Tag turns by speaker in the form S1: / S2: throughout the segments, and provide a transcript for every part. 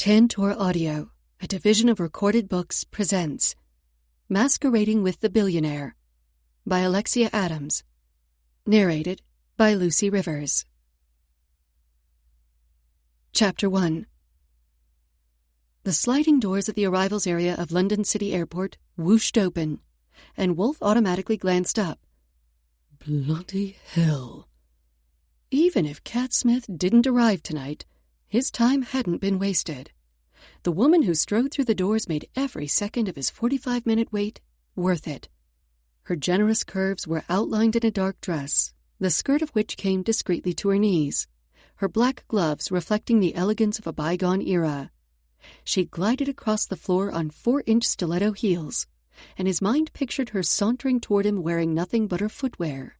S1: Tantor Audio, a division of Recorded Books, presents Masquerading with the Billionaire by Alexia Adams. Narrated by Lucy Rivers. Chapter 1. The sliding doors of the arrivals area of London City Airport whooshed open, and Wolf automatically glanced up. Bloody hell. Even if Cat Smith didn't arrive tonight, his time hadn't been wasted. The woman who strode through the doors made every second of his 45-minute wait worth it. Her generous curves were outlined in a dark dress, the skirt of which came discreetly to her knees, her black gloves reflecting the elegance of a bygone era. She glided across the floor on 4-inch stiletto heels, and his mind pictured her sauntering toward him wearing nothing but her footwear.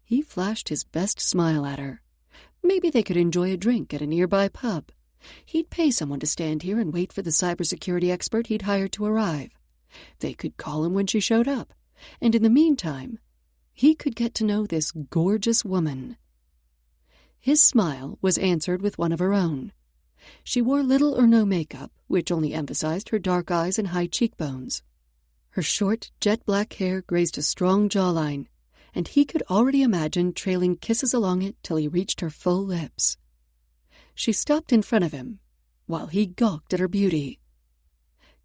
S1: He flashed his best smile at her. Maybe they could enjoy a drink at a nearby pub. He'd pay someone to stand here and wait for the cybersecurity expert he'd hired to arrive. They could call him when she showed up, and in the meantime, he could get to know this gorgeous woman. His smile was answered with one of her own. She wore little or no makeup, which only emphasized her dark eyes and high cheekbones. Her short, jet-black hair grazed a strong jawline, and he could already imagine trailing kisses along it till he reached her full lips. She stopped in front of him, while he gawked at her beauty.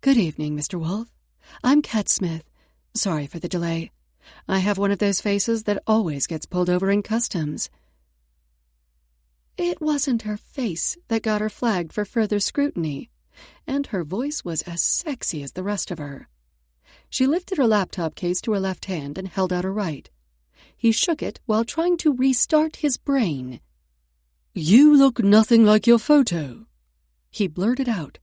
S1: "Good evening, Mr. Wolf. I'm Cat Smith. Sorry for the delay. I have one of those faces that always gets pulled over in customs." It wasn't her face that got her flagged for further scrutiny, and her voice was as sexy as the rest of her. She lifted her laptop case to her left hand and held out her right. He shook it while trying to restart his brain. "You look nothing like your photo," he blurted out.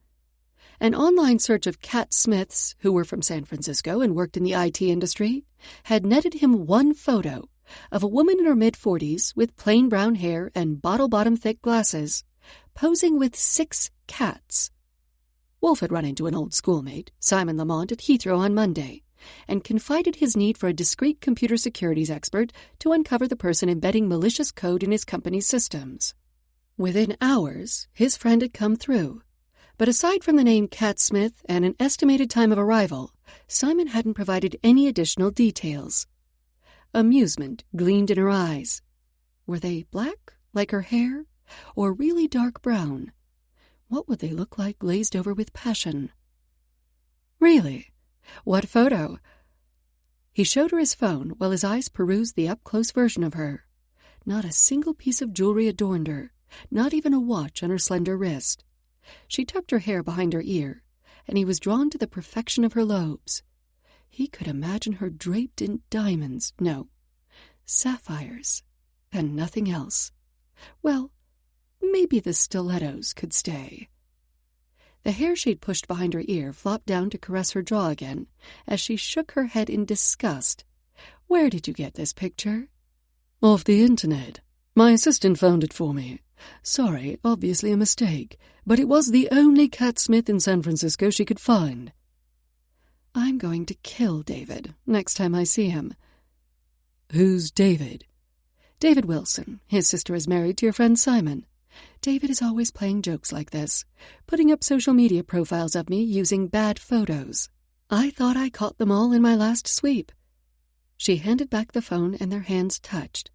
S1: An online search of Cat Smiths, who were from San Francisco and worked in the IT industry, had netted him one photo of a woman in her mid-40s with plain brown hair and bottle-bottom thick glasses, posing with 6 cats. Wolf had run into an old schoolmate, Simon Lamont, at Heathrow on Monday, and confided his need for a discreet computer securities expert to uncover the person embedding malicious code in his company's systems. Within hours, his friend had come through, but aside from the name Cat Smith and an estimated time of arrival, Simon hadn't provided any additional details. Amusement gleamed in her eyes. Were they black, like her hair, or really dark brown? What would they look like glazed over with passion? "Really? What photo?" He showed her his phone while his eyes perused the up-close version of her. Not a single piece of jewelry adorned her, not even a watch on her slender wrist. She tucked her hair behind her ear, and he was drawn to the perfection of her lobes. He could imagine her draped in diamonds, no, sapphires, and nothing else. Well, maybe the stilettos could stay. The hair she'd pushed behind her ear flopped down to caress her jaw again as she shook her head in disgust. "Where did you get this picture?" "Off the internet. My assistant found it for me. Sorry, obviously a mistake, but it was the only Cat Smith in San Francisco she could find." "I'm going to kill David next time I see him." "Who's David?" "David Wilson. His sister is married to your friend Simon. David is always playing jokes like this, putting up social media profiles of me using bad photos. I thought I caught them all in my last sweep." She handed back the phone and their hands touched.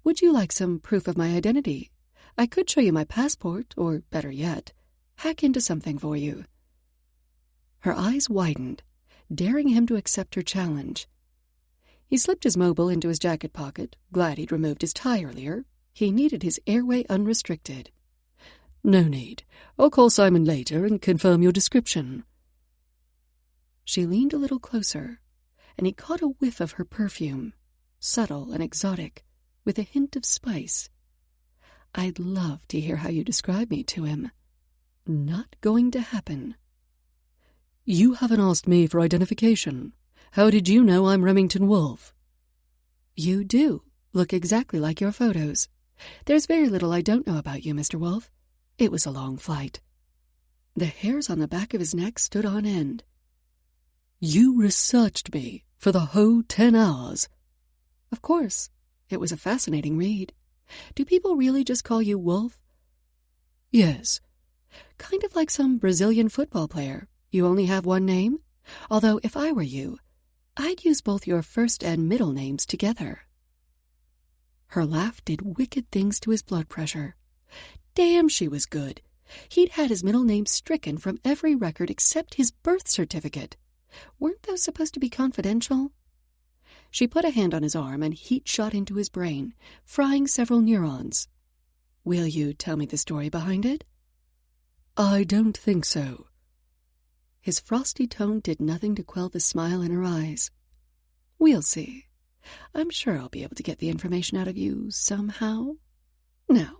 S1: "Would you like some proof of my identity? I could show you my passport, or better yet, hack into something for you." Her eyes widened, daring him to accept her challenge. He slipped his mobile into his jacket pocket, glad he'd removed his tie earlier. He needed his airway unrestricted. "No need. I'll call Simon later and confirm your description." She leaned a little closer, and he caught a whiff of her perfume, subtle and exotic, with a hint of spice. "I'd love to hear how you describe me to him." "Not going to happen." "You haven't asked me for identification. How did you know I'm Remington Wolf?" "You do look exactly like your photos. There's very little I don't know about you, Mr. Wolf. It was a long flight." The hairs on the back of his neck stood on end. "You researched me for the whole 10 hours?" "Of course. It was a fascinating read. Do people really just call you Wolf?" "Yes. Kind of like some Brazilian football player. You only have one name? Although, if I were you, I'd use both your first and middle names together. Her laugh did wicked things to his blood pressure. Damn, she was good. He'd had his middle name stricken from every record except his birth certificate. Weren't those supposed to be confidential? She put a hand on his arm and heat shot into his brain, frying several neurons. Will you tell me the story behind it? I don't think so. His frosty tone did nothing to quell the smile in her eyes. We'll see. I'm sure I'll be able to get the information out of you somehow. Now,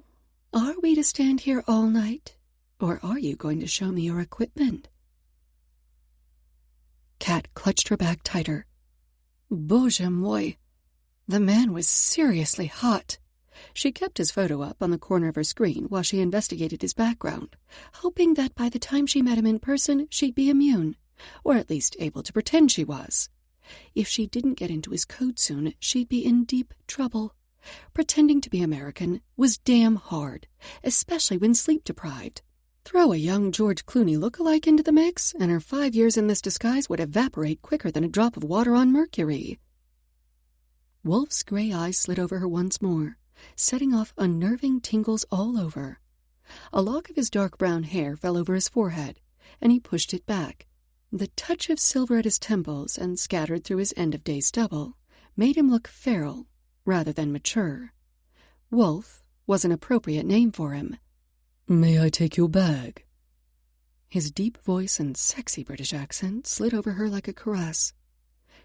S1: are we to stand here all night, or are you going to show me your equipment? Kat clutched her back tighter. Bоже mой! The man was seriously hot. She kept his photo up on the corner of her screen while she investigated his background, hoping that by the time she met him in person, she'd be immune, or at least able to pretend she was. If she didn't get into his code soon, she'd be in deep trouble. Pretending to be American was damn hard, especially when sleep-deprived. Throw a young George Clooney look-alike into the mix, and her 5 years in this disguise would evaporate quicker than a drop of water on Mercury. Wolf's gray eyes slid over her once more, setting off unnerving tingles all over. A lock of his dark brown hair fell over his forehead, and he pushed it back. The touch of silver at his temples and scattered through his end-of-day stubble made him look feral rather than mature. Wolf was an appropriate name for him. May I take your bag? His deep voice and sexy British accent slid over her like a caress.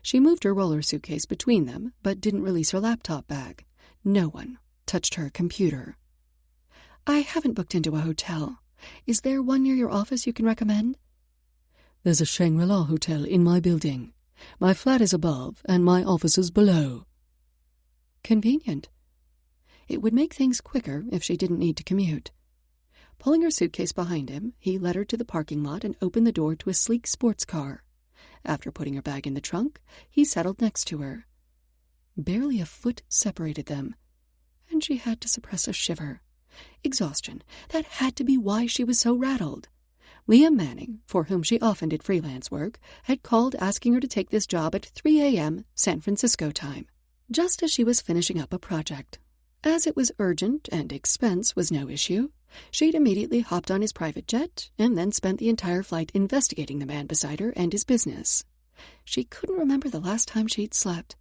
S1: She moved her roller suitcase between them, but didn't release her laptop bag. No one touched her computer. I haven't booked into a hotel. Is there one near your office you can recommend? There's a Shangri-La hotel in my building. My flat is above, and my office is below. Convenient. It would make things quicker if she didn't need to commute. Pulling her suitcase behind him, he led her to the parking lot and opened the door to a sleek sports car. After putting her bag in the trunk, he settled next to her. Barely a foot separated them, and she had to suppress a shiver. Exhaustion. That had to be why she was so rattled. Liam Manning, for whom she often did freelance work, had called asking her to take this job at 3 a.m. San Francisco time, just as she was finishing up a project. As it was urgent and expense was no issue, she'd immediately hopped on his private jet and then spent the entire flight investigating the man beside her and his business. She couldn't remember the last time she'd slept.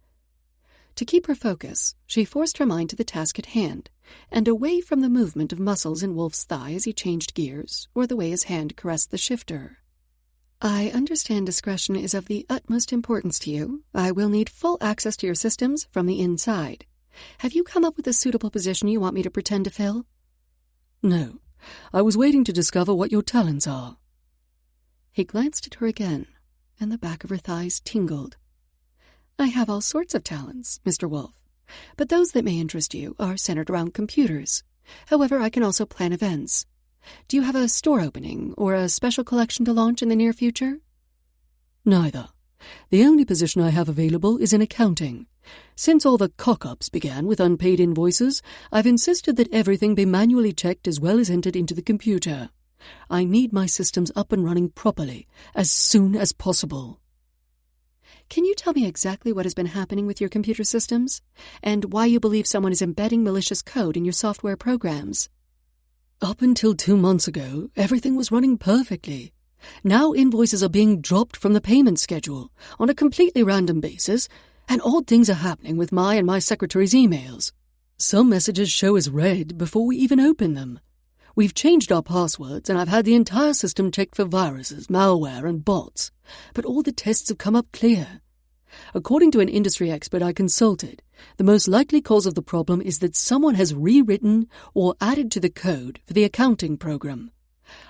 S1: To keep her focus, she forced her mind to the task at hand, and away from the movement of muscles in Wolf's thigh as he changed gears, or the way his hand caressed the shifter. I understand discretion is of the utmost importance to you. I will need full access to your systems from the inside. Have you come up with a suitable position you want me to pretend to fill? No. I was waiting to discover what your talents are. He glanced at her again, and the back of her thighs tingled. I have all sorts of talents, Mr. Wolf, but those that may interest you are centered around computers. However, I can also plan events. Do you have a store opening or a special collection to launch in the near future? Neither. The only position I have available is in accounting. Since all the cock-ups began with unpaid invoices, I've insisted that everything be manually checked as well as entered into the computer. I need my systems up and running properly, as soon as possible. Can you tell me exactly what has been happening with your computer systems, and why you believe someone is embedding malicious code in your software programs? Up until 2 months ago, everything was running perfectly. Now invoices are being dropped from the payment schedule on a completely random basis, and odd things are happening with my and my secretary's emails. Some messages show as read before we even open them. We've changed our passwords, and I've had the entire system checked for viruses, malware, and bots, but all the tests have come up clear. According to an industry expert I consulted, the most likely cause of the problem is that someone has rewritten or added to the code for the accounting program.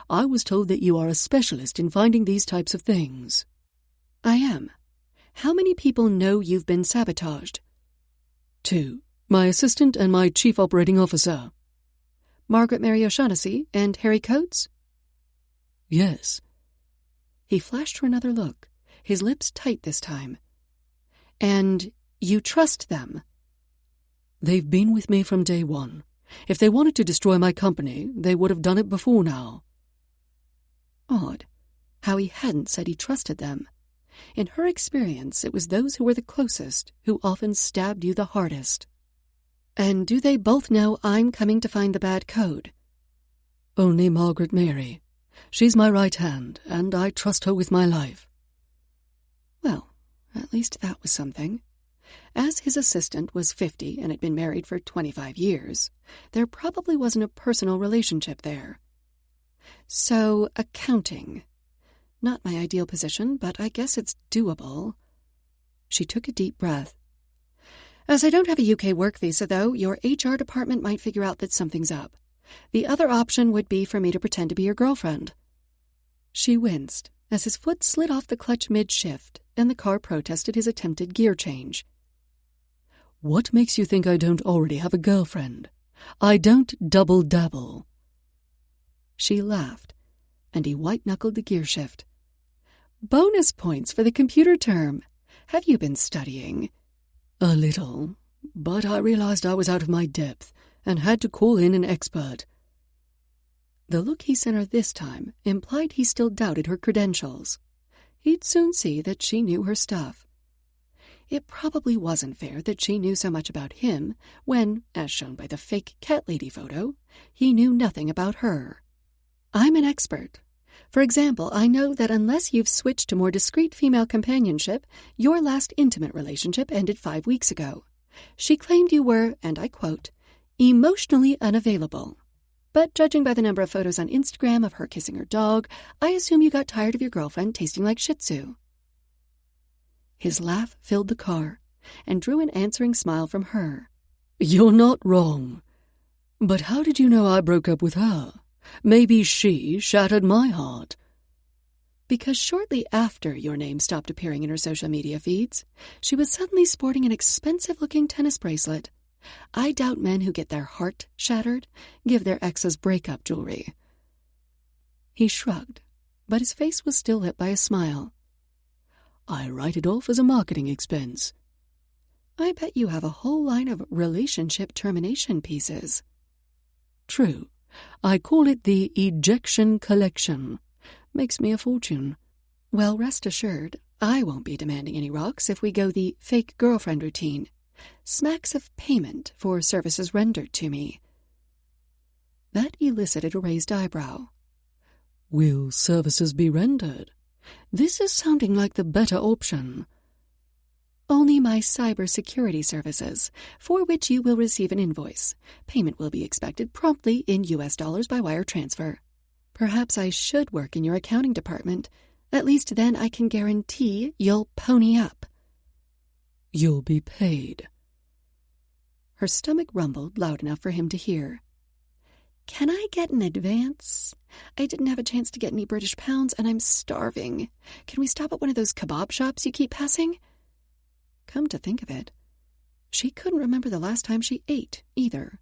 S1: I was told that you are a specialist in finding these types of things. I am. How many people know you've been sabotaged? 2. My assistant and my chief operating officer. Margaret Mary O'Shaughnessy and Harry Coates? Yes. He flashed her another look, his lips tight this time. And you trust them? They've been with me from day one. If they wanted to destroy my company, they would have done it before now. Odd. How he hadn't said he trusted them. In her experience, it was those who were the closest who often stabbed you the hardest. And do they both know I'm coming to find the bad code? Only Margaret Mary. She's my right hand, and I trust her with my life. Well, at least that was something. As his assistant was 50 and had been married for 25 years, there probably wasn't a personal relationship there. So, accounting. Not my ideal position, but I guess it's doable. She took a deep breath. As I don't have a UK work visa, though, your HR department might figure out that something's up. The other option would be for me to pretend to be your girlfriend. She winced as his foot slid off the clutch mid-shift and the car protested his attempted gear change. What makes you think I don't already have a girlfriend? I don't double-dabble. She laughed, and he white-knuckled the gear shift. Bonus points for the computer term. Have you been studying? A little, but I realized I was out of my depth and had to call in an expert. The look he sent her this time implied he still doubted her credentials. He'd soon see that she knew her stuff. It probably wasn't fair that she knew so much about him when, as shown by the fake cat lady photo, he knew nothing about her. I'm an expert. For example, I know that unless you've switched to more discreet female companionship, your last intimate relationship ended 5 weeks ago. She claimed you were, and I quote, emotionally unavailable. But judging by the number of photos on Instagram of her kissing her dog, I assume you got tired of your girlfriend tasting like Shih Tzu. His laugh filled the car and drew an answering smile from her. You're not wrong. But how did you know I broke up with her? Maybe she shattered my heart. Because shortly after your name stopped appearing in her social media feeds, she was suddenly sporting an expensive-looking tennis bracelet. I doubt men who get their heart shattered give their exes breakup jewelry. He shrugged, but his face was still lit by a smile. I write it off as a marketing expense. I bet you have a whole line of relationship termination pieces. True. I call it the ejection collection. Makes me a fortune. Well, rest assured, I won't be demanding any rocks if we go the fake girlfriend routine. Smacks of payment for services rendered to me. That elicited a raised eyebrow. Will services be rendered? This is sounding like the better option. Only my cybersecurity services, for which you will receive an invoice. Payment will be expected promptly in US dollars by wire transfer. Perhaps I should work in your accounting department. At least then I can guarantee you'll pony up. You'll be paid. Her stomach rumbled loud enough for him to hear. Can I get an advance? I didn't have a chance to get any British pounds, and I'm starving. Can we stop at one of those kebab shops you keep passing? Come to think of it, she couldn't remember the last time she ate, either.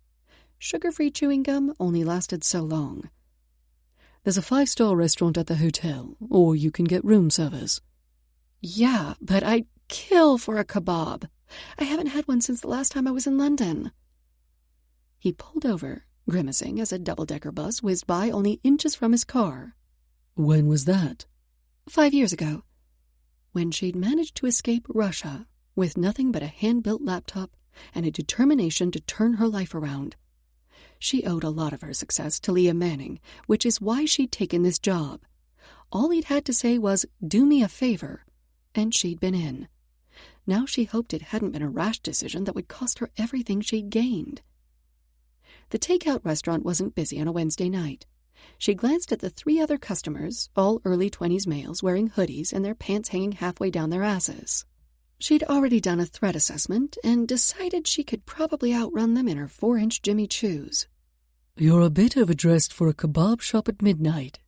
S1: Sugar-free chewing gum only lasted so long. There's a 5-star restaurant at the hotel, or you can get room service. Yeah, but I'd kill for a kebab. I haven't had one since the last time I was in London. He pulled over, grimacing as a double-decker bus whizzed by only inches from his car. When was that? 5 years ago, when she'd managed to escape Russia with nothing but a hand-built laptop and a determination to turn her life around. She owed a lot of her success to Leah Manning, which is why she'd taken this job. All he'd had to say was, do me a favor, and she'd been in. Now she hoped it hadn't been a rash decision that would cost her everything she'd gained. The takeout restaurant wasn't busy on a Wednesday night. She glanced at the 3 other customers, all early 20s males wearing hoodies and their pants hanging halfway down their asses. She'd already done a threat assessment and decided she could probably outrun them in her 4-inch Jimmy Choos. You're a bit overdressed for a kebab shop at midnight,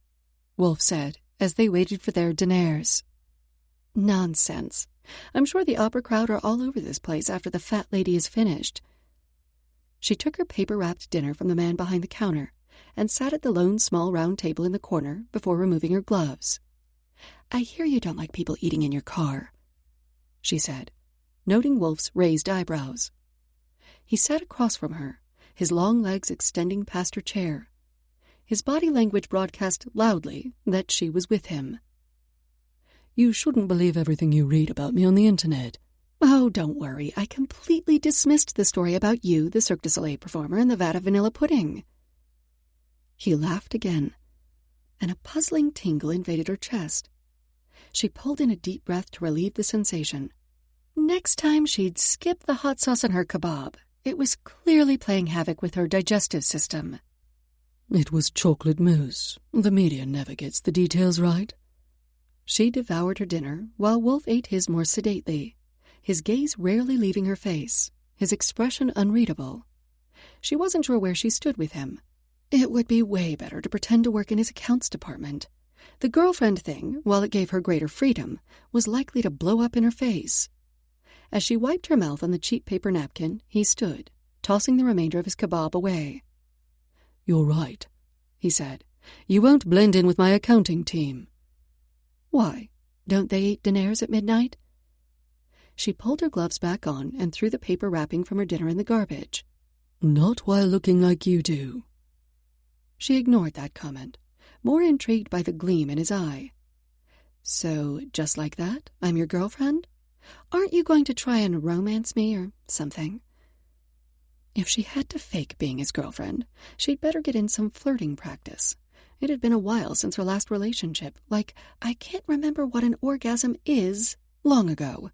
S1: Wolf said as they waited for their diners. Nonsense. I'm sure the opera crowd are all over this place after the fat lady is finished. She took her paper-wrapped dinner from the man behind the counter and sat at the lone small round table in the corner before removing her gloves. I hear you don't like people eating in your car, she said, noting Wolf's raised eyebrows. He sat across from her, his long legs extending past her chair. His body language broadcast loudly that she was with him.
S2: You shouldn't believe everything you read about me on the internet.
S1: Oh, don't worry. I completely dismissed the story about you, the Cirque du Soleil performer, and the vat of vanilla pudding. He laughed again, and a puzzling tingle invaded her chest. She pulled in a deep breath to relieve the sensation. Next time she'd skip the hot sauce on her kebab. It was clearly playing havoc with her digestive system.
S2: It was chocolate mousse. The media never gets the details right.
S1: She devoured her dinner, while Wolf ate his more sedately, his gaze rarely leaving her face, his expression unreadable. She wasn't sure where she stood with him. It would be way better to pretend to work in his accounts department. The girlfriend thing, while it gave her greater freedom, was likely to blow up in her face. As she wiped her mouth on the cheap paper napkin, he stood, tossing the remainder of his kebab away.
S2: You're right, he said. You won't blend in with my accounting team.
S1: Why? Don't they eat dinners at midnight? She pulled her gloves back on and threw the paper wrapping from her dinner in the garbage.
S2: Not while looking like you do.
S1: She ignored that comment, more intrigued by the gleam in his eye. So, just like that, I'm your girlfriend? Aren't you going to try and romance me or something? If she had to fake being his girlfriend, she'd better get in some flirting practice. It had been a while since her last relationship, like, I can't remember what an orgasm is, long ago.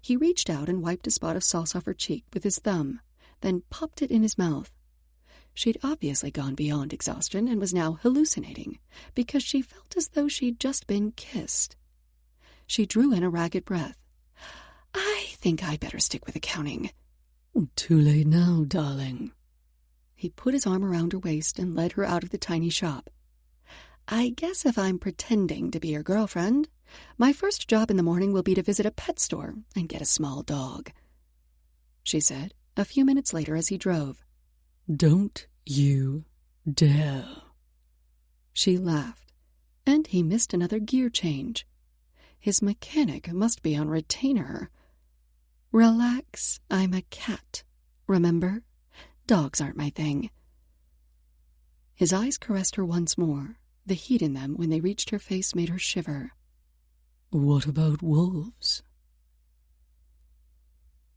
S1: He reached out and wiped a spot of sauce off her cheek with his thumb, then popped it in his mouth. She'd obviously gone beyond exhaustion and was now hallucinating, because she felt as though she'd just been kissed. She drew in a ragged breath. I think I'd better stick with accounting.
S2: Too late now, darling.
S1: He put his arm around her waist and led her out of the tiny shop. I guess if I'm pretending to be your girlfriend, my first job in the morning will be to visit a pet store and get a small dog, she said a few minutes later as he drove.
S2: Don't you dare.
S1: She laughed, and he missed another gear change. His mechanic must be on retainer. Relax, I'm a cat, remember? Dogs aren't my thing. His eyes caressed her once more. The heat in them when they reached her face made her shiver.
S2: What about wolves?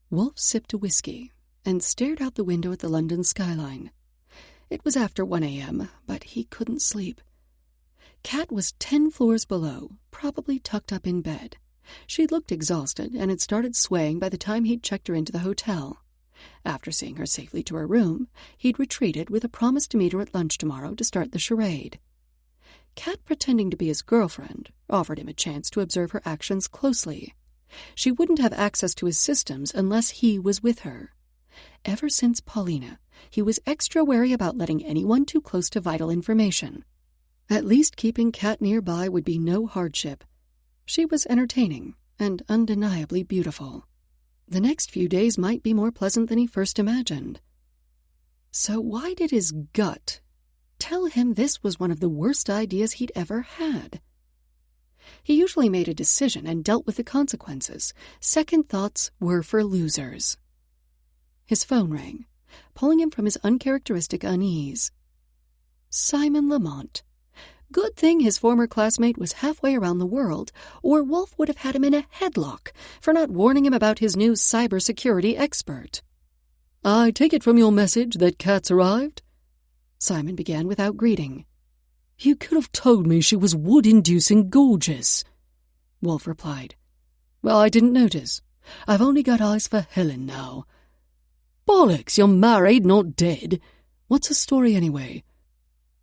S1: Wolf sipped a whiskey and stared out the window at the London skyline. It was after 1 a.m., but he couldn't sleep. Kat was 10 floors below, probably tucked up in bed. She'd looked exhausted and had started swaying by the time he'd checked her into the hotel. After seeing her safely to her room, he'd retreated with a promise to meet her at lunch tomorrow to start the charade. Kat, pretending to be his girlfriend, offered him a chance to observe her actions closely. She wouldn't have access to his systems unless he was with her. Ever since Paulina, he was extra wary about letting anyone too close to vital information. At least keeping Kat nearby would be no hardship. She was entertaining and undeniably beautiful. The next few days might be more pleasant than he first imagined. So why did his gut tell him this was one of the worst ideas he'd ever had? He usually made a decision and dealt with the consequences. Second thoughts were for losers. His phone rang, pulling him from his uncharacteristic unease. Simon Lamont. Good thing his former classmate was halfway around the world, or Wolf would have had him in a headlock for not warning him about his new cybersecurity expert.
S2: I take it from your message that Kat's arrived?
S1: Simon began without greeting.
S2: You could have told me she was wood-inducing gorgeous,
S1: Wolf replied.
S2: Well, I didn't notice. I've only got eyes for Helen now. Bollocks, you're married, not dead. What's the story anyway?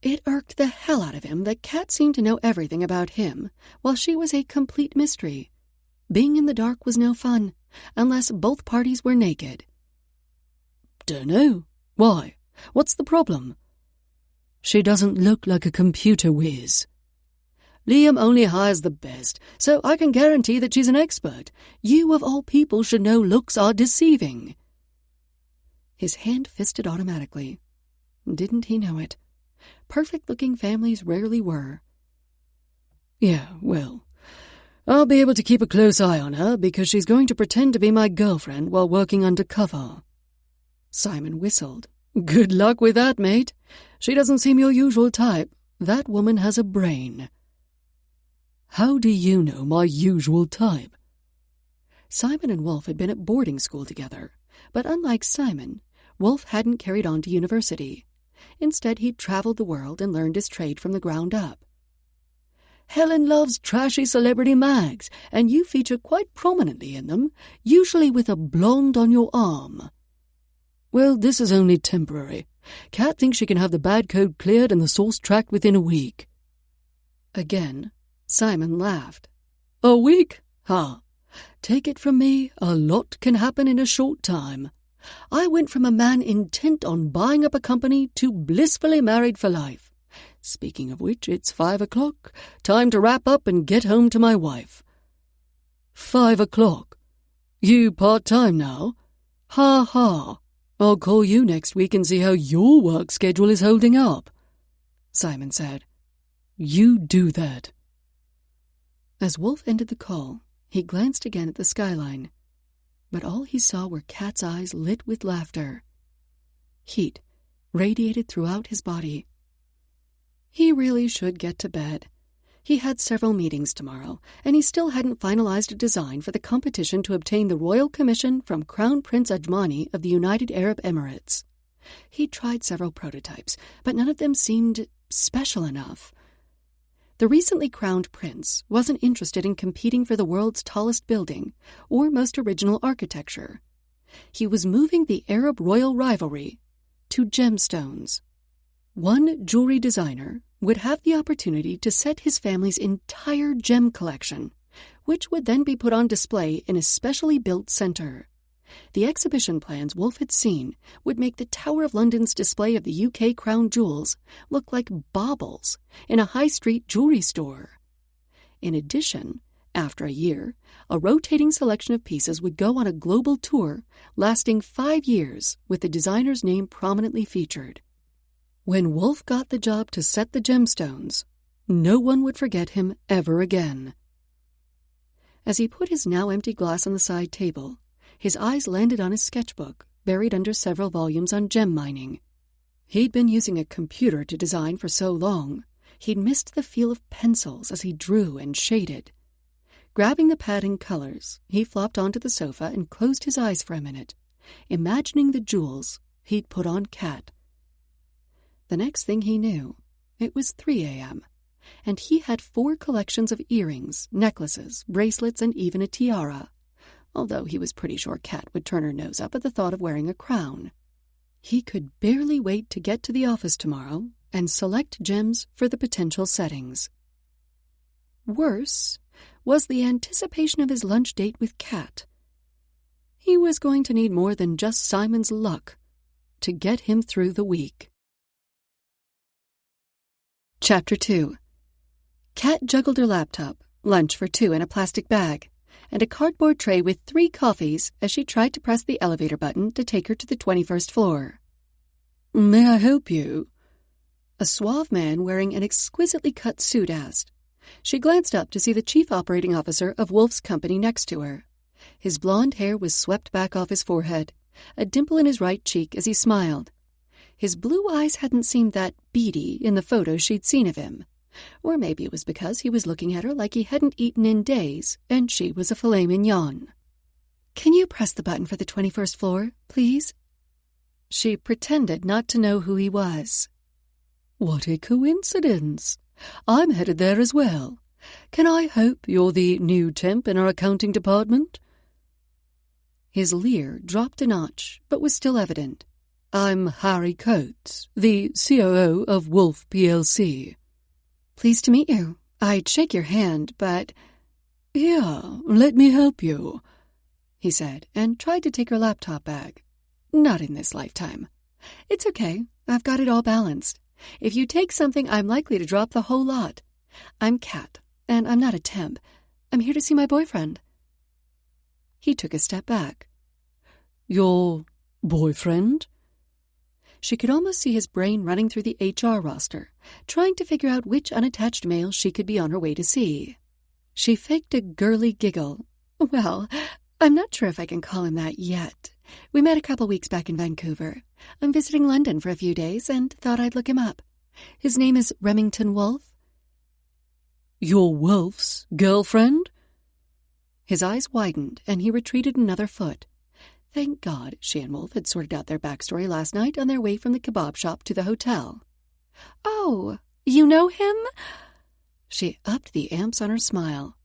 S1: It irked the hell out of him that Kat seemed to know everything about him, while she was a complete mystery. Being in the dark was no fun, unless both parties were naked.
S2: Dunno. Why? What's the problem? She doesn't look like a computer whiz. Liam only hires the best, so I can guarantee that she's an expert. You, of all people, should know looks are deceiving.
S1: His hand fisted automatically. Didn't he know it? Perfect-looking families rarely were.
S2: Yeah, well, I'll be able to keep a close eye on her because she's going to pretend to be my girlfriend while working undercover.
S1: Simon whistled.
S2: Good luck with that, mate. She doesn't seem your usual type. That woman has a brain." "How do you know my usual type?"
S1: Simon and Wolf had been at boarding school together, but unlike Simon, Wolf hadn't carried on to university. Instead, he'd traveled the world and learned his trade from the ground up.
S2: "Helen loves trashy celebrity mags, and you feature quite prominently in them, usually with a blonde on your arm." "Well, this is only temporary. Kat thinks she can have the bad code cleared and the source tracked within a week."
S1: Again, Simon laughed.
S2: "A week? Ha! Take it from me, a lot can happen in a short time. I went from a man intent on buying up a company to blissfully married for life. Speaking of which, it's 5 o'clock. Time to wrap up and get home to my wife." 5 o'clock? You part-time now? Ha ha. I'll call you next week and see how your work schedule is holding up," Simon said. "You do that."
S1: As Wolf ended the call, he glanced again at the skyline, but all he saw were Kat's eyes lit with laughter. Heat radiated throughout his body. He really should get to bed. He had several meetings tomorrow, and he still hadn't finalized a design for the competition to obtain the royal commission from Crown Prince Ajmani of the United Arab Emirates. He'd tried several prototypes, but none of them seemed special enough. The recently crowned prince wasn't interested in competing for the world's tallest building or most original architecture. He was moving the Arab royal rivalry to gemstones. One jewelry designer would have the opportunity to set his family's entire gem collection, which would then be put on display in a specially built center. The exhibition plans Wolf had seen would make the Tower of London's display of the UK crown jewels look like baubles in a high-street jewelry store. In addition, after a year, a rotating selection of pieces would go on a global tour lasting 5 years with the designer's name prominently featured. When Wolf got the job to set the gemstones, no one would forget him ever again. As he put his now empty glass on the side table, his eyes landed on his sketchbook, buried under several volumes on gem mining. He'd been using a computer to design for so long, he'd missed the feel of pencils as he drew and shaded. Grabbing the pad and colors, he flopped onto the sofa and closed his eyes for a minute, imagining the jewels he'd put on Kat. The next thing he knew, it was 3 a.m., and he had 4 collections of earrings, necklaces, bracelets, and even a tiara, although he was pretty sure Kat would turn her nose up at the thought of wearing a crown. He could barely wait to get to the office tomorrow and select gems for the potential settings. Worse was the anticipation of his lunch date with Kat. He was going to need more than just Simon's luck to get him through the week. Chapter 2. Kat juggled her laptop, lunch for 2 in a plastic bag, and a cardboard tray with 3 coffees as she tried to press the elevator button to take her to the 21st floor.
S2: "May I help you?"
S1: a suave man wearing an exquisitely cut suit asked. She glanced up to see the chief operating officer of Wolf's company next to her. His blonde hair was swept back off his forehead, a dimple in his right cheek as he smiled. His blue eyes hadn't seemed that beady in the photos she'd seen of him. Or maybe it was because he was looking at her like he hadn't eaten in days, and she was a filet mignon. "Can you press the button for the 21st floor, please?" She pretended not to know who he was.
S2: "What a coincidence. I'm headed there as well. Can I hope you're the new temp in our accounting department?"
S1: His leer dropped a notch, but was still evident.
S2: "I'm Harry Coates, the COO of Wolf plc.
S1: "Pleased to meet you. I'd shake your hand, but—"
S2: "Yeah, let me help you,"
S1: he said, and tried to take her laptop bag. "Not in this lifetime. It's okay. I've got it all balanced. If you take something, I'm likely to drop the whole lot. I'm Kat, and I'm not a temp. I'm here to see my boyfriend." He took a step back.
S2: "Your boyfriend?"
S1: She could almost see his brain running through the HR roster, trying to figure out which unattached male she could be on her way to see. She faked a girly giggle. "Well, I'm not sure if I can call him that yet. We met a couple weeks back in Vancouver. I'm visiting London for a few days and thought I'd look him up. His name is Remington Wolfe."
S2: "Your Wolfe's girlfriend?"
S1: His eyes widened, and he retreated another foot. Thank God she and Wolfe had sorted out their backstory last night on their way from the kebab shop to the hotel. "Oh, you know him?" She upped the amps on her smile.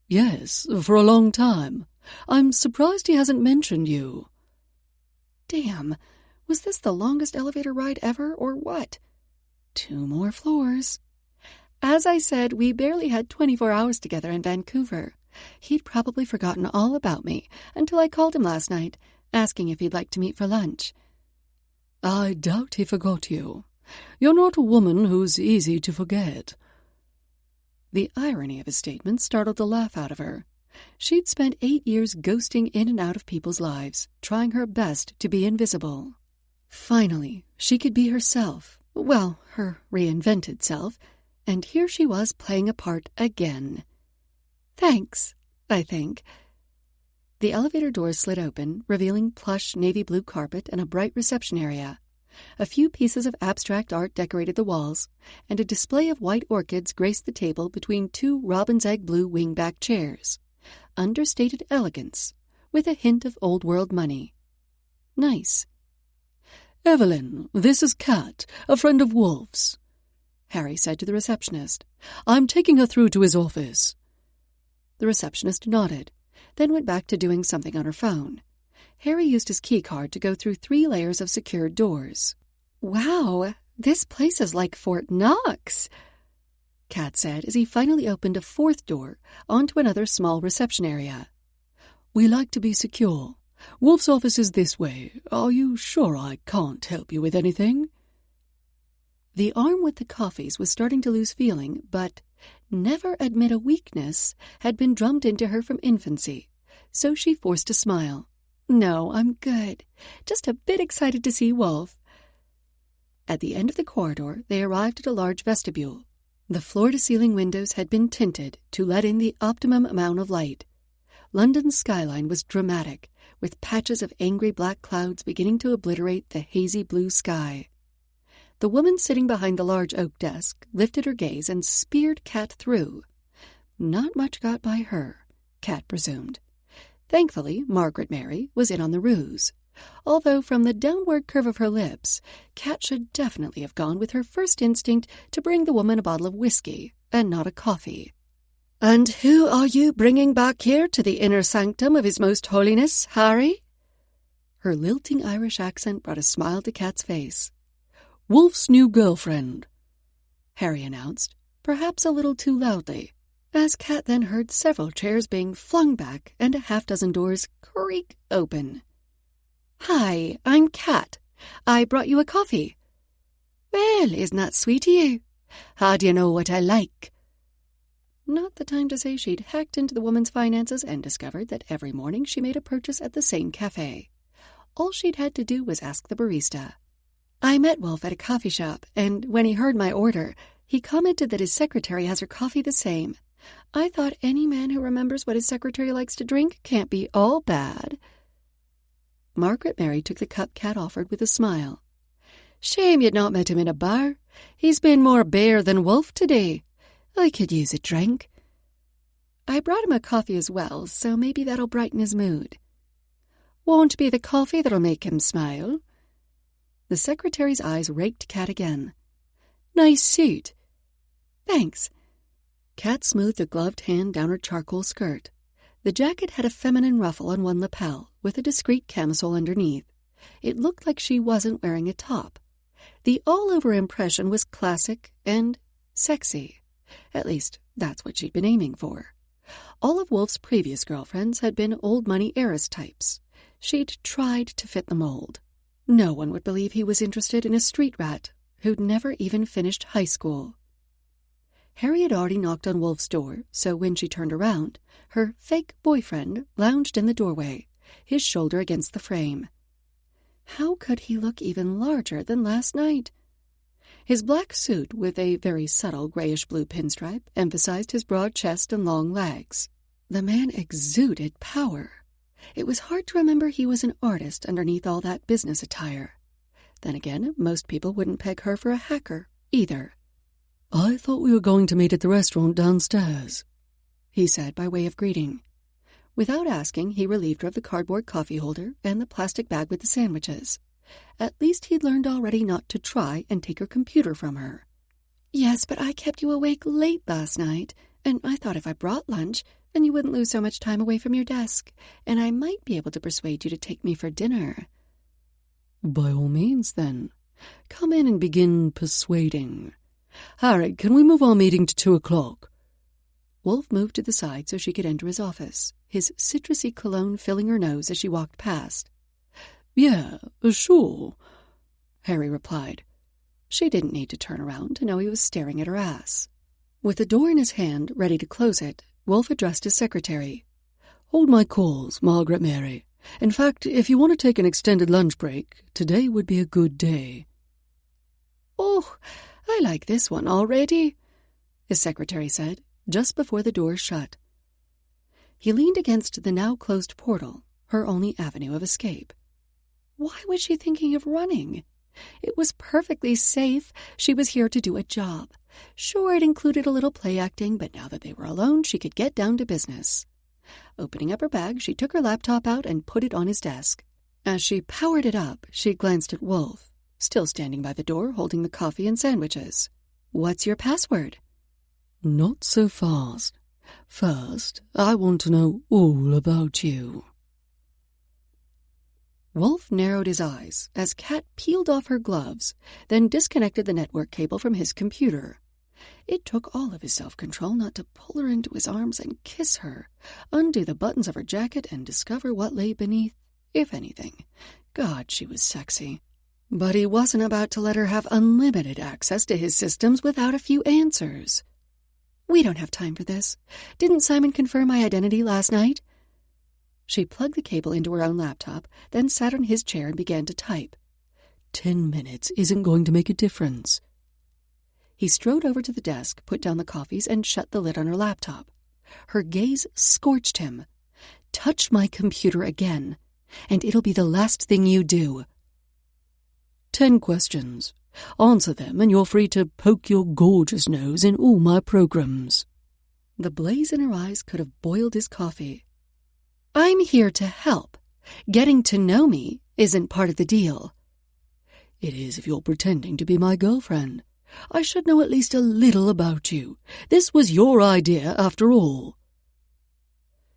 S2: "Yes, for a long time. I'm surprised he hasn't mentioned you."
S1: Damn, was this the longest elevator ride ever, or what? 2 more floors. As I said, we barely had 24 hours together in Vancouver. He'd probably forgotten all about me until I called him last night, asking if he'd like to meet for lunch.
S2: "I doubt he forgot you. You're not a woman who's easy to forget."
S1: The irony of his statement startled the laugh out of her. She'd spent 8 years ghosting in and out of people's lives, trying her best to be invisible. Finally, she could be herself, well, her reinvented self, and here she was playing a part again. "Thanks, I think." The elevator doors slid open, revealing plush navy blue carpet and a bright reception area. A few pieces of abstract art decorated the walls, and a display of white orchids graced the table between 2 robin's egg blue wingback chairs. Understated elegance, with a hint of old-world money. Nice.
S2: "Evelyn, this is Kat, a friend of Wolfe's,"
S1: Harry said to the receptionist.
S2: "I'm taking her through to his office."
S1: The receptionist nodded, then went back to doing something on her phone. Harry used his keycard to go through 3 layers of secured doors. "Wow, this place is like Fort Knox," Kat said as he finally opened a 4th door onto another small reception area.
S2: "We like to be secure. Wolfe's office is this way. Are you sure I can't help you with anything?"
S1: The arm with the coffees was starting to lose feeling, but never admit a weakness had been drummed into her from infancy, so she forced a smile. "No, I'm good. Just a bit excited to see Wolfe." At the end of the corridor, they arrived at a large vestibule. The floor-to-ceiling windows had been tinted to let in the optimum amount of light. London's skyline was dramatic, with patches of angry black clouds beginning to obliterate the hazy blue sky. The woman sitting behind the large oak desk lifted her gaze and speared Kat through. Not much got by her, Kat presumed. Thankfully, Margaret Mary was in on the ruse, although from the downward curve of her lips, Kat should definitely have gone with her first instinct to bring the woman a bottle of whiskey and not a coffee. "And who are you bringing back here to the inner sanctum of His Most Holiness, Harry?" Her lilting Irish accent brought a smile to Kat's face.
S2: "Wolfe's new girlfriend,"
S1: Harry announced, perhaps a little too loudly, as Kat then heard several chairs being flung back and a half-dozen doors creak open. "Hi, I'm Kat. I brought you a coffee." "Well, isn't that sweet of you? How do you know what I like?" Not the time to say she'd hacked into the woman's finances and discovered that every morning she made a purchase at the same cafe. All she'd had to do was ask the barista. "I met Wolfe at a coffee shop, and when he heard my order, he commented that his secretary has her coffee the same. I thought any man who remembers what his secretary likes to drink can't be all bad." Margaret Mary took the cup Kat offered with a smile. "Shame you'd not met him in a bar. He's been more bare than Wolfe today. I could use a drink." "I brought him a coffee as well, so maybe that'll brighten his mood." "Won't be the coffee that'll make him smile." The secretary's eyes raked Kat again. "Nice suit." "Thanks." Kat smoothed a gloved hand down her charcoal skirt. The jacket had a feminine ruffle on one lapel, with a discreet camisole underneath. It looked like she wasn't wearing a top. The all-over impression was classic and sexy. At least, that's what she'd been aiming for. All of Wolfe's previous girlfriends had been old-money heiress types. She'd tried to fit the mold. No one would believe he was interested in a street rat who'd never even finished high school. Harry had already knocked on Wolfe's door, so when she turned around, her fake boyfriend lounged in the doorway, his shoulder against the frame. How could he look even larger than last night? His black suit, with a very subtle grayish-blue pinstripe, emphasized his broad chest and long legs. The man exuded power. It was hard to remember he was an artist underneath all that business attire. Then again, most people wouldn't peg her for a hacker, either.
S2: "I thought we were going to meet at the restaurant downstairs,"
S1: he said by way of greeting. Without asking, he relieved her of the cardboard coffee holder and the plastic bag with the sandwiches. At least he'd learned already not to try and take her computer from her. "Yes, but I kept you awake late last night, and I thought if I brought lunch, then you wouldn't lose so much time away from your desk, and I might be able to persuade you to take me for dinner."
S2: "By all means, then. Come in and begin persuading. Harry, can we move our meeting to 2:00?
S1: Wolf moved to the side so she could enter his office, his citrusy cologne filling her nose as she walked past.
S2: "Yeah, sure,"
S1: Harry replied. She didn't need to turn around to know he was staring at her ass. With the door in his hand, ready to close it, Wolf addressed his secretary.
S2: "Hold my calls, Margaret Mary. In fact, if you want to take an extended lunch break, today would be a good day."
S1: "Oh, I like this one already," his secretary said, just before the door shut. He leaned against the now-closed portal, her only avenue of escape. Why was she thinking of running? It was perfectly safe. She was here to do a job. Sure, it included a little play acting, but now that they were alone, she could get down to business. Opening up her bag, she took her laptop out and put it on his desk. As she powered it up, she glanced at Wolf, still standing by the door holding the coffee and sandwiches. "What's your password?"
S2: "Not so fast. First, I want to know all about you."
S1: Wolf narrowed his eyes as Kat peeled off her gloves, then disconnected the network cable from his computer. It took all of his self-control not to pull her into his arms and kiss her, undo the buttons of her jacket and discover what lay beneath, if anything. God, she was sexy. But he wasn't about to let her have unlimited access to his systems without a few answers. "We don't have time for this. Didn't Simon confirm my identity last night?" She plugged the cable into her own laptop, then sat on his chair and began to type.
S2: 10 minutes isn't going to make a difference."
S1: He strode over to the desk, put down the coffees, and shut the lid on her laptop. Her gaze scorched him. "Touch my computer again, and it'll be the last thing you do."
S2: 10 questions. Answer them, and you're free to poke your gorgeous nose in all my programs.
S1: The blaze in her eyes could have boiled his coffee. "I'm here to help. Getting to know me isn't part of the deal."
S2: "It is if you're pretending to be my girlfriend. I should know at least a little about you. This was your idea, after all."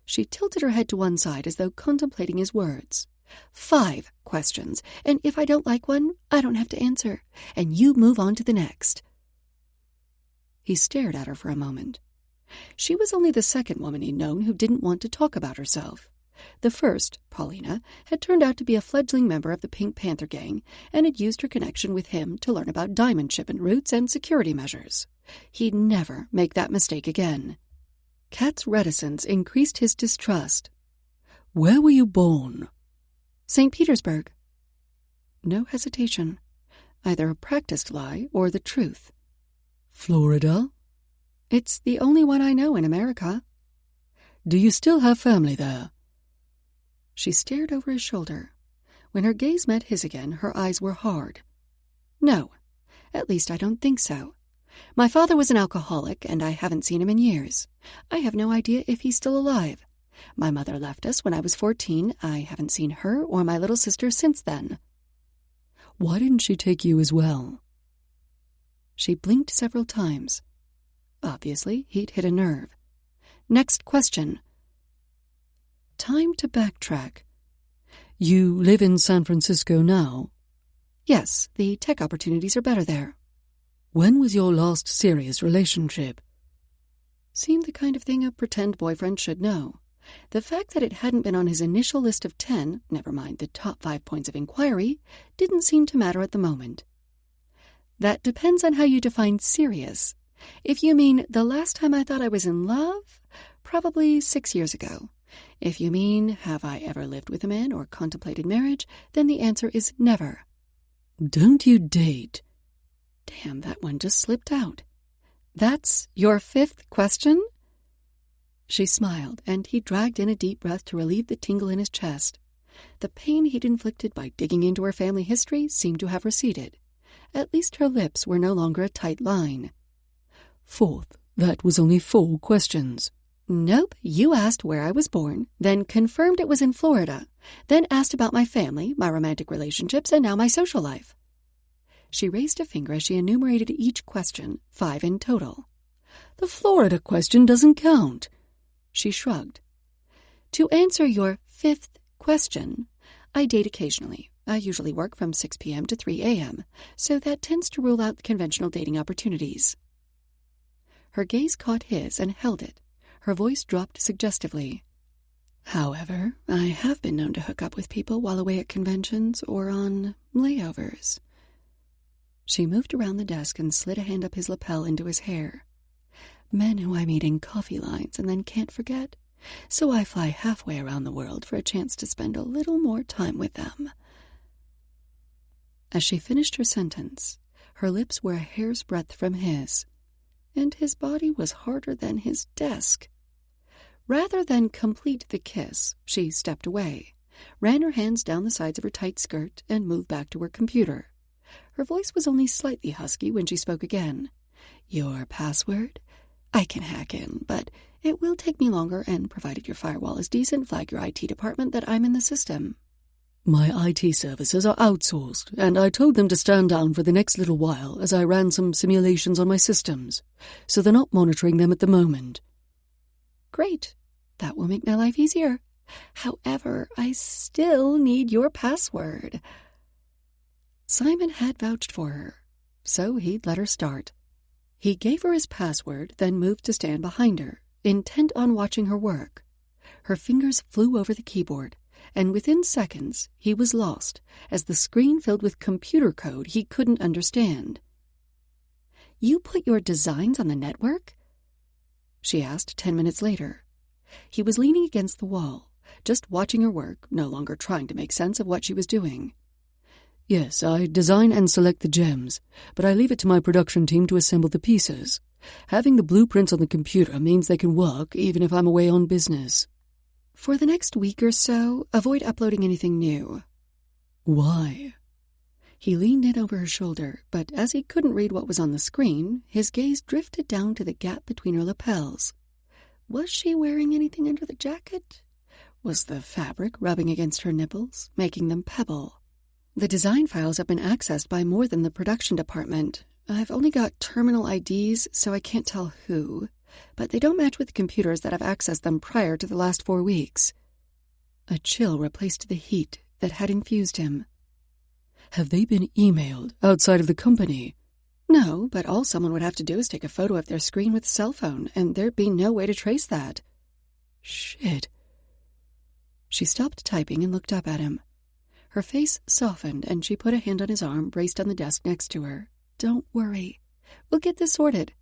S1: She tilted her head to one side as though contemplating his words. 5 questions, and if I don't like one, I don't have to answer, and you move on to the next. He stared at her for a moment. She was only the second woman he'd known who didn't want to talk about herself. The first, Paulina, had turned out to be a fledgling member of the Pink Panther gang and had used her connection with him to learn about diamond shipment routes and security measures. He'd never make that mistake again. Kat's reticence increased his distrust.
S2: "Where were you born?"
S1: "St. Petersburg." No hesitation. Either a practiced lie or the truth.
S2: "Florida?"
S1: "It's the only one I know in America."
S2: "Do you still have family there?"
S1: She stared over his shoulder. When her gaze met his again, her eyes were hard. "No. At least I don't think so. My father was an alcoholic, and I haven't seen him in years. I have no idea if he's still alive. My mother left us when I was 14. I haven't seen her or my little sister since then."
S2: "Why didn't she take you as well?"
S1: She blinked several times. Obviously, he'd hit a nerve. "Next question." Time to backtrack.
S2: "You live in San Francisco now?"
S1: "Yes, the tech opportunities are better there."
S2: "When was your last serious relationship?"
S1: Seemed the kind of thing a pretend boyfriend should know. The fact that it hadn't been on his initial list of 10, never mind the top 5 points of inquiry, didn't seem to matter at the moment. "That depends on how you define serious. If you mean the last time I thought I was in love, probably 6 years ago. If you mean have I ever lived with a man or contemplated marriage, then the answer is never."
S2: "Don't you date?"
S1: Damn, that one just slipped out. "That's your 5th question?" She smiled, and he dragged in a deep breath to relieve the tingle in his chest. The pain he'd inflicted by digging into her family history seemed to have receded. At least her lips were no longer a tight line.
S2: Fourth, that was only 4 questions.
S1: Nope, you asked where I was born, then confirmed it was in Florida, then asked about my family, my romantic relationships, and now my social life. She raised a finger as she enumerated each question, 5 in total.
S2: The Florida question doesn't count.
S1: She shrugged. To answer your 5th question, I date occasionally. I usually work from 6 p.m. to 3 a.m., so that tends to rule out conventional dating opportunities. Her gaze caught his and held it. Her voice dropped suggestively. However, I have been known to hook up with people while away at conventions or on layovers. She moved around the desk and slid a hand up his lapel into his hair. Men who I meet in coffee lines and then can't forget, so I fly halfway around the world for a chance to spend a little more time with them. As she finished her sentence, her lips were a hair's breadth from his, and his body was harder than his desk. Rather than complete the kiss, she stepped away, ran her hands down the sides of her tight skirt, and moved back to her computer. Her voice was only slightly husky when she spoke again. Your password? I can hack in, but it will take me longer, and provided your firewall is decent, flag your IT department that I'm in the system.
S2: My IT services are outsourced, and I told them to stand down for the next little while as I ran some simulations on my systems, so they're not monitoring them at the moment.
S1: Great. That will make my life easier. However, I still need your password. Simon had vouched for her, so he'd let her start. He gave her his password, then moved to stand behind her, intent on watching her work. Her fingers flew over the keyboard, and within seconds he was lost as the screen filled with computer code he couldn't understand. You put your designs on the network? She asked 10 minutes later. He was leaning against the wall, just watching her work, no longer trying to make sense of what she was doing.
S2: Yes, I design and select the gems, but I leave it to my production team to assemble the pieces. Having the blueprints on the computer means they can work even if I'm away on business.
S1: For the next week or so, avoid uploading anything new.
S2: Why?
S1: He leaned in over her shoulder, but as he couldn't read what was on the screen, his gaze drifted down to the gap between her lapels. Was she wearing anything under the jacket? Was the fabric rubbing against her nipples, making them pebble? The design files have been accessed by more than the production department. I've only got terminal IDs, so I can't tell who, but they don't match with the computers that have accessed them prior to the last 4 weeks. A chill replaced the heat that had infused him.
S2: Have they been emailed outside of the company?
S1: No, but all someone would have to do is take a photo of their screen with a cell phone, and there'd be no way to trace that.
S2: Shit.
S1: She stopped typing and looked up at him. Her face softened, and she put a hand on his arm, braced on the desk next to her. Don't worry. We'll get this sorted.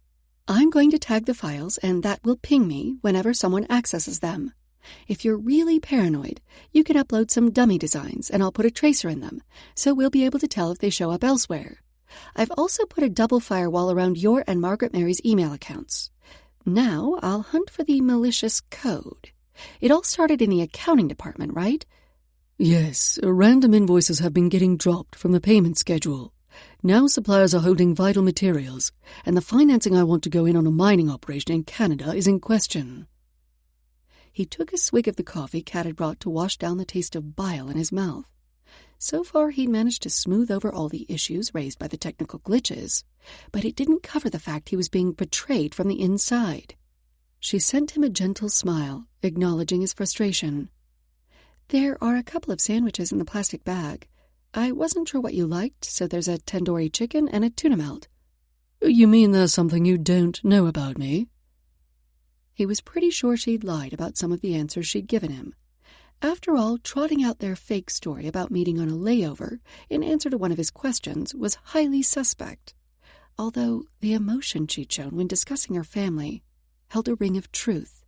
S1: I'm going to tag the files, and that will ping me whenever someone accesses them. If you're really paranoid, you can upload some dummy designs, and I'll put a tracer in them, so we'll be able to tell if they show up elsewhere. I've also put a double firewall around your and Margaret Mary's email accounts. Now I'll hunt for the malicious code. It all started in the accounting department, right?
S2: Yes, random invoices have been getting dropped from the payment schedule. Now suppliers are holding vital materials, and the financing I want to go in on a mining operation in Canada is in question. He took a swig of the coffee Kat had brought to wash down the taste of bile in his mouth. So far he'd managed to smooth over all the issues raised by the technical glitches, but it didn't cover the fact he was being betrayed from the inside. She sent him a gentle smile, acknowledging his frustration. There are a couple of sandwiches in the plastic bag. I wasn't sure what you liked, so there's a tandoori chicken and a tuna melt. You mean there's something you don't know about me?
S1: He was pretty sure she'd lied about some of the answers she'd given him. After all, trotting out their fake story about meeting on a layover in answer to one of his questions was highly suspect, although the emotion she'd shown when discussing her family held a ring of truth.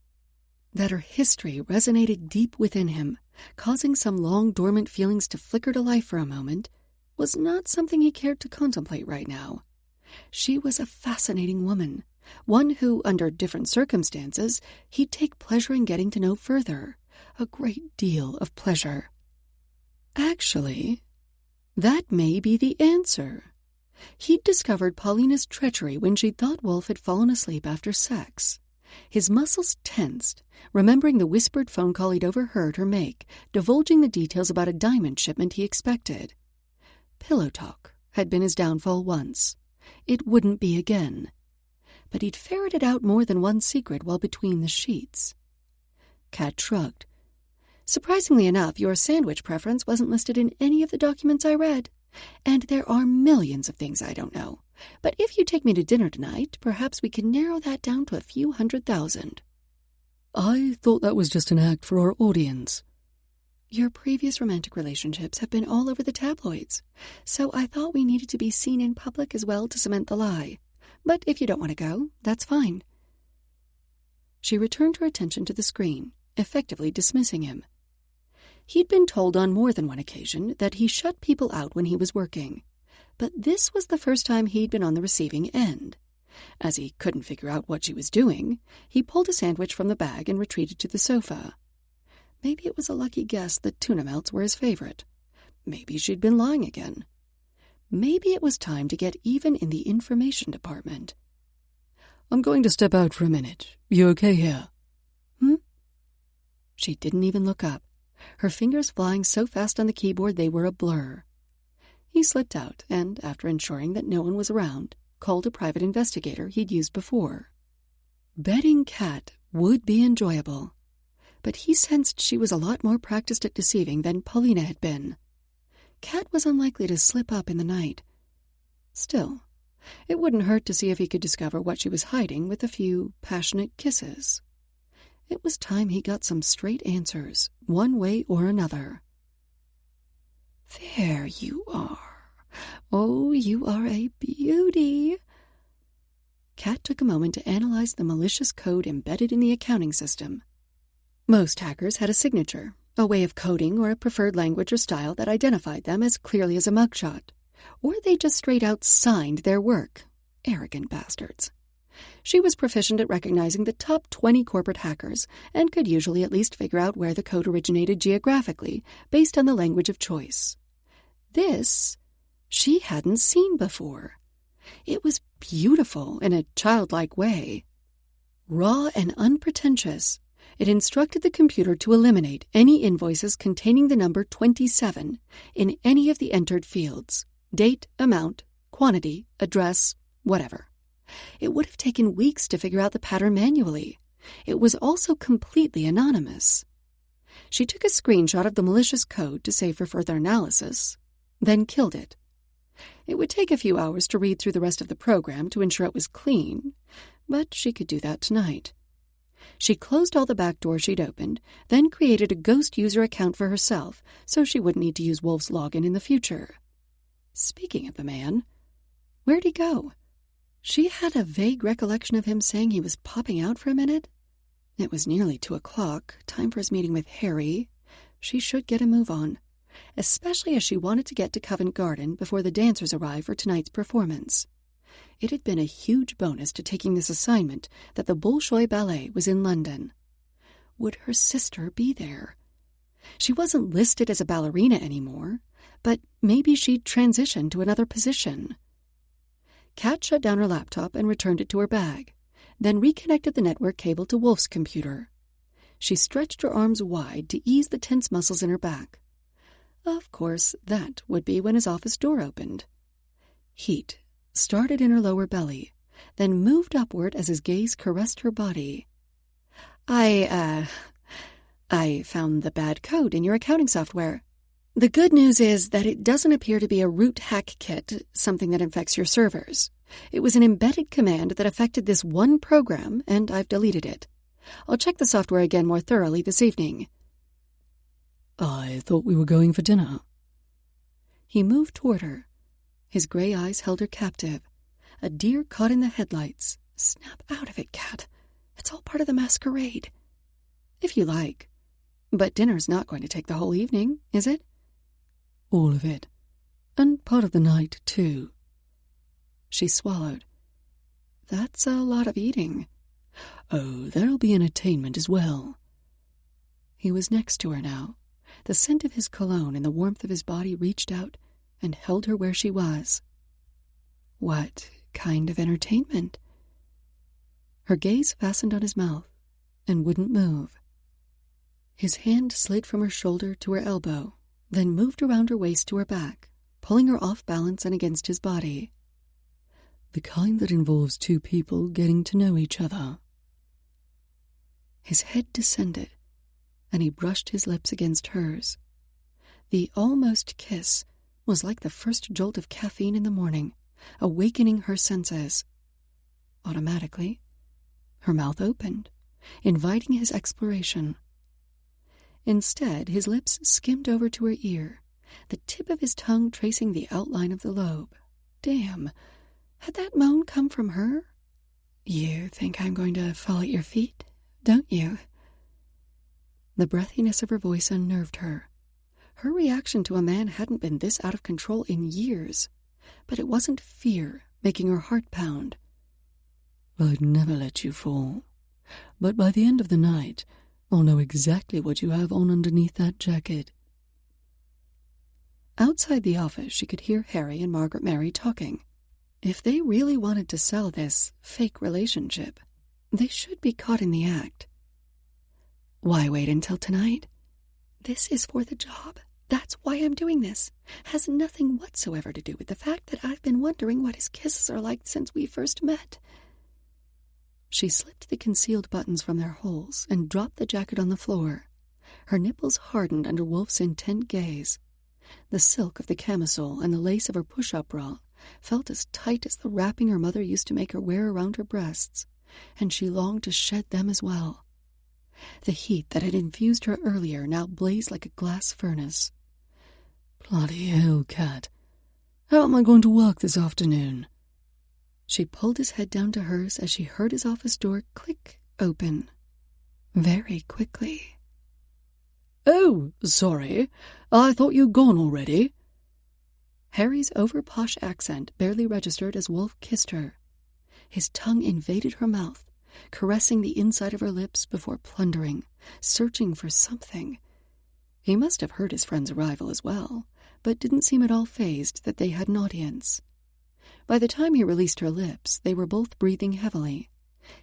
S1: That her history resonated deep within him, causing some long-dormant feelings to flicker to life for a moment, was not something he cared to contemplate right now. She was a fascinating woman, One who, under different circumstances, he'd take pleasure in getting to know further. A great deal of pleasure. Actually, that may be the answer. He'd discovered Paulina's treachery when she thought Wolf had fallen asleep after sex. His muscles tensed, remembering the whispered phone call he'd overheard her make, divulging the details about a diamond shipment he expected. Pillow talk had been his downfall once. It wouldn't be again. But he'd ferreted out more than one secret while between the sheets. Kat shrugged. Surprisingly enough, your sandwich preference wasn't listed in any of the documents I read. And there are millions of things I don't know. But if you take me to dinner tonight, perhaps we can narrow that down to a few 100,000.
S2: I thought that was just an act for our audience.
S1: Your previous romantic relationships have been all over the tabloids, so I thought we needed to be seen in public as well to cement the lie. But if you don't want to go, that's fine. She returned her attention to the screen, effectively dismissing him. He'd been told on more than one occasion that he shut people out when he was working, but this was the first time he'd been on the receiving end. As he couldn't figure out what she was doing, he pulled a sandwich from the bag and retreated to the sofa. Maybe it was a lucky guess that tuna melts were his favorite. Maybe she'd been lying again. Maybe it was time to get even in the information department.
S2: I'm going to step out for a minute. You okay here?
S1: She didn't even look up, her fingers flying so fast on the keyboard they were a blur. He slipped out and, after ensuring that no one was around, called a private investigator he'd used before. Betting Kat would be enjoyable, but he sensed she was a lot more practiced at deceiving than Paulina had been. Kat was unlikely to slip up in the night. Still, it wouldn't hurt to see if he could discover what she was hiding with a few passionate kisses. It was time he got some straight answers, one way or another. There you are. Oh, you are a beauty. Kat took a moment to analyze the malicious code embedded in the accounting system. Most hackers had a signature, a way of coding or a preferred language or style that identified them as clearly as a mugshot. Or they just straight out signed their work. Arrogant bastards. She was proficient at recognizing the top 20 corporate hackers and could usually at least figure out where the code originated geographically based on the language of choice. This she hadn't seen before. It was beautiful in a childlike way. Raw and unpretentious, it instructed the computer to eliminate any invoices containing the number 27 in any of the entered fields: date, amount, quantity, address, whatever. It would have taken weeks to figure out the pattern manually. It was also completely anonymous. She took a screenshot of the malicious code to save for further analysis, then killed it. It would take a few hours to read through the rest of the program to ensure it was clean, but she could do that tonight. She closed all the back doors she'd opened, then created a ghost user account for herself so she wouldn't need to use Wolf's login in the future. Speaking of the man, where'd he go? She had a vague recollection of him saying he was popping out for a minute. It was nearly 2:00, time for his meeting with Harry. She should get a move on, especially as she wanted to get to Covent Garden before the dancers arrived for tonight's performance. It had been a huge bonus to taking this assignment that the Bolshoi Ballet was in London. Would her sister be there? She wasn't listed as a ballerina anymore, but maybe she'd transitioned to another position. Kat shut down her laptop and returned it to her bag, then reconnected the network cable to Wolf's computer. She stretched her arms wide to ease the tense muscles in her back. Of course, that would be when his office door opened. Heat started in her lower belly, then moved upward as his gaze caressed her body. I found the bad code in your accounting software. The good news is that it doesn't appear to be a root hack kit, something that infects your servers. It was an embedded command that affected this one program, and I've deleted it. I'll check the software again more thoroughly this evening.
S2: I thought we were going for dinner.
S1: He moved toward her. His gray eyes held her captive. A deer caught in the headlights. Snap out of it, Kat. It's all part of the masquerade. If you like. But dinner's not going to take the whole evening, is it?
S2: All of it. And part of the night, too.
S1: She swallowed. That's a lot of eating.
S2: Oh, there'll be entertainment as well.
S1: He was next to her now. The scent of his cologne and the warmth of his body reached out and held her where she was. What kind of entertainment? Her gaze fastened on his mouth and wouldn't move. His hand slid from her shoulder to her elbow, then moved around her waist to her back, pulling her off balance and against his body.
S2: The kind that involves two people getting to know each other.
S1: His head descended, and he brushed his lips against hers. The almost kiss was like the first jolt of caffeine in the morning, awakening her senses. Automatically, her mouth opened, inviting his exploration. Instead, his lips skimmed over to her ear, the tip of his tongue tracing the outline of the lobe. Damn, had that moan come from her? You think I'm going to fall at your feet, don't you? The breathiness of her voice unnerved her. Her reaction to a man hadn't been this out of control in years, but it wasn't fear making her heart pound.
S2: I'd never let you fall, but by the end of the night, I'll know exactly what you have on underneath that jacket.
S1: Outside the office, she could hear Harry and Margaret Mary talking. If they really wanted to sell this fake relationship, they should be caught in the act. Why wait until tonight? This is for the job. That's why I'm doing this. Has nothing whatsoever to do with the fact that I've been wondering what his kisses are like since we first met. She slipped the concealed buttons from their holes and dropped the jacket on the floor. Her nipples hardened under Wolf's intent gaze. The silk of the camisole and the lace of her push-up bra felt as tight as the wrapping her mother used to make her wear around her breasts, and she longed to shed them as well. The heat that had infused her earlier now blazed like a glass furnace.
S2: Bloody hell, Cat. How am I going to work this afternoon?
S1: She pulled his head down to hers as she heard his office door click open. Very quickly.
S2: Oh, sorry. I thought you'd gone already.
S1: Harry's over-posh accent barely registered as Wolf kissed her. His tongue invaded her mouth, caressing the inside of her lips before plundering, searching for something. He must have heard his friend's arrival as well, but didn't seem at all fazed that they had an audience. By the time he released her lips, they were both breathing heavily.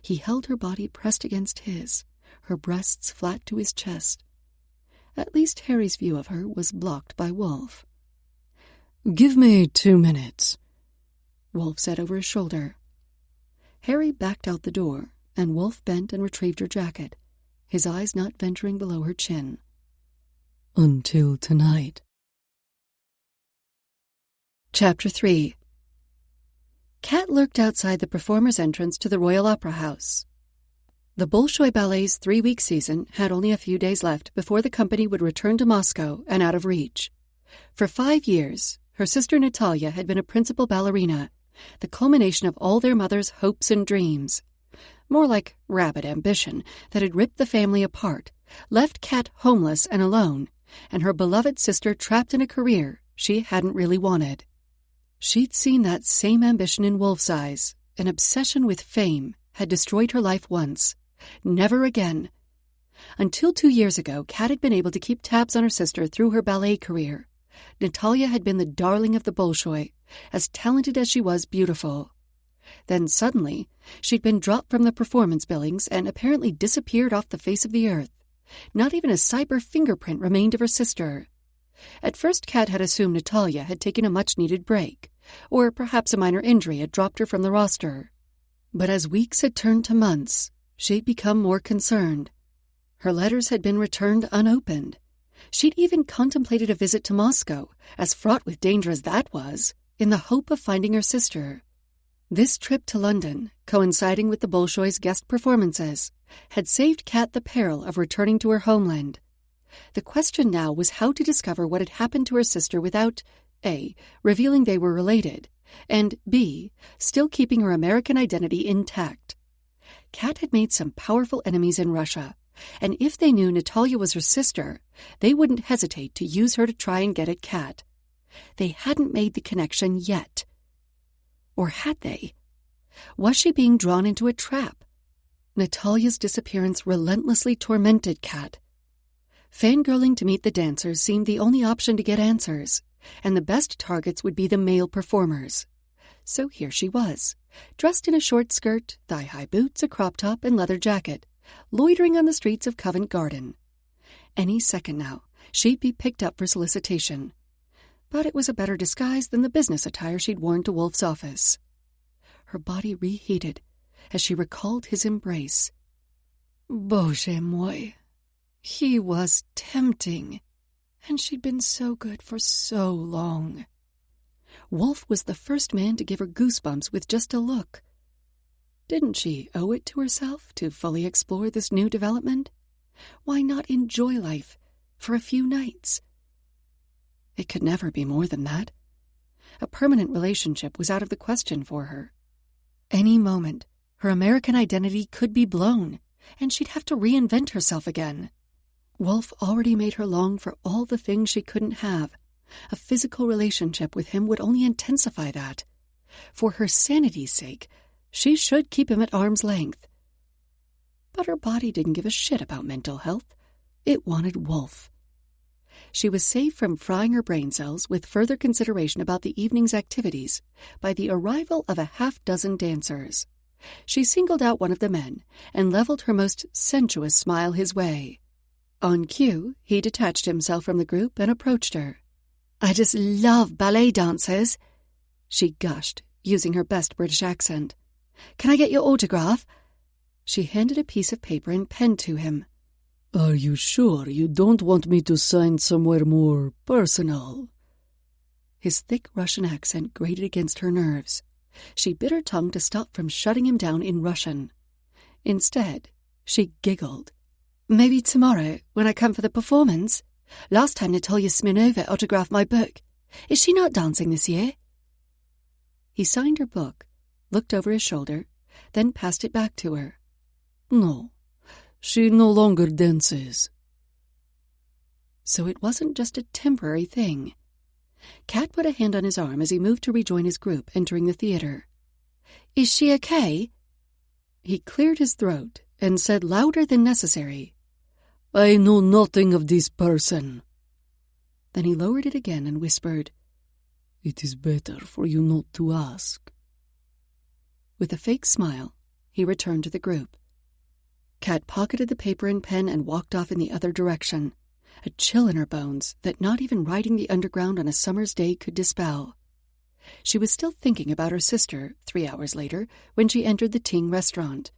S1: He held her body pressed against his, her breasts flat to his chest. At least Harry's view of her was blocked by Wolf.
S2: Give me 2 minutes,
S1: Wolf said over his shoulder. Harry backed out the door, and Wolf bent and retrieved her jacket, his eyes not venturing below her chin.
S2: Until tonight.
S1: Chapter 3. Kat lurked outside the performer's entrance to the Royal Opera House. The Bolshoi Ballet's 3-week season had only a few days left before the company would return to Moscow and out of reach. For 5 years, her sister Natalia had been a principal ballerina, the culmination of all their mother's hopes and dreams. More like rabid ambition that had ripped the family apart, left Kat homeless and alone, and her beloved sister trapped in a career she hadn't really wanted. She'd seen that same ambition in Wolf's eyes. An obsession with fame had destroyed her life once. Never again. Until 2 years ago, Kat had been able to keep tabs on her sister through her ballet career. Natalia had been the darling of the Bolshoi, as talented as she was beautiful. Then suddenly, she'd been dropped from the performance billings and apparently disappeared off the face of the earth. Not even a cyber fingerprint remained of her sister. At first, Kat had assumed Natalia had taken a much-needed break, or perhaps a minor injury had dropped her from the roster. But as weeks had turned to months, she'd become more concerned. Her letters had been returned unopened. She'd even contemplated a visit to Moscow, as fraught with danger as that was, in the hope of finding her sister. This trip to London, coinciding with the Bolshoi's guest performances, had saved Kat the peril of returning to her homeland. The question now was how to discover what had happened to her sister without, A, revealing they were related, and B, still keeping her American identity intact. Kat had made some powerful enemies in Russia, and if they knew Natalia was her sister, they wouldn't hesitate to use her to try and get at Kat. They hadn't made the connection yet. Or had they? Was she being drawn into a trap? Natalia's disappearance relentlessly tormented Kat. Fangirling to meet the dancers seemed the only option to get answers, and the best targets would be the male performers. So here she was, dressed in a short skirt, thigh-high boots, a crop top, and leather jacket, loitering on the streets of Covent Garden. Any second now, she'd be picked up for solicitation. But it was a better disguise than the business attire she'd worn to Wolf's office. Her body reheated as she recalled his embrace. Bože moi. He was tempting, and she'd been so good for so long. Wolf was the first man to give her goosebumps with just a look. Didn't she owe it to herself to fully explore this new development? Why not enjoy life for a few nights? It could never be more than that. A permanent relationship was out of the question for her. Any moment, her American identity could be blown, and she'd have to reinvent herself again. Wolf already made her long for all the things she couldn't have. A physical relationship with him would only intensify that. For her sanity's sake, she should keep him at arm's length. But her body didn't give a shit about mental health. It wanted Wolf. She was saved from frying her brain cells with further consideration about the evening's activities by the arrival of a half-dozen dancers. She singled out one of the men and leveled her most sensuous smile his way. On cue, he detached himself from the group and approached her. "I just love ballet dancers," she gushed, using her best British accent. "Can I get your autograph?" She handed a piece of paper and pen to him.
S2: Are you sure you don't want me to sign somewhere more personal?
S1: His thick Russian accent grated against her nerves. She bit her tongue to stop from shutting him down in Russian. Instead, she giggled. "Maybe tomorrow, when I come for the performance. Last time Natalia Smirnova autographed my book. Is she not dancing this year?" He signed her book, looked over his shoulder, then passed it back to her.
S2: "No, she no longer dances."
S1: So it wasn't just a temporary thing. Kat put a hand on his arm as he moved to rejoin his group entering the theater. "Is she okay?" He cleared his throat and said louder than necessary,
S2: "I know nothing of this person."
S1: Then he lowered it again and whispered,
S2: "It is better for you not to ask."
S1: With a fake smile, he returned to the group. Kat pocketed the paper and pen and walked off in the other direction, a chill in her bones that not even riding the underground on a summer's day could dispel. She was still thinking about her sister 3 hours later when she entered the Ting restaurant.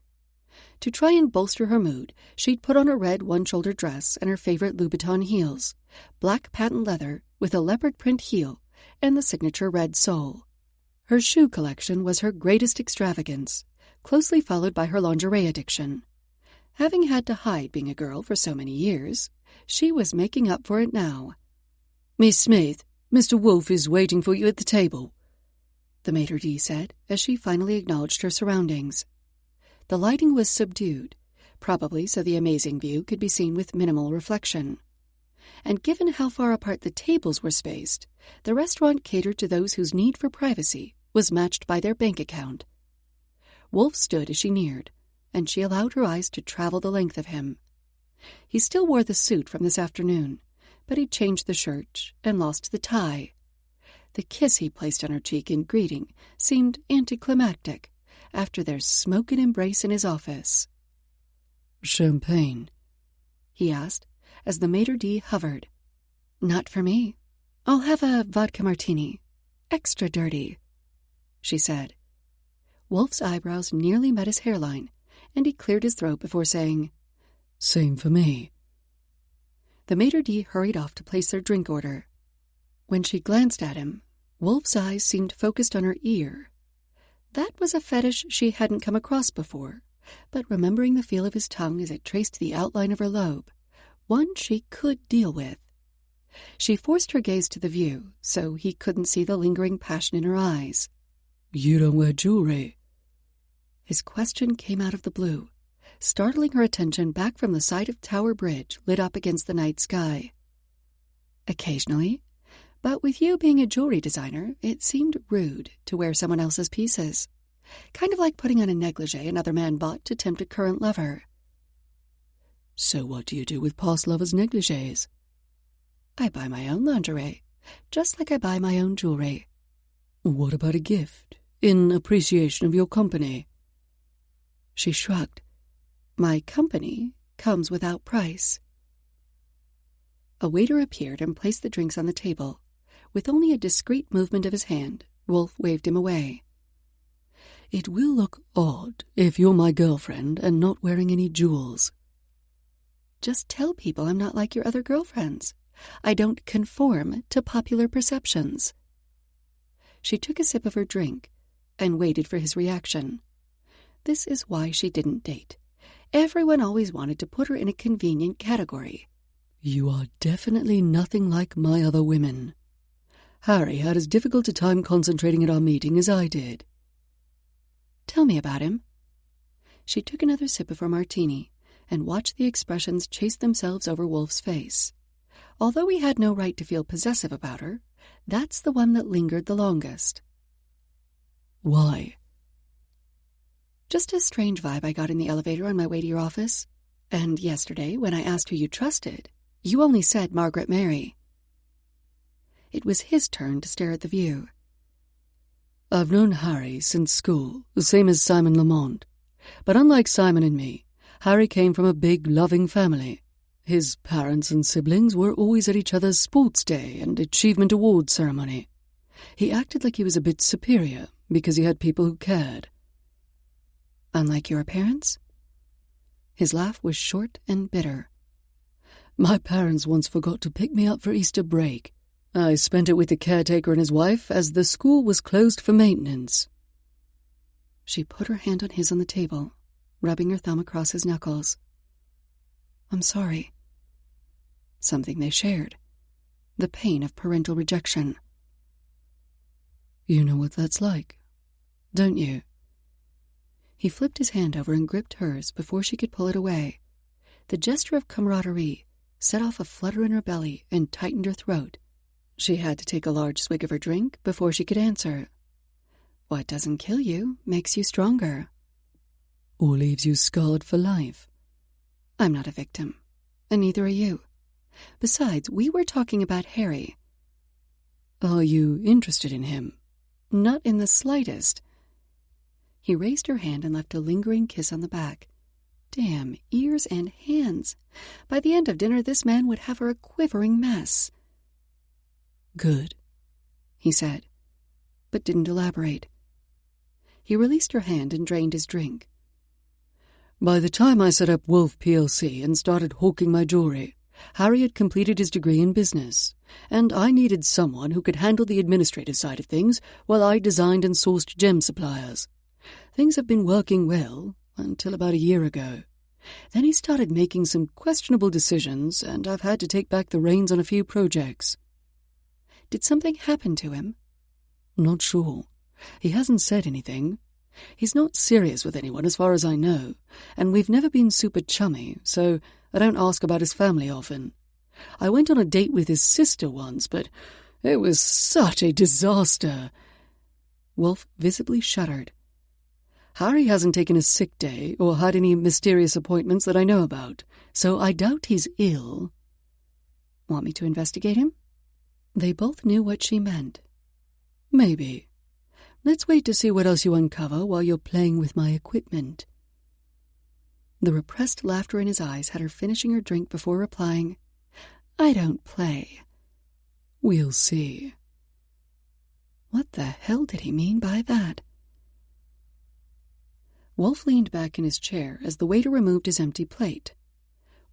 S1: To try and bolster her mood, she'd put on a red one-shoulder dress and her favorite Louboutin heels, black patent leather with a leopard print heel and the signature red sole. Her shoe collection was her greatest extravagance, closely followed by her lingerie addiction. Having had to hide being a girl for so many years, she was making up for it now.
S2: "Miss Smith, Mr. Wolf is waiting for you at the table,"
S1: the maitre d' said as she finally acknowledged her surroundings. The lighting was subdued, probably so the amazing view could be seen with minimal reflection. And given how far apart the tables were spaced, the restaurant catered to those whose need for privacy was matched by their bank account. Wolf stood as she neared, and she allowed her eyes to travel the length of him. He still wore the suit from this afternoon, but he'd changed the shirt and lost the tie. The kiss he placed on her cheek in greeting seemed anticlimactic after their smoking embrace in his office.
S2: "Champagne?"
S1: he asked, as the maitre d' hovered. "Not for me. I'll have a vodka martini. Extra dirty," she said. Wolf's eyebrows nearly met his hairline, and he cleared his throat before saying,
S2: "Same for me."
S1: The maitre d' hurried off to place their drink order. When she glanced at him, Wolf's eyes seemed focused on her ear. That was a fetish she hadn't come across before, but remembering the feel of his tongue as it traced the outline of her lobe, one she could deal with. She forced her gaze to the view so he couldn't see the lingering passion in her eyes.
S2: "You don't wear jewelry?"
S1: His question came out of the blue, startling her attention back from the side of Tower Bridge lit up against the night sky. "Occasionally, but with you being a jewelry designer, it seemed rude to wear someone else's pieces. Kind of like putting on a negligee another man bought to tempt a current lover.
S2: So what do you do with past lovers' negligees?
S1: I buy my own lingerie, just like I buy my own jewelry.
S2: What about a gift, in appreciation of your company?
S1: She shrugged. My company comes without price. A waiter appeared and placed the drinks on the table. With only a discreet movement of his hand, Wolf waved him away.
S2: It will look odd if you're my girlfriend and not wearing any jewels.
S1: Just tell people I'm not like your other girlfriends. I don't conform to popular perceptions. She took a sip of her drink and waited for his reaction. This is why she didn't date. Everyone always wanted to put her in a convenient category.
S2: You are definitely nothing like my other women. Harry had as difficult a time concentrating at our meeting as I did.
S1: Tell me about him. She took another sip of her martini and watched the expressions chase themselves over Wolf's face. Although he had no right to feel possessive about her, that's the one that lingered the longest.
S2: Why?
S1: Just a strange vibe I got in the elevator on my way to your office. And yesterday, when I asked who you trusted, you only said Margaret Mary. It was his turn to stare at the view.
S2: I've known Harry since school, the same as Simon Lamont. But unlike Simon and me, Harry came from a big, loving family. His parents and siblings were always at each other's sports day and achievement award ceremony. He acted like he was a bit superior because he had people who cared.
S1: Unlike your parents? His laugh was short and bitter.
S2: My parents once forgot to pick me up for Easter break. I spent it with the caretaker and his wife as the school was closed for maintenance.
S1: She put her hand on his on the table, rubbing her thumb across his knuckles. I'm sorry. Something they shared. The pain of parental rejection.
S2: You know what that's like, don't you?
S1: He flipped his hand over and gripped hers before she could pull it away. The gesture of camaraderie set off a flutter in her belly and tightened her throat. She had to take a large swig of her drink before she could answer. What doesn't kill you makes you stronger.
S2: Or leaves you scarred for life.
S1: I'm not a victim, and neither are you. Besides, we were talking about Harry.
S2: Are you interested in him?
S1: Not in the slightest. He raised her hand and left a lingering kiss on the back. Damn ears and hands. By the end of dinner, this man would have her a quivering mess.
S2: Good,
S1: he said, but didn't elaborate. He released her hand and drained his drink.
S2: By the time I set up Wolf PLC and started hawking my jewelry, Harry had completed his degree in business, and I needed someone who could handle the administrative side of things while I designed and sourced gem suppliers. Things have been working well until about a year ago. Then he started making some questionable decisions, and I've had to take back the reins on a few projects.
S1: Did something happen to him?
S2: Not sure. He hasn't said anything. He's not serious with anyone as far as I know, and we've never been super chummy, so I don't ask about his family often. I went on a date with his sister once, but it was such a disaster.
S1: Wolf visibly shuddered.
S2: Harry hasn't taken a sick day or had any mysterious appointments that I know about, so I doubt he's ill.
S1: Want me to investigate him? They both knew what she meant.
S2: Maybe. Let's wait to see what else you uncover while you're playing with my equipment.
S1: The repressed laughter in his eyes had her finishing her drink before replying, I don't play.
S2: We'll see.
S1: What the hell did he mean by that? Wolf leaned back in his chair as the waiter removed his empty plate.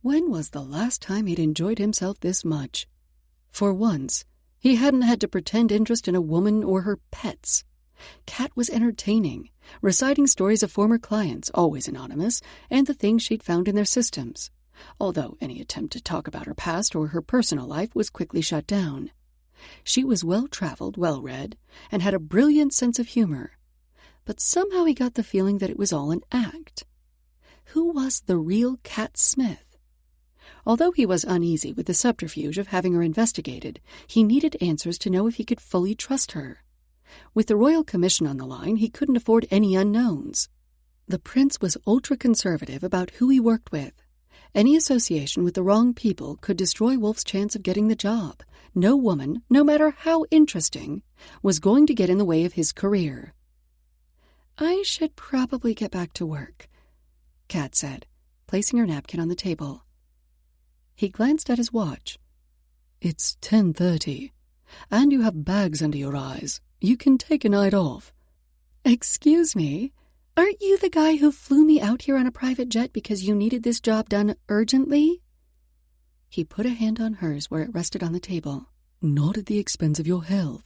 S1: When was the last time he'd enjoyed himself this much? For once, he hadn't had to pretend interest in a woman or her pets. Kat was entertaining, reciting stories of former clients, always anonymous, and the things she'd found in their systems, although any attempt to talk about her past or her personal life was quickly shut down. She was well-traveled, well-read, and had a brilliant sense of humor. But somehow he got the feeling that it was all an act. Who was the real Kat Smith? Although he was uneasy with the subterfuge of having her investigated, he needed answers to know if he could fully trust her. With the Royal Commission on the line, he couldn't afford any unknowns. The prince was ultra-conservative about who he worked with. Any association with the wrong people could destroy Wolf's chance of getting the job. No woman, no matter how interesting, was going to get in the way of his career. "I should probably get back to work," Kat said, placing her napkin on the table. He glanced at his watch. "It's 10:30, and you have bags under your eyes. You can take a night off." "Excuse me? Aren't you the guy who flew me out here on a private jet because you needed this job done urgently?" He put a hand on hers where it rested on the table. "Not at the expense of your health.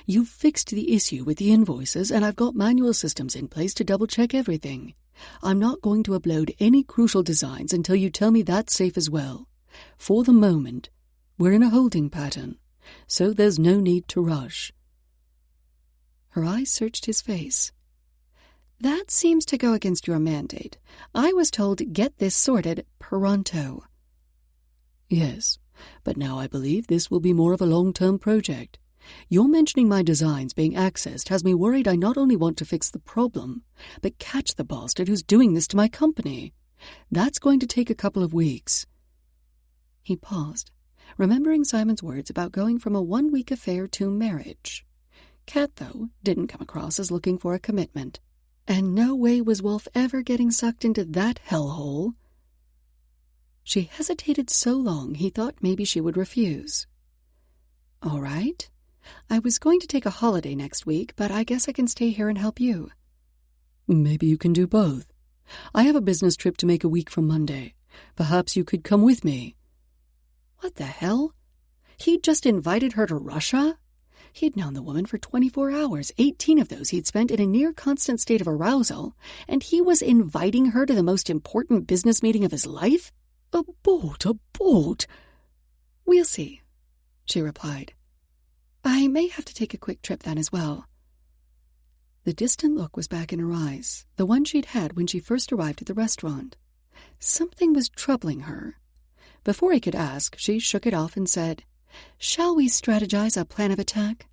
S1: You've fixed the issue with the invoices, and I've got manual systems in place to double-check everything. I'm not going to upload any crucial designs until you tell me that's safe as well. For the moment, we're in a holding pattern, so there's no need to rush." Her eyes searched his face. "That seems to go against your mandate. I was told get this sorted pronto." "Yes, but now I believe this will be more of a long-term project. Your mentioning my designs being accessed has me worried I not only want to fix the problem, but catch the bastard who's doing this to my company. That's going to take a couple of weeks." He paused, remembering Simon's words about going from a one-week affair to marriage. Kat, though, didn't come across as looking for a commitment. And no way was Wolf ever getting sucked into that hellhole. She hesitated so long he thought maybe she would refuse. "All right. I was going to take a holiday next week, but I guess I can stay here and help you." "Maybe you can do both. I have a business trip to make a week from Monday. Perhaps you could come with me." What the hell? He'd just invited her to Russia? He'd known the woman for 24 hours, 18 of those he'd spent in a near-constant state of arousal, and he was inviting her to the most important business meeting of his life? Abort! "We'll see," she replied. "I may have to take a quick trip then as well." The distant look was back in her eyes, the one she'd had when she first arrived at the restaurant. Something was troubling her. Before he could ask, she shook it off and said, "Shall we strategize a plan of attack?"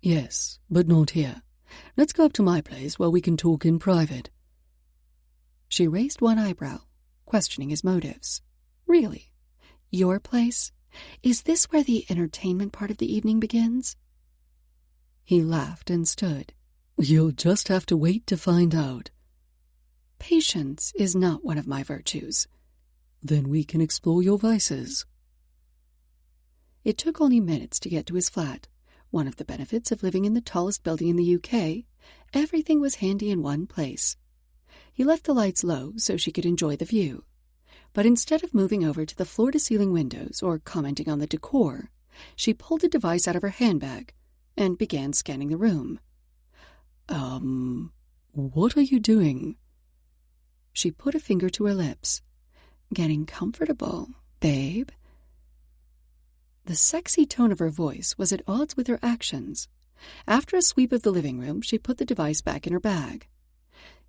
S1: "Yes, but not here. Let's go up to my place where we can talk in private." She raised one eyebrow, questioning his motives. "Really? Your place? Is this where the entertainment part of the evening begins?" He laughed and stood. "You'll just have to wait to find out." "Patience is not one of my virtues." "Then we can explore your vices." It took only minutes to get to his flat. One of the benefits of living in the tallest building in the UK, everything was handy in one place. He left the lights low so she could enjoy the view. But instead of moving over to the floor-to-ceiling windows or commenting on the decor, she pulled a device out of her handbag and began scanning the room.
S2: What are you doing?"
S1: She put a finger to her lips. "Getting comfortable, babe." The sexy tone of her voice was at odds with her actions. After a sweep of the living room, she put the device back in her bag.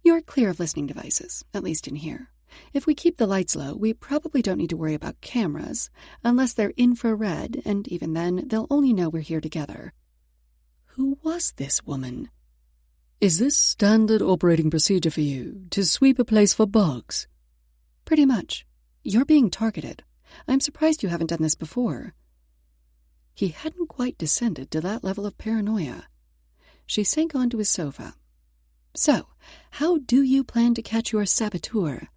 S1: "You're clear of listening devices, at least in here. If we keep the lights low, we probably don't need to worry about cameras, unless they're infrared, and even then, they'll only know we're here together." Who was this woman?
S2: "Is this standard operating procedure for you, to sweep a place for bugs?"
S1: "Pretty much. You're being targeted. I'm surprised you haven't done this before." He hadn't quite descended to that level of paranoia. She sank onto his sofa. "So, how do you plan to catch your saboteur?"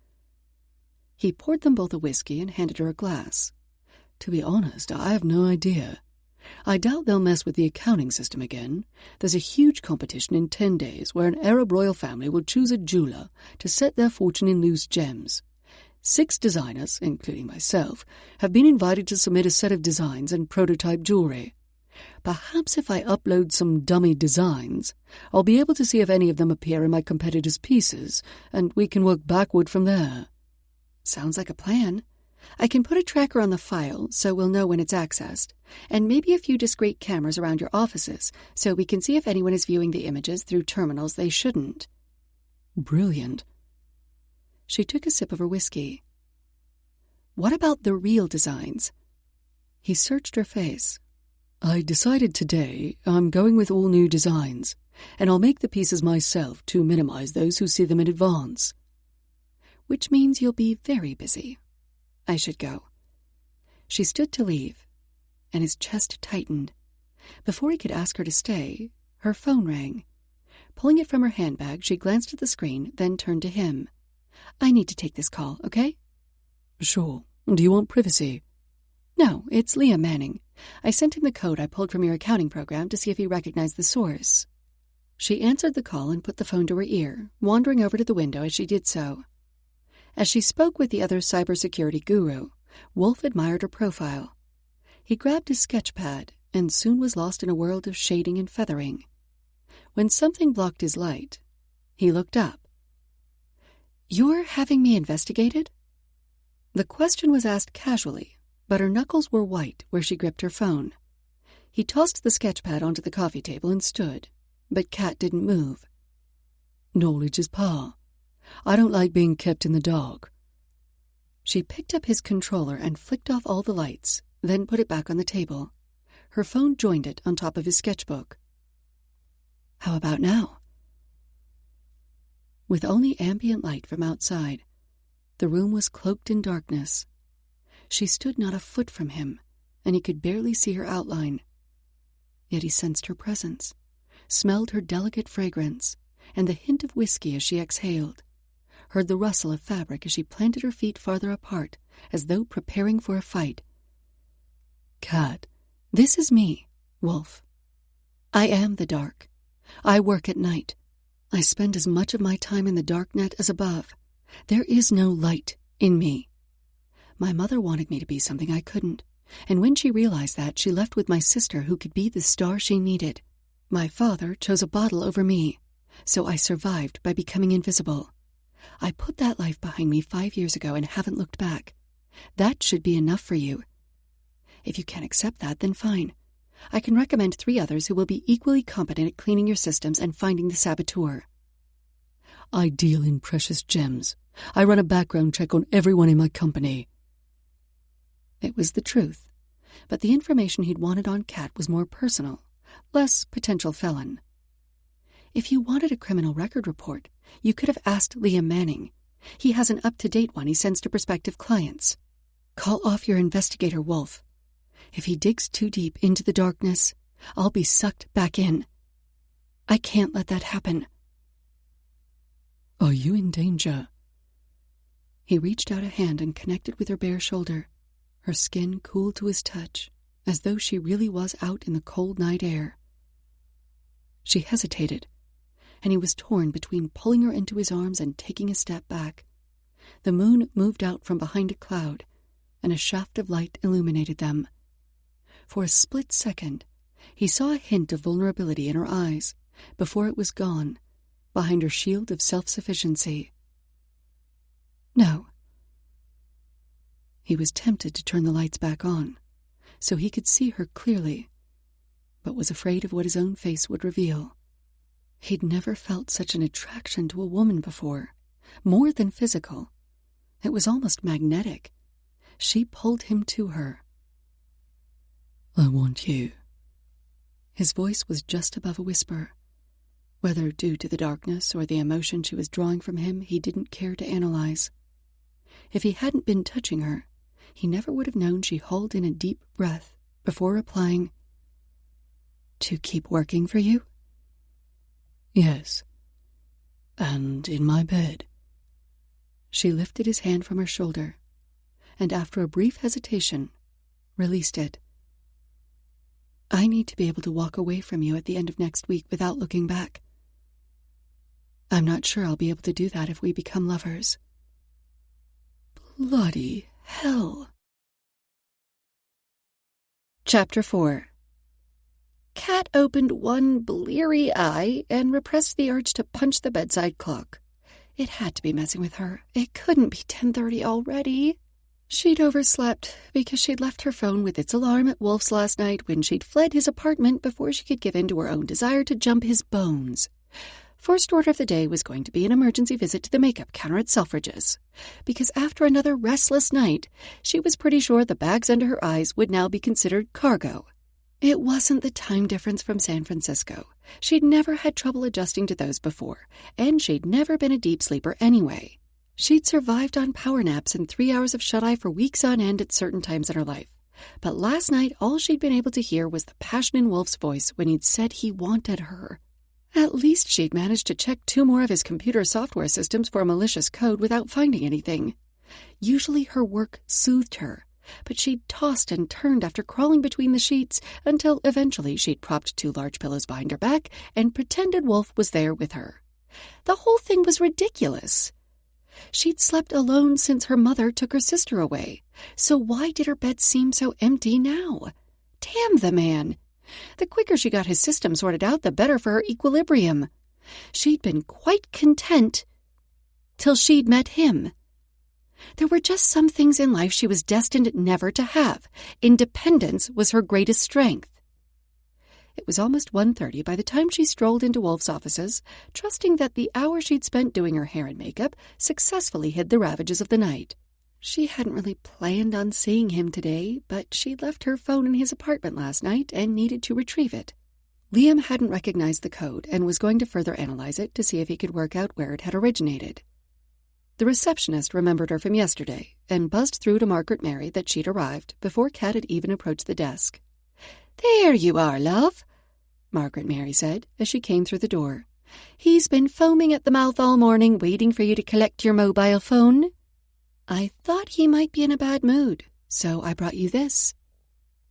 S1: He poured them both a whiskey and handed her a glass.
S2: "To be honest, I have no idea. I doubt they'll mess with the accounting system again. There's a huge competition in 10 days where an Arab royal family will choose a jeweler to set their fortune in loose gems. 6 designers, including myself, have been invited to submit a set of designs and prototype jewelry. Perhaps if I upload some dummy designs, I'll be able to see if any of them appear in my competitors' pieces, and we can work backward from there." "Sounds like a plan. I can put a tracker on the file so we'll know when it's accessed, and maybe a few discreet cameras around your offices so we can see if anyone is viewing the images through terminals they shouldn't." "Brilliant."
S1: She took a sip of her whiskey. "What about the real designs?" He searched her face.
S2: I decided today I'm going with all new designs, and I'll make the pieces myself to minimize those who see them in advance.
S1: Which means you'll be very busy. I should go. She stood to leave, and his chest tightened. Before he could ask her to stay, her phone rang. Pulling it from her handbag, she glanced at the screen, then turned to him. I need to take this call, okay?
S2: Sure. Do you want privacy?
S1: No, it's Liam Manning. I sent him the code I pulled from your accounting program to see if he recognized the source. She answered the call and put the phone to her ear, wandering over to the window as she did so. As she spoke with the other cybersecurity guru, Wolf admired her profile. He grabbed his sketch pad and soon was lost in a world of shading and feathering. When something blocked his light, he looked up. You're having me investigated? The question was asked casually, but her knuckles were white where she gripped her phone. He tossed the sketch pad onto the coffee table and stood, but Kat didn't move.
S2: Knowledge is power. I don't like being kept in the dark.
S1: She picked up his controller and flicked off all the lights, then put it back on the table. Her phone joined it on top of his sketchbook. How about now? With only ambient light from outside, the room was cloaked in darkness. She stood not a foot from him, and he could barely see her outline. Yet he sensed her presence, smelled her delicate fragrance, and the hint of whiskey as she exhaled, heard the rustle of fabric as she planted her feet farther apart, as though preparing for a fight.
S2: Kat,
S1: this is me, Wolf. I am the dark. I work at night. I spend as much of my time in the dark net as above. There is no light in me. My mother wanted me to be something I couldn't, and when she realized that, she left with my sister who could be the star she needed. My father chose a bottle over me, so I survived by becoming invisible. I put that life behind me 5 years ago and haven't looked back. That should be enough for you. If you can't accept that, then fine. I can recommend 3 others who will be equally competent at cleaning your systems and finding the saboteur.
S2: I deal in precious gems. I run a background check on everyone in my company.
S1: It was the truth, but the information he'd wanted on Kat was more personal, less potential felon. If you wanted a criminal record report, you could have asked Liam Manning. He has an up-to-date one he sends to prospective clients. Call off your investigator, Wolf. If he digs too deep into the darkness, I'll be sucked back in. I can't let that happen.
S2: Are you in danger?
S1: He reached out a hand and connected with her bare shoulder. Her skin cooled to his touch, as though she really was out in the cold night air. She hesitated, and he was torn between pulling her into his arms and taking a step back. The moon moved out from behind a cloud, and a shaft of light illuminated them. For a split second, he saw a hint of vulnerability in her eyes, before it was gone, behind her shield of self-sufficiency. No. He was tempted to turn the lights back on, so he could see her clearly, but was afraid of what his own face would reveal. He'd never felt such an attraction to a woman before, more than physical. It was almost magnetic. She pulled him to her.
S2: I want you.
S1: His voice was just above a whisper. Whether due to the darkness or the emotion she was drawing from him, he didn't care to analyze. If he hadn't been touching her, he never would have known she hauled in a deep breath before replying, To keep working for you?
S2: Yes. And in my bed.
S1: She lifted his hand from her shoulder, and after a brief hesitation, released it. I need to be able to walk away from you at the end of next week without looking back. I'm not sure I'll be able to do that if we become lovers. Bloody hell. Chapter 4. Kat opened one bleary eye and repressed the urge to punch the bedside clock. It had to be messing with her. It couldn't be 10:30 already. She'd overslept because she'd left her phone with its alarm at Wolf's last night when she'd fled his apartment before she could give in to her own desire to jump his bones. First order of the day was going to be an emergency visit to the makeup counter at Selfridge's, because after another restless night, she was pretty sure the bags under her eyes would now be considered cargo. It wasn't the time difference from San Francisco. She'd never had trouble adjusting to those before, and she'd never been a deep sleeper anyway. She'd survived on power naps and 3 hours of shut-eye for weeks on end at certain times in her life. But last night, all she'd been able to hear was the passion in Wolf's voice when he'd said he wanted her. At least she'd managed to check 2 more of his computer software systems for malicious code without finding anything. Usually her work soothed her, but she'd tossed and turned after crawling between the sheets until eventually she'd propped 2 large pillows behind her back and pretended Wolf was there with her. The whole thing was ridiculous. She'd slept alone since her mother took her sister away, so why did her bed seem so empty now? Damn the man! The quicker she got his system sorted out, the better for her equilibrium. She'd been quite content till she'd met him. There were just some things in life she was destined never to have. Independence was her greatest strength. It was almost 1:30 by the time she strolled into Wolf's offices, trusting that the hour she'd spent doing her hair and makeup successfully hid the ravages of the night. She hadn't really planned on seeing him today, but she'd left her phone in his apartment last night and needed to retrieve it. Liam hadn't recognized the code and was going to further analyze it to see if he could work out where it had originated. The receptionist remembered her from yesterday and buzzed through to Margaret Mary that she'd arrived before Kat had even approached the desk. "There you are, love," Margaret Mary said as she came through the door. "He's been foaming at the mouth all morning, waiting for you to collect your mobile phone. I thought he might be in a bad mood, so I brought you this."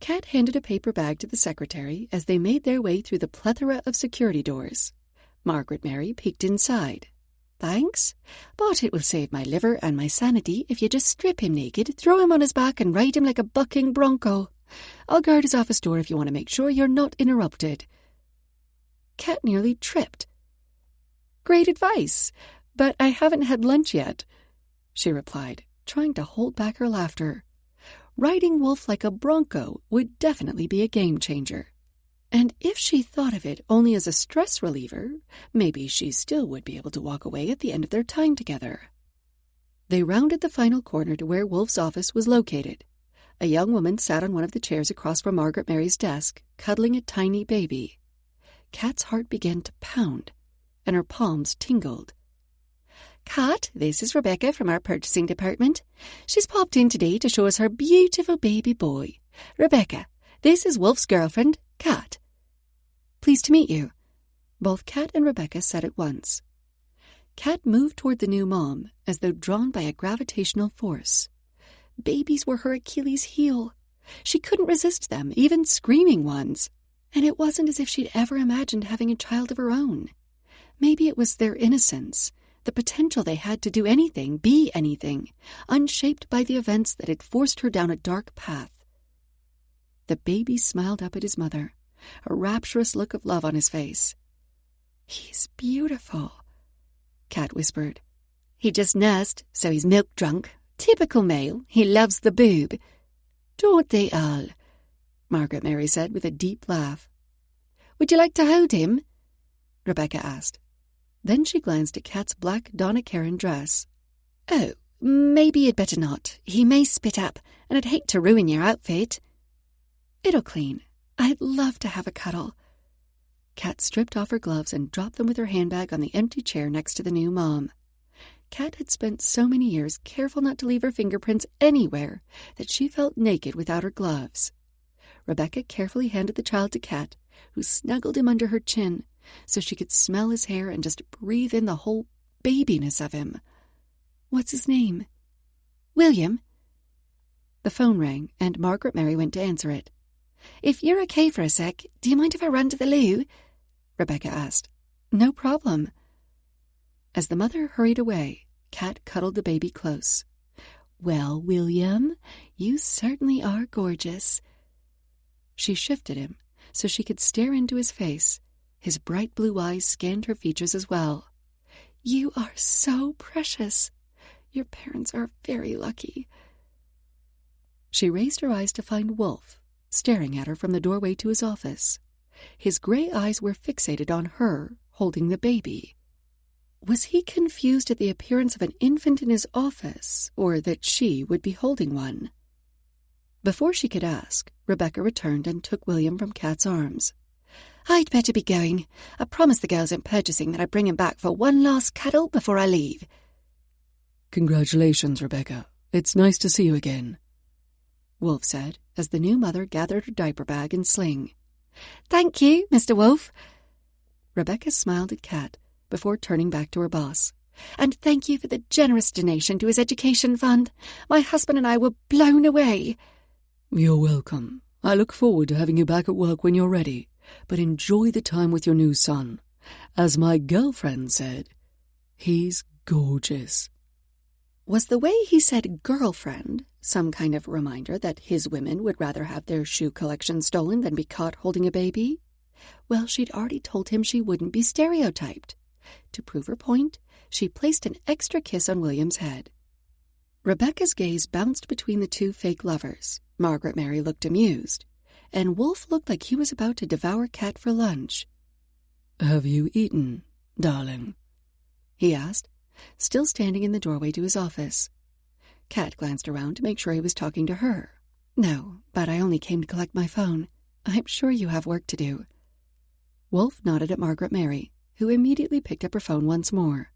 S1: Kat handed a paper bag to the secretary as they made their way through the plethora of security doors. Margaret Mary peeked inside. "Thanks, but it will save my liver and my sanity if you just strip him naked, throw him on his back and ride him like a bucking bronco. I'll guard his office door if you want to make sure you're not interrupted." Kat nearly tripped. "Great advice, but I haven't had lunch yet," she replied, trying to hold back her laughter. Riding Wolf like a bronco would definitely be a game-changer. And if she thought of it only as a stress reliever, maybe she still would be able to walk away at the end of their time together. They rounded the final corner to where Wolf's office was located. A young woman sat on one of the chairs across from Margaret Mary's desk, cuddling a tiny baby. Kat's heart began to pound, and her palms tingled. "Kat, this is Rebecca from our purchasing department. She's popped in today to show us her beautiful baby boy. Rebecca, this is Wolf's girlfriend, Kat." "Pleased to meet you." Both Kat and Rebecca said at once. Kat moved toward the new mom as though drawn by a gravitational force. Babies were her Achilles' heel. She couldn't resist them, even screaming ones. And it wasn't as if she'd ever imagined having a child of her own. Maybe it was their innocence, the potential they had to do anything, be anything, unshaped by the events that had forced her down a dark path. The baby smiled up at his mother, a rapturous look of love on his face. "He's beautiful," Kat whispered. "He just nursed, so he's milk drunk. Typical male. He loves the boob." "Don't they all?" Margaret Mary said with a deep laugh. "Would you like to hold him?" Rebecca asked. Then she glanced at Kat's black Donna Karan dress. "Oh, maybe you'd better not. He may spit up, and I'd hate to ruin your outfit." "It'll clean. I'd love to have a cuddle." Kat stripped off her gloves and dropped them with her handbag on the empty chair next to the new mom. Kat had spent so many years careful not to leave her fingerprints anywhere that she felt naked without her gloves. Rebecca carefully handed the child to Kat, who snuggled him under her chin so she could smell his hair and just breathe in the whole babiness of him. "What's his name?" "William." The phone rang, and Margaret Mary went to answer it. "If you're okay for a sec, do you mind if I run to the loo?" Rebecca asked. "No problem." As the mother hurried away, Kat cuddled the baby close. "Well, William, you certainly are gorgeous." She shifted him so she could stare into his face. His bright blue eyes scanned her features as well. "You are so precious. Your parents are very lucky." She raised her eyes to find Wolf, staring at her from the doorway to his office. His gray eyes were fixated on her, holding the baby. Was he confused at the appearance of an infant in his office, or that she would be holding one? Before she could ask, Rebecca returned and took William from Kat's arms. "I'd better be going. I promised the girls in purchasing that I'd bring him back for one last cuddle before I leave."
S2: "Congratulations, Rebecca. It's nice to see you again," Wolf said as the new mother gathered her diaper bag and sling.
S1: "Thank you, Mr. Wolf." Rebecca smiled at Kat before turning back to her boss. "And thank you for the generous donation to his education fund. My husband and I were blown away."
S2: "You're welcome. I look forward to having you back at work when you're ready, but enjoy the time with your new son. As my girlfriend said, he's gorgeous."
S1: Was the way he said girlfriend some kind of reminder that his women would rather have their shoe collection stolen than be caught holding a baby? Well, she'd already told him she wouldn't be stereotyped. To prove her point, she placed an extra kiss on William's head. Rebecca's gaze bounced between the two fake lovers. Margaret Mary looked amused, and Wolf looked like he was about to devour Kat for lunch.
S2: "Have you eaten, darling?"
S1: he asked, still standing in the doorway to his office. Kat glanced around to make sure he was talking to her. "No, but I only came to collect my phone. I'm sure you have work to do." Wolf nodded at Margaret Mary, who immediately picked up her phone once more.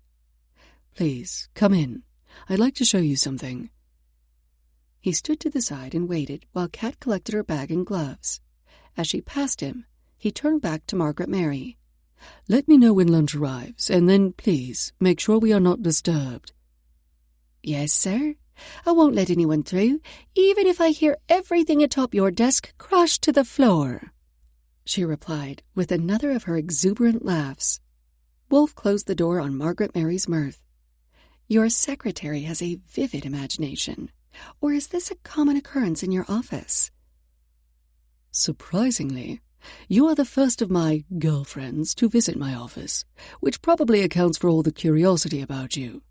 S2: "Please, come in. I'd like to show you something."
S1: He stood to the side and waited while Kat collected her bag and gloves. As she passed him, he turned back to Margaret Mary.
S2: "Let me know when lunch arrives, and then, please, make sure we are not disturbed."
S1: "Yes, sir. I won't let anyone through, even if I hear everything atop your desk crash to the floor," she replied with another of her exuberant laughs. Wolf closed the door on Margaret Mary's mirth. "Your secretary has a vivid imagination. Or is this a common occurrence in your office?"
S2: "Surprisingly, you are the first of my girlfriends to visit my office, which probably accounts for all the curiosity about you.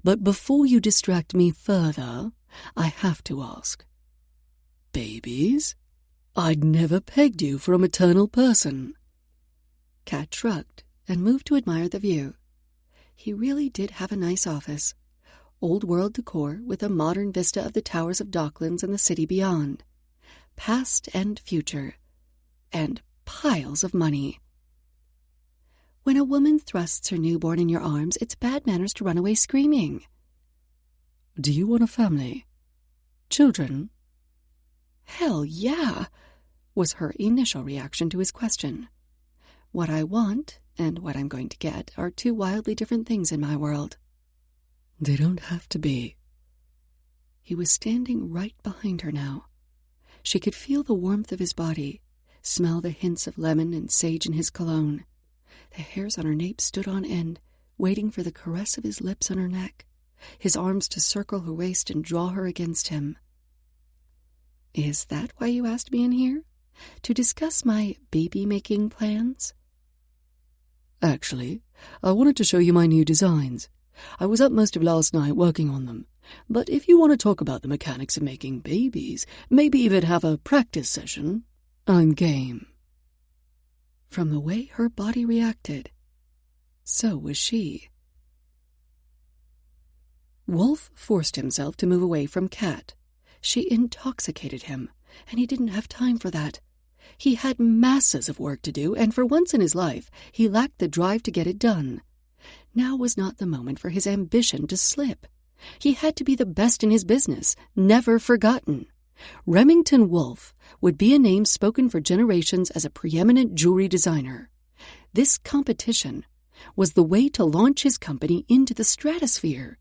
S2: But before you distract me further, I have to ask. Babies? I'd never pegged you for a maternal person."
S1: Kat shrugged and moved to admire the view. He really did have a nice office. Old-world decor with a modern vista of the towers of Docklands and the city beyond. Past and future. And piles of money. When a woman thrusts her newborn in your arms, it's bad manners to run away screaming.
S2: "Do you want a family? Children?"
S1: "Hell yeah," was her initial reaction to his question. What I want and what I'm going to get are two wildly different things in my world.
S2: "They don't have to be."
S1: He was standing right behind her now. She could feel the warmth of his body, smell the hints of lemon and sage in his cologne. The hairs on her nape stood on end, waiting for the caress of his lips on her neck, his arms to circle her waist and draw her against him. "Is that why you asked me in here? To discuss my baby-making plans?"
S2: "Actually, I wanted to show you my new designs. I was up most of last night working on them. But if you want to talk about the mechanics of making babies, maybe even have a practice session, I'm game."
S1: From the way her body reacted, so was she. Wolf forced himself to move away from Kat. She intoxicated him, and he didn't have time for that. He had masses of work to do, and for once in his life, he lacked the drive to get it done. Now was not the moment for his ambition to slip. He had to be the best in his business, never forgotten. Remington Wolf would be a name spoken for generations as a preeminent jewelry designer. This competition was the way to launch his company into the stratosphere.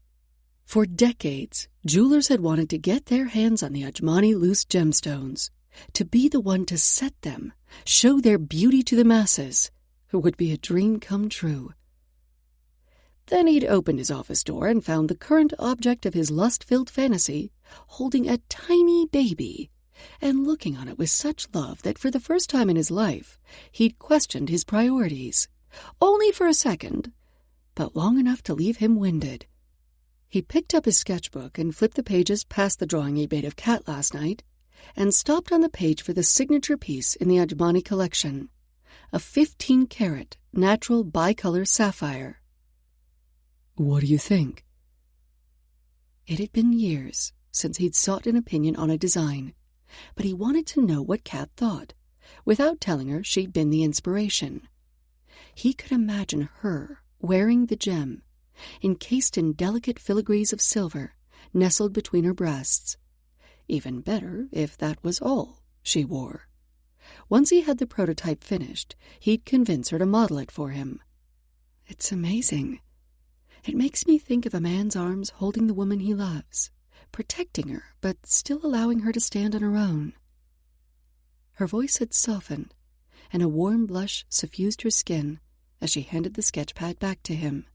S1: For decades, jewelers had wanted to get their hands on the Ajmani loose gemstones. To be the one to set them, show their beauty to the masses, would be a dream come true. Then he'd opened his office door and found the current object of his lust-filled fantasy holding a tiny baby and looking on it with such love that for the first time in his life he'd questioned his priorities. Only for a second, but long enough to leave him winded. He picked up his sketchbook and flipped the pages past the drawing he made of Kat last night and stopped on the page for the signature piece in the Ajmani collection, a 15-carat natural bicolor sapphire.
S2: "What do you think?"
S1: It had been years since he'd sought an opinion on a design, but he wanted to know what Kat thought, without telling her she'd been the inspiration. He could imagine her wearing the gem, encased in delicate filigrees of silver, nestled between her breasts. Even better if that was all she wore. Once he had the prototype finished, he'd convince her to model it for him. It's amazing. It makes me think of a man's arms holding the woman he loves, protecting her, but still allowing her to stand on her own. Her voice had softened, and a warm blush suffused her skin as she handed the sketchpad back to him.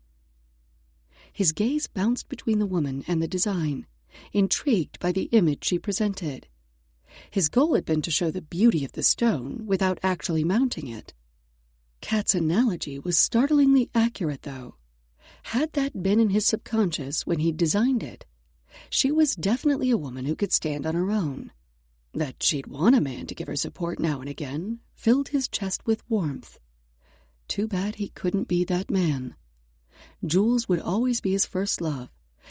S1: His gaze bounced between the woman and the design, intrigued by the image she presented. His goal had been to show the beauty of the stone without actually mounting it. Kat's analogy was startlingly accurate, though. Had that been in his subconscious when he designed it, she was definitely a woman who could stand on her own. That she'd want a man to give her support now and again filled his chest with warmth. Too bad he couldn't be that man. Jules would always be his first love,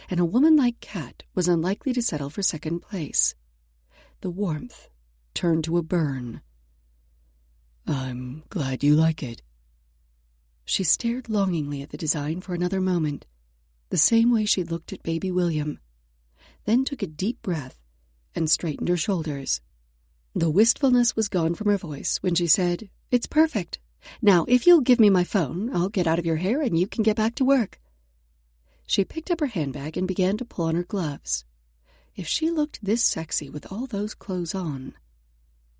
S1: and a woman like Kat was unlikely to settle for second place. The warmth turned to a burn.
S2: I'm glad you like it.
S1: She stared longingly at the design for another moment, the same way she'd looked at baby William, then took a deep breath and straightened her shoulders. The wistfulness was gone from her voice when she said, "It's perfect. Now, if you'll give me my phone, I'll get out of your hair and you can get back to work." She picked up her handbag and began to pull on her gloves. If she looked this sexy with all those clothes on,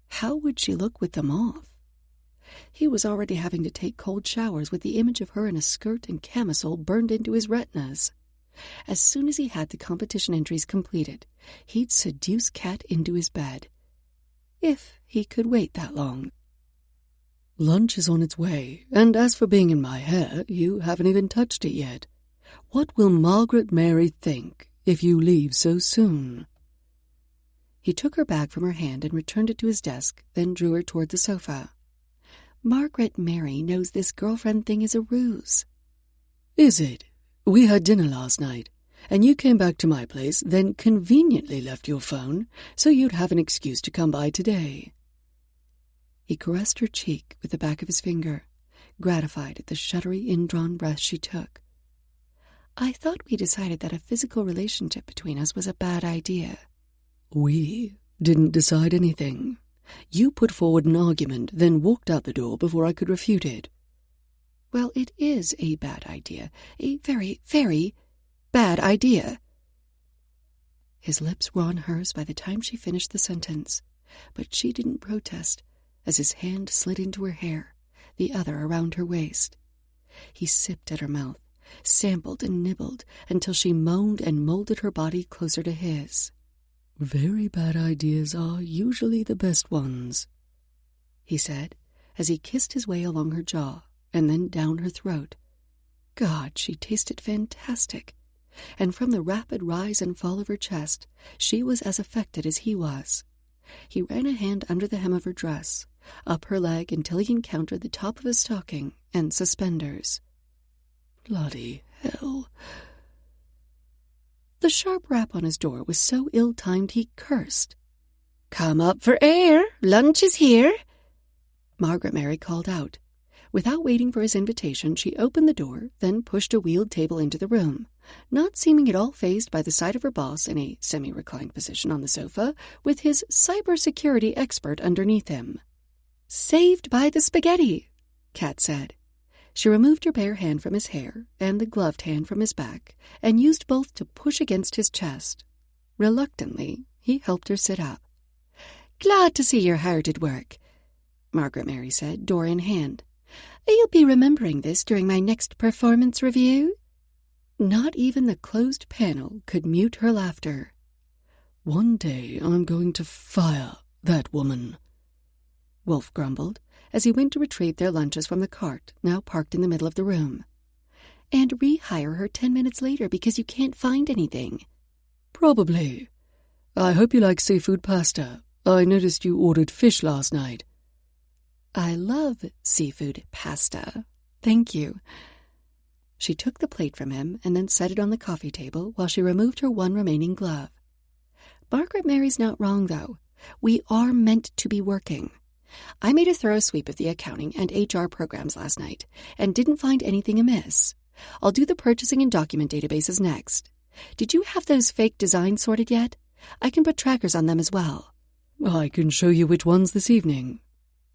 S1: how would she look with them off? He was already having to take cold showers with the image of her in a skirt and camisole burned into his retinas. As soon as he had the competition entries completed, he'd seduce Kat into his bed. If he could wait that long.
S2: Lunch is on its way, and as for being in my hair, you haven't even touched it yet. What will Margaret Mary think if you leave so soon?
S1: He took her bag from her hand and returned it to his desk, then drew her toward the sofa. Margaret Mary knows this girlfriend thing is a ruse.
S2: Is it? We had dinner last night, and you came back to my place, then conveniently left your phone, so you'd have an excuse to come by today.
S1: He caressed her cheek with the back of his finger, gratified at the shuddery, indrawn breath she took. I thought we decided that a physical relationship between us was a bad idea.
S2: We didn't decide anything. You put forward an argument, then walked out the door before I could refute it.
S1: Well, it is a bad idea. A very, very bad idea. His lips were on hers by the time she finished the sentence, but she didn't protest as his hand slid into her hair, the other around her waist. He sipped at her mouth, sampled and nibbled until she moaned and molded her body closer to his.
S2: Very bad ideas are usually the best ones,
S1: he said, as he kissed his way along her jaw and then down her throat. God, she tasted fantastic, and from the rapid rise and fall of her chest, she was as affected as he was. He ran a hand under the hem of her dress, up her leg until he encountered the top of a stocking and suspenders.
S2: Bloody hell.
S1: The sharp rap on his door was so ill-timed he cursed. "Come up for air. Lunch is here," Margaret Mary called out. Without waiting for his invitation, she opened the door, then pushed a wheeled table into the room, not seeming at all fazed by the sight of her boss in a semi-reclined position on the sofa, with his cybersecurity expert underneath him. "Saved by the spaghetti," Kat said. She removed her bare hand from his hair and the gloved hand from his back and used both to push against his chest. Reluctantly, he helped her sit up. "Glad to see you're hard at work," Margaret Mary said, door in hand. "You'll be remembering this during my next performance review." Not even the closed panel could mute her laughter.
S2: "One day I'm going to fire that woman,"
S1: Wolf grumbled, as he went to retrieve their lunches from the cart, now parked in the middle of the room. "And rehire her 10 minutes later because you can't find anything."
S2: "Probably. I hope you like seafood pasta. I noticed you ordered fish last night."
S1: "I love seafood pasta. Thank you." She took the plate from him and then set it on the coffee table while she removed her one remaining glove. Margaret Mary's not wrong, though. We are meant to be working. I made a thorough sweep of the accounting and HR programs last night and didn't find anything amiss. I'll do the purchasing and document databases next. Did you have those fake designs sorted yet? I can put trackers on them as well.
S2: I can show you which ones this evening.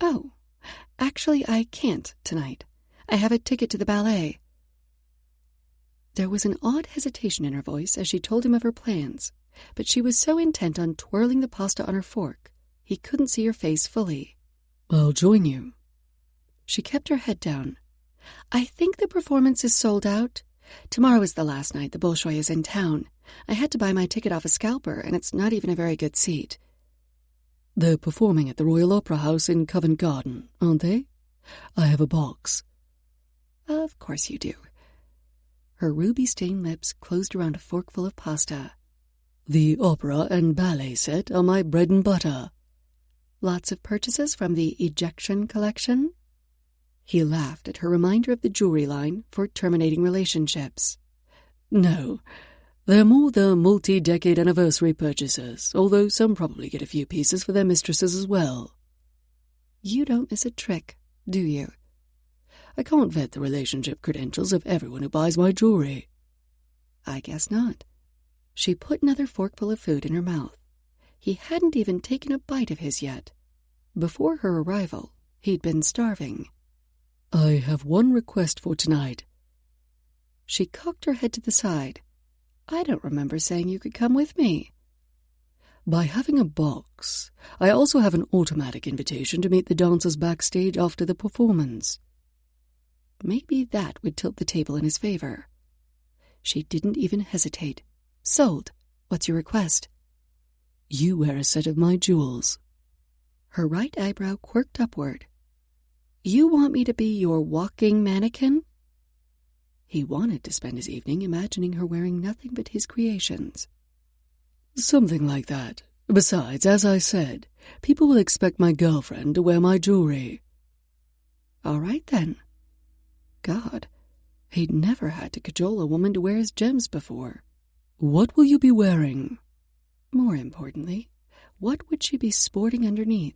S1: Oh, actually I can't tonight. I have a ticket to the ballet. There was an odd hesitation in her voice as she told him of her plans, but she was so intent on twirling the pasta on her fork, he couldn't see her face fully.
S2: I'll join you.
S1: She kept her head down. I think the performance is sold out. Tomorrow is the last night the Bolshoi is in town. I had to buy my ticket off a scalper, and it's not even a very good seat.
S2: They're performing at the Royal Opera House in Covent Garden, aren't they? I have a box.
S1: Of course you do. Her ruby-stained lips closed around a forkful of pasta.
S2: The opera and ballet set are my bread and butter.
S1: Lots of purchases from the ejection collection? He laughed at her reminder of the jewelry line for terminating relationships.
S2: No, they're more the multi-decade anniversary purchases, although some probably get a few pieces for their mistresses as well.
S1: You don't miss a trick, do you?
S2: I can't vet the relationship credentials of everyone who buys my jewelry.
S1: I guess not. She put another forkful of food in her mouth. He hadn't even taken a bite of his yet. Before her arrival, he'd been starving.
S2: I have one request for tonight.
S1: She cocked her head to the side. I don't remember saying you could come with me.
S2: By having a box, I also have an automatic invitation to meet the dancers backstage after the performance.
S1: Maybe that would tilt the table in his favor. She didn't even hesitate. Sold. What's your request?
S2: You wear a set of my jewels.
S1: Her right eyebrow quirked upward. You want me to be your walking mannequin? He wanted to spend his evening imagining her wearing nothing but his creations.
S2: Something like that. Besides, as I said, people will expect my girlfriend to wear my jewelry.
S1: All right, then. God, he'd never had to cajole a woman to wear his gems before.
S2: What will you be wearing?
S1: More importantly, what would she be sporting underneath,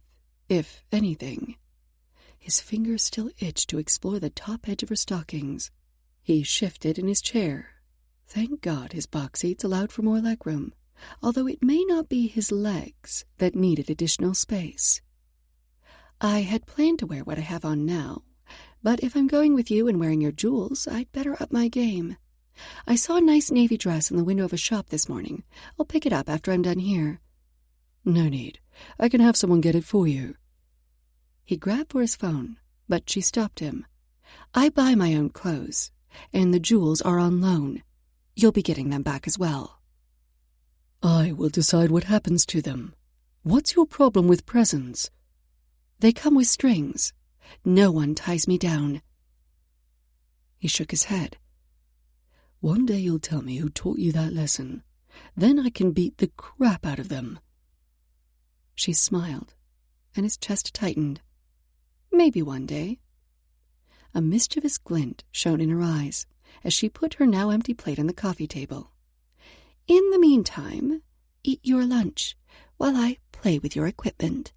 S1: if anything? His fingers still itched to explore the top edge of her stockings. He shifted in his chair. Thank God his box seats allowed for more legroom, although it may not be his legs that needed additional space. I had planned to wear what I have on now, but if I'm going with you and wearing your jewels, I'd better up my game. I saw a nice navy dress in the window of a shop this morning. I'll pick it up after I'm done here.
S2: No need. I can have someone get it for you.
S1: He grabbed for his phone, but she stopped him. I buy my own clothes, and the jewels are on loan. You'll be getting them back as well.
S2: I will decide what happens to them. What's your problem with presents?
S1: They come with strings. No one ties me down. He shook his head.
S2: One day you'll tell me who taught you that lesson. Then I can beat the crap out of them.
S1: She smiled, and his chest tightened. Maybe one day. A mischievous glint shone in her eyes as she put her now empty plate on the coffee table. In the meantime, eat your lunch while I play with your equipment.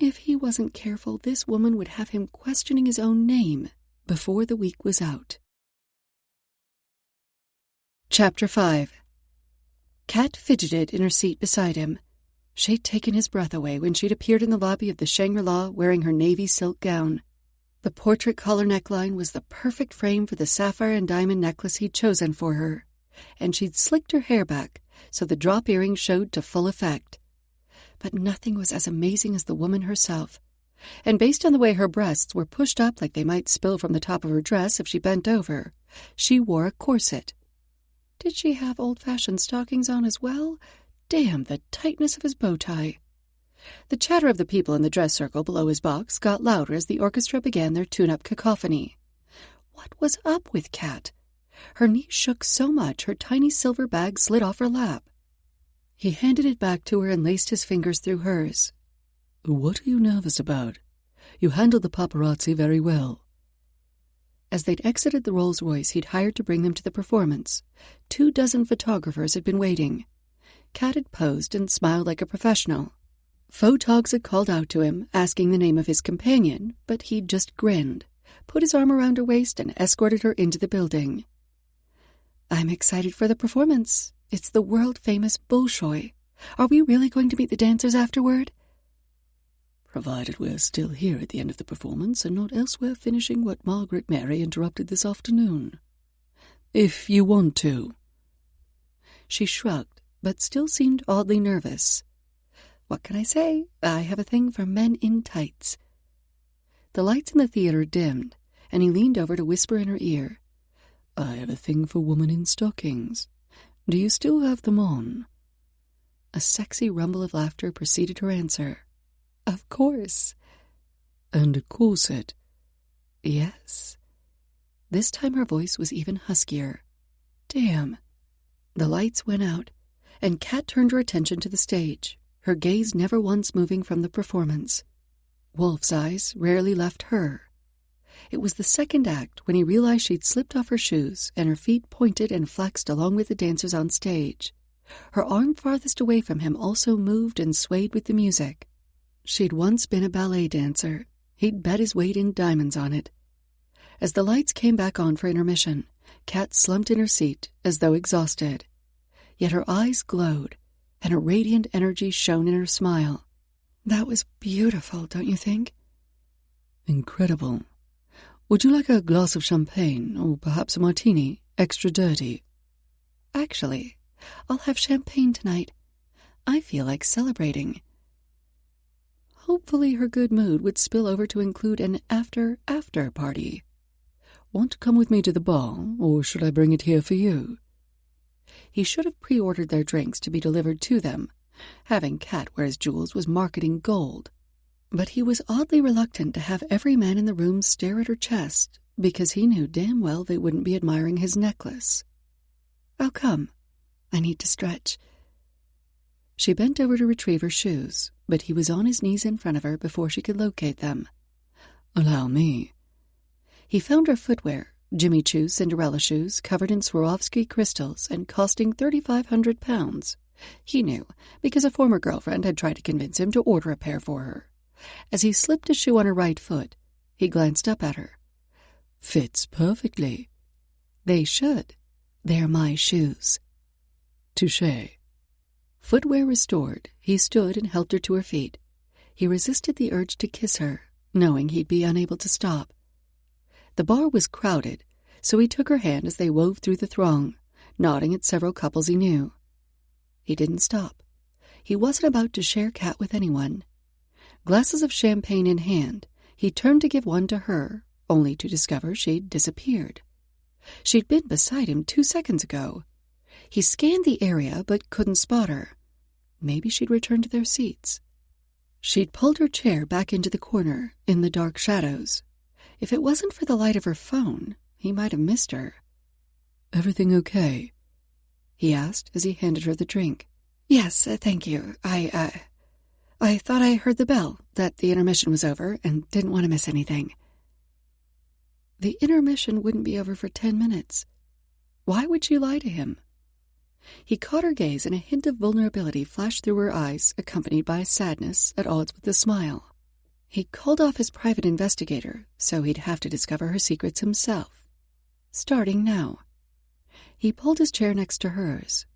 S1: If he wasn't careful, this woman would have him questioning his own name before the week was out. Chapter 5. Kat fidgeted in her seat beside him. She'd taken his breath away when she'd appeared in the lobby of the Shangri-La wearing her navy silk gown. The portrait collar neckline was the perfect frame for the sapphire and diamond necklace he'd chosen for her, and she'd slicked her hair back so the drop earrings showed to full effect. But nothing was as amazing as the woman herself, and based on the way her breasts were pushed up like they might spill from the top of her dress if she bent over, she wore a corset. Did she have old-fashioned stockings on as well? Damn the tightness of his bow tie. The chatter of the people in the dress circle below his box got louder as the orchestra began their tune-up cacophony. What was up with Kat? Her knees shook so much her tiny silver bag slid off her lap. He handed it back to her and laced his fingers through hers.
S2: What are you nervous about? You handled the paparazzi very well.
S1: As they'd exited the Rolls-Royce he'd hired to bring them to the performance, 24 photographers had been waiting. Kat had posed and smiled like a professional. Photogs had called out to him, asking the name of his companion, but he just grinned, put his arm around her waist, and escorted her into the building. I'm excited for the performance. It's the world-famous Bolshoi. Are we really going to meet the dancers afterward?
S2: Provided we're still here at the end of the performance and not elsewhere finishing what Margaret Mary interrupted this afternoon. If you want to.
S1: She shrugged, but still seemed oddly nervous. What can I say? I have a thing for men in tights. The lights in the theater dimmed, and he leaned over to whisper in her ear.
S2: I have a thing for women in stockings. Do you still have them on?
S1: A sexy rumble of laughter preceded her answer. Of course.
S2: And a corset?
S1: Yes. This time her voice was even huskier. Damn. The lights went out, and Kat turned her attention to the stage, her gaze never once moving from the performance. Wolf's eyes rarely left her. It was the second act when he realized she'd slipped off her shoes and her feet pointed and flexed along with the dancers on stage. Her arm farthest away from him also moved and swayed with the music. She'd once been a ballet dancer. He'd bet his weight in diamonds on it. As the lights came back on for intermission, Kat slumped in her seat as though exhausted. Yet her eyes glowed, and a radiant energy shone in her smile. That was beautiful, don't you think?
S2: Incredible. Would you like a glass of champagne, or perhaps a martini, extra dirty?
S1: Actually, I'll have champagne tonight. I feel like celebrating. Hopefully her good mood would spill over to include an after party.
S2: Want to come with me to the bar, or should I bring it here for you?
S1: He should have pre-ordered their drinks to be delivered to them. Having Kat wear his jewels was marketing gold. But he was oddly reluctant to have every man in the room stare at her chest, because he knew damn well they wouldn't be admiring his necklace. I'll come. I need to stretch. She bent over to retrieve her shoes, but he was on his knees in front of her before she could locate them.
S2: Allow me.
S1: He found her footwear, Jimmy Choo's Cinderella shoes covered in Swarovski crystals and costing £3,500. He knew, because a former girlfriend had tried to convince him to order a pair for her. As he slipped a shoe on her right foot, he glanced up at her.
S2: Fits perfectly.
S1: They should. They're my shoes.
S2: Touché.
S1: Footwear restored, he stood and helped her to her feet. He resisted the urge to kiss her, knowing he'd be unable to stop. The bar was crowded, so he took her hand as they wove through the throng, nodding at several couples he knew. He didn't stop. He wasn't about to share Kat with anyone. Glasses of champagne in hand, he turned to give one to her, only to discover she'd disappeared. She'd been beside him 2 seconds ago. He scanned the area but couldn't spot her. Maybe she'd returned to their seats. She'd pulled her chair back into the corner, in the dark shadows. If it wasn't for the light of her phone, he might have missed her.
S2: Everything okay?
S1: He asked as he handed her the drink. Yes, thank you. I thought I heard the bell, that the intermission was over, and didn't want to miss anything. The intermission wouldn't be over for 10 minutes. Why would she lie to him? He caught her gaze, and a hint of vulnerability flashed through her eyes, accompanied by a sadness at odds with the smile. He called off his private investigator, so he'd have to discover her secrets himself. Starting now. He pulled his chair next to hers.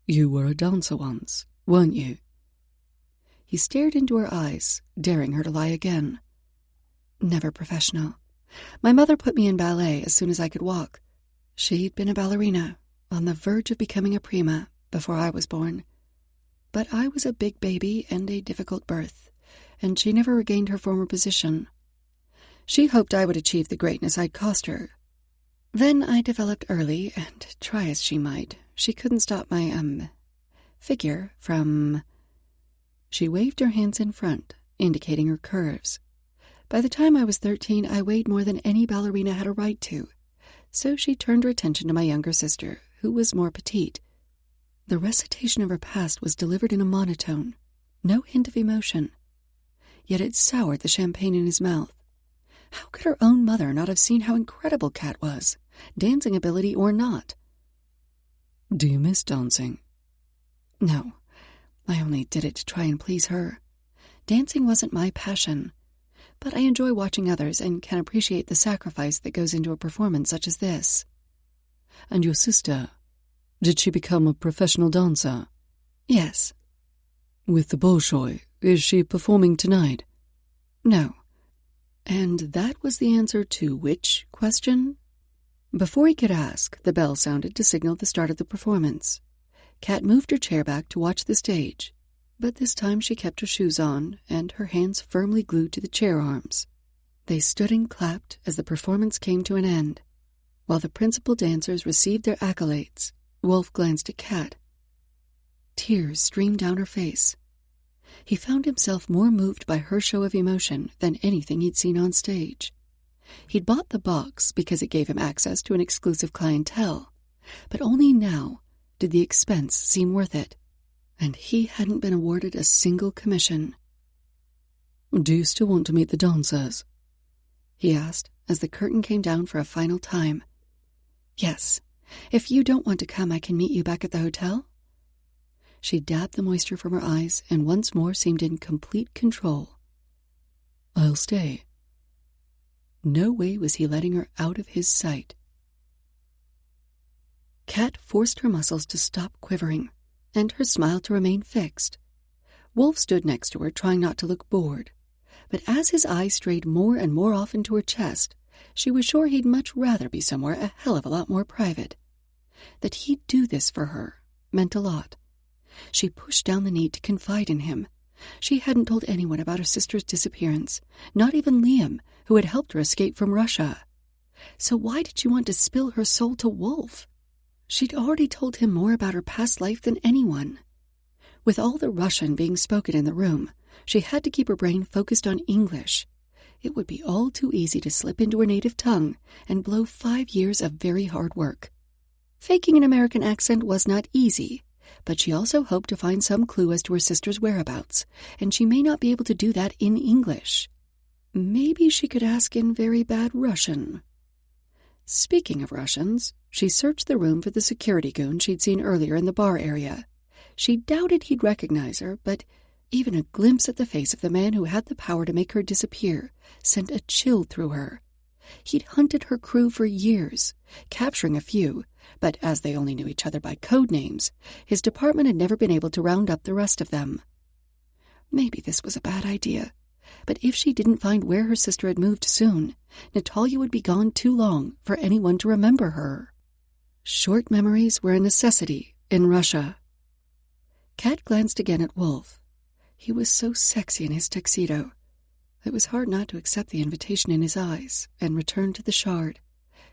S2: You were a dancer once, weren't you?
S1: He stared into her eyes, daring her to lie again. Never professional. My mother put me in ballet as soon as I could walk. She'd been a ballerina, on the verge of becoming a prima, before I was born. But I was a big baby and a difficult birth, and she never regained her former position. She hoped I would achieve the greatness I'd cost her. Then I developed early, and try as she might, she couldn't stop my, figure from... She waved her hands in front, indicating her curves. By the time I was 13, I weighed more than any ballerina had a right to, so she turned her attention to my younger sister, who was more petite. The recitation of her past was delivered in a monotone, no hint of emotion. Yet it soured the champagne in his mouth. How could her own mother not have seen how incredible Kat was, dancing ability or not?
S2: Do you miss dancing?
S1: No, I only did it to try and please her. Dancing wasn't my passion, but I enjoy watching others and can appreciate the sacrifice that goes into a performance such as this.
S2: And your sister, did she become a professional dancer?
S1: Yes.
S2: With the Bolshoi, is she performing tonight?
S1: No. And that was the answer to which question? Before he could ask, the bell sounded to signal the start of the performance. Kat moved her chair back to watch the stage, but this time she kept her shoes on and her hands firmly glued to the chair arms. They stood and clapped as the performance came to an end. While the principal dancers received their accolades, Wolf glanced at Kat. Tears streamed down her face. He found himself more moved by her show of emotion than anything he'd seen on stage. He'd bought the box because it gave him access to an exclusive clientele, but only now did the expense seem worth it, and he hadn't been awarded a single commission.
S2: Do you still want to meet the dancers?
S1: He asked as the curtain came down for a final time. Yes. If you don't want to come, I can meet you back at the hotel. She dabbed the moisture from her eyes and once more seemed in complete control.
S2: I'll stay.
S1: No way was he letting her out of his sight. Kat forced her muscles to stop quivering and her smile to remain fixed. Wolf stood next to her, trying not to look bored, but as his eyes strayed more and more off into her chest, she was sure he'd much rather be somewhere a hell of a lot more private. That he'd do this for her meant a lot. She pushed down the need to confide in him. She hadn't told anyone about her sister's disappearance, not even Liam, who had helped her escape from Russia. So why did she want to spill her soul to Wolf? She'd already told him more about her past life than anyone. With all the Russian being spoken in the room, she had to keep her brain focused on English. It would be all too easy to slip into her native tongue and blow 5 years of very hard work. Faking an American accent was not easy, but she also hoped to find some clue as to her sister's whereabouts, and she may not be able to do that in English. Maybe she could ask in very bad Russian. Speaking of Russians, she searched the room for the security goon she'd seen earlier in the bar area. She doubted he'd recognize her, but even a glimpse at the face of the man who had the power to make her disappear sent a chill through her. He'd hunted her crew for years, capturing a few, but as they only knew each other by code names, his department had never been able to round up the rest of them. Maybe this was a bad idea, but if she didn't find where her sister had moved soon, Natalia would be gone too long for anyone to remember her. Short memories were a necessity in Russia. Kat glanced again at Wolf. He was so sexy in his tuxedo. It was hard not to accept the invitation in his eyes and return to the Shard,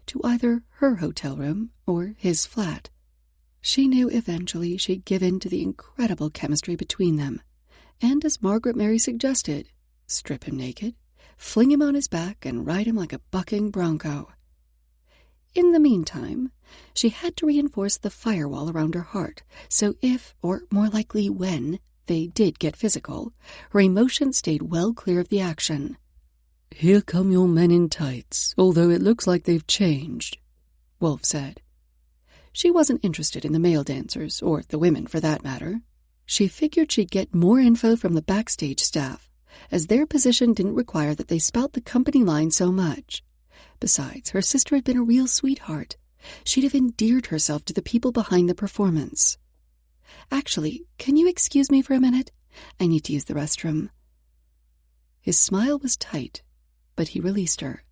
S1: to either her hotel room or his flat. She knew eventually she'd give in to the incredible chemistry between them, and as Margaret Mary suggested, strip him naked, fling him on his back, and ride him like a bucking bronco. In the meantime, she had to reinforce the firewall around her heart, so if, or more likely when, they did get physical, her emotions stayed well clear of the action.
S2: "Here come your men in tights, although it looks like they've changed,"
S1: Wolf said. She wasn't interested in the male dancers, or the women for that matter. She figured she'd get more info from the backstage staff, as their position didn't require that they spout the company line so much. Besides, her sister had been a real sweetheart. She'd have endeared herself to the people behind the performance. "Actually, can you excuse me for a minute? I need to use the restroom." His smile was tight, but he released her.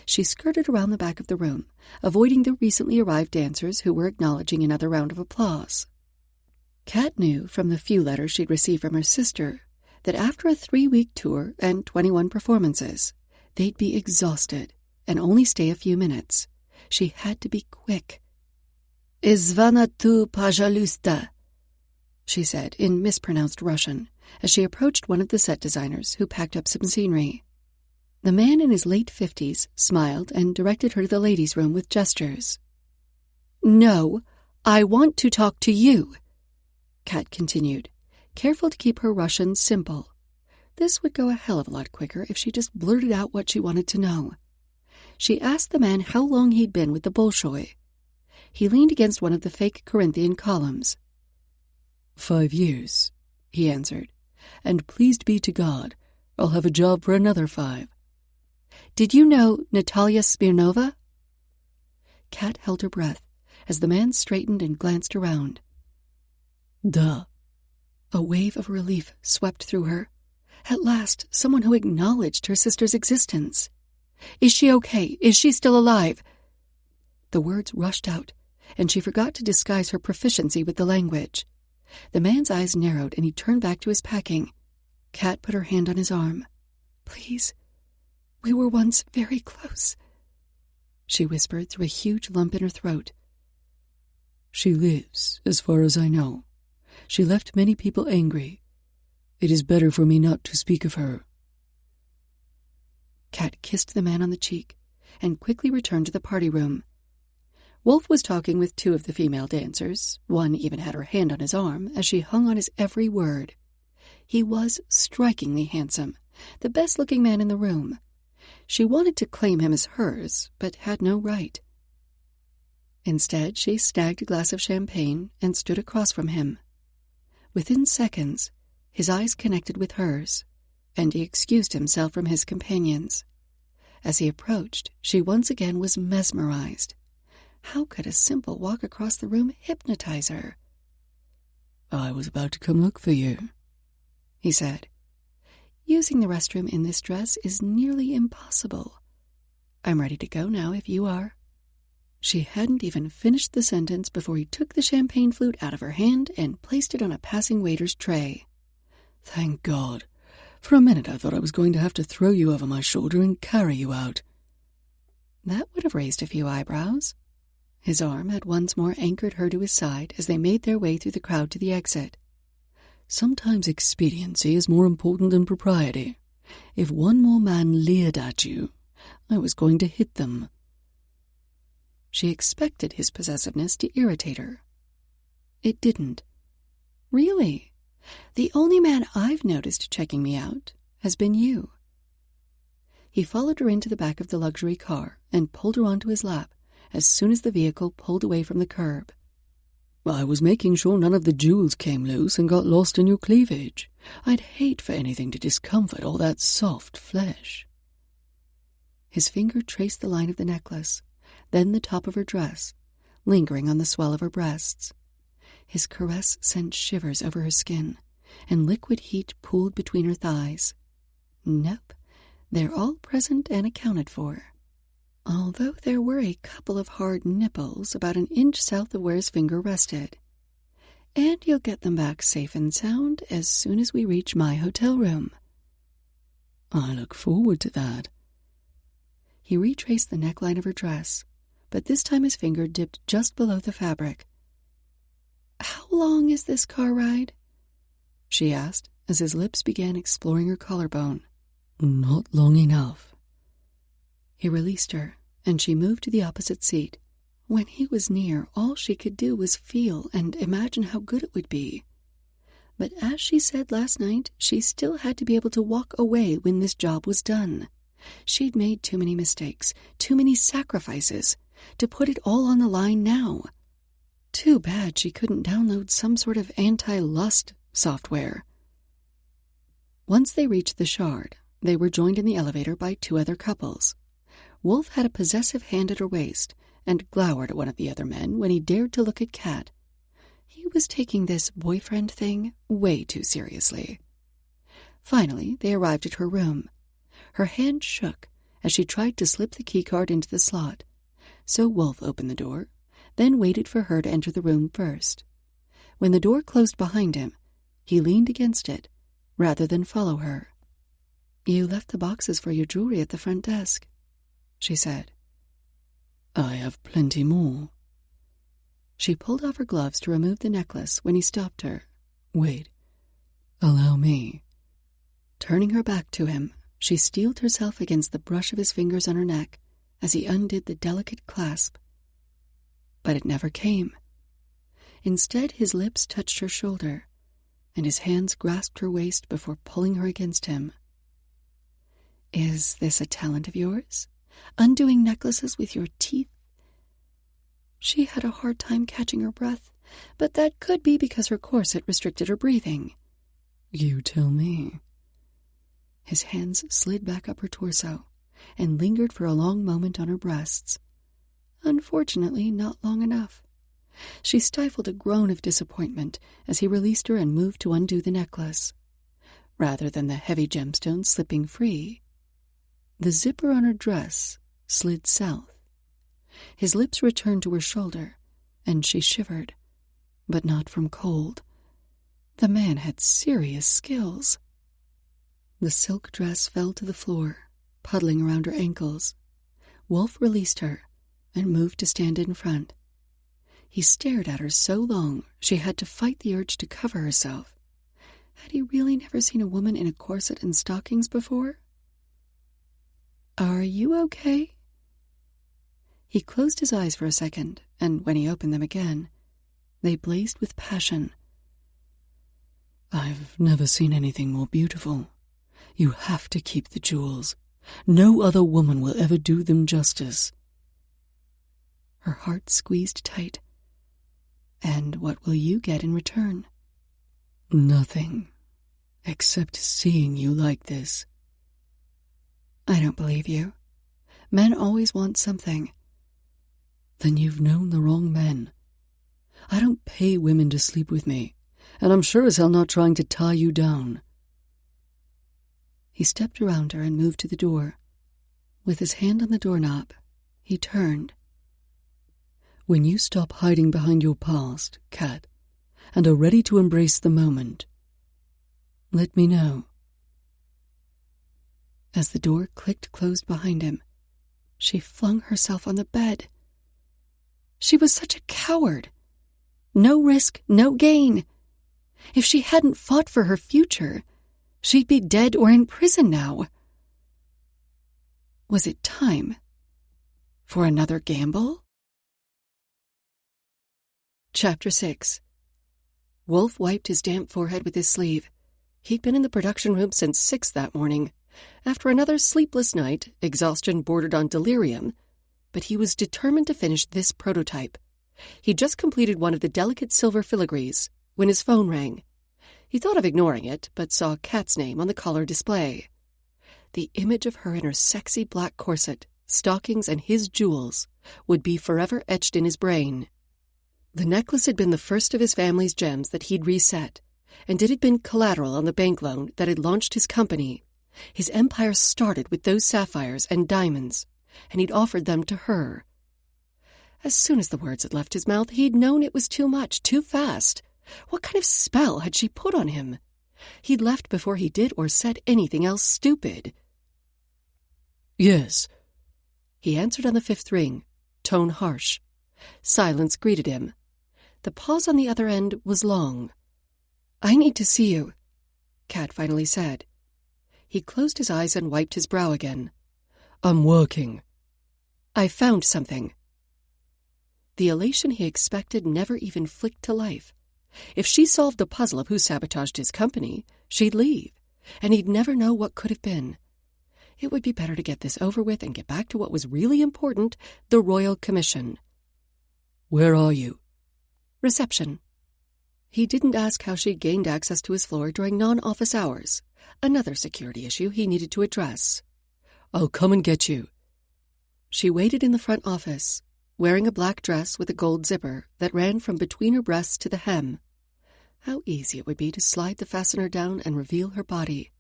S1: She skirted around the back of the room, avoiding the recently arrived dancers who were acknowledging another round of applause. Kat knew from the few letters she'd received from her sister that after a 3-week tour and 21 performances, they'd be exhausted and only stay a few minutes. She had to be quick. "Izvana tu, pajalusta," she said in mispronounced Russian as she approached one of the set designers who packed up some scenery. The man in his late 50s smiled and directed her to the ladies' room with gestures. "No, I want to talk to you," Kat continued, careful to keep her Russian simple. This would go a hell of a lot quicker if she just blurted out what she wanted to know. She asked the man how long he'd been with the Bolshoi. He leaned against one of the fake Corinthian columns.
S2: 5 years,
S1: he answered,
S2: And pleased be to God, I'll have a job for another 5.
S1: Did you know Natalia Smirnova? Kat held her breath as the man straightened and glanced around.
S2: Duh.
S1: A wave of relief swept through her. At last, someone who acknowledged her sister's existence. Is she okay? Is she still alive? The words rushed out, and she forgot to disguise her proficiency with the language. The man's eyes narrowed, and he turned back to his packing. Kat put her hand on his arm. Please, we were once very close, she whispered through a huge lump in her throat.
S2: She lives, as far as I know. She left many people angry. It is better for me not to speak of her.
S1: Kat kissed the man on the cheek and quickly returned to the party room. Wolf was talking with 2 of the female dancers. One even had her hand on his arm as she hung on his every word. He was strikingly handsome, the best-looking man in the room. She wanted to claim him as hers, but had no right. Instead, she snagged a glass of champagne and stood across from him. Within seconds, his eyes connected with hers, and he excused himself from his companions. As he approached, she once again was mesmerized. How could a simple walk across the room hypnotize her?
S2: I was about to come look for you,
S1: he said. Using the restroom in this dress is nearly impossible. I'm ready to go now if you are. She hadn't even finished the sentence before he took the champagne flute out of her hand and placed it on a passing waiter's tray.
S2: Thank God. For a minute I thought I was going to have to throw you over my shoulder and carry you out.
S1: That would have raised a few eyebrows. His arm had once more anchored her to his side as they made their way through the crowd to the exit.
S2: Sometimes expediency is more important than propriety. If one more man leered at you, I was going to hit them.
S1: She expected his possessiveness to irritate her. It didn't. Really, the only man I've noticed checking me out has been you. He followed her into the back of the luxury car and pulled her onto his lap as soon as the vehicle pulled away from the curb.
S2: I was making sure none of the jewels came loose and got lost in your cleavage. I'd hate for anything to discomfort all that soft flesh.
S1: His finger traced the line of the necklace, then the top of her dress, lingering on the swell of her breasts. His caress sent shivers over her skin, and liquid heat pooled between her thighs. Nope, they're all present and accounted for. Although there were a couple of hard nipples about an inch south of where his finger rested. And you'll get them back safe and sound as soon as we reach my hotel room.
S2: I look forward to that.
S1: He retraced the neckline of her dress, but this time his finger dipped just below the fabric. How long is this car ride? She asked as his lips began exploring her collarbone.
S2: Not long enough.
S1: He released her, and she moved to the opposite seat. When he was near, all she could do was feel and imagine how good it would be. But as she said last night, she still had to be able to walk away when this job was done. She'd made too many mistakes, too many sacrifices, to put it all on the line now. Too bad she couldn't download some sort of anti-lust software. Once they reached the Shard, they were joined in the elevator by 2 other couples. Wolf had a possessive hand at her waist and glowered at one of the other men when he dared to look at Kat. He was taking this boyfriend thing way too seriously. Finally, they arrived at her room. Her hand shook as she tried to slip the keycard into the slot, so Wolf opened the door, then waited for her to enter the room first. When the door closed behind him, he leaned against it, rather than follow her. You left the boxes for your jewelry at the front desk, she said.
S2: I have plenty more.
S1: She pulled off her gloves to remove the necklace when he stopped her.
S2: Wait. Allow me.
S1: Turning her back to him, she steeled herself against the brush of his fingers on her neck as he undid the delicate clasp. But it never came. Instead, his lips touched her shoulder, and his hands grasped her waist before pulling her against him. Is this a talent of yours? Undoing necklaces with your teeth? She had a hard time catching her breath, but that could be because her corset restricted her breathing.
S2: You tell me.
S1: His hands slid back up her torso and lingered for a long moment on her breasts. Unfortunately, not long enough. She stifled a groan of disappointment as he released her and moved to undo the necklace. Rather than the heavy gemstone slipping free, the zipper on her dress slid south. His lips returned to her shoulder, and she shivered, but not from cold. The man had serious skills. The silk dress fell to the floor, puddling around her ankles. Wolf released her and moved to stand in front. He stared at her so long she had to fight the urge to cover herself. Had he really never seen a woman in a corset and stockings before? "Are you okay?" He closed his eyes for a second, and when he opened them again, they blazed with passion.
S2: "I've never seen anything more beautiful. You have to keep the jewels. No other woman will ever do them justice."
S1: Her heart squeezed tight. "And what will you get in return?"
S2: "Nothing, except seeing you like this."
S1: "I don't believe you. Men always want something."
S2: "Then you've known the wrong men. I don't pay women to sleep with me, and I'm sure as hell not trying to tie you down."
S1: He stepped around her and moved to the door. With his hand on the doorknob, he turned.
S2: "When you stop hiding behind your past, Kat, and are ready to embrace the moment, let me know."
S1: As the door clicked closed behind him, she flung herself on the bed. She was such a coward. No risk, no gain. If she hadn't fought for her future, she'd be dead or in prison now. Was it time for another gamble? Chapter 6. Wolf wiped his damp forehead with his sleeve. He'd been in the production room since 6 that morning. After another sleepless night, exhaustion bordered on delirium, but he was determined to finish this prototype. He'd just completed one of the delicate silver filigrees when his phone rang. He thought of ignoring it, but saw Kat's name on the caller display. The image of her in her sexy black corset, stockings, and his jewels would be forever etched in his brain. The necklace had been the first of his family's gems that he'd reset, and it had been collateral on the bank loan that had launched his company. His empire started with those sapphires and diamonds, and he'd offered them to her. As soon as the words had left his mouth, he'd known it was too much, too fast. What kind of spell had she put on him? He'd left before he did or said anything else stupid.
S2: "Yes."
S1: He answered on the 5th ring, tone harsh. Silence greeted him. The pause on the other end was long. "I need to see you," Kat finally said. He closed his eyes and wiped his brow again.
S2: "I'm working."
S1: "I found something." The elation he expected never even flicked to life. If she solved the puzzle of who sabotaged his company, she'd leave, and he'd never know what could have been. It would be better to get this over with and get back to what was really important, the Royal Commission.
S2: "Where are you?"
S1: "Reception." He didn't ask how she'd gained access to his floor during non-office hours, another security issue he needed to address.
S2: "I'll come and get you."
S1: She waited in the front office, wearing a black dress with a gold zipper that ran from between her breasts to the hem. How easy it would be to slide the fastener down and reveal her body.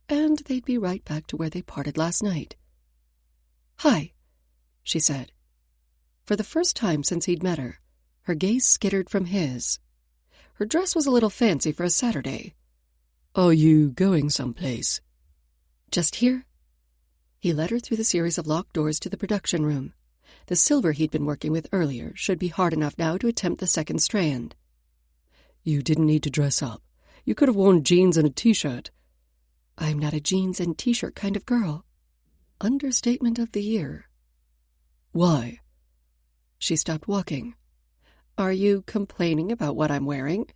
S1: And they'd be right back to where they parted last night. "Hi," she said. For the first time since he'd met her, her gaze skittered from his. Her dress was a little fancy for a Saturday.
S2: "Are you going someplace?"
S1: "Just here." He led her through the series of locked doors to the production room. The silver he'd been working with earlier should be hard enough now to attempt the second strand.
S2: "You didn't need to dress up. You could have worn jeans and a t-shirt."
S1: "I'm not a jeans and t-shirt kind of girl." Understatement of the year.
S2: "Why?"
S1: She stopped walking. "Are you complaining about what I'm wearing?"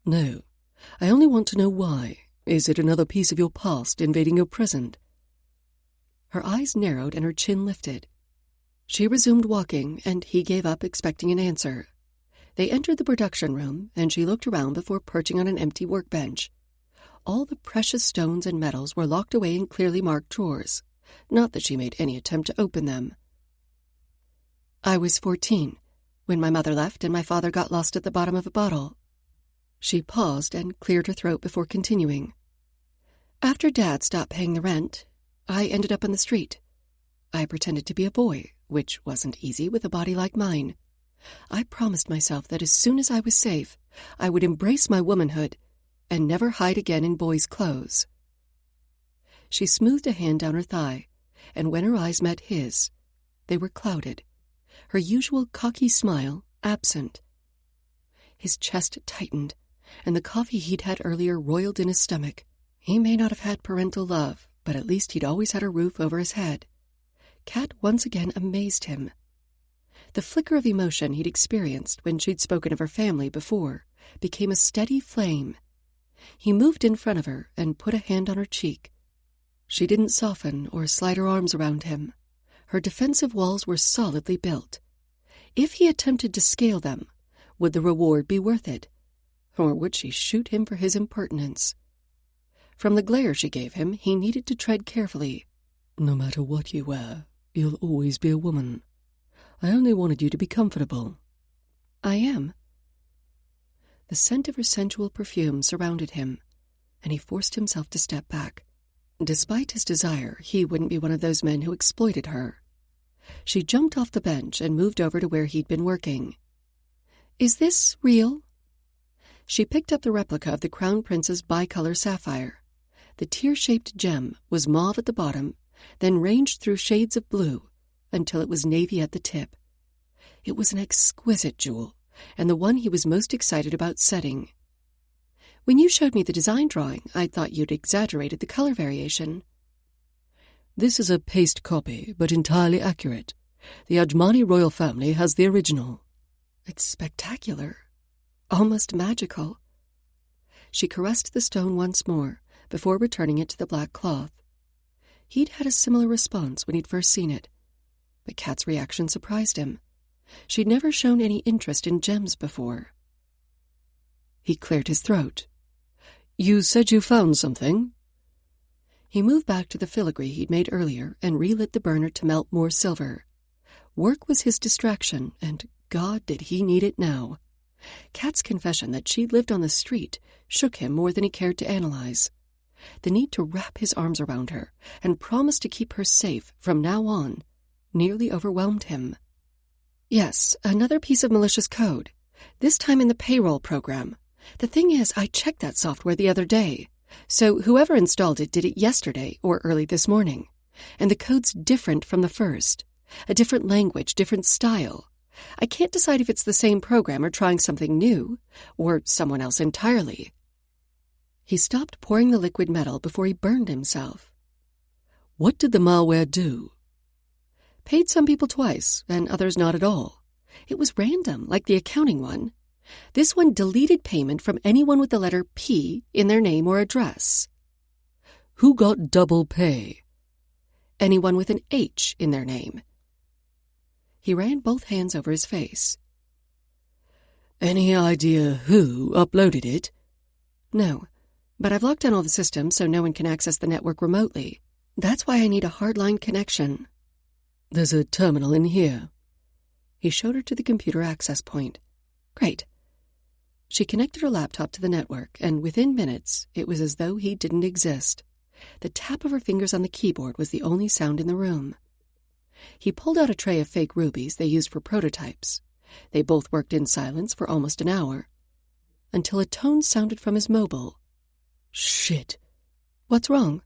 S2: "No. I only want to know why. Is it another piece of your past invading your present?"
S1: Her eyes narrowed and her chin lifted. She resumed walking, and he gave up, expecting an answer. They entered the production room, and she looked around before perching on an empty workbench. All the precious stones and metals were locked away in clearly marked drawers, not that she made any attempt to open them. I was 14 when my mother left and my father got lost at the bottom of a bottle. She paused and cleared her throat before continuing. After Dad stopped paying the rent, I ended up on the street. I pretended to be a boy, which wasn't easy with a body like mine. I promised myself that as soon as I was safe, I would embrace my womanhood and never hide again in boys' clothes. She smoothed a hand down her thigh, and when her eyes met his, they were clouded, her usual cocky smile absent. His chest tightened, and the coffee he'd had earlier roiled in his stomach. He may not have had parental love, but at least he'd always had a roof over his head. Kat once again amazed him. The flicker of emotion he'd experienced when she'd spoken of her family before became a steady flame. He moved in front of her and put a hand on her cheek. She didn't soften or slide her arms around him. Her defensive walls were solidly built. If he attempted to scale them, would the reward be worth it? Or would she shoot him for his impertinence? From the glare she gave him, he needed to tread carefully.
S2: No matter what you wear, you'll always be a woman. I only wanted you to be comfortable.
S1: I am. The scent of her sensual perfume surrounded him, and he forced himself to step back. Despite his desire, he wouldn't be one of those men who exploited her. She jumped off the bench and moved over to where he'd been working. Is this real? She picked up the replica of the Crown Prince's bicolor sapphire. The tear-shaped gem was mauve at the bottom, then ranged through shades of blue until it was navy at the tip. It was an exquisite jewel, and the one he was most excited about setting. When you showed me the design drawing, I thought you'd exaggerated the color variation.
S2: This is a paste copy, but entirely accurate. The Ajmani royal family has the original.
S1: It's spectacular. Almost magical. She caressed the stone once more before returning it to the black cloth. He'd had a similar response when he'd first seen it, but Kat's reaction surprised him. She'd never shown any interest in gems before. He cleared his throat.
S2: You said you found something?
S1: He moved back to the filigree he'd made earlier and relit the burner to melt more silver. Work was his distraction, and God did he need it now. Kat's confession that she'd lived on the street shook him more than he cared to analyze. The need to wrap his arms around her and promise to keep her safe from now on nearly overwhelmed him. Yes, another piece of malicious code, this time in the payroll program. The thing is, I checked that software the other day, so whoever installed it did it yesterday or early this morning, and the code's different from the first. A different language, different style. I can't decide if it's the same program or trying something new, or someone else entirely. He stopped pouring the liquid metal before he burned himself.
S2: What did the malware do?
S1: Paid some people twice, and others not at all. It was random, like the accounting one. This one deleted payment from anyone with the letter P in their name or address.
S2: Who got double pay?
S1: Anyone with an H in their name. He ran both hands over his face.
S2: Any idea who uploaded it?
S1: No, but I've locked down all the systems so no one can access the network remotely. That's why I need a hardline connection.
S2: There's a terminal in here.
S1: He showed her to the computer access point. Great. She connected her laptop to the network, and within minutes, it was as though he didn't exist. The tap of her fingers on the keyboard was the only sound in the room. He pulled out a tray of fake rubies they used for prototypes. They both worked in silence for almost an hour, until a tone sounded from his mobile.
S2: Shit.
S1: What's wrong?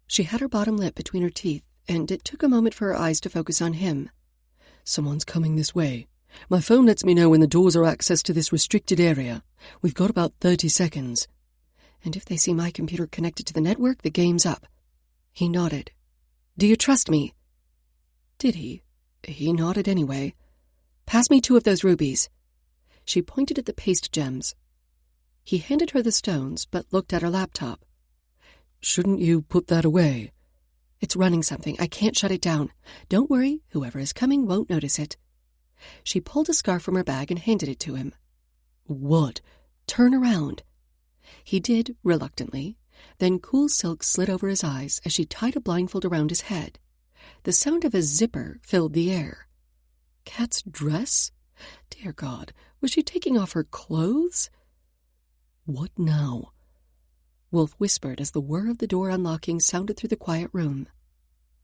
S1: She had her bottom lip between her teeth, and it took a moment for her eyes to focus on him.
S2: Someone's coming this way. My phone lets me know when the doors are access to this restricted area. We've got about 30 seconds.
S1: And if they see my computer connected to the network, the game's up. He nodded. Do you trust me? Did he? He nodded anyway. Pass me 2 of those rubies. She pointed at the paste gems. He handed her the stones, but looked at her laptop.
S2: Shouldn't you put that away?
S1: It's running something. I can't shut it down. Don't worry, whoever is coming won't notice it. She pulled a scarf from her bag and handed it to him.
S2: What?
S1: Turn around. He did, reluctantly. Then cool silk slid over his eyes as she tied a blindfold around his head. The sound of a zipper filled the air. Kat's dress? Dear God, was she taking off her clothes? What now? Wolf whispered as the whir of the door unlocking sounded through the quiet room.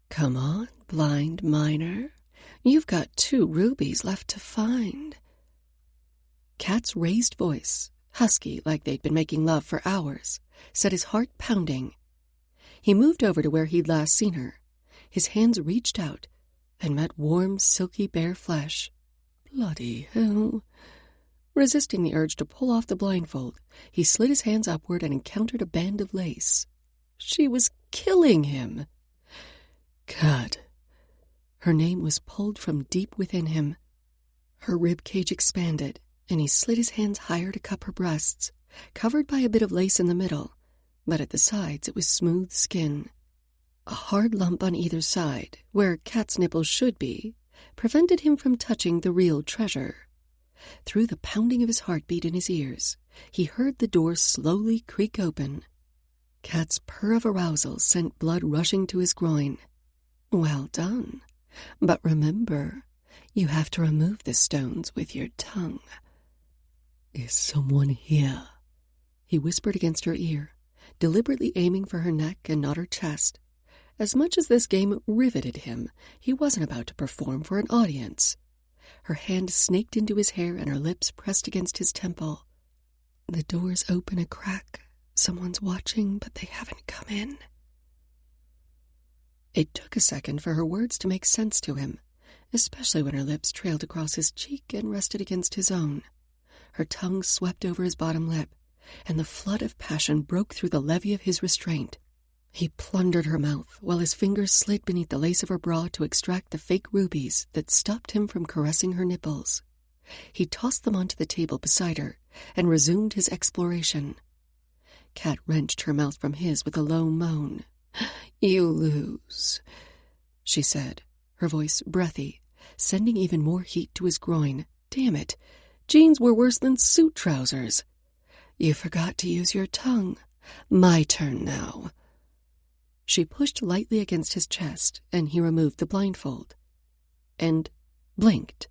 S1: Come on, blind miner. You've got 2 rubies left to find. Kat's raised voice, husky like they'd been making love for hours, set his heart pounding. He moved over to where he'd last seen her. His hands reached out and met warm, silky, bare flesh. Bloody hell. Resisting the urge to pull off the blindfold, he slid his hands upward and encountered a band of lace. She was killing him. Kat. Her name was pulled from deep within him. Her rib cage expanded, and he slid his hands higher to cup her breasts, covered by a bit of lace in the middle, but at the sides it was smooth skin. A hard lump on either side, where Kat's nipples should be, prevented him from touching the real treasure. Through the pounding of his heartbeat in his ears, he heard the door slowly creak open. Kat's purr of arousal sent blood rushing to his groin. Well done. But remember, you have to remove the stones with your tongue. Is someone here? He whispered against her ear, deliberately aiming for her neck and not her chest. As much as this game riveted him, he wasn't about to perform for an audience. Her hand snaked into his hair and her lips pressed against his temple. The door's open a crack. Someone's watching, but they haven't come in. It took a second for her words to make sense to him, especially when her lips trailed across his cheek and rested against his own. Her tongue swept over his bottom lip, and the flood of passion broke through the levee of his restraint. He plundered her mouth while his fingers slid beneath the lace of her bra to extract the fake rubies that stopped him from caressing her nipples. He tossed them onto the table beside her and resumed his exploration. Kat wrenched her mouth from his with a low moan. You lose, she said, her voice breathy, sending even more heat to his groin. Damn it, jeans were worse than suit trousers. You forgot to use your tongue. My turn now. She pushed lightly against his chest, and he removed the blindfold. And blinked.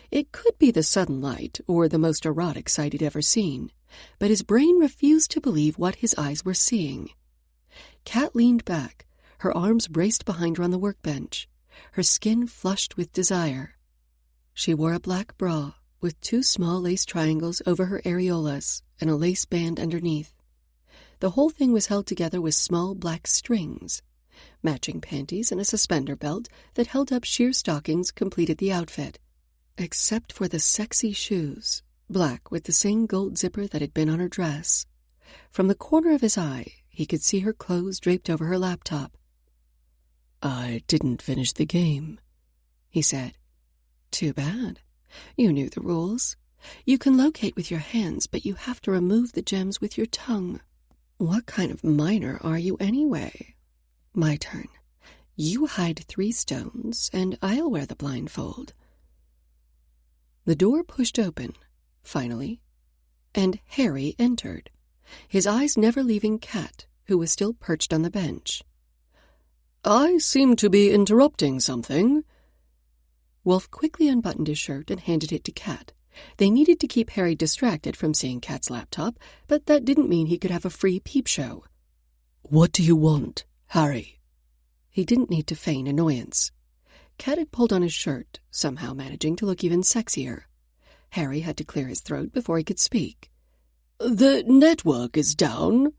S1: It could be the sudden light, or the most erotic sight he'd ever seen, but his brain refused to believe what his eyes were seeing. Kat leaned back, her arms braced behind her on the workbench, her skin flushed with desire. She wore a black bra, with 2 small lace triangles over her areolas and a lace band underneath. The whole thing was held together with small black strings. Matching panties and a suspender belt that held up sheer stockings completed the outfit, except for the sexy shoes, black with the same gold zipper that had been on her dress. From the corner of his eye, he could see her clothes draped over her laptop. I didn't finish the game, he said. Too bad. You knew the rules. You can locate with your hands, but you have to remove the gems with your tongue. What kind of miner are you anyway? My turn. You hide 3 stones, and I'll wear the blindfold. The door pushed open, finally, and Harry entered, his eyes never leaving Kat, who was still perched on the bench. I seem to be interrupting something. Wolf quickly unbuttoned his shirt and handed it to Kat. They needed to keep Harry distracted from seeing Kat's laptop, but that didn't mean he could have a free peep show. What do you want, Harry? He didn't need to feign annoyance. Kat had pulled on his shirt, somehow managing to look even sexier. Harry had to clear his throat before he could speak. The network is down.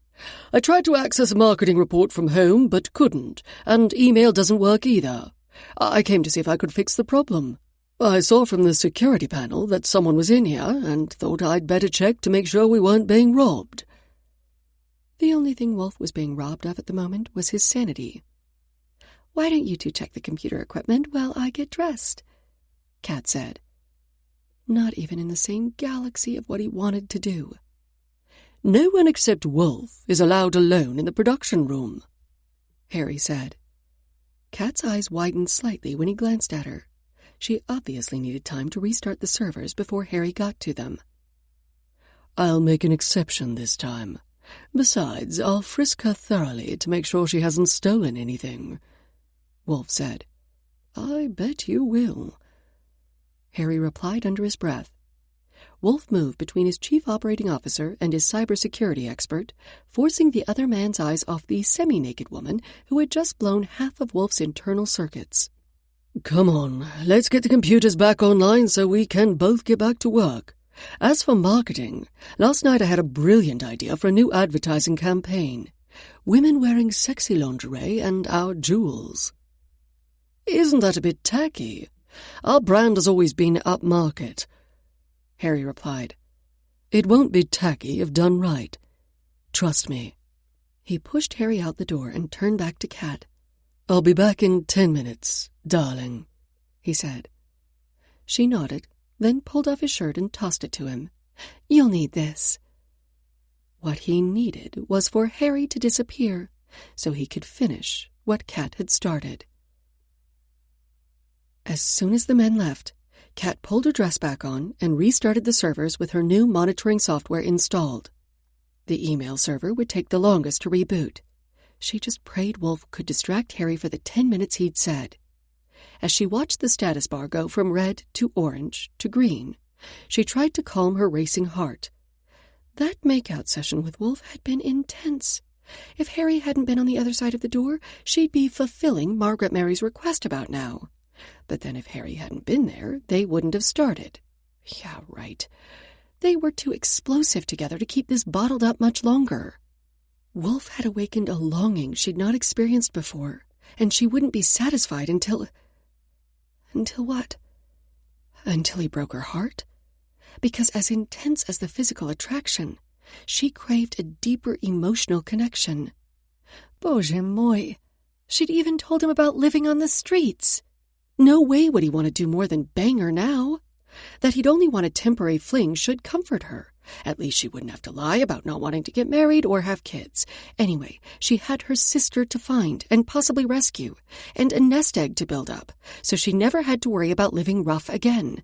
S1: I tried to access a marketing report from home, but couldn't, and email doesn't work either. I came to see if I could fix the problem. I saw from the security panel that someone was in here and thought I'd better check to make sure we weren't being robbed. The only thing Wolf was being robbed of at the moment was his sanity. Why don't you 2 check the computer equipment while I get dressed? Kat said. Not even in the same galaxy of what he wanted to do. No one except Wolf is allowed alone in the production room, Harry said. Kat's eyes widened slightly when he glanced at her. She obviously needed time to restart the servers before Harry got to them.
S2: I'll make an exception this time. Besides, I'll frisk her thoroughly to make sure she hasn't stolen anything," Wolf said. "I bet you will," Harry replied under his breath. Wolf moved between his chief operating officer and his cybersecurity expert, forcing the other man's eyes off the semi-naked woman who had just blown half of Wolf's internal circuits. "Come on, let's get the computers back online so we can both get back to work. As for marketing, last night I had a brilliant idea for a new advertising campaign. Women wearing sexy lingerie and our jewels." "Isn't that a bit tacky? Our brand has always been upmarket," Harry replied. "It won't be tacky if done right. Trust me." He pushed Harry out the door and turned back to Kat. "I'll be back in 10 minutes, darling," he said. She nodded, then pulled off his shirt and tossed it to him. "You'll need this." What he needed was for Harry to disappear so he could finish what Kat had started. As soon as the men left, Kat pulled her dress back on and restarted the servers with her new monitoring software installed. The email server would take the longest to reboot. She just prayed Wolf could distract Harry for the 10 minutes he'd said. As she watched the status bar go from red to orange to green, she tried to calm her racing heart. That makeout session with Wolf had been intense. If Harry hadn't been on the other side of the door, she'd be fulfilling Margaret Mary's request about now. But then if Harry hadn't been there, they wouldn't have started. Yeah, right. They were too explosive together to keep this bottled up much longer. Wolf had awakened a longing she'd not experienced before, and she wouldn't be satisfied until... Until what? Until he broke her heart? Because as intense as the physical attraction, she craved a deeper emotional connection. Bože moi! She'd even told him about living on the streets. No way would he want to do more than bang her now. That he'd only want a temporary fling should comfort her. At least she wouldn't have to lie about not wanting to get married or have kids. Anyway, she had her sister to find and possibly rescue, and a nest egg to build up, so she never had to worry about living rough again.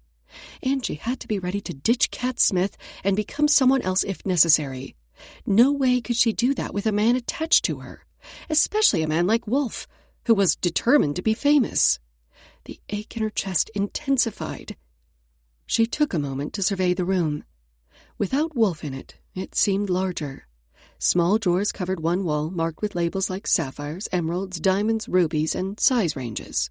S2: And she had to be ready to ditch Kat Smith and become someone else if necessary. No way could she do that with a man attached to her, especially a man like Wolf, who was determined to be famous. The ache in her chest intensified. She took a moment to survey the room. Without Wolf in it, it seemed larger. Small drawers covered one wall marked with labels like sapphires, emeralds, diamonds, rubies, and size ranges.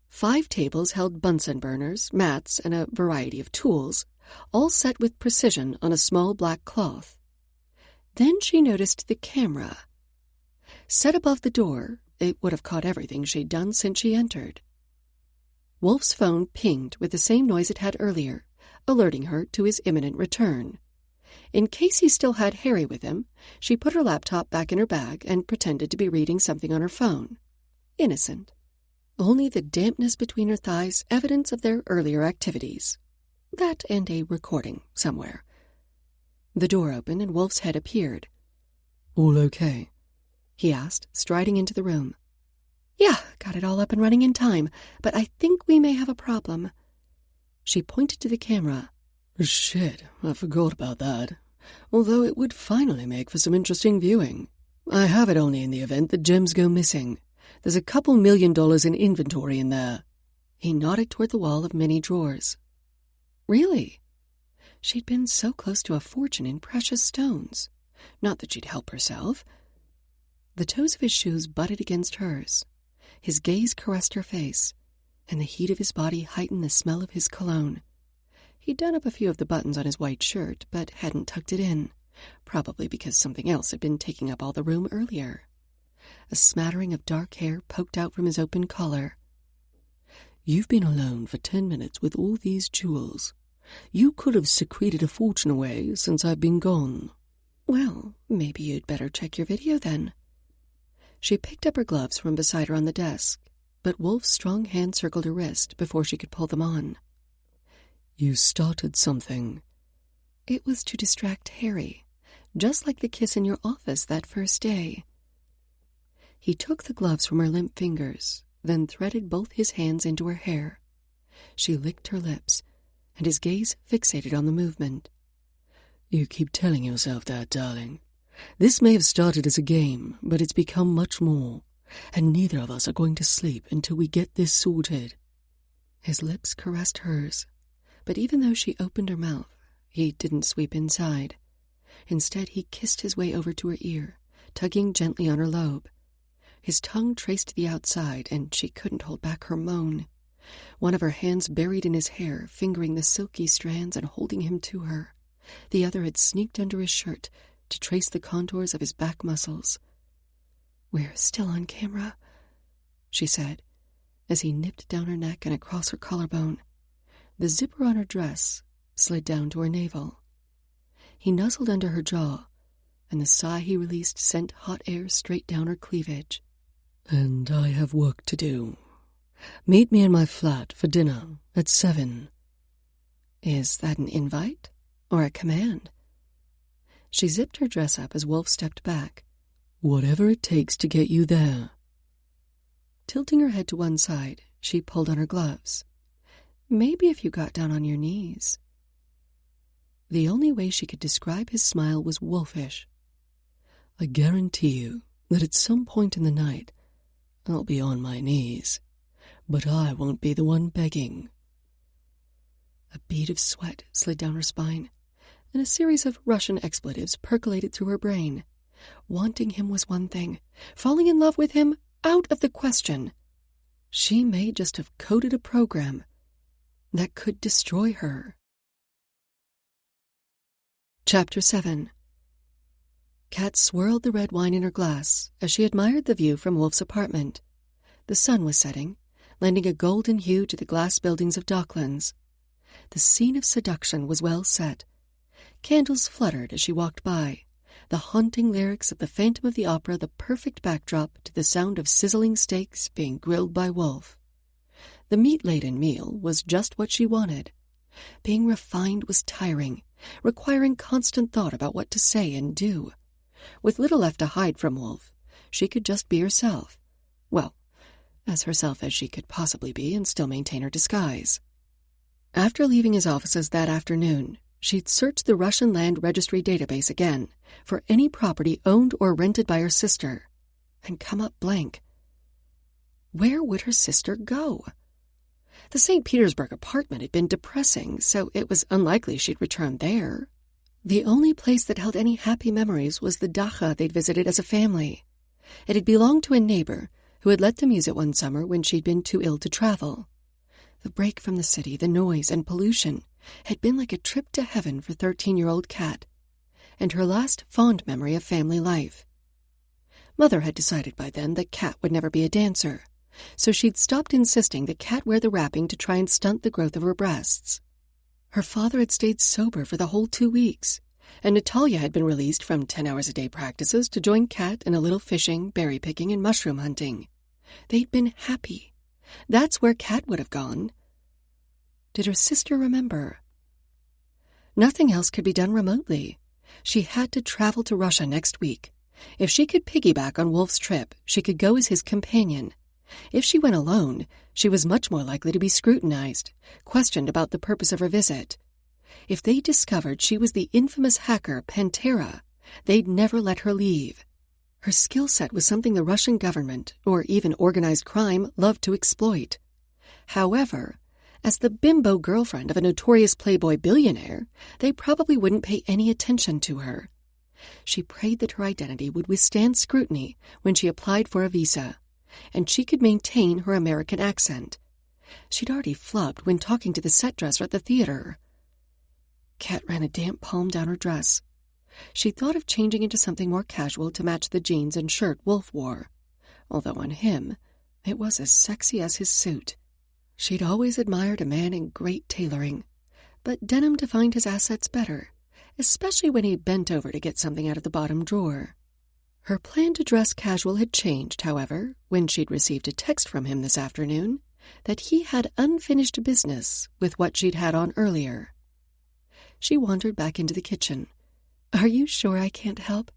S2: 5 tables held Bunsen burners, mats, and a variety of tools, all set with precision on a small black cloth. Then she noticed the camera. Set above the door, it would have caught everything she'd done since she entered. Wolf's phone pinged with the same noise it had earlier, alerting her to his imminent return. In case he still had Harry with him, she put her laptop back in her bag and pretended to be reading something on her phone. Innocent. Only the dampness between her thighs evidence of their earlier activities. That and a recording somewhere. The door opened and Wolf's head appeared. "All okay?" he asked, striding into the room. "Yeah, got it all up and running in time, but I think we may have a problem." She pointed to the camera. "Shit, I forgot about that. Although it would finally make for some interesting viewing. I have it only in the event that gems go missing. There's a couple $1 million in inventory in there." He nodded toward the wall of many drawers. Really? She'd been so close to a fortune in precious stones. Not that she'd help herself. The toes of his shoes butted against hers. His gaze caressed her face, and the heat of his body heightened the smell of his cologne. He'd done up a few of the buttons on his white shirt, but hadn't tucked it in, probably because something else had been taking up all the room earlier. A smattering of dark hair poked out from his open collar. "You've been alone for 10 minutes with all these jewels. You could have secreted a fortune away since I've been gone." "Well, maybe you'd better check your video then." She picked up her gloves from beside her on the desk, but Wolf's strong hand circled her wrist before she could pull them on. "You started something." "It was to distract Harry, just like the kiss in your office that first day." He took the gloves from her limp fingers, then threaded both his hands into her hair. She licked her lips, and his gaze fixated on the movement. You keep telling yourself that, darling. This may have started as a game, but it's become much more, and neither of us are going to sleep until we get this sorted.
S1: His lips caressed hers, but even though she opened her mouth, he didn't sweep inside. Instead, he kissed his way over to her ear, tugging gently on her lobe. His tongue traced the outside, and she couldn't hold back her moan. One of her hands buried in his hair, fingering the silky strands and holding him to her. The other had sneaked under his shirt to trace the contours of his back muscles. "We're still on camera," she said, as he nipped down her neck and across her collarbone. The zipper on her dress slid down to her navel. He nuzzled under her jaw, and the sigh he released sent hot air straight down her cleavage.
S2: "And I have work to do. Meet me in my flat for dinner at 7.
S1: Is that an invite or a command? She zipped her dress up as Wolf stepped back.
S2: Whatever it takes to get you there.
S1: Tilting her head to one side, she pulled on her gloves. Maybe if you got down on your knees. The only way she could describe his smile was wolfish.
S2: I guarantee you that at some point in the night, I'll be on my knees, but I won't be the one begging.
S1: A bead of sweat slid down her spine, and a series of Russian expletives percolated through her brain. Wanting him was one thing. Falling in love with him, out of the question. She may just have coded a program that could destroy her. Chapter 7. Kat swirled the red wine in her glass as she admired the view from Wolf's apartment. The sun was setting, lending a golden hue to the glass buildings of Docklands. The scene of seduction was well set. Candles fluttered as she walked by, the haunting lyrics of the Phantom of the Opera the perfect backdrop to the sound of sizzling steaks being grilled by Wolf. The meat-laden meal was just what she wanted. Being refined was tiring, requiring constant thought about what to say and do. With little left to hide from Wolf, she could just be herself. Well, as herself as she could possibly be and still maintain her disguise. After leaving his offices that afternoon, she'd searched the Russian land registry database again for any property owned or rented by her sister, and come up blank. Where would her sister go? The St. Petersburg apartment had been depressing, so it was unlikely she'd return there. The only place that held any happy memories was the dacha they'd visited as a family. It had belonged to a neighbor who had let them use it one summer when she'd been too ill to travel. The break from the city, the noise and pollution, had been like a trip to heaven for 13-year-old Kat, and her last fond memory of family life. Mother had decided by then that Kat would never be a dancer, so she'd stopped insisting that Kat wear the wrapping to try and stunt the growth of her breasts. Her father had stayed sober for the whole 2 weeks, and Natalia had been released from 10-hours-a-day practices to join Kat in a little fishing, berry picking, and mushroom hunting. They'd been happy. That's where Kat would have gone. Did her sister remember? Nothing else could be done remotely. She had to travel to Russia next week. If she could piggyback on Wolf's trip, she could go as his companion. If she went alone, she was much more likely to be scrutinized, questioned about the purpose of her visit. If they discovered she was the infamous hacker Pantera, they'd never let her leave. Her skill set was something the Russian government, or even organized crime, loved to exploit. However, as the bimbo girlfriend of a notorious playboy billionaire, they probably wouldn't pay any attention to her. She prayed that her identity would withstand scrutiny when she applied for a visa, and she could maintain her American accent. She'd already flubbed when talking to the set dresser at the theater. Kat ran a damp palm down her dress. She thought of changing into something more casual to match the jeans and shirt Wolf wore, although on him it was as sexy as his suit. She'd always admired a man in great tailoring, but denim defined his assets better, especially when he bent over to get something out of the bottom drawer. Her plan to dress casual had changed, however, when she'd received a text from him this afternoon that he had unfinished business with what she'd had on earlier. She wandered back into the kitchen. "Are you sure I can't help?"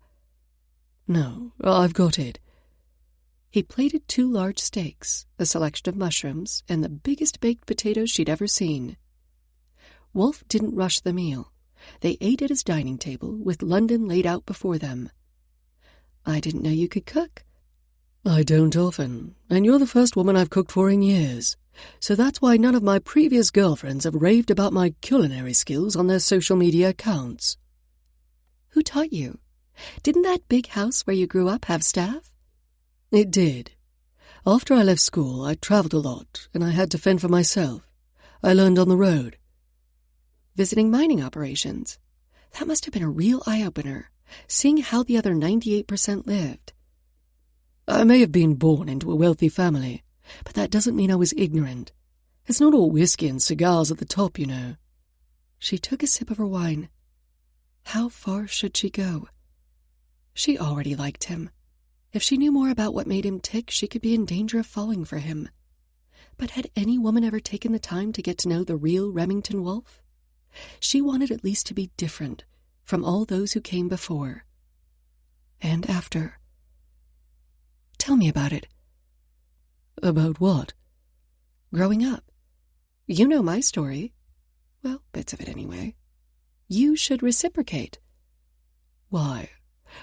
S2: "No, I've got it."
S1: He plated 2 large steaks, a selection of mushrooms, and the biggest baked potatoes she'd ever seen. Wolf didn't rush the meal, They ate at his dining table, with London laid out before them. "I didn't know you could cook."
S2: "I don't often, and you're the first woman I've cooked for in years, so that's why none of my previous girlfriends have raved about my culinary skills on their social media accounts."
S1: "Who taught you? Didn't that big house where you grew up have staff?"
S2: "It did. After I left school, I traveled a lot, and I had to fend for myself. I learned on the road."
S1: "Visiting mining operations. That must have been a real eye-opener, seeing how the other 98% lived."
S2: "I may have been born into a wealthy family, but that doesn't mean I was ignorant. It's not all whiskey and cigars at the top, you know."
S1: She took a sip of her wine. How far should she go? She already liked him. If she knew more about what made him tick, she could be in danger of falling for him. But had any woman ever taken the time to get to know the real Remington Wolfe? She wanted at least to be different from all those who came before and after. "Tell me about it."
S2: "About what?"
S1: "Growing up. You know my story. Well, bits of it anyway. You should reciprocate."
S2: "Why?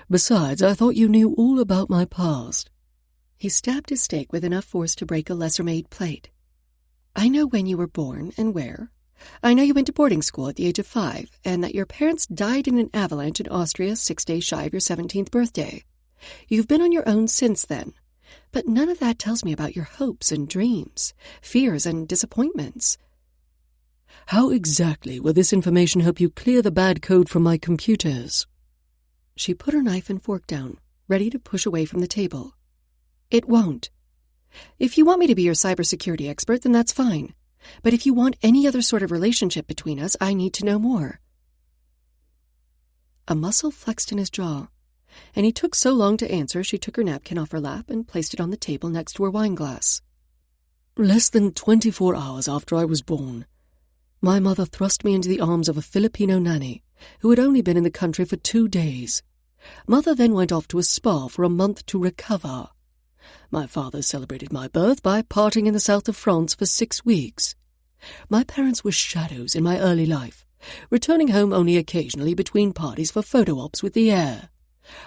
S2: Besides, I thought you knew all about my past."
S1: He stabbed his steak with enough force to break a lesser-made plate. "I know when you were born and where. I know you went to boarding school at the age of 5, and that your parents died in an avalanche in Austria 6 days shy of your 17th birthday. You've been on your own since then, but none of that tells me about your hopes and dreams, fears and disappointments."
S2: "How exactly will this information help you clear the bad code from my computers?"
S1: She put her knife and fork down, ready to push away from the table. "It won't. If you want me to be your cybersecurity expert, then that's fine. But if you want any other sort of relationship between us, I need to know more." A muscle flexed in his jaw, and he took so long to answer she took her napkin off her lap and placed it on the table next to her wineglass.
S2: "Less than 24 hours after I was born, my mother thrust me into the arms of a Filipino nanny who had only been in the country for 2 days. Mother then went off to a spa for a month to recover. My father celebrated my birth by partying in the south of France for 6 weeks. My parents were shadows in my early life, returning home only occasionally between parties for photo ops with the heir.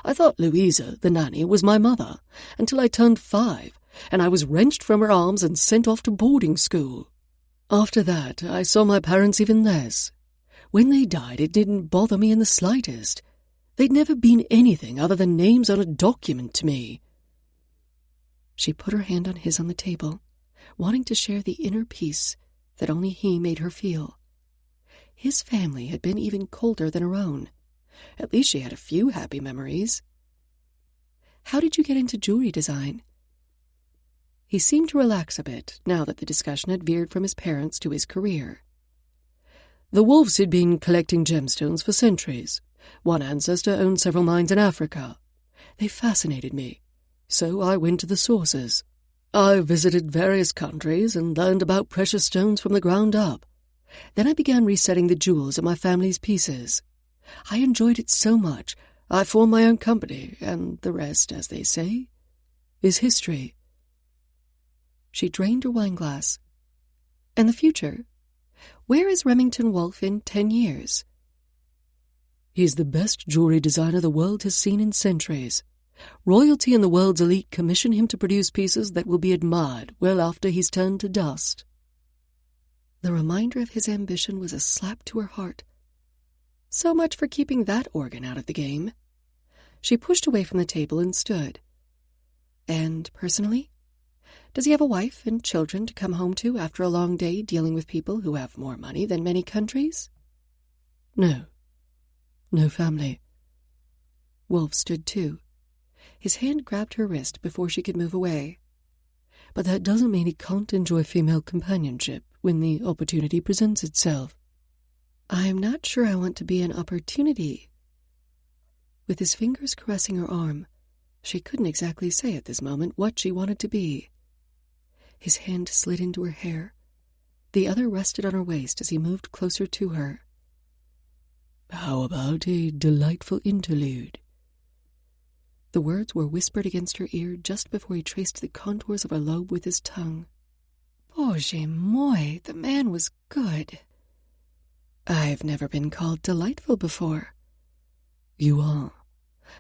S2: I thought Louisa, the nanny, was my mother, until I turned 5, and I was wrenched from her arms and sent off to boarding school. After that, I saw my parents even less. When they died, it didn't bother me in the slightest. They'd never been anything other than names on a document to me." She put her hand on his on the table, wanting to share the inner peace that only he made her feel. His family had been even colder than her own. At least she had a few happy memories. "How did you get into jewelry design?" He seemed to relax a bit now that the discussion had veered from his parents to his career. "The Wolves had been collecting gemstones for centuries. One ancestor owned several mines in Africa. They fascinated me, so I went to the sources. I visited various countries and learned about precious stones from the ground up. Then I began resetting the jewels of my family's pieces. I enjoyed it so much, I formed my own company, and the rest, as they say, is history." She drained her wineglass. "And the future? Where is Remington Wolfe in 10 years? "He's the best jewelry designer the world has seen in centuries. Royalty and the world's elite commission him to produce pieces that will be admired well after he's turned to dust."
S1: The reminder of his ambition was a slap to her heart. So much for keeping that organ out of the game. She pushed away from the table and stood. "And personally? Does he have a wife and children to come home to after a long day dealing with people who have more money than many countries?"
S2: "No. No family."
S1: Wolfe stood too. His hand grabbed her wrist before she could move away.
S2: "But that doesn't mean he can't enjoy female companionship when the opportunity presents itself."
S1: "I'm not sure I want to be an opportunity." With his fingers caressing her arm, she couldn't exactly say at this moment what she wanted to be. His hand slid into her hair. The other rested on her waist as he moved closer to her.
S2: "How about a delightful interlude?"
S1: The words were whispered against her ear just before he traced the contours of her lobe with his tongue. Bože moi, the man was good. I've never been called delightful before.
S2: You are.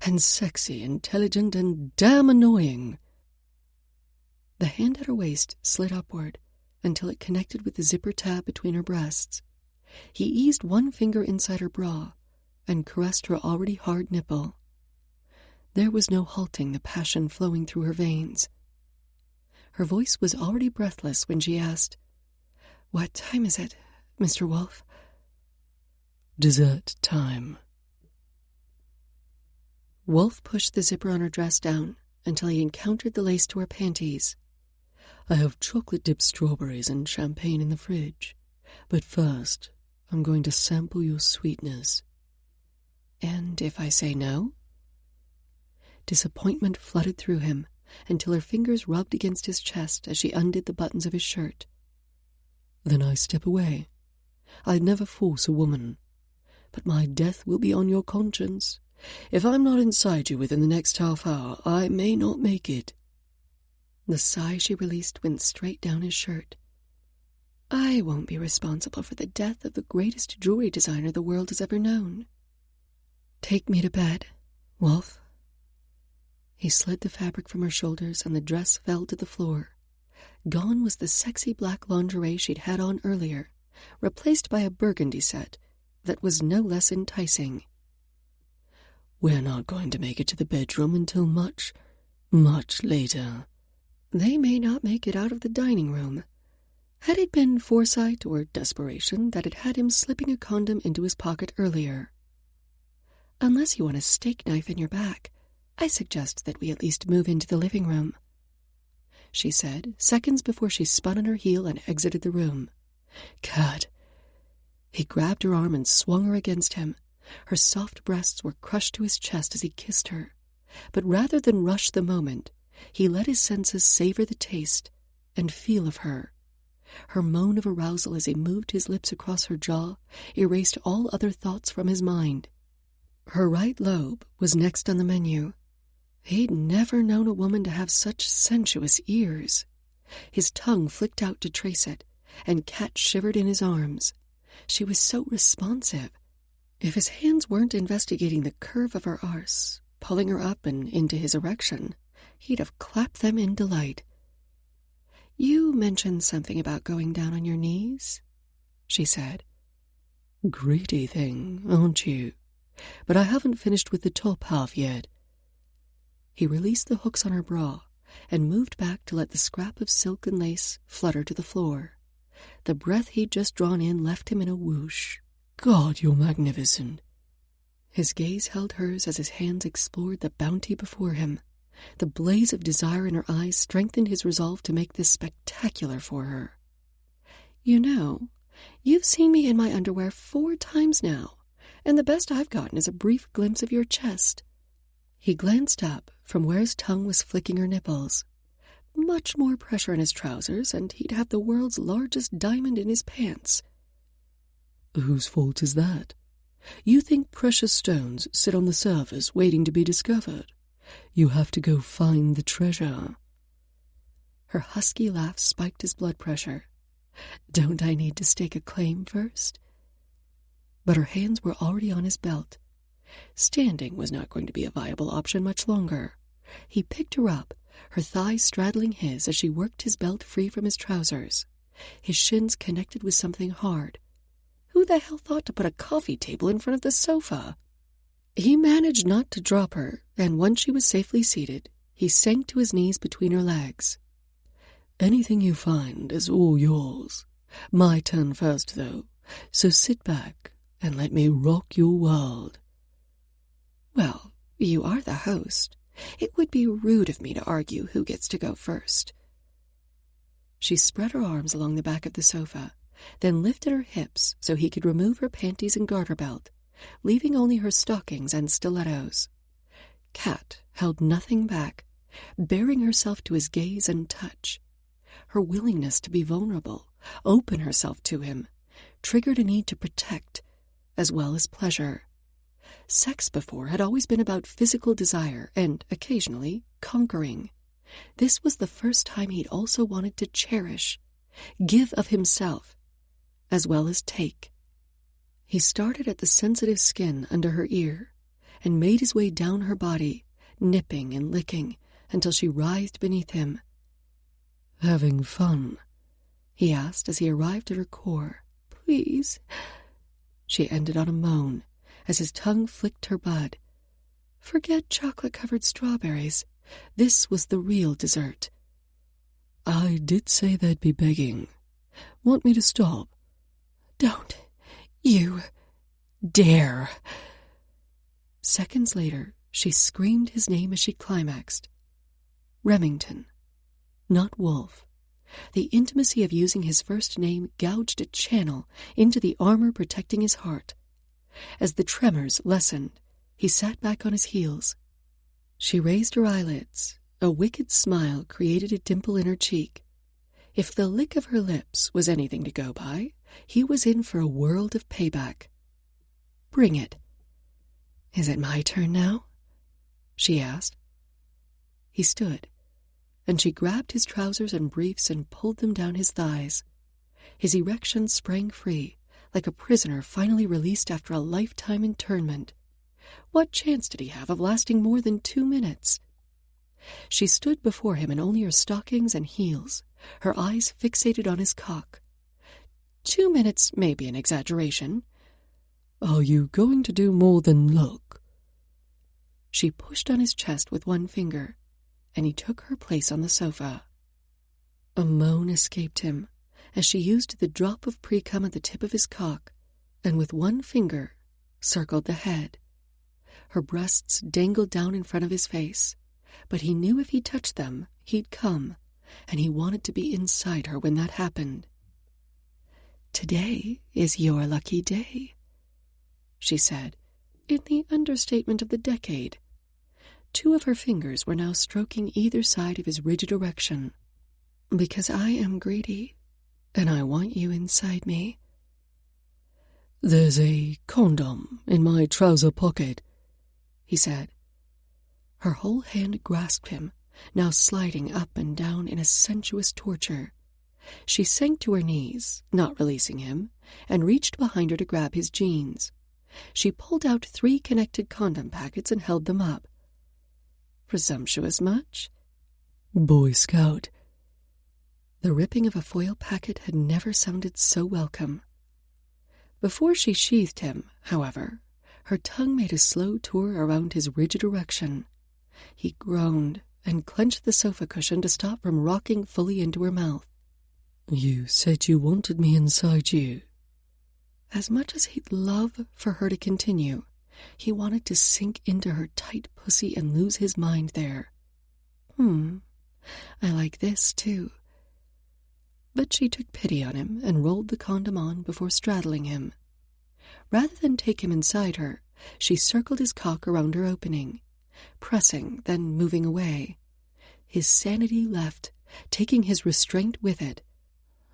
S2: And sexy, intelligent, and damn annoying.
S1: The hand at her waist slid upward until it connected with the zipper tab between her breasts. He eased one finger inside her bra and caressed her already hard nipple. There was no halting the passion flowing through her veins. Her voice was already breathless when she asked, "What time is it, Mr. Wolf?"
S2: "Dessert time."
S1: Wolf pushed the zipper on her dress down until he encountered the lace to her panties.
S2: "I have chocolate-dipped strawberries and champagne in the fridge. But first, I'm going to sample your sweetness."
S1: "And if I say no?"
S2: Disappointment flooded through him until her fingers rubbed against his chest as she undid the buttons of his shirt. "Then I step away. I'd never force a woman. But my death will be on your conscience. If I'm not inside you within the next half hour, I may not make it."
S1: The sigh she released went straight down his shirt. "I won't be responsible for the death of the greatest jewelry designer the world has ever known. Take me to bed, Wolf." He slid the fabric from her shoulders and the dress fell to the floor. Gone was the sexy black lingerie she'd had on earlier, replaced by a burgundy set that was no less enticing.
S2: "We're not going to make it to the bedroom until much, much later."
S1: They may not make it out of the dining room. Had it been foresight or desperation that had had him slipping a condom into his pocket earlier? "Unless you want a steak knife in your back, I suggest that we at least move into the living room," she said, seconds before she spun on her heel and exited the room.
S2: "Cat!"
S1: He grabbed her arm and swung her against him. Her soft breasts were crushed to his chest as he kissed her. But rather than rush the moment, he let his senses savor the taste and feel of her. Her moan of arousal as he moved his lips across her jaw erased all other thoughts from his mind. Her right lobe was next on the menu. He'd never known a woman to have such sensuous ears. His tongue flicked out to trace it, and Kat shivered in his arms. She was so responsive. If his hands weren't investigating the curve of her arse, pulling her up and into his erection, he'd have clapped them in delight. "You mentioned something about going down on your knees," she said.
S2: "Greedy thing, aren't you? But I haven't finished with the top half yet."
S1: He released the hooks on her bra and moved back to let the scrap of silk and lace flutter to the floor. The breath he'd just drawn in left him in a whoosh.
S2: "God, you're magnificent."
S1: His gaze held hers as his hands explored the bounty before him. The blaze of desire in her eyes strengthened his resolve to make this spectacular for her. "You know, you've seen me in my underwear 4 times now, and the best I've gotten is a brief glimpse of your chest." He glanced up from where his tongue was flicking her nipples. Much more pressure in his trousers, and he'd have the world's largest diamond in his pants.
S2: "Whose fault is that? You think precious stones sit on the surface waiting to be discovered? You have to go find the treasure."
S1: Her husky laugh spiked his blood pressure. "Don't I need to stake a claim first?" But her hands were already on his belt. Standing was not going to be a viable option much longer. He picked her up, her thighs straddling his as she worked his belt free from his trousers. His shins connected with something hard. Who the hell thought to put a coffee table in front of the sofa? He managed not to drop her, and once she was safely seated, he sank to his knees between her legs.
S2: "Anything you find is all yours. My turn first, though, so sit back and let me rock your world."
S1: "Well, you are the host. It would be rude of me to argue who gets to go first." She spread her arms along the back of the sofa, then lifted her hips so he could remove her panties and garter belt, leaving only her stockings and stilettos. Kat held nothing back, baring herself to his gaze and touch. Her willingness to be vulnerable, open herself to him, triggered a need to protect, as well as pleasure. Sex before had always been about physical desire and, occasionally, conquering. This was the first time he'd also wanted to cherish, give of himself, as well as take. He started at the sensitive skin under her ear and made his way down her body, nipping and licking until she writhed beneath him.
S2: "Having fun?"
S1: he asked as he arrived at her core. "Please." She ended on a moan as his tongue flicked her bud. Forget chocolate-covered strawberries. This was the real dessert.
S2: "I did say they'd be begging. Want me to stop?"
S1: "Don't you dare." Seconds later, she screamed his name as she climaxed. Remington, not Wolf. The intimacy of using his first name gouged a channel into the armor protecting his heart. As the tremors lessened, he sat back on his heels. She raised her eyelids. A wicked smile created a dimple in her cheek. If the lick of her lips was anything to go by, he was in for a world of payback. "Bring it." "Is it my turn now?" she asked. He stood, and she grabbed his trousers and briefs and pulled them down his thighs. His erection sprang free, like a prisoner finally released after a lifetime internment. What chance did he have of lasting more than 2 minutes? She stood before him in only her stockings and heels, her eyes fixated on his cock. 2 minutes may be an exaggeration.
S2: "Are you going to do more than look?"
S1: She pushed on his chest with one finger, and he took her place on the sofa. A moan escaped him as she used the drop of pre-cum at the tip of his cock, and with one finger circled the head. Her breasts dangled down in front of his face, but he knew if he touched them, he'd come, and he wanted to be inside her when that happened. "Today is your lucky day," she said, in the understatement of the decade. 2 of her fingers were now stroking either side of his rigid erection. "Because I am greedy, and I want you inside me."
S2: "There's a condom in my trouser pocket,"
S1: he said. Her whole hand grasped him, now sliding up and down in a sensuous torture. She sank to her knees, not releasing him, and reached behind her to grab his jeans. She pulled out 3 connected condom packets and held them up. "Presumptuous much?"
S2: "Boy Scout."
S1: The ripping of a foil packet had never sounded so welcome. Before she sheathed him, however, her tongue made a slow tour around his rigid erection. He groaned and clenched the sofa cushion to stop from rocking fully into her mouth.
S2: "You said you wanted me inside you."
S1: As much as he'd love for her to continue, he wanted to sink into her tight pussy and lose his mind there. I like this, too. But she took pity on him and rolled the condom on before straddling him. Rather than take him inside her, she circled his cock around her opening, pressing, then moving away. His sanity left, taking his restraint with it.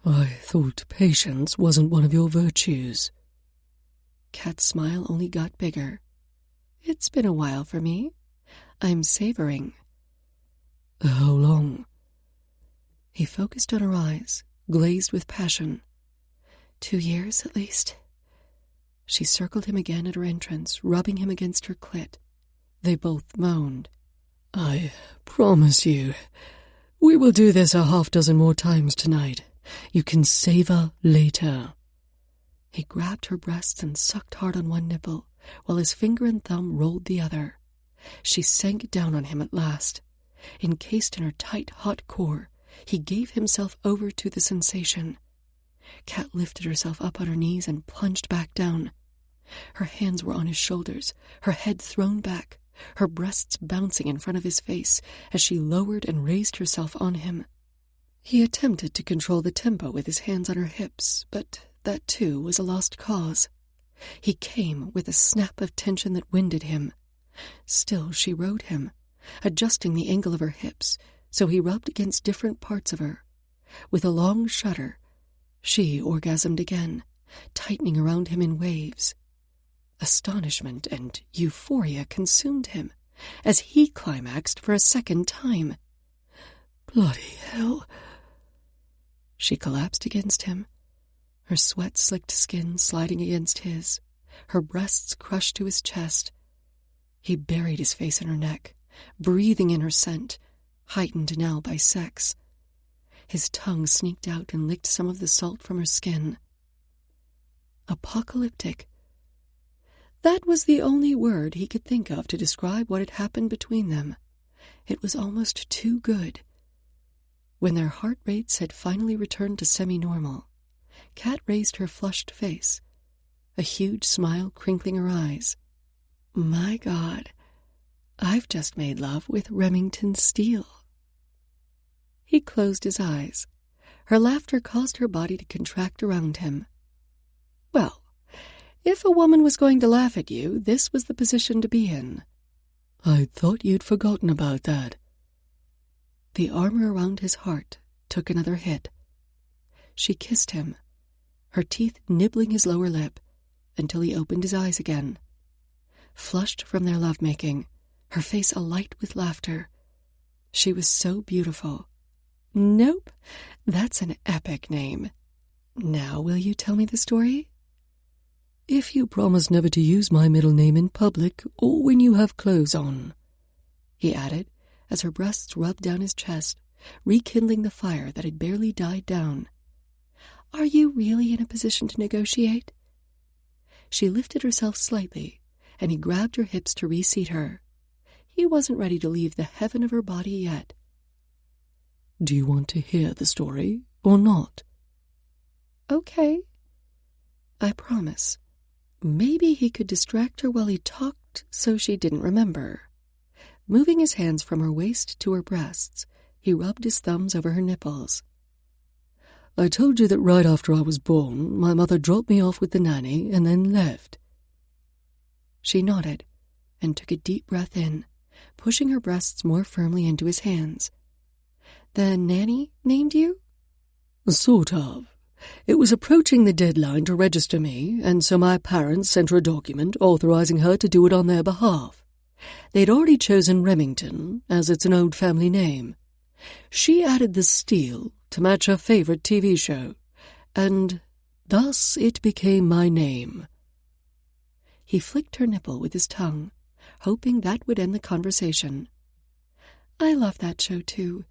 S2: "I thought patience wasn't one of your virtues."
S1: Kat's smile only got bigger. "It's been a while for me. I'm savoring."
S2: "How long?"
S1: He focused on her eyes, glazed with passion. 2 years, at least. She circled him again at her entrance, rubbing him against her clit. They both moaned.
S2: "I promise you, we will do this a 6 more times tonight. You can savor later."
S1: He grabbed her breasts and sucked hard on one nipple, while his finger and thumb rolled the other. She sank down on him at last. Encased in her tight, hot core, he gave himself over to the sensation. Kat lifted herself up on her knees and plunged back down. Her hands were on his shoulders, her head thrown back, her breasts bouncing in front of his face as she lowered and raised herself on him. He attempted to control the tempo with his hands on her hips, but that too was a lost cause. He came with a snap of tension that winded him. Still she rode him, adjusting the angle of her hips, so he rubbed against different parts of her. With a long shudder, she orgasmed again, tightening around him in waves. Astonishment and euphoria consumed him as he climaxed for a second time.
S2: "Bloody hell."
S1: She collapsed against him, her sweat-slicked skin sliding against his, her breasts crushed to his chest. He buried his face in her neck, breathing in her scent, heightened now by sex. His tongue sneaked out and licked some of the salt from her skin. Apocalyptic. That was the only word he could think of to describe what had happened between them. It was almost too good. When their heart rates had finally returned to semi-normal, Kat raised her flushed face, a huge smile crinkling her eyes. My God, I've just made love with Remington Steele. He closed his eyes. Her laughter caused her body to contract around him. Well, if a woman was going to laugh at you, this was the position to be in.
S2: I thought you'd forgotten about that.
S1: The armor around his heart took another hit. She kissed him, her teeth nibbling his lower lip, until he opened his eyes again. Flushed from their lovemaking, her face alight with laughter. She was so beautiful. Nope, that's an epic name. Now will you tell me the story?
S2: If you promise never to use my middle name in public or when you have clothes on,
S1: he added, as her breasts rubbed down his chest, rekindling the fire that had barely died down. Are you really in a position to negotiate? She lifted herself slightly, and he grabbed her hips to reseat her. He wasn't ready to leave the heaven of her body yet.
S2: Do you want to hear the story or not?
S1: Okay. I promise. Maybe he could distract her while he talked so she didn't remember. Moving his hands from her waist to her breasts, he rubbed his thumbs over her nipples.
S2: I told you that right after I was born, my mother dropped me off with the nanny and then left.
S1: She nodded and took a deep breath in, pushing her breasts more firmly into his hands. The nanny named you?
S2: Sort of. It was approaching the deadline to register me, and so my parents sent her a document authorizing her to do it on their behalf. They'd already chosen Remington, as it's an old family name. She added the Steele to match her favorite TV show, and thus it became my name.
S1: He flicked her nipple with his tongue, hoping that would end the conversation. I love that show, too.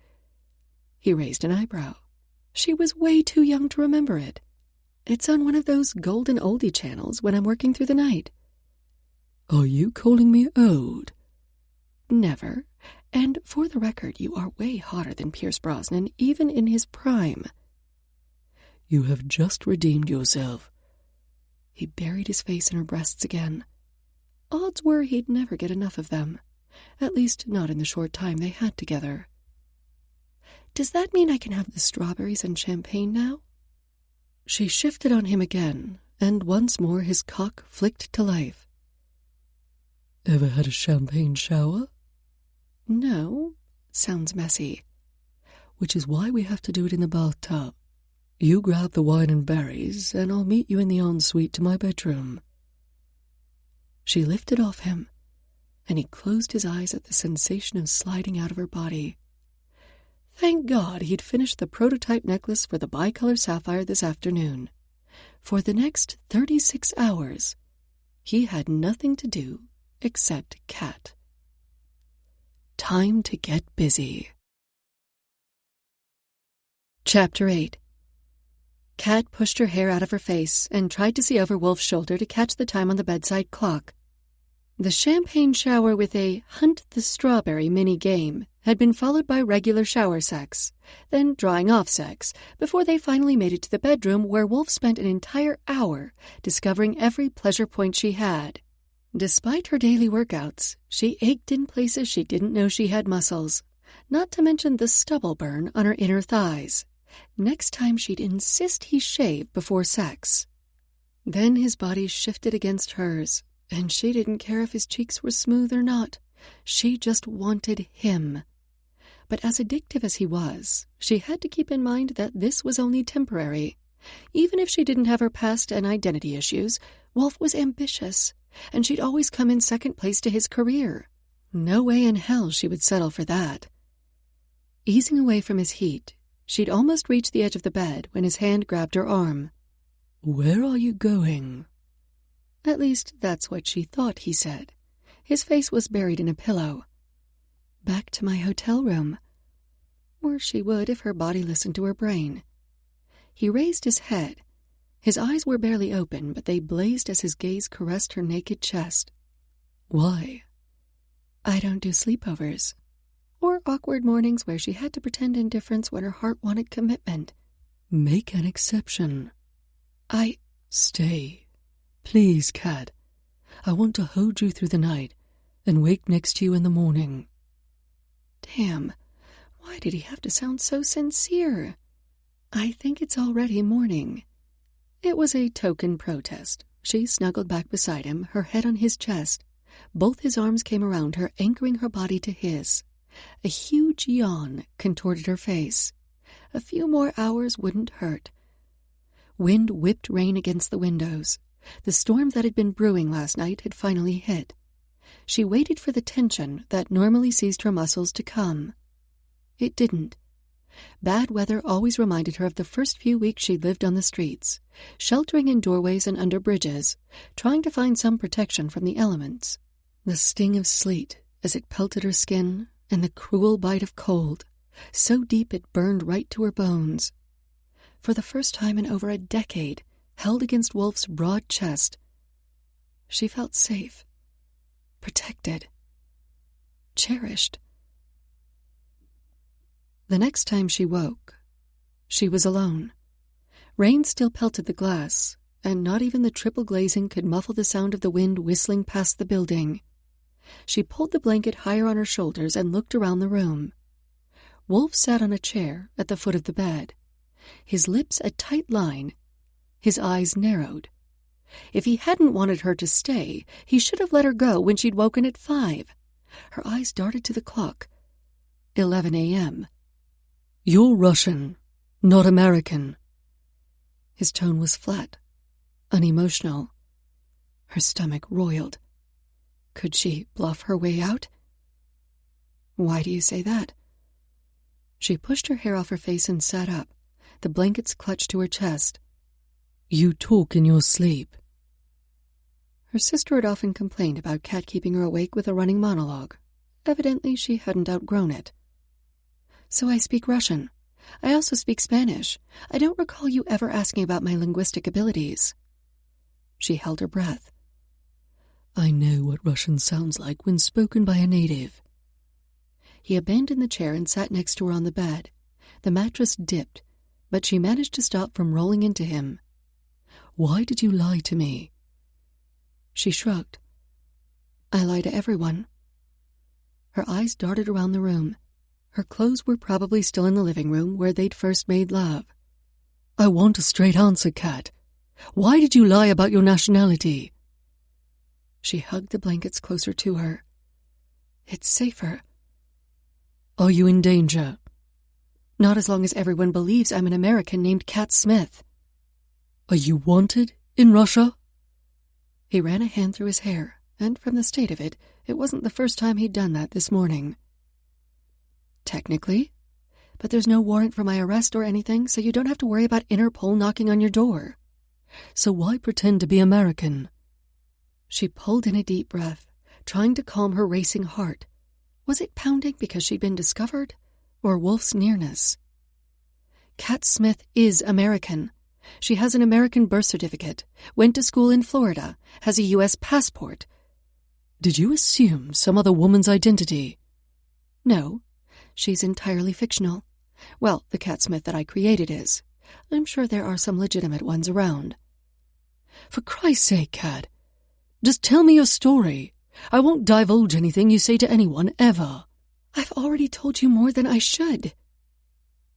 S1: He raised an eyebrow. She was way too young to remember it. It's on one of those golden oldie channels when I'm working through the night.
S2: Are you calling me old?
S1: Never. And for the record, you are way hotter than Pierce Brosnan, even in his prime.
S2: You have just redeemed yourself.
S1: He buried his face in her breasts again. Odds were he'd never get enough of them, at least not in the short time they had together. Does that mean I can have the strawberries and champagne now? She shifted on him again, and once more his cock flicked to life.
S2: Ever had a champagne shower?
S1: No. Sounds messy.
S2: Which is why we have to do it in the bathtub. You grab the wine and berries, and I'll meet you in the ensuite to my bedroom.
S1: She lifted off him, and he closed his eyes at the sensation of sliding out of her body. Thank God he'd finished the prototype necklace for the bicolor sapphire this afternoon. For the next 36 hours, he had nothing to do except Kat. Time to get busy. Chapter 8. Kat pushed her hair out of her face and tried to see over Wolf's shoulder to catch the time on the bedside clock. The champagne shower with a Hunt the Strawberry mini-game had been followed by regular shower sex, then drying off sex, before they finally made it to the bedroom where Wolf spent an entire hour discovering every pleasure point she had. Despite her daily workouts, she ached in places she didn't know she had muscles, not to mention the stubble burn on her inner thighs. Next time she'd insist he shave before sex. Then his body shifted against hers, and she didn't care if his cheeks were smooth or not. She just wanted him. But as addictive as he was, she had to keep in mind that this was only temporary. Even if she didn't have her past and identity issues, Wolf was ambitious, and she'd always come in second place to his career. No way in hell she would settle for that. Easing away from his heat, she'd almost reached the edge of the bed when his hand grabbed her arm.
S2: Where are you going?
S1: At least that's what she thought he said. His face was buried in a pillow. Back to my hotel room. Or she would if her body listened to her brain. He raised his head. His eyes were barely open, but they blazed as his gaze caressed her naked chest.
S2: Why?
S1: I don't do sleepovers. Or awkward mornings where she had to pretend indifference when her heart wanted commitment.
S2: Make an exception.
S1: I...
S2: Stay. Please, Kat. I want to hold you through the night and wake next to you in the morning.
S1: Damn. Why did he have to sound so sincere? I think it's already morning. It was a token protest. She snuggled back beside him, her head on his chest. Both his arms came around her, anchoring her body to his. A huge yawn contorted her face. A few more hours wouldn't hurt. Wind whipped rain against the windows. The storm that had been brewing last night had finally hit. She waited for the tension that normally seized her muscles to come. It didn't. Bad weather always reminded her of the first few weeks she'd lived on the streets, sheltering in doorways and under bridges, trying to find some protection from the elements. The sting of sleet as it pelted her skin, and the cruel bite of cold, so deep it burned right to her bones. For the first time in over a decade, held against Wolf's broad chest, she felt safe, protected, cherished. The next time she woke, she was alone. Rain still pelted the glass, and not even the triple glazing could muffle the sound of the wind whistling past the building. She pulled the blanket higher on her shoulders and looked around the room. Wolf sat on a chair at the foot of the bed, his lips a tight line, his eyes narrowed. If he hadn't wanted her to stay, he should have let her go when she'd woken at 5. Her eyes darted to the clock. 11 a.m.
S2: You're Russian, not American.
S1: His tone was flat, unemotional. Her stomach roiled. Could she bluff her way out? Why do you say that? She pushed her hair off her face and sat up, the blankets clutched to her chest.
S2: You talk in your sleep.
S1: Her sister had often complained about Kat keeping her awake with a running monologue. Evidently, she hadn't outgrown it. So I speak Russian. I also speak Spanish. I don't recall you ever asking about my linguistic abilities. She held her breath.
S2: I know what Russian sounds like when spoken by a native.
S1: He abandoned the chair and sat next to her on the bed. The mattress dipped, but she managed to stop from rolling into him.
S2: Why did you lie to me?
S1: She shrugged. I lie to everyone. Her eyes darted around the room. Her clothes were probably still in the living room where they'd first made love.
S2: I want a straight answer, Kat. Why did you lie about your nationality?
S1: She hugged the blankets closer to her. It's safer.
S2: Are you in danger?
S1: Not as long as everyone believes I'm an American named Kat Smith.
S2: Are you wanted in Russia?
S1: He ran a hand through his hair, and from the state of it, it wasn't the first time he'd done that this morning. Technically, but there's no warrant for my arrest or anything, so you don't have to worry about Interpol knocking on your door.
S2: So why pretend to be American?
S1: She pulled in a deep breath, trying to calm her racing heart. Was it pounding because she'd been discovered, or Wolf's nearness? Kat Smith is American. She has an American birth certificate, went to school in Florida, has a U.S. passport.
S2: Did you assume some other woman's identity?
S1: No, she's entirely fictional. Well, the Kat Smith that I created is. I'm sure there are some legitimate ones around.
S2: For Christ's sake, Kat, just tell me your story. I won't divulge anything you say to anyone, ever.
S1: I've already told you more than I should.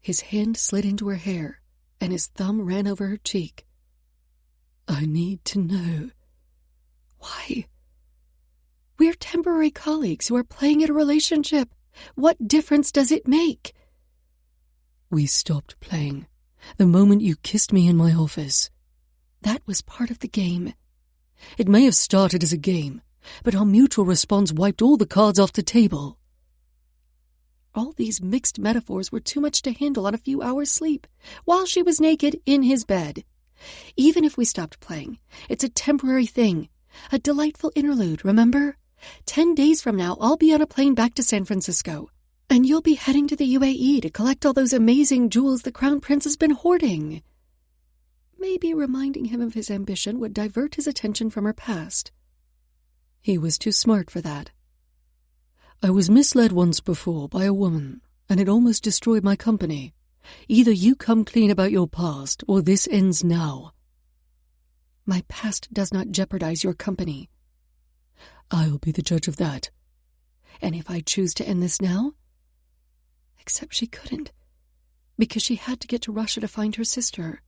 S1: His hand slid into her hair, and his thumb ran over her cheek.
S2: I need to know.
S1: Why? We're temporary colleagues who are playing at a relationship. What difference does it make?
S2: We stopped playing the moment you kissed me in my office.
S1: That was part of the game.
S2: It may have started as a game, but our mutual response wiped all the cards off the table.
S1: All these mixed metaphors were too much to handle on a few hours' sleep, while she was naked in his bed. Even if we stopped playing, it's a temporary thing. A delightful interlude, remember? 10 days from now, I'll be on a plane back to San Francisco. And you'll be heading to the UAE to collect all those amazing jewels the Crown Prince has been hoarding. Maybe reminding him of his ambition would divert his attention from her past. He was too smart for that.
S2: I was misled once before by a woman, and it almost destroyed my company. Either you come clean about your past, or this ends now.
S1: My past does not jeopardize your company.
S2: I'll be the judge of that.
S1: And if I choose to end this now? Except she couldn't, because she had to get to Russia to find her sister.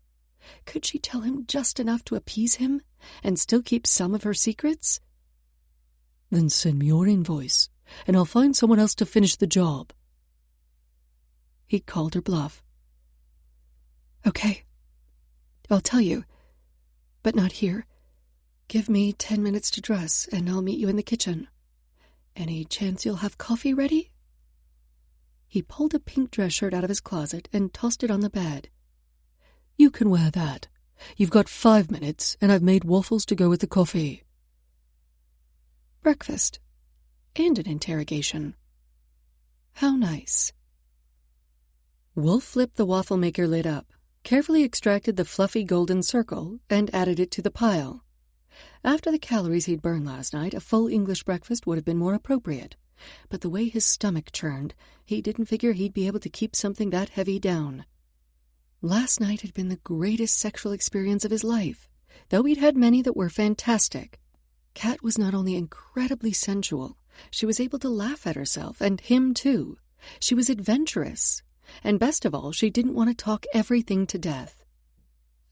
S1: Could she tell him just enough to appease him, and still keep some of her secrets?
S2: Then send me your invoice, and I'll find someone else to finish the job.
S1: He called her bluff. Okay, I'll tell you, but not here. Give me 10 minutes to dress, and I'll meet you in the kitchen. Any chance you'll have coffee ready? He pulled a pink dress shirt out of his closet and tossed it on the bed.
S2: You can wear that. You've got 5 minutes, and I've made waffles to go with the coffee.
S1: Breakfast. And an interrogation. How nice. Wolf flipped the waffle maker lid up, carefully extracted the fluffy golden circle, and added it to the pile. After the calories he'd burned last night, a full English breakfast would have been more appropriate. But the way his stomach churned, he didn't figure he'd be able to keep something that heavy down. Last night had been the greatest sexual experience of his life, though he'd had many that were fantastic. Kat was not only incredibly sensual, she was able to laugh at herself, and him too. She was adventurous, and best of all, she didn't want to talk everything to death.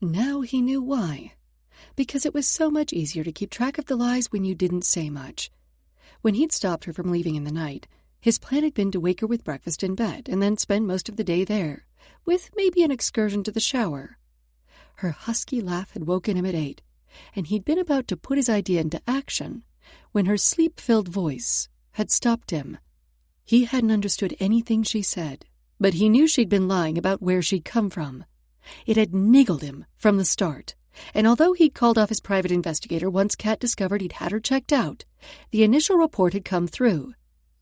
S1: Now he knew why. Because it was so much easier to keep track of the lies when you didn't say much. When he'd stopped her from leaving in the night, his plan had been to wake her with breakfast in bed and then spend most of the day there, with maybe an excursion to the shower. Her husky laugh had woken him at 8, and he'd been about to put his idea into action when her sleep-filled voice had stopped him. He hadn't understood anything she said, but he knew she'd been lying about where she'd come from. It had niggled him from the start, and although he'd called off his private investigator once Kat discovered he'd had her checked out, the initial report had come through.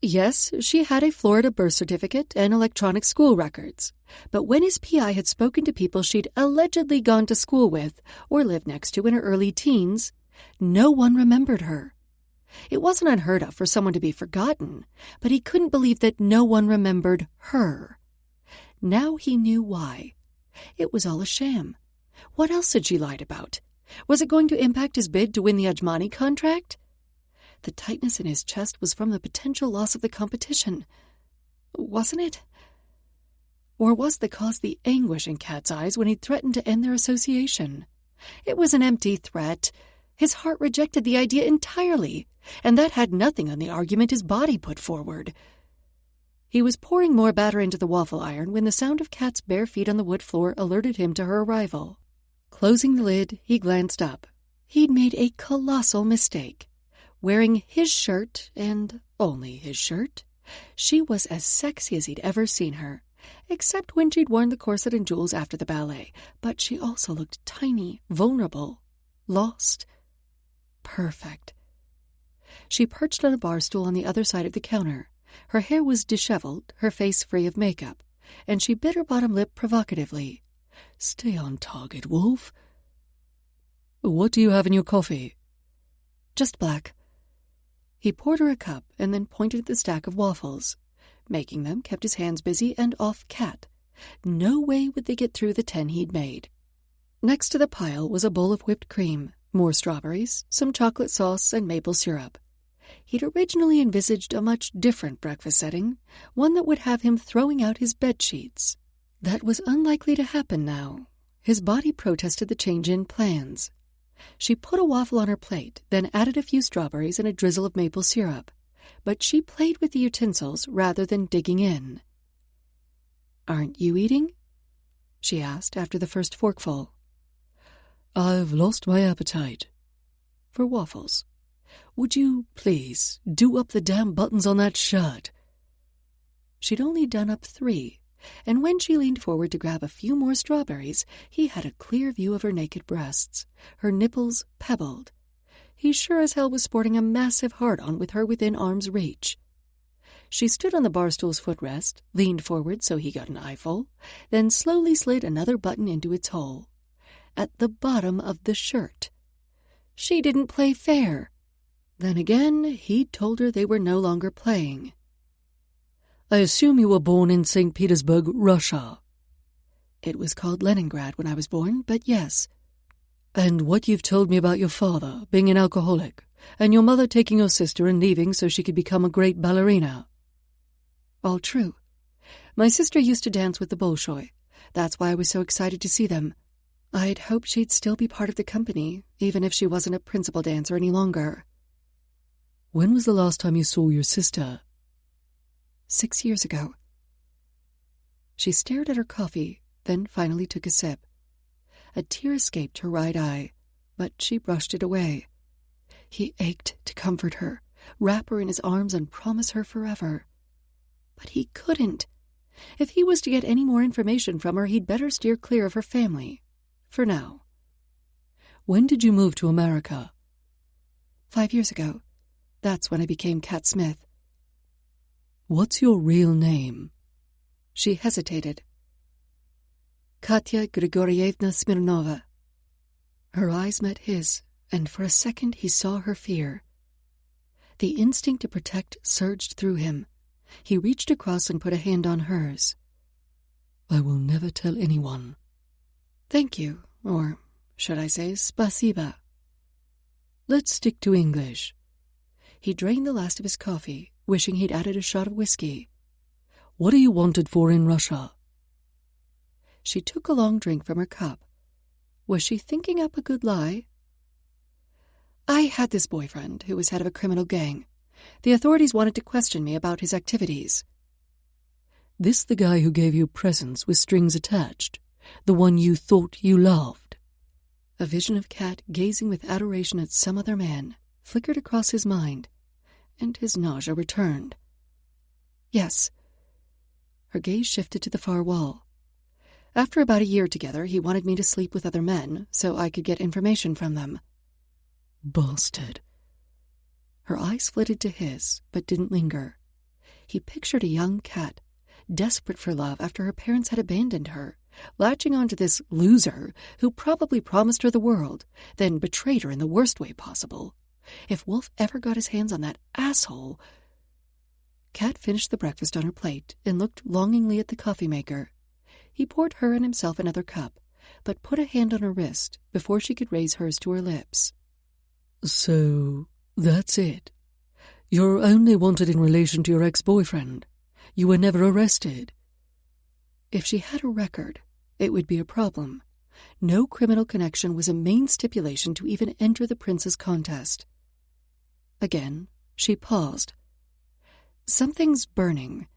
S1: Yes, she had a Florida birth certificate and electronic school records, but when his PI had spoken to people she'd allegedly gone to school with or lived next to in her early teens, no one remembered her. It wasn't unheard of for someone to be forgotten, but he couldn't believe that no one remembered her. Now he knew why. It was all a sham. What else had she lied about? Was it going to impact his bid to win the Ajmani contract? The tightness in his chest was from the potential loss of the competition. Wasn't it? Or was the cause the anguish in Kat's eyes when he threatened to end their association? It was an empty threat. His heart rejected the idea entirely, and that had nothing on the argument his body put forward. He was pouring more batter into the waffle iron when the sound of Kat's bare feet on the wood floor alerted him to her arrival. Closing the lid, he glanced up. He'd made a colossal mistake. Wearing his shirt, and only his shirt, she was as sexy as he'd ever seen her, except when she'd worn the corset and jewels after the ballet. But she also looked tiny, vulnerable, lost. Perfect. She perched on a bar stool on the other side of the counter. Her hair was disheveled, her face free of makeup, and she bit her bottom lip provocatively.
S2: Stay on target, Wolf. What do you have in your coffee?
S1: Just black. He poured her a cup and then pointed at the stack of waffles. Making them kept his hands busy and off Kat. No way would they get through the 10 he'd made. Next to the pile was a bowl of whipped cream, more strawberries, some chocolate sauce, and maple syrup. He'd originally envisaged a much different breakfast setting, one that would have him throwing out his bedsheets. That was unlikely to happen now. His body protested the change in plans. She put a waffle on her plate, then added a few strawberries and a drizzle of maple syrup. But she played with the utensils rather than digging in. "Aren't you eating?" she asked after the first forkful.
S2: "I've lost my appetite."
S1: "For waffles."
S2: "Would you, please, do up the damn buttons on that shirt?"
S1: She'd only done up 3, and when she leaned forward to grab a few more strawberries, he had a clear view of her naked breasts, her nipples pebbled. He sure as hell was sporting a massive hard-on with her within arm's reach. She stood on the barstool's footrest, leaned forward so he got an eyeful, then slowly slid another button into its hole. At the bottom of the shirt. She didn't play fair. Then again, he'd told her they were no longer playing.
S2: I assume you were born in St. Petersburg, Russia.
S1: It was called Leningrad when I was born, but yes.
S2: And what you've told me about your father being an alcoholic, and your mother taking your sister and leaving so she could become a great ballerina.
S1: All true. My sister used to dance with the Bolshoi. That's why I was so excited to see them. I'd hoped she'd still be part of the company, even if she wasn't a principal dancer any longer.
S2: When was the last time you saw your sister?
S1: 6 years ago. She stared at her coffee, then finally took a sip. A tear escaped her right eye, but she brushed it away. He ached to comfort her, wrap her in his arms and promise her forever. But he couldn't. If he was to get any more information from her, he'd better steer clear of her family. For now.
S2: When did you move to America?
S1: 5 years ago. That's when I became Kat Smith.
S2: What's your real name?
S1: She hesitated. Katya Grigorievna Smirnova. Her eyes met his, and for a second he saw her fear. The instinct to protect surged through him. He reached across and put a hand on hers.
S2: I will never tell anyone.
S1: Thank you, or should I say spasiba.
S2: Let's stick to English.
S1: He drained the last of his coffee, wishing he'd added a shot of whiskey.
S2: What are you wanted for in Russia?
S1: She took a long drink from her cup. Was she thinking up a good lie? I had this boyfriend who was head of a criminal gang. The authorities wanted to question me about his activities.
S2: This the guy who gave you presents with strings attached? The one you thought you loved?
S1: A vision of Kat gazing with adoration at some other man flickered across his mind, and his nausea returned. Yes. Her gaze shifted to the far wall. After about a year together, he wanted me to sleep with other men so I could get information from them.
S2: Bastard.
S1: Her eyes flitted to his, but didn't linger. He pictured a young Kat, desperate for love after her parents had abandoned her, latching onto this loser who probably promised her the world, then betrayed her in the worst way possible. If Wolf ever got his hands on that asshole... Kat finished the breakfast on her plate and looked longingly at the coffee maker. He poured her and himself another cup, but put a hand on her wrist before she could raise hers to her lips.
S2: So, that's it. You're only wanted in relation to your ex-boyfriend. You were never arrested.
S1: If she had a record, it would be a problem. No criminal connection was a main stipulation to even enter the prince's contest. Again, she paused. Something's burning.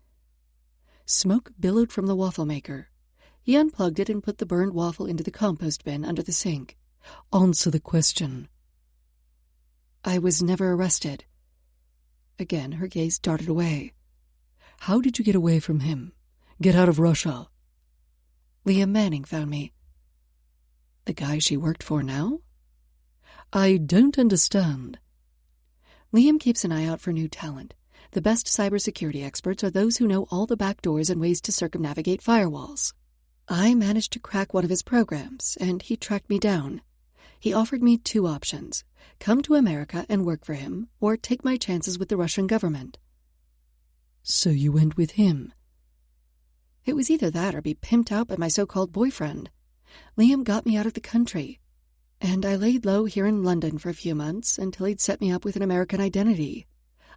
S1: Smoke billowed from the waffle maker. He unplugged it and put the burned waffle into the compost bin under the sink.
S2: Answer the question.
S1: I was never arrested. Again, her gaze darted away.
S2: How did you get away from him? Get out of Russia?
S1: Liam Manning found me. The guy she worked for now?
S2: I don't understand.
S1: Liam keeps an eye out for new talent. The best cybersecurity experts are those who know all the back doors and ways to circumnavigate firewalls. I managed to crack one of his programs, and he tracked me down. He offered me 2 options: come to America and work for him, or take my chances with the Russian government.
S2: So you went with him?
S1: It was either that or be pimped out by my so-called boyfriend. Liam got me out of the country, and I laid low here in London for a few months until he'd set me up with an American identity.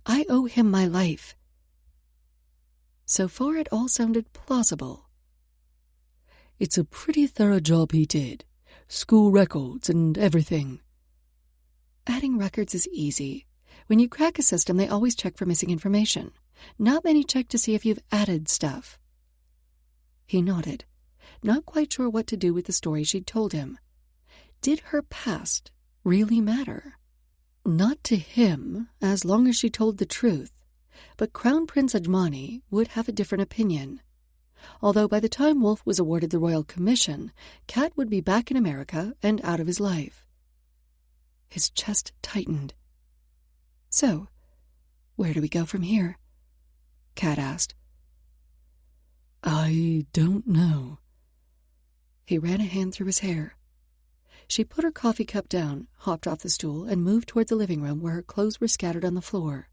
S1: I owe him my life. So far it all sounded plausible.
S2: It's a pretty thorough job he did. School records and everything.
S1: Adding records is easy. When you crack a system, they always check for missing information. Not many check to see if you've added stuff. He nodded, not quite sure what to do with the story she'd told him. Did her past really matter? Not to him, as long as she told the truth. But Crown Prince Ajmani would have a different opinion. although by the time Wolf was awarded the Royal Commission, Kat would be back in America and out of his life. His chest tightened. "So, where do we go from here?" Kat asked.
S2: "I don't know."
S1: He ran a hand through his hair. She put her coffee cup down, hopped off the stool, and moved toward the living room where her clothes were scattered on the floor.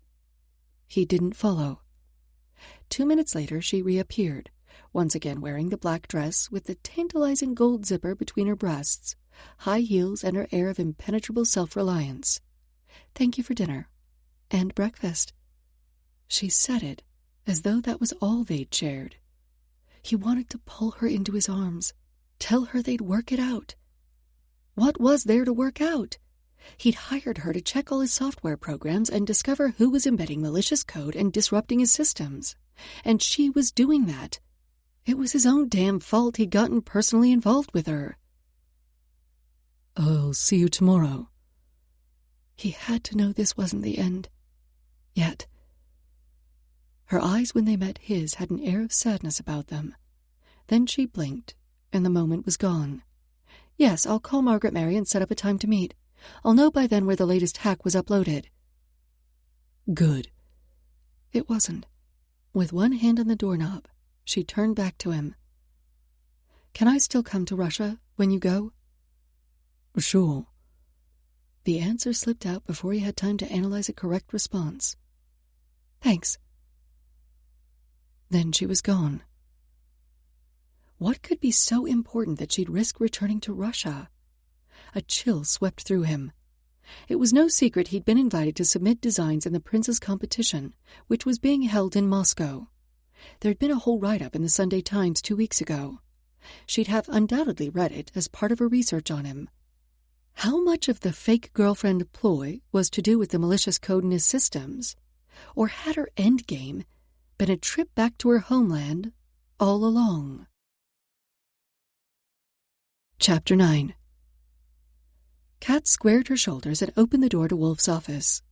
S1: He didn't follow. 2 minutes later, she reappeared, once again wearing the black dress with the tantalizing gold zipper between her breasts, high heels, and her air of impenetrable self-reliance. "Thank you for dinner. And breakfast." She said it as though that was all they'd shared. He wanted to pull her into his arms, tell her they'd work it out. What was there to work out? He'd hired her to check all his software programs and discover who was embedding malicious code and disrupting his systems. And she was doing that. It was his own damn fault he'd gotten personally involved with her.
S2: "I'll see you tomorrow."
S1: He had to know this wasn't the end. Yet. Her eyes, when they met his, had an air of sadness about them. Then she blinked, and the moment was gone. "Yes, I'll call Margaret Mary and set up a time to meet. I'll know by then where the latest hack was uploaded."
S2: "Good."
S1: It wasn't. With one hand on the doorknob, she turned back to him. "Can I still come to Russia when you go?"
S2: "Sure."
S1: The answer slipped out before he had time to analyze a correct response. "Thanks." Then she was gone. What could be so important that she'd risk returning to Russia? A chill swept through him. It was no secret he'd been invited to submit designs in the Prince's competition, which was being held in Moscow. There'd been a whole write-up in the Sunday Times 2 weeks ago. She'd have undoubtedly read it as part of her research on him. How much of the fake girlfriend ploy was to do with the malicious code in his systems? Or had her endgame been a trip back to her homeland all along? Chapter 9. Kat squared her shoulders and opened the door to Wolf's office.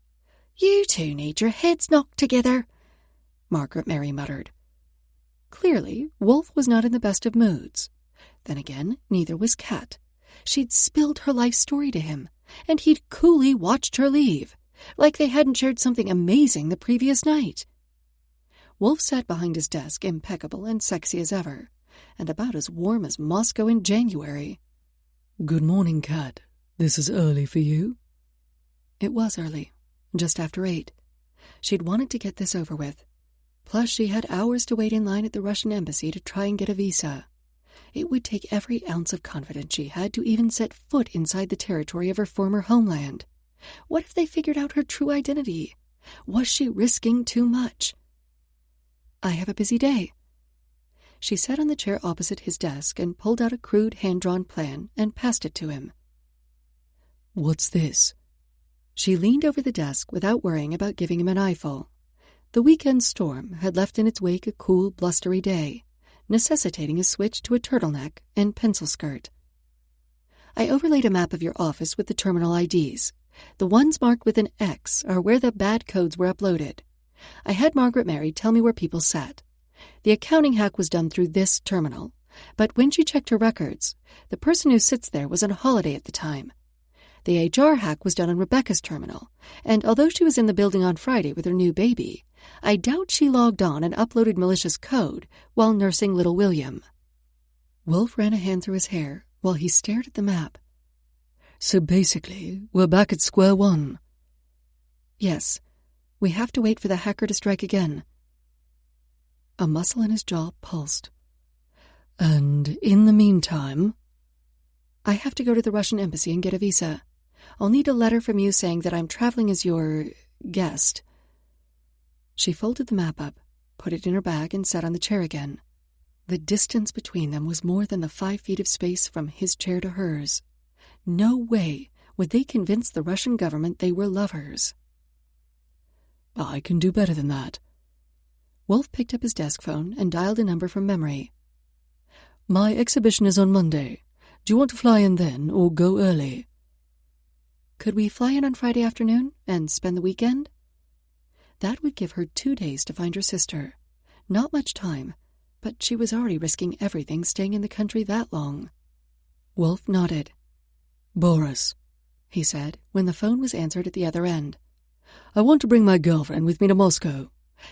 S1: "You two need your heads knocked together," Margaret Mary muttered. Clearly, Wolf was not in the best of moods. Then again, neither was Kat. She'd spilled her life story to him, and he'd coolly watched her leave, like they hadn't shared something amazing the previous night. Wolf sat behind his desk, impeccable and sexy as ever, and about as warm as Moscow in January.
S2: "Good morning, Kat. This is early for you?"
S1: It was early, just after 8. She'd wanted to get this over with. Plus, she had hours to wait in line at the Russian embassy to try and get a visa. It would take every ounce of confidence she had to even set foot inside the territory of her former homeland. What if they figured out her true identity? Was she risking too much? "I have a busy day." She sat on the chair opposite his desk and pulled out a crude hand-drawn plan and passed it to him.
S2: "What's this?"
S1: She leaned over the desk without worrying about giving him an eyeful. The weekend storm had left in its wake a cool, blustery day, necessitating a switch to a turtleneck and pencil skirt. "I overlaid a map of your office with the terminal IDs. The ones marked with an X are where the bad codes were uploaded. I had Margaret Mary tell me where people sat. The accounting hack was done through this terminal, but when she checked her records, the person who sits there was on holiday at the time. The HR hack was done on Rebecca's terminal, and although she was in the building on Friday with her new baby, I doubt she logged on and uploaded malicious code while nursing little William." Wolf ran a hand through his hair while he stared at the map.
S2: "So basically, we're back at square one."
S1: "Yes. We have to wait for the hacker to strike again." A muscle in his jaw pulsed.
S2: "And in the meantime?"
S1: "I have to go to the Russian embassy and get a visa. I'll need a letter from you saying that I'm traveling as your guest." She folded the map up, put it in her bag, and sat on the chair again. The distance between them was more than the 5 feet of space from his chair to hers. No way would they convince the Russian government they were lovers.
S2: "I can do better than that."
S1: Wolf picked up his desk phone and dialed a number from memory.
S2: "My exhibition is on Monday. Do you want to fly in then, or go early?"
S1: "Could we fly in on Friday afternoon and spend the weekend?" That would give her 2 days to find her sister. Not much time, but she was already risking everything staying in the country that long. Wolf nodded.
S2: "Boris,"
S1: he said, when the phone was answered at the other end.
S2: "I want to bring my girlfriend with me to Moscow.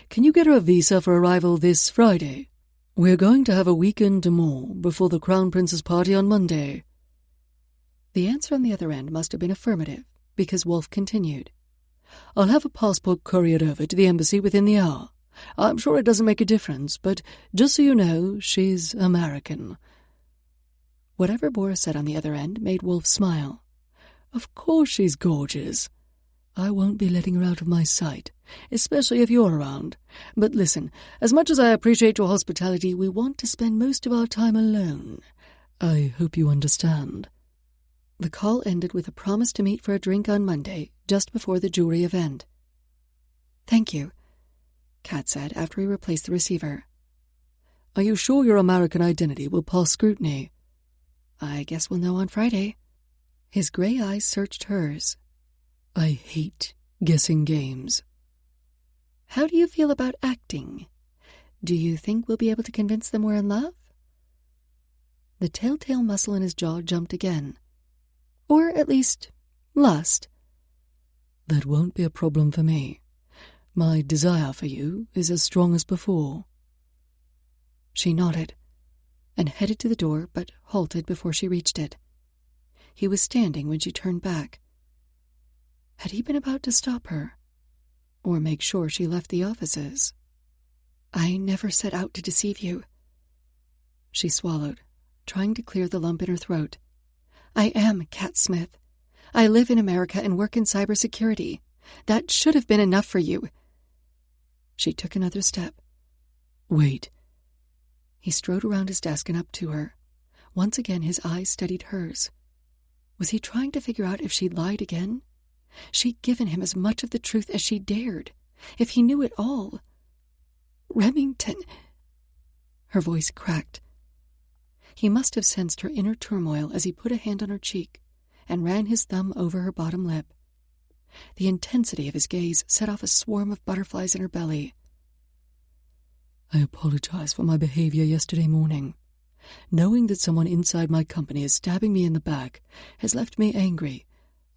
S2: Can you get her a visa for arrival this Friday? We're going to have a weekend more before the Crown Prince's party on Monday."
S1: The answer on the other end must have been affirmative, because Wolf continued.
S2: "I'll have a passport couriered over to the embassy within the hour. I'm sure it doesn't make a difference, but just so you know, she's American."
S1: Whatever Boris said on the other end made Wolf smile.
S2: "Of course she's gorgeous. I won't be letting her out of my sight, especially if you're around. But listen, as much as I appreciate your hospitality, we want to spend most of our time alone. I hope you understand."
S1: The call ended with a promise to meet for a drink on Monday, just before the jewelry event. "Thank you," Kat said after he replaced the receiver.
S2: "Are you sure your American identity will pass scrutiny?"
S1: "I guess we'll know on Friday." His gray eyes searched hers.
S2: "I hate guessing games."
S1: "How do you feel about acting? Do you think we'll be able to convince them we're in love?" The telltale muscle in his jaw jumped again. "Or at least, lust."
S2: "That won't be a problem for me. My desire for you is as strong as before."
S1: She nodded and headed to the door, but halted before she reached it. He was standing when she turned back. Had he been about to stop her, or make sure she left the offices? "I never set out to deceive you." She swallowed, trying to clear the lump in her throat. "I am Kat Smith. I live in America and work in cybersecurity. That should have been enough for you." She took another step.
S2: "Wait."
S1: He strode around his desk and up to her. Once again his eyes studied hers. Was he trying to figure out if she'd lied again? She'd given him as much of the truth as she dared. If he knew it all. "Remington." Her voice cracked. He must have sensed her inner turmoil as he put a hand on her cheek and ran his thumb over her bottom lip. The intensity of his gaze set off a swarm of butterflies in her belly.
S2: "I apologize for my behavior yesterday morning. Knowing that someone inside my company is stabbing me in the back has left me angry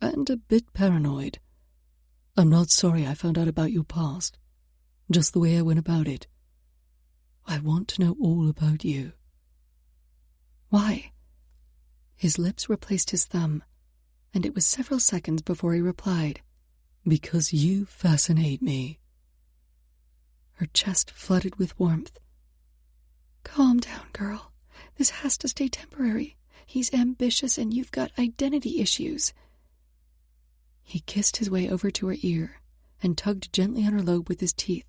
S2: and a bit paranoid. I'm not sorry I found out about your past, just the way I went about it. I want to know all about you."
S1: "Why?" His lips replaced his thumb, and it was several seconds before he replied.
S2: "Because you fascinate me."
S1: Her chest flooded with warmth. "Calm down, girl. This has to stay temporary. He's ambitious and you've got identity issues." He kissed his way over to her ear and tugged gently on her lobe with his teeth.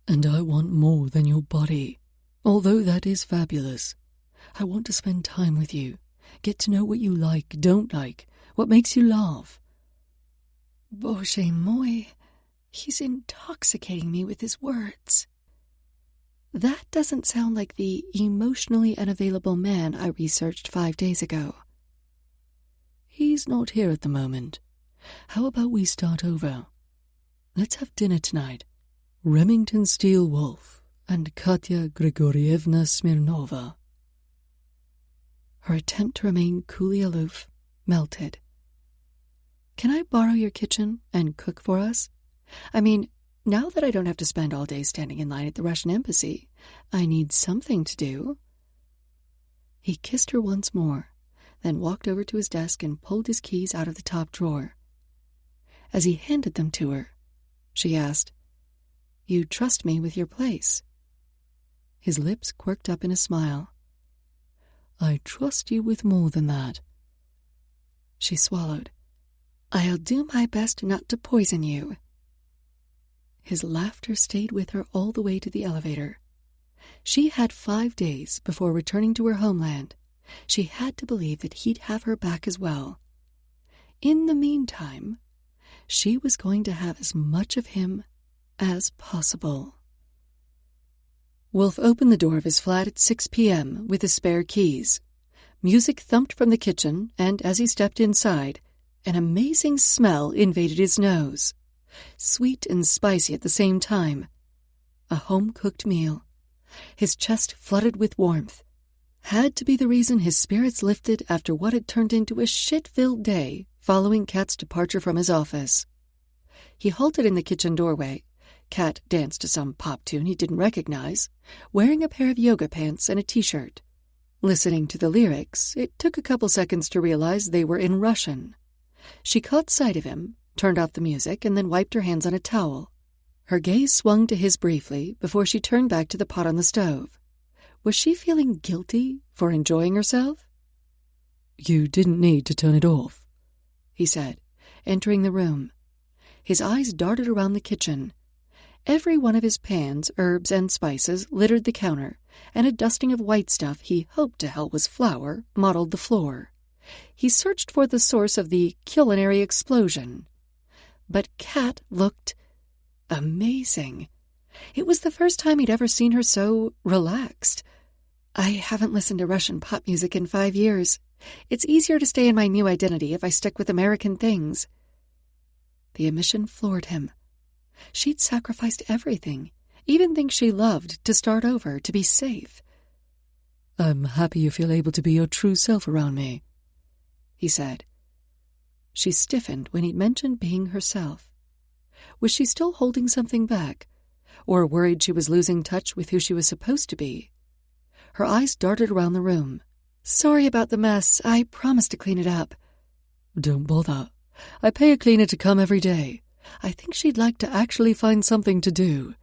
S2: "And I want more than your body. Although that is fabulous. I want to spend time with you, get to know what you like, don't like, what makes you laugh."
S1: "Bože moi, he's intoxicating me with his words." That doesn't sound like the emotionally unavailable man I researched 5 days ago.
S2: "He's not here at the moment. How about we start over? Let's have dinner tonight. Remington Steele Wolf and Katya Grigorievna Smirnova."
S1: Her attempt to remain coolly aloof melted. "Can I borrow your kitchen and cook for us? I mean, now that I don't have to spend all day standing in line at the Russian embassy, I need something to do." He kissed her once more, then walked over to his desk and pulled his keys out of the top drawer. As he handed them to her, she asked, "You trust me with your place?" His lips quirked up in a smile.
S2: "I trust you with more than that."
S1: She swallowed. "I'll do my best not to poison you." His laughter stayed with her all the way to the elevator. She had 5 days before returning to her homeland. She had to believe that he'd have her back as well. In the meantime, she was going to have as much of him as possible. Wolf opened the door of his flat at 6 p.m. with his spare keys. Music thumped from the kitchen, and as he stepped inside, an amazing smell invaded his nose. Sweet and spicy at the same time. A home-cooked meal. his chest flooded with warmth. Had to be the reason his spirits lifted after what had turned into a shit-filled day following Kat's departure from his office. He halted in the kitchen doorway. Kat danced to some pop tune he didn't recognize, wearing a pair of yoga pants and a t-shirt. Listening to the lyrics, it took a couple seconds to realize they were in Russian. She caught sight of him, turned off the music, and then wiped her hands on a towel. Her gaze swung to his briefly before she turned back to the pot on the stove. Was she feeling guilty for enjoying herself?
S2: "You didn't need to turn it off,"
S1: he said, entering the room. His eyes darted around the kitchen. Every one of his pans, herbs, and spices littered the counter, and a dusting of white stuff he hoped to hell was flour mottled the floor. He searched for the source of the culinary explosion. But Kat looked amazing. It was the first time he'd ever seen her so relaxed. "I haven't listened to Russian pop music in 5 years. It's easier to stay in my new identity if I stick with American things." The admission floored him. She'd sacrificed everything, even things she loved, to start over, to be safe.
S2: "I'm happy you feel able to be your true self around me,"
S1: he said. She stiffened when he'd mentioned being herself. Was she still holding something back, or worried she was losing touch with who she was supposed to be? Her eyes darted around the room. "Sorry about the mess. I promised to clean it up."
S2: "Don't bother. I pay a cleaner to come every day. I think she'd like to actually find something to do."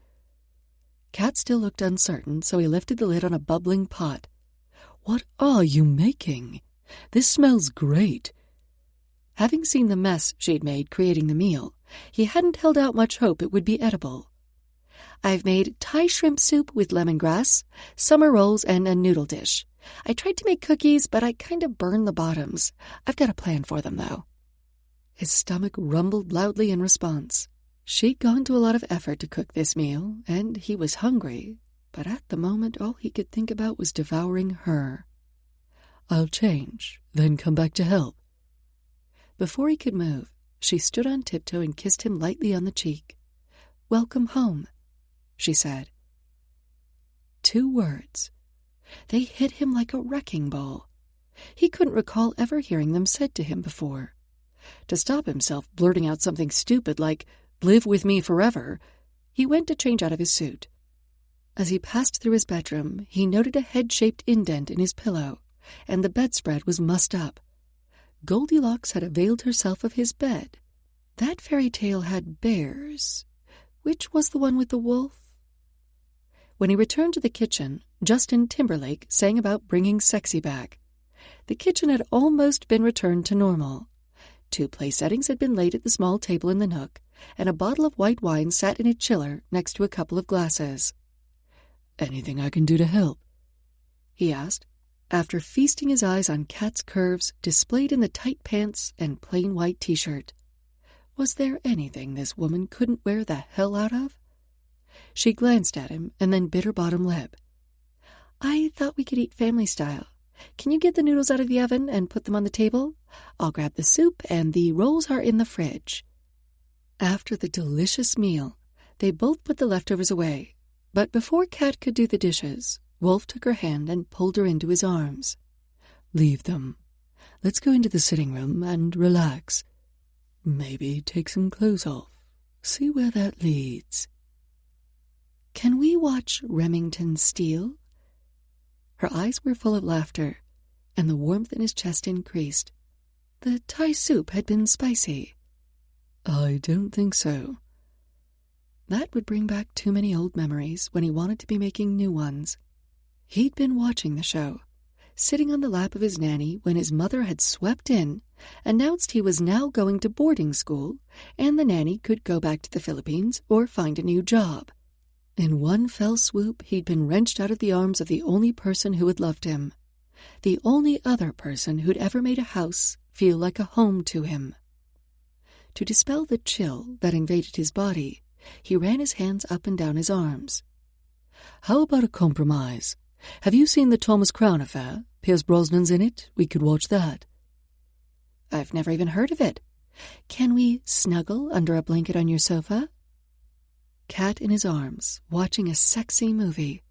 S1: Kat still looked uncertain, so he lifted the lid on a bubbling pot.
S2: "What are you making? This smells great."
S1: Having seen the mess she'd made creating the meal, he hadn't held out much hope it would be edible. "I've made Thai shrimp soup with lemongrass, summer rolls, and a noodle dish. I tried to make cookies, but I kind of burned the bottoms. I've got a plan for them, though." His stomach rumbled loudly in response. She'd gone to a lot of effort to cook this meal, and he was hungry, but at the moment all he could think about was devouring her.
S2: "I'll change, then come back to help."
S1: Before he could move, she stood on tiptoe and kissed him lightly on the cheek. "Welcome home," she said. 2 words. They hit him like a wrecking ball. He couldn't recall ever hearing them said to him before. To stop himself blurting out something stupid like, "Live with me forever," he went to change out of his suit. As he passed through his bedroom, he noted a head-shaped indent in his pillow, and the bedspread was mussed up. Goldilocks had availed herself of his bed. That fairy tale had bears. Which was the one with the wolf? When he returned to the kitchen, Justin Timberlake sang about bringing sexy back. The kitchen had almost been returned to normal. 2 place settings had been laid at the small table in the nook, and a bottle of white wine sat in a chiller next to a couple of glasses.
S2: "Anything I can do to help?"
S1: he asked, after feasting his eyes on Kat's curves displayed in the tight pants and plain white t-shirt. Was there anything this woman couldn't wear the hell out of? She glanced at him and then bit her bottom lip. "I thought we could eat family style. Can you get the noodles out of the oven and put them on the table? I'll grab the soup, and the rolls are in the fridge." After the delicious meal, they both put the leftovers away, but before Kat could do the dishes, Wolf took her hand and pulled her into his arms.
S2: "Leave them. Let's go into the sitting room and relax. Maybe take some clothes off. See where that leads."
S1: "Can we watch Remington Steele?" Her eyes were full of laughter, and the warmth in his chest increased. The Thai soup had been spicy.
S2: "I don't think so."
S1: That would bring back too many old memories when he wanted to be making new ones. He'd been watching the show, sitting on the lap of his nanny when his mother had swept in, announced he was now going to boarding school, and the nanny could go back to the Philippines or find a new job. In one fell swoop, he'd been wrenched out of the arms of the only person who had loved him, the only other person who'd ever made a house feel like a home to him. To dispel the chill that invaded his body, he ran his hands up and down his arms.
S2: "How about a compromise? Have you seen the Thomas Crown affair? Pierce Brosnan's in it. We could watch that."
S1: "I've never even heard of it. Can we snuggle under a blanket on your sofa?" Kat in his arms, watching a sexy movie.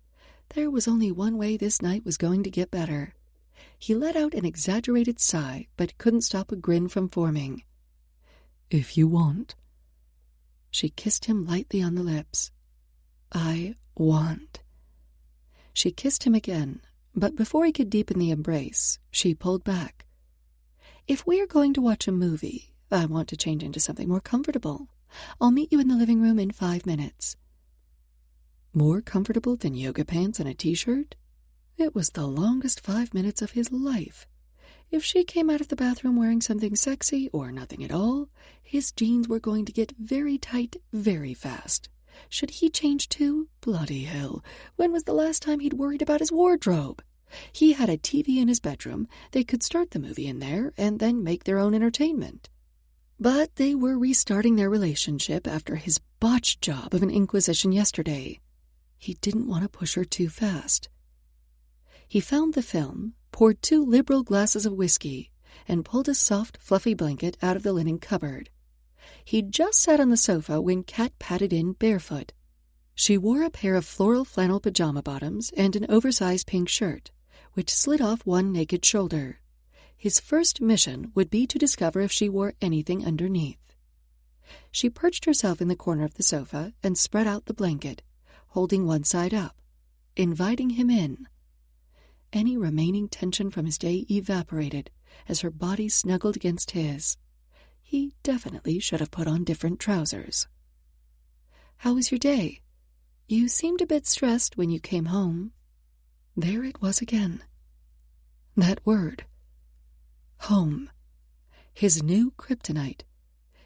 S1: There was only one way this night was going to get better. He let out an exaggerated sigh, but couldn't stop a grin from forming.
S2: "If you want."
S1: She kissed him lightly on the lips. "I want." She kissed him again, but before he could deepen the embrace, she pulled back. "If we are going to watch a movie, I want to change into something more comfortable. I'll meet you in the living room in 5 minutes." More comfortable than yoga pants and a t-shirt? It was the longest 5 minutes of his life. If she came out of the bathroom wearing something sexy or nothing at all, his jeans were going to get very tight very fast. Should he change too? Bloody hell. When was the last time he'd worried about his wardrobe? He had a TV in his bedroom. They could start the movie in there and then make their own entertainment. But they were restarting their relationship after his botched job of an inquisition yesterday. He didn't want to push her too fast. He found the film, poured 2 liberal glasses of whiskey, and pulled a soft, fluffy blanket out of the linen cupboard. He'd just sat on the sofa when Kat padded in barefoot. She wore a pair of floral flannel pajama bottoms and an oversized pink shirt, which slid off one naked shoulder. His first mission would be to discover if she wore anything underneath. She perched herself in the corner of the sofa and spread out the blanket, holding one side up, inviting him in. Any remaining tension from his day evaporated as her body snuggled against his. He definitely should have put on different trousers. "How was your day? You seemed a bit stressed when you came home." There it was again. That word. Home. His new kryptonite.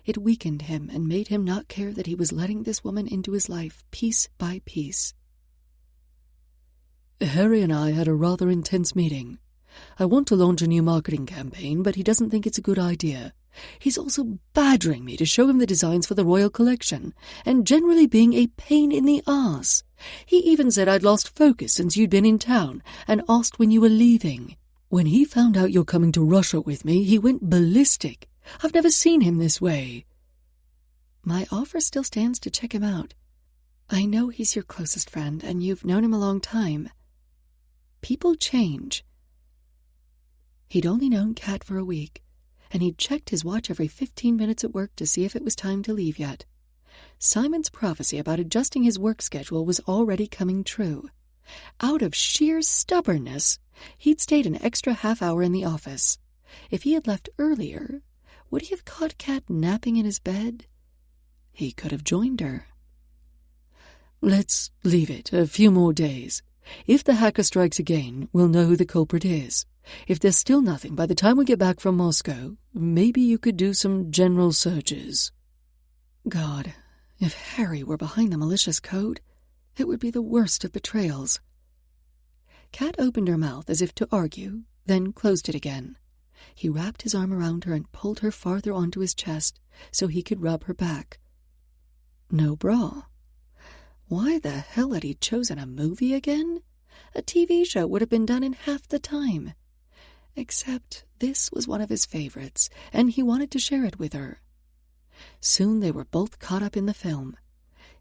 S1: It weakened him and made him not care that he was letting this woman into his life piece by piece.
S2: "Harry and I had a rather intense meeting. I want to launch a new marketing campaign, but he doesn't think it's a good idea. He's also badgering me to show him the designs for the Royal Collection, and generally being a pain in the arse. He even said I'd lost focus since you'd been in town, and asked when you were leaving. When he found out you're coming to Russia with me, he went ballistic. I've never seen him this way."
S1: "My offer still stands to check him out. I know he's your closest friend, and you've known him a long time. People change." He'd only known Kat for a week, and he'd checked his watch every 15 minutes at work to see if it was time to leave yet. Simon's prophecy about adjusting his work schedule was already coming true. Out of sheer stubbornness, he'd stayed an extra half-hour in the office. If he had left earlier, would he have caught Kat napping in his bed? He could have joined her.
S2: "Let's leave it a few more days. If the hacker strikes again, we'll know who the culprit is. If there's still nothing by the time we get back from Moscow, maybe you could do some general searches."
S1: God, if Harry were behind the malicious code, it would be the worst of betrayals. Kat opened her mouth as if to argue, then closed it again. He wrapped his arm around her and pulled her farther onto his chest so he could rub her back. No bra. Why the hell had he chosen a movie again? A TV show would have been done in half the time. Except this was one of his favorites, and he wanted to share it with her. Soon they were both caught up in the film.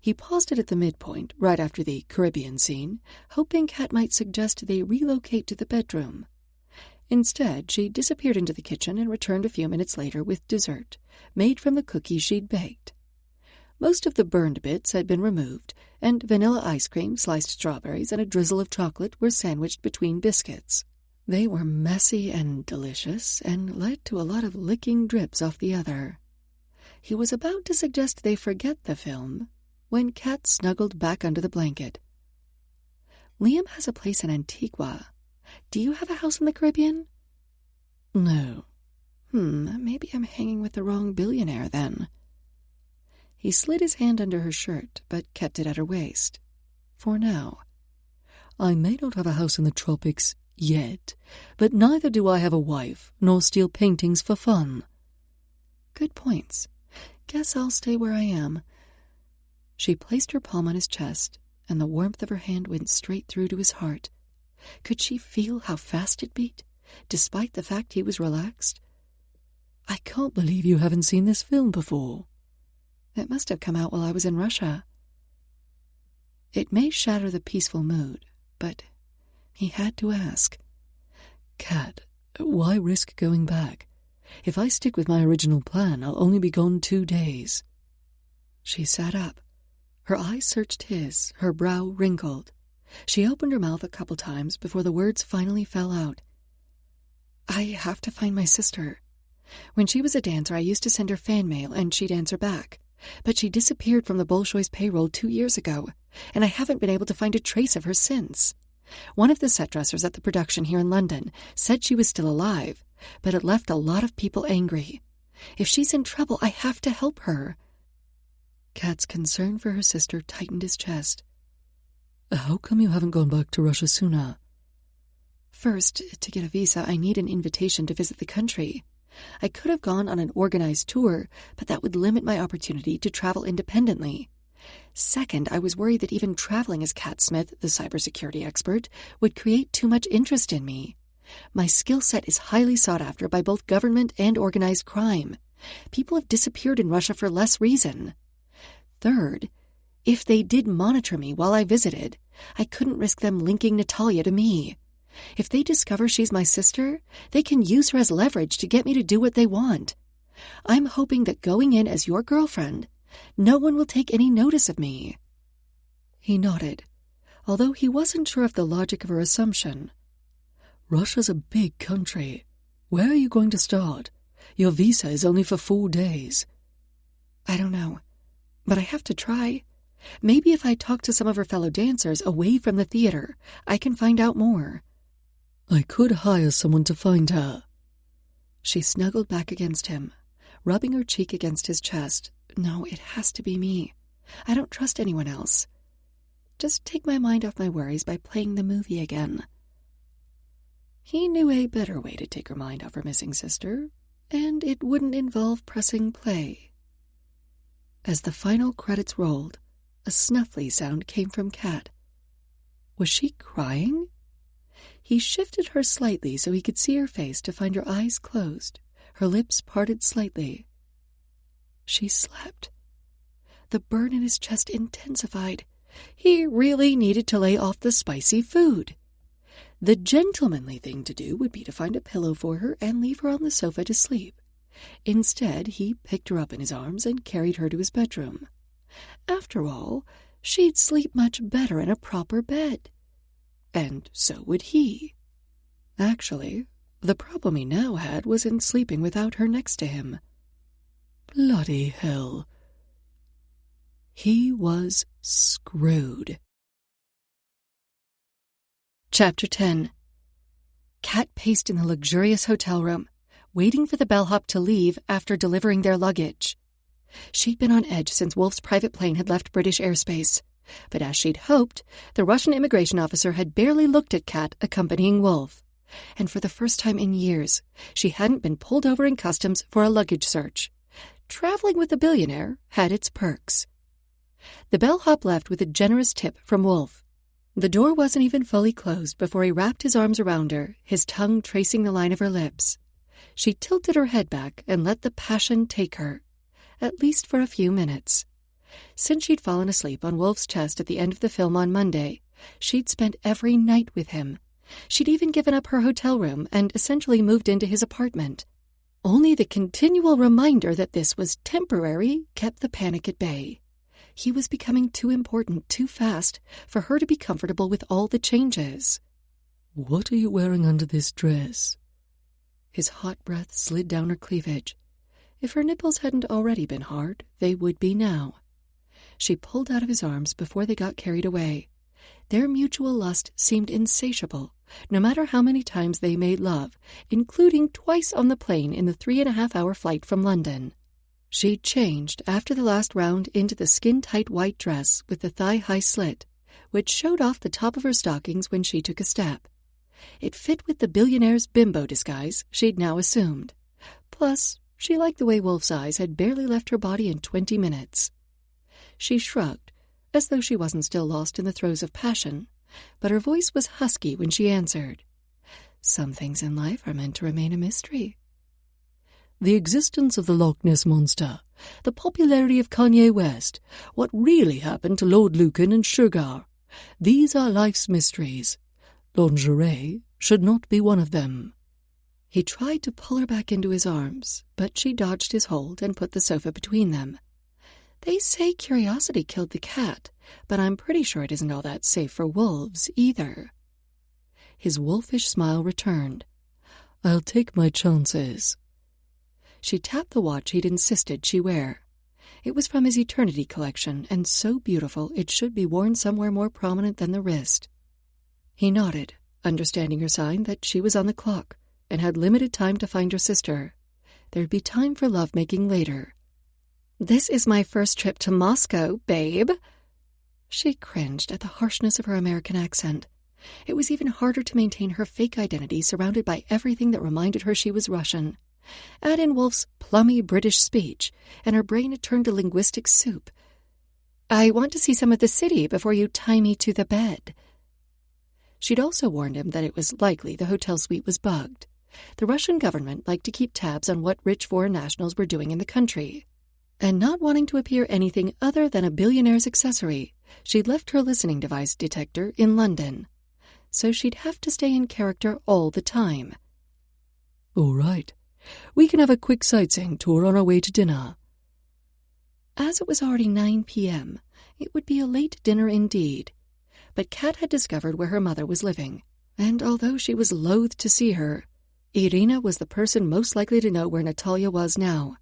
S1: He paused it at the midpoint, right after the Caribbean scene, hoping Kat might suggest they relocate to the bedroom. Instead, she disappeared into the kitchen and returned a few minutes later with dessert, made from the cookies she'd baked. Most of the burned bits had been removed, and vanilla ice cream, sliced strawberries, and a drizzle of chocolate were sandwiched between biscuits. They were messy and delicious, and led to a lot of licking drips off the other. He was about to suggest they forget the film, when Kat snuggled back under the blanket. "Liam has a place in Antigua. Do you have a house in the Caribbean?"
S2: "No."
S1: Maybe I'm hanging with the wrong billionaire, then." He slid his hand under her shirt, but kept it at her waist. For now.
S2: "I may not have a house in the tropics yet, but neither do I have a wife, nor steal paintings for fun."
S1: "Good points. Guess I'll stay where I am." She placed her palm on his chest, and the warmth of her hand went straight through to his heart. Could she feel how fast it beat, despite the fact he was relaxed?
S2: "I can't believe you haven't seen this film before."
S1: "It must have come out while I was in Russia." It may shatter the peaceful mood, but he had to ask.
S2: Kat, why risk going back? If I stick with my original plan, I'll only be gone 2 days.
S1: She sat up. Her eyes searched his, her brow wrinkled. She opened her mouth a couple times before the words finally fell out. I have to find my sister. When she was a dancer, I used to send her fan mail and she'd answer back. But she disappeared from the Bolshoi's payroll 2 years ago, and I haven't been able to find a trace of her since. One of the set dressers at the production here in London said she was still alive, but it left a lot of people angry. If she's in trouble, I have to help her.
S2: Kat's concern for her sister tightened his chest. How come you haven't gone back to Russia sooner?
S1: First, to get a visa, I need an invitation to visit the country. I could have gone on an organized tour, but that would limit my opportunity to travel independently. Second, I was worried that even traveling as Kat Smith, the cybersecurity expert, would create too much interest in me. My skill set is highly sought after by both government and organized crime. People have disappeared in Russia for less reason. Third, if they did monitor me while I visited, I couldn't risk them linking Natalia to me. If they discover she's my sister, they can use her as leverage to get me to do what they want. I'm hoping that going in as your girlfriend, no one will take any notice of me.
S2: He nodded, although he wasn't sure of the logic of her assumption. Russia's a big country. Where are you going to start? Your visa is only for 4 days.
S1: I don't know, but I have to try. Maybe if I talk to some of her fellow dancers away from the theater, I can find out more.
S2: I could hire someone to find her.
S1: She snuggled back against him, rubbing her cheek against his chest. No, it has to be me. I don't trust anyone else. Just take my mind off my worries by playing the movie again. He knew a better way to take her mind off her missing sister, and it wouldn't involve pressing play. As the final credits rolled, a snuffly sound came from Kat. Was she crying? He shifted her slightly so he could see her face to find her eyes closed, her lips parted slightly. She slept. The burn in his chest intensified. He really needed to lay off the spicy food. The gentlemanly thing to do would be to find a pillow for her and leave her on the sofa to sleep. Instead, he picked her up in his arms and carried her to his bedroom. After all, she'd sleep much better in a proper bed. And so would he. Actually, the problem he now had was in sleeping without her next to him.
S2: Bloody hell.
S1: He was screwed. Chapter 10. Kat paced in the luxurious hotel room, waiting for the bellhop to leave after delivering their luggage. She'd been on edge since Wolf's private plane had left British airspace. But as she'd hoped, the Russian immigration officer had barely looked at Kat accompanying Wolf. And for the first time in years, she hadn't been pulled over in customs for a luggage search. Traveling with a billionaire had its perks. The bellhop left with a generous tip from Wolf. The door wasn't even fully closed before he wrapped his arms around her, his tongue tracing the line of her lips. She tilted her head back and let the passion take her, at least for a few minutes. Since she'd fallen asleep on Wolf's chest at the end of the film on Monday, she'd spent every night with him. She'd even given up her hotel room and essentially moved into his apartment. Only the continual reminder that this was temporary kept the panic at bay. He was becoming too important too fast for her to be comfortable with all the changes.
S2: What are you wearing under this dress?
S1: His hot breath slid down her cleavage. If her nipples hadn't already been hard, they would be now. She pulled out of his arms before they got carried away. Their mutual lust seemed insatiable, no matter how many times they made love, including twice on the plane in the 3.5-hour flight from London. She'd changed after the last round into the skin-tight white dress with the thigh-high slit, which showed off the top of her stockings when she took a step. It fit with the billionaire's bimbo disguise she'd now assumed. Plus, she liked the way Wolf's eyes had barely left her body in 20 minutes. She shrugged, as though she wasn't still lost in the throes of passion, but her voice was husky when she answered. Some things in life are meant to remain a mystery.
S2: The existence of the Loch Ness Monster, the popularity of Kanye West, what really happened to Lord Lucan and Sugar. These are life's mysteries. Lingerie should not be one of them."
S1: He tried to pull her back into his arms, but she dodged his hold and put the sofa between them. "They say curiosity killed the cat, but I'm pretty sure it isn't all that safe for wolves, either."
S2: His wolfish smile returned. "I'll take my chances."
S1: She tapped the watch he'd insisted she wear. It was from his Eternity collection, and so beautiful it should be worn somewhere more prominent than the wrist. He nodded, understanding her sign that she was on the clock and had limited time to find her sister. There'd be time for lovemaking later. "This is my first trip to Moscow, babe." She cringed at the harshness of her American accent. It was even harder to maintain her fake identity surrounded by everything that reminded her she was Russian. Add in Wolf's plummy British speech, and her brain had turned to linguistic soup. "I want to see some of the city before you tie me to the bed." She'd also warned him that it was likely the hotel suite was bugged. The Russian government liked to keep tabs on what rich foreign nationals were doing in the country. And not wanting to appear anything other than a billionaire's accessory, she'd left her listening device detector in London. So she'd have to stay in character all the time.
S2: "All right. We can have a quick sightseeing tour on our way to dinner."
S1: As it was already 9 p.m., it would be a late dinner indeed. But Kat had discovered where her mother was living, and although she was loath to see her, Irina was the person most likely to know where Natalia was now.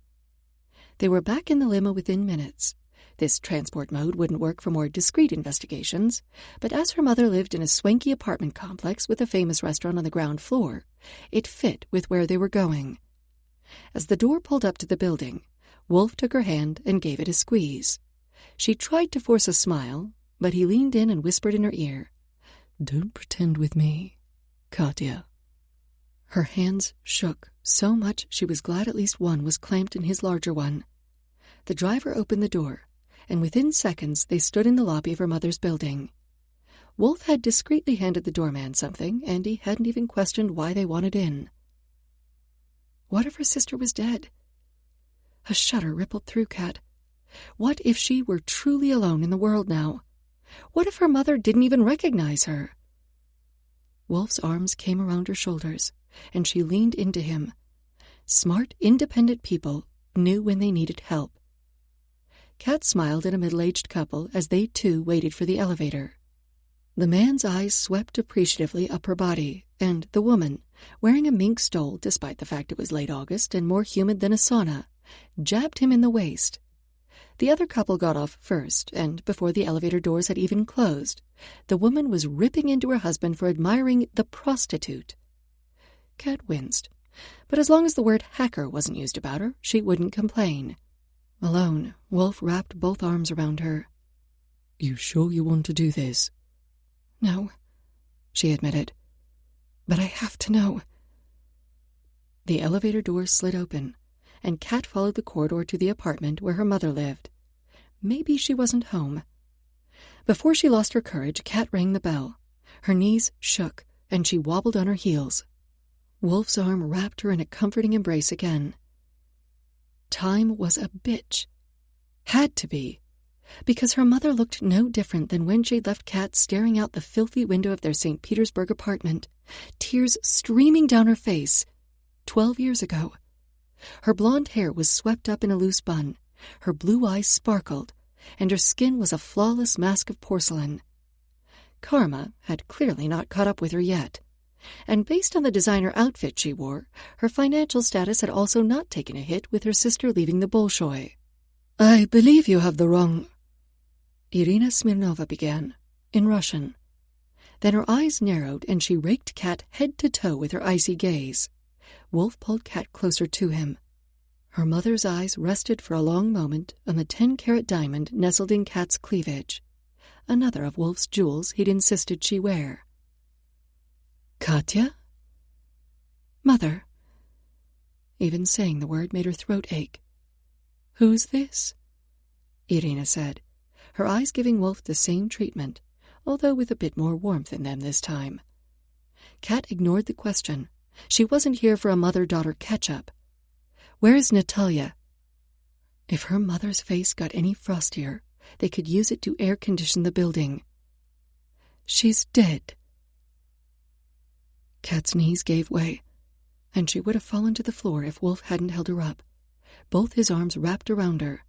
S1: They were back in the limo within minutes. This transport mode wouldn't work for more discreet investigations, but as her mother lived in a swanky apartment complex with a famous restaurant on the ground floor, it fit with where they were going. As the door pulled up to the building, Wolf took her hand and gave it a squeeze. She tried to force a smile, but he leaned in and whispered in her ear,
S2: "Don't pretend with me, Katya."
S1: Her hands shook so much she was glad at least one was clamped in his larger one. The driver opened the door, and within seconds they stood in the lobby of her mother's building. Wolf had discreetly handed the doorman something, and he hadn't even questioned why they wanted in. What if her sister was dead? A shudder rippled through Kat. What if she were truly alone in the world now? What if her mother didn't even recognize her? Wolf's arms came around her shoulders, and she leaned into him. Smart, independent people knew when they needed help. Kat smiled at a middle-aged couple as they too waited for the elevator. The man's eyes swept appreciatively up her body, and the woman, wearing a mink stole despite the fact it was late August and more humid than a sauna, jabbed him in the waist. The other couple got off first, and before the elevator doors had even closed, the woman was ripping into her husband for admiring the prostitute. Kat winced, but as long as the word hacker wasn't used about her, she wouldn't complain. Alone, Wolf wrapped both arms around her.
S2: "You sure you want to do this?"
S1: "No," she admitted. "But I have to know." The elevator doors slid open, and Kat followed the corridor to the apartment where her mother lived. Maybe she wasn't home. Before she lost her courage, Kat rang the bell. Her knees shook, and she wobbled on her heels. Wolf's arm wrapped her in a comforting embrace again. Time was a bitch. Had to be. Because her mother looked no different than when she'd left Kat staring out the filthy window of their St. Petersburg apartment, tears streaming down her face, 12 years ago. Her blonde hair was swept up in a loose bun, her blue eyes sparkled, and her skin was a flawless mask of porcelain. Karma had clearly not caught up with her yet, and based on the designer outfit she wore, her financial status had also not taken a hit with her sister leaving the Bolshoi.
S2: "I believe you have the wrong—"
S1: Irina Smirnova began, in Russian. Then her eyes narrowed and she raked Kat head to toe with her icy gaze. Wolf pulled Kat closer to him. Her mother's eyes rested for a long moment on the 10-carat diamond nestled in Kat's cleavage, another of Wolf's jewels he'd insisted she wear.
S2: "Katya?"
S1: "Mother." Even saying the word made her throat ache. "Who's this?" Irina said, her eyes giving Wolf the same treatment, although with a bit more warmth in them this time. Kat ignored the question. She wasn't here for a mother-daughter catch-up. "Where's Natalia?" If her mother's face got any frostier, they could use it to air-condition the building. She's dead." Kat's knees gave way, and she would have fallen to the floor if Wolf hadn't held her up, both his arms wrapped around her.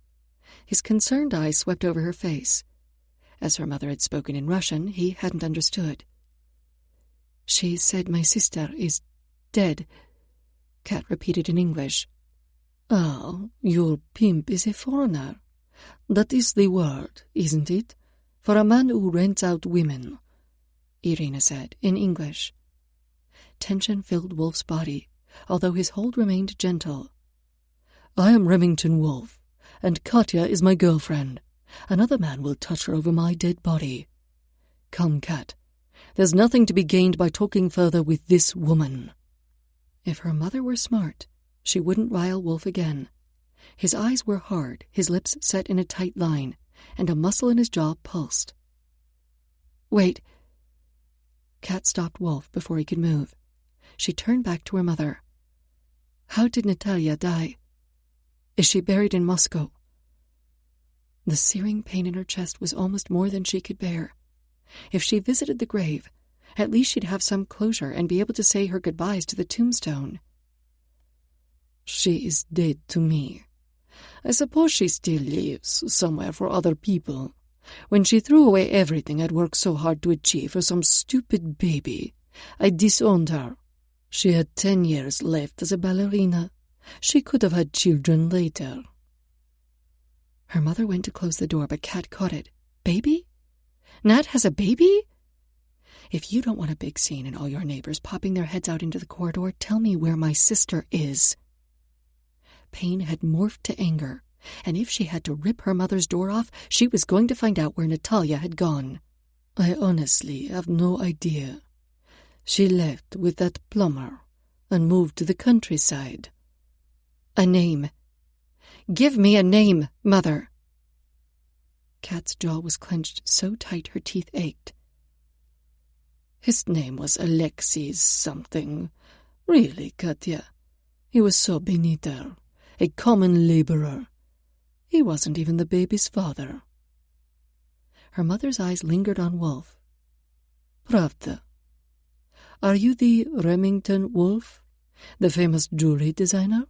S1: His concerned eyes swept over her face. As her mother had spoken in Russian, he hadn't understood. "She said my sister is dead," Kat repeated in English. "Ah, your pimp is a foreigner. That is the word, isn't it? For a man who rents out women," Irina said in English. Tension filled Wolf's body, although his hold remained gentle. "I am Remington Wolf, and Katya is my girlfriend. Another man will touch her over my dead body. Come, Kat. There's nothing to be gained by talking further with this woman." If her mother were smart, she wouldn't rile Wolf again. His eyes were hard, his lips set in a tight line, and a muscle in his jaw pulsed. "Wait." Kat stopped Wolf before he could move. She turned back to her mother. "How did Natalia die? Is she buried in Moscow?" The searing pain in her chest was almost more than she could bear. If she visited the grave, at least she'd have some closure and be able to say her goodbyes to the tombstone. "She is dead to me. I suppose she still lives somewhere for other people. When she threw away everything I'd worked so hard to achieve for some stupid baby, I disowned her. She had 10 years left as a ballerina. She could have had children later." Her mother went to close the door, but Kat caught it. "Baby? Nat has a baby? If you don't want a big scene and all your neighbors popping their heads out into the corridor, tell me where my sister is." Pain had morphed to anger, and if she had to rip her mother's door off, she was going to find out where Natalia had gone. "I honestly have no idea. She left with that plumber and moved to the countryside." "A name. Give me a name, Mother." Kat's jaw was clenched so tight her teeth ached. "His name was Alexei something. Really, Katya. He was so beneath her, a common laborer. He wasn't even the baby's father." Her mother's eyes lingered on Wolf. "Pravda. Are you the Remington Wolf, the famous jewelry designer?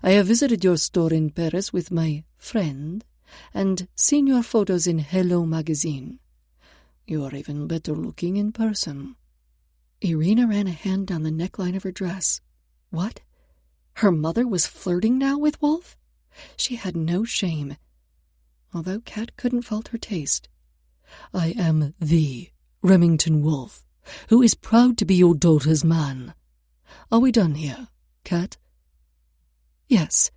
S1: I have visited your store in Paris with my friend and seen your photos in Hello magazine. You are even better looking in person." Irina ran a hand down the neckline of her dress. What? Her mother was flirting now with Wolf? She had no shame, although Kat couldn't fault her taste. "I am the Remington Wolf, who is proud to be your daughter's man. Are we done here, Kat?" "Yes."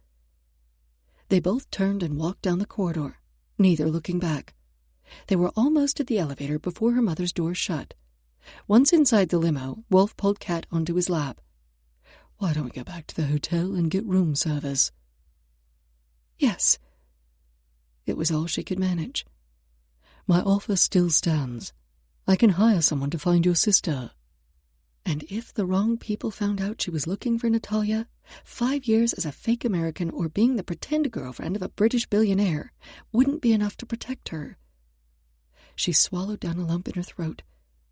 S1: They both turned and walked down the corridor, neither looking back. They were almost at the elevator before her mother's door shut. Once inside the limo, Wolf pulled Kat onto his lap. "Why don't we go back to the hotel and get room service?" "Yes." It was all she could manage. "My offer still stands. I can hire someone to find your sister." And if the wrong people found out she was looking for Natalia, 5 years as a fake American or being the pretend girlfriend of a British billionaire wouldn't be enough to protect her. She swallowed down a lump in her throat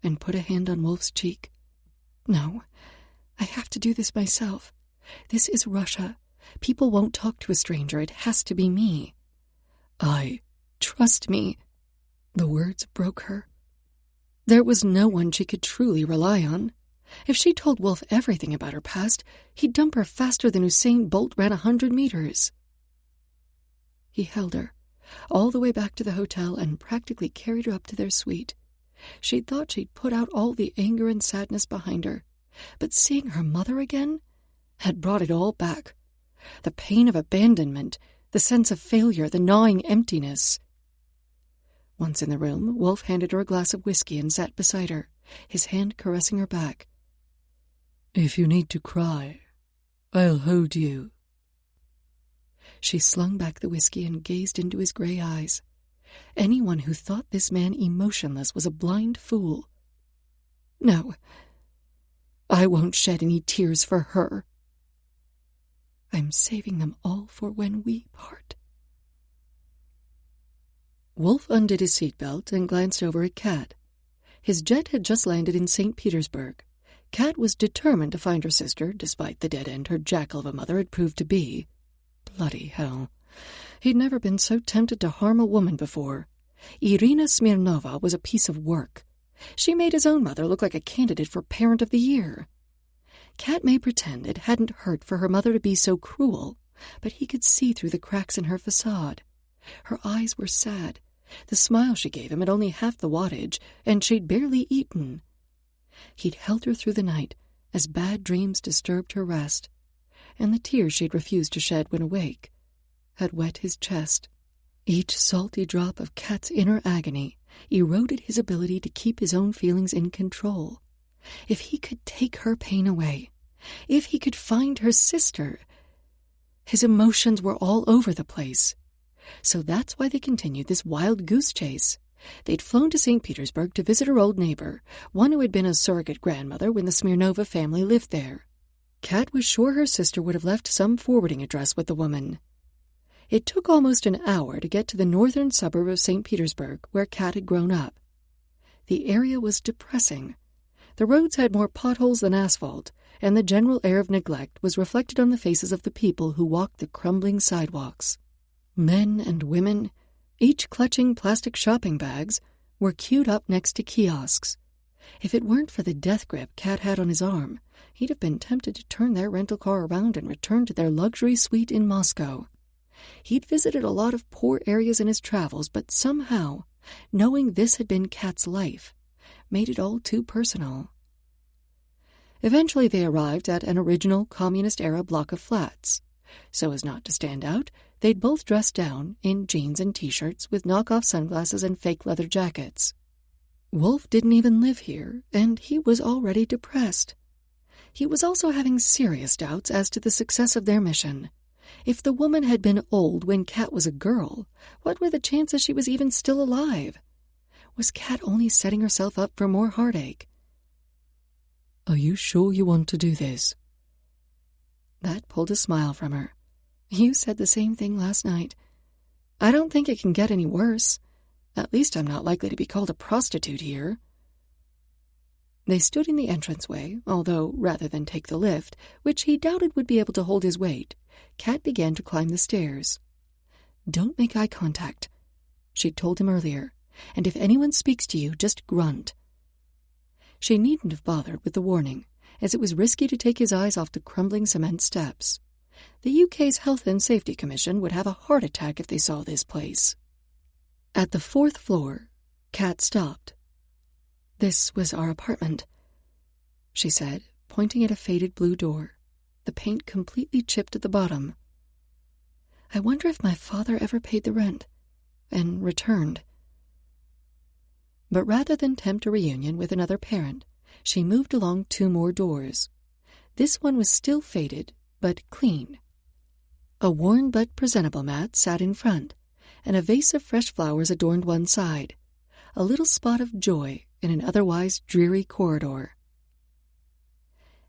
S1: and put a hand on Wolf's cheek. "No, I have to do this myself. This is Russia. People won't talk to a stranger. It has to be me." Trust me." The words broke her. There was no one she could truly rely on. If she told Wolf everything about her past, he'd dump her faster than Usain Bolt ran 100 meters. He held her, all the way back to the hotel, and practically carried her up to their suite. She'd thought she'd put out all the anger and sadness behind her, but seeing her mother again had brought it all back. The pain of abandonment, the sense of failure, the gnawing emptiness. Once in the room, Wolf handed her a glass of whiskey and sat beside her, his hand caressing her back. "If you need to cry, I'll hold you." She slung back the whiskey and gazed into his gray eyes. Anyone who thought this man emotionless was a blind fool. "No, I won't shed any tears for her. I'm saving them all for when we part." Wolf undid his seatbelt and glanced over at Kat. His jet had just landed in St. Petersburg. Kat was determined to find her sister, despite the dead end her jackal of a mother had proved to be. Bloody hell. He'd never been so tempted to harm a woman before. Irina Smirnova was a piece of work. She made his own mother look like a candidate for Parent of the Year. Kat may pretend it hadn't hurt for her mother to be so cruel, but he could see through the cracks in her facade. Her eyes were sad. The smile she gave him had only half the wattage, and she'd barely eaten. He'd held her through the night as bad dreams disturbed her rest, and the tears she'd refused to shed when awake had wet his chest. Each salty drop of Kat's inner agony eroded his ability to keep his own feelings in control. If he could take her pain away, if he could find her sister... His emotions were all over the place. So that's why they continued this wild goose chase. They'd flown to St. Petersburg to visit her old neighbor, one who had been a surrogate grandmother when the Smirnova family lived there. Kat was sure her sister would have left some forwarding address with the woman. It took almost an hour to get to the northern suburb of St. Petersburg, where Kat had grown up. The area was depressing. The roads had more potholes than asphalt, and the general air of neglect was reflected on the faces of the people who walked the crumbling sidewalks. Men and women, each clutching plastic shopping bags, were queued up next to kiosks. If it weren't for the death grip Kat had on his arm, he'd have been tempted to turn their rental car around and return to their luxury suite in Moscow. He'd visited a lot of poor areas in his travels, but somehow, knowing this had been Kat's life, made it all too personal. Eventually they arrived at an original communist-era block of flats. So as not to stand out, they'd both dressed down in jeans and T-shirts with knockoff sunglasses and fake leather jackets. Wolf didn't even live here, and he was already depressed. He was also having serious doubts as to the success of their mission. If the woman had been old when Kat was a girl, what were the chances she was even still alive? Was Kat only setting herself up for more heartache?
S2: "Are you sure you want to do this?"
S1: That pulled a smile from her. "You said the same thing last night. I don't think it can get any worse. At least I'm not likely to be called a prostitute here." They stood in the entranceway, although rather than take the lift, which he doubted would be able to hold his weight, Kat began to climb the stairs. "Don't make eye contact," she'd told him earlier, "and if anyone speaks to you, just grunt." She needn't have bothered with the warning, as it was risky to take his eyes off the crumbling cement steps. The UK's Health and Safety Commission would have a heart attack if they saw this place. At the 4th floor, Kat stopped. "This was our apartment," she said, pointing at a faded blue door, the paint completely chipped at the bottom. "I wonder if my father ever paid the rent and returned." But rather than tempt a reunion with another parent, she moved along 2 more doors. This one was still faded, but clean. A worn but presentable mat sat in front, and a vase of fresh flowers adorned one side, a little spot of joy in an otherwise dreary corridor.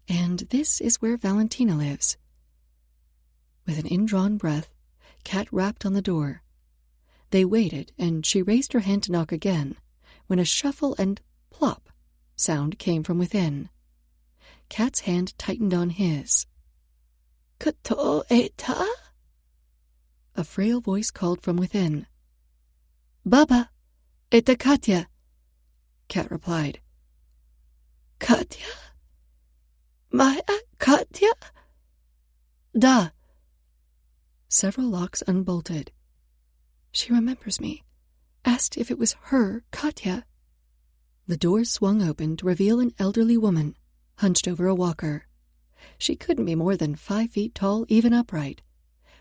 S1: "And this is where Valentina lives." With an indrawn breath, Kat rapped on the door. They waited, and she raised her hand to knock again, when a shuffle and plop sound came from within. Kat's hand tightened on his. "Kto eta?" A frail voice called from within. "Baba, eta Katya," Kat replied. "Katya? Maya Katya?" "Da." Several locks unbolted. "She remembers me. Asked if it was her, Katya." The door swung open to reveal an elderly woman, hunched over a walker. She couldn't be more than 5 feet tall, even upright.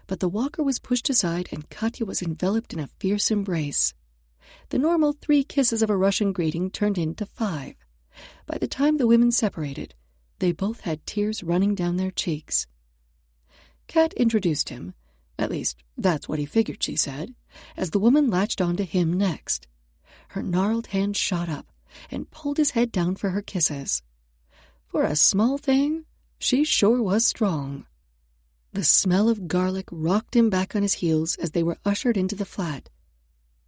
S1: But the walker was pushed aside and Katya was enveloped in a fierce embrace. The normal 3 kisses of a Russian greeting turned into 5. By the time the women separated, they both had tears running down their cheeks. Kat introduced him, at least that's what he figured she said, as the woman latched onto him next. Her gnarled hand shot up and pulled his head down for her kisses. For a small thing, she sure was strong. The smell of garlic rocked him back on his heels as they were ushered into the flat.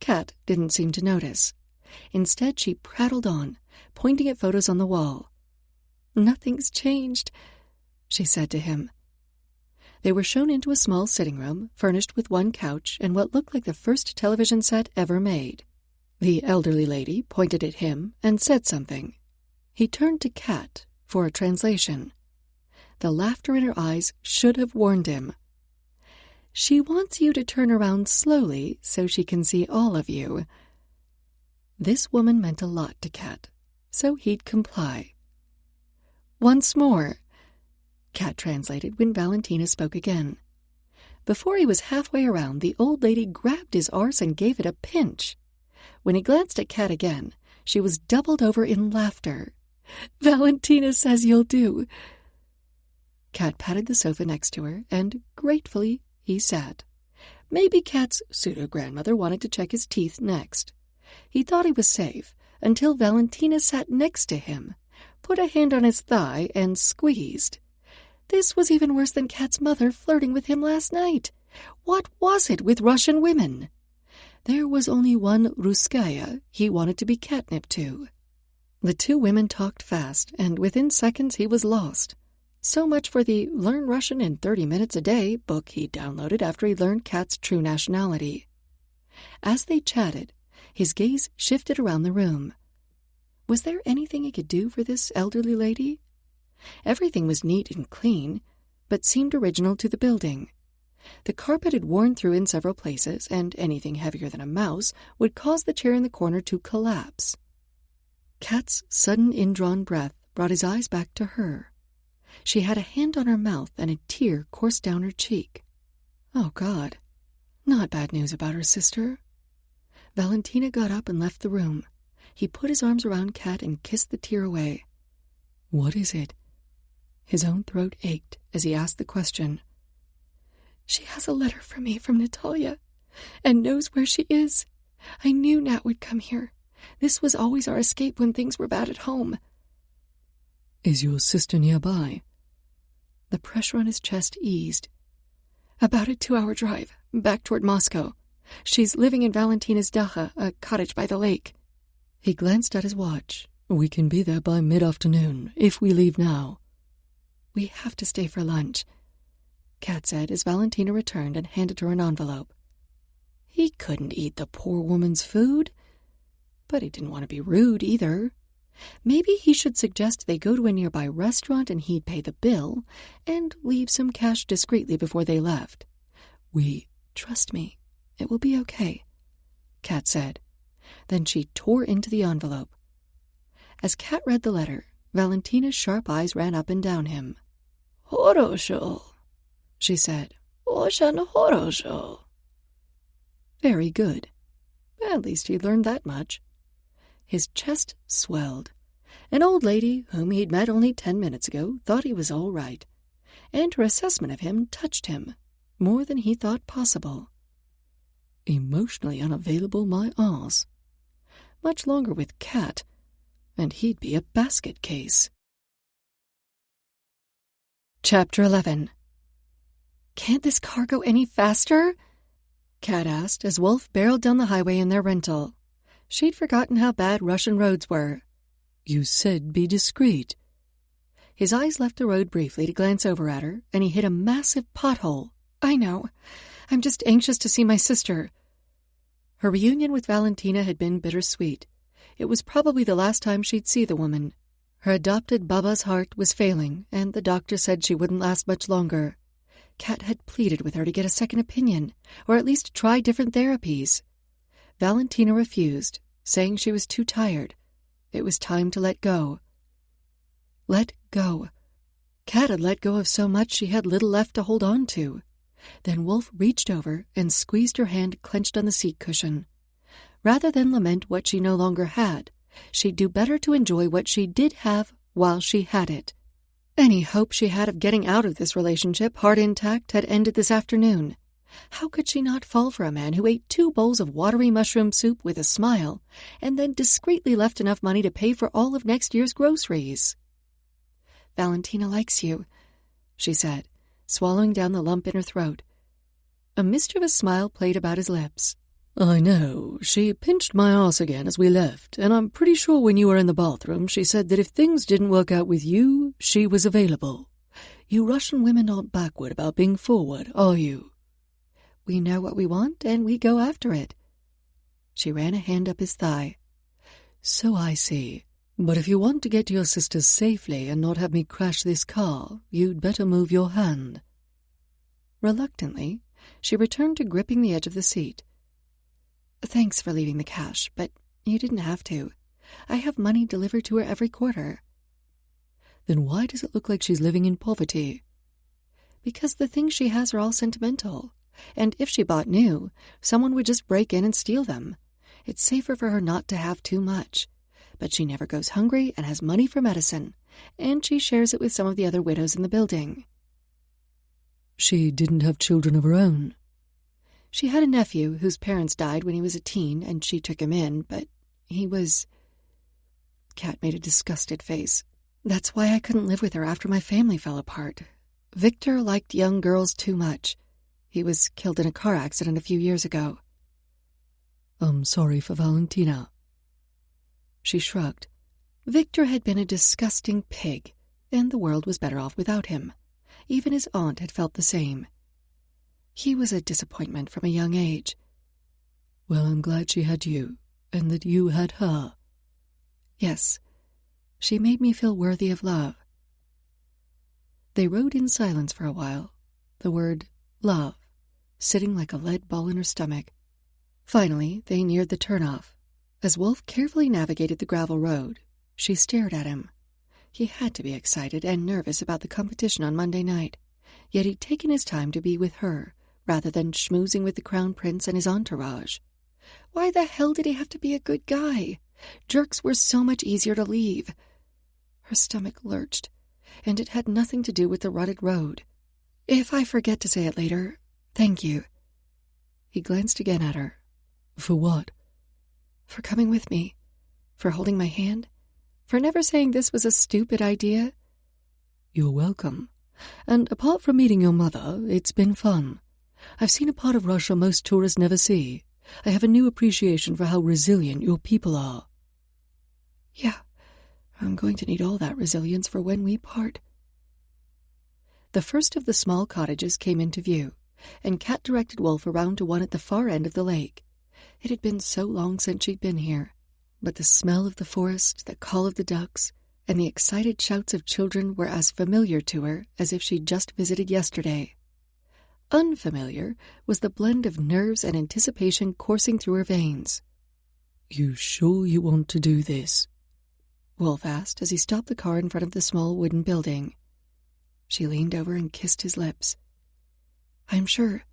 S1: Kat didn't seem to notice. Instead, she prattled on, pointing at photos on the wall. "Nothing's changed," she said to him. They were shown into a small sitting room, furnished with one couch and what looked like the first television set ever made. The elderly lady pointed at him and said something. He turned to Kat for a translation. The laughter in her eyes should have warned him. "She wants you to turn around slowly so she can see all of you." This woman meant a lot to Kat, so he'd comply. "Once more," Kat translated when Valentina spoke again. Before he was halfway around, the old lady grabbed his arse and gave it a pinch. When he glanced at Kat again, she was doubled over in laughter. "Valentina says you'll do." Kat patted the sofa next to her, and gratefully he sat. Maybe Kat's pseudo-grandmother wanted to check his teeth next. He thought he was safe until Valentina sat next to him, put a hand on his thigh, and squeezed. This was even worse than Kat's mother flirting with him last night. What was it with Russian women? There was only one Ruskaya he wanted to be catnip to. The two women talked fast, and within seconds he was lost. So much for the Learn Russian in 30 Minutes a Day book he downloaded after he learned Kat's true nationality. As they chatted, his gaze shifted around the room. Was there anything he could do for this elderly lady? Everything was neat and clean, but seemed original to the building. The carpet had worn through in several places, and anything heavier than a mouse would cause the chair in the corner to collapse. Kat's sudden indrawn breath brought his eyes back to her. She had a hand on her mouth, and a tear coursed down her cheek. Oh, God. Not bad news about her sister. Valentina got up and left the room. He put his arms around Kat and kissed the tear away. "What is it?" His own throat ached as he asked the question. "She has a letter for me from Natalia, and knows where she is. I knew Nat would come here. This was always our escape when things were bad at home." "Is your sister nearby?" The pressure on his chest eased. "About a 2-hour drive, back toward Moscow. She's living in Valentina's dacha, a cottage by the lake." He glanced at his watch. "We can be there by mid-afternoon, if we leave now." "We have to stay for lunch," Kat said as Valentina returned and handed her an envelope. He couldn't eat the poor woman's food, but he didn't want to be rude either. Maybe he should suggest they go to a nearby restaurant and he'd pay the bill and leave some cash discreetly before they left. "Trust me, it will be okay," Kat said. Then she tore into the envelope. As Kat read the letter, Valentina's sharp eyes ran up and down him. "Horosho," she said. "Oshan horosho." Very good. At least he'd learned that much. His chest swelled. An old lady, whom he'd met only 10 minutes ago, thought he was all right, and her assessment of him touched him, more than he thought possible. Emotionally unavailable, my arse. Much longer with Kat, and he'd be a basket case. Chapter 11. "Can't this car go any faster?" Kat asked as Wolf barreled down the highway in their rental. She'd forgotten how bad Russian roads were. "You said be discreet." His eyes left the road briefly to glance over at her, and he hit a massive pothole. "I know. I'm just anxious to see my sister." Her reunion with Valentina had been bittersweet. It was probably the last time she'd see the woman. Her adopted Baba's heart was failing, and the doctor said she wouldn't last much longer. Kat had pleaded with her to get a second opinion, or at least try different therapies. Valentina refused, saying she was too tired. It was time to let go. Let go. Kat had let go of so much she had little left to hold on to. Then Wolf reached over and squeezed her hand clenched on the seat cushion. Rather than lament what she no longer had, she'd do better to enjoy what she did have while she had it. Any hope she had of getting out of this relationship, heart intact, had ended this afternoon. How could she not fall for a man who ate 2 bowls of watery mushroom soup with a smile, and then discreetly left enough money to pay for all of next year's groceries? "Valentina likes you," she said, swallowing down the lump in her throat. A mischievous smile played about his lips.
S2: I know. She pinched my arse again as we left, and I'm pretty sure when you were in the bathroom she said that if things didn't work out with you, she was available. You Russian women aren't backward about being forward, are you?
S1: We know what we want, and we go after it. She ran a hand up his thigh.
S2: So I see. But if you want to get to your sisters safely and not have me crash this car, you'd better move your hand.
S1: Reluctantly, she returned to gripping the edge of the seat. Thanks for leaving the cash, but you didn't have to. I have money delivered to her every quarter.
S2: Then why does it look like she's living in poverty?
S1: Because the things she has are all sentimental, and if she bought new, someone would just break in and steal them. It's safer for her not to have too much. But she never goes hungry and has money for medicine, and she shares it with some of the other widows in the building.
S2: She didn't have children of her own?
S1: She had a nephew whose parents died when he was a teen, and she took him in, but he was... Kat made a disgusted face. That's why I couldn't live with her after my family fell apart. Victor liked young girls too much. He was killed in a car accident a few years ago.
S2: I'm sorry for Valentina.
S1: She shrugged. Victor had been a disgusting pig, and the world was better off without him. Even his aunt had felt the same. He was a disappointment from a young age.
S2: Well, I'm glad she had you, and that you had her.
S1: Yes, she made me feel worthy of love. They rode in silence for a while, the word love sitting like a lead ball in her stomach. Finally, they neared the turnoff. As Wolf carefully navigated the gravel road, she stared at him. He had to be excited and nervous about the competition on Monday night, yet he'd taken his time to be with her, rather than schmoozing with the Crown Prince and his entourage. Why the hell did he have to be a good guy? Jerks were so much easier to leave. Her stomach lurched, and it had nothing to do with the rutted road. If I forget to say it later, thank you. He glanced again at her.
S2: For what?
S1: For coming with me. For holding my hand. For never saying this was a stupid idea.
S2: You're welcome. And apart from meeting your mother, it's been fun. I've seen a part of Russia most tourists never see. I have a new appreciation for how resilient your people are.
S1: Yeah, I'm going to need all that resilience for when we part. The first of the small cottages came into view, and Kat directed Wolf around to one at the far end of the lake. It had been so long since she'd been here, but the smell of the forest, the call of the ducks, and the excited shouts of children were as familiar to her as if she'd just visited yesterday. Unfamiliar was the blend of nerves and anticipation coursing through her veins.
S2: You sure you want to do this?
S1: Wolf asked as he stopped the car in front of the small wooden building. She leaned over and kissed his lips. I'm sure.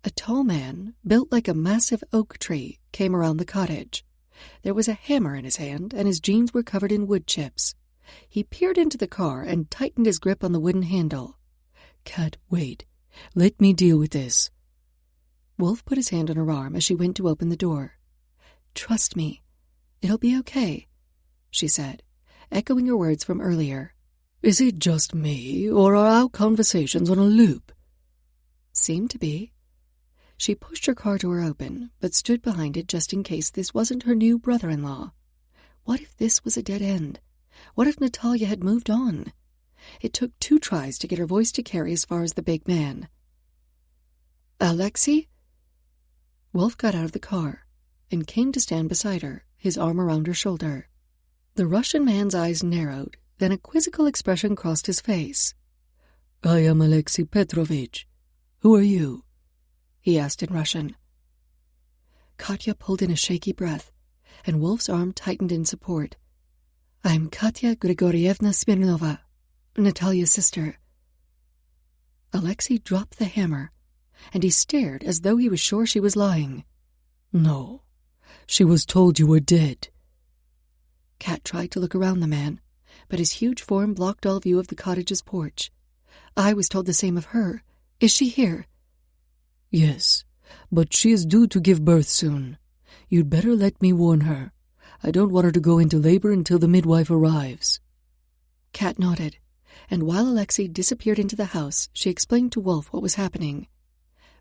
S1: A tall man, built like a massive oak tree, came around the cottage. There was a hammer in his hand, and his jeans were covered in wood chips. He peered into the car and tightened his grip on the wooden handle.
S2: Kat, wait. Let me deal with this.
S1: Wolf put his hand on her arm as she went to open the door. Trust me. It'll be okay, she said, echoing her words from earlier.
S2: Is it just me, or are our conversations on a loop?
S1: Seemed to be. She pushed her car door open, but stood behind it just in case this wasn't her new brother-in-law. What if this was a dead end? What if Natalia had moved on? It took 2 tries to get her voice to carry as far as the big man. Alexei? Wolf got out of the car and came to stand beside her, his arm around her shoulder. The Russian man's eyes narrowed, then a quizzical expression crossed his face.
S2: I am Alexei Petrovich. Who are you?
S1: He asked in Russian. Katya pulled in a shaky breath, and Wolf's arm tightened in support. I'm Katya Grigorievna Smirnova, Natalia's sister. Alexei dropped the hammer, and he stared as though he was sure she was lying.
S2: No, she was told you were dead.
S1: Kat tried to look around the man, but his huge form blocked all view of the cottage's porch. I was told the same of her. Is she here?
S2: Yes, but she is due to give birth soon. You'd better let me warn her. I don't want her to go into labor until the midwife arrives.
S1: Kat nodded, and while Alexei disappeared into the house, she explained to Wolf what was happening.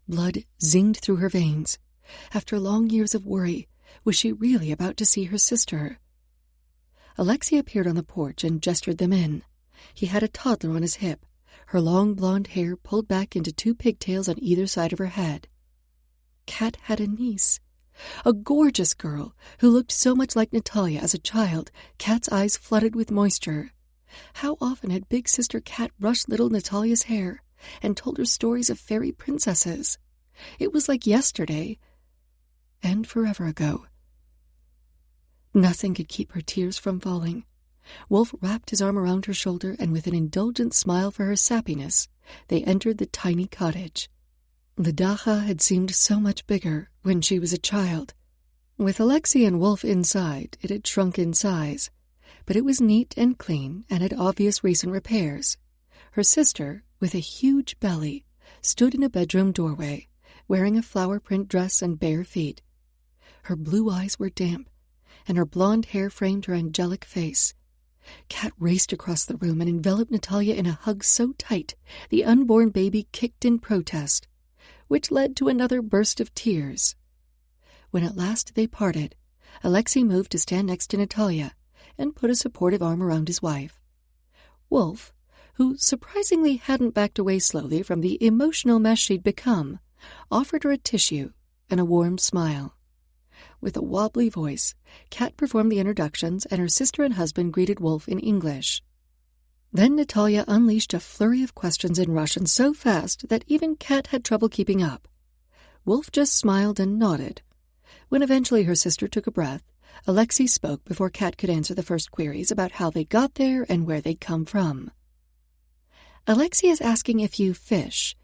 S1: Blood zinged through her veins, After long years of worry, was she really about to see her sister? Alexei appeared on the porch and gestured them in. He had a toddler on his hip, her long blonde hair pulled back into 2 pigtails on either side of her head. Kat had a niece, a gorgeous girl who looked so much like Natalia as a child, Kat's eyes flooded with moisture. How often had big sister Kat brushed little Natalia's hair and told her stories of fairy princesses? It was like yesterday, and forever ago. Nothing could keep her tears from falling. Wolf wrapped his arm around her shoulder, and with an indulgent smile for her sappiness, they entered the tiny cottage. The dacha had seemed so much bigger when she was a child. With Alexei and Wolf inside, it had shrunk in size, but it was neat and clean and had obvious recent repairs. Her sister, with a huge belly, stood in a bedroom doorway, wearing a flower-print dress and bare feet. Her blue eyes were damp, and her blonde hair framed her angelic face. Kat raced across the room and enveloped Natalia in a hug so tight the unborn baby kicked in protest, which led to another burst of tears. When at last they parted, Alexei moved to stand next to Natalia and put a supportive arm around his wife. Wolf, who surprisingly hadn't backed away slowly from the emotional mess she'd become, offered her a tissue and a warm smile. With a wobbly voice, Kat performed the introductions, and her sister and husband greeted Wolf in English. Then Natalia unleashed a flurry of questions in Russian so fast that even Kat had trouble keeping up. Wolf just smiled and nodded. When eventually her sister took a breath, Alexei spoke before Kat could answer the first queries about how they got there and where they'd come from. Alexei is asking if you fish.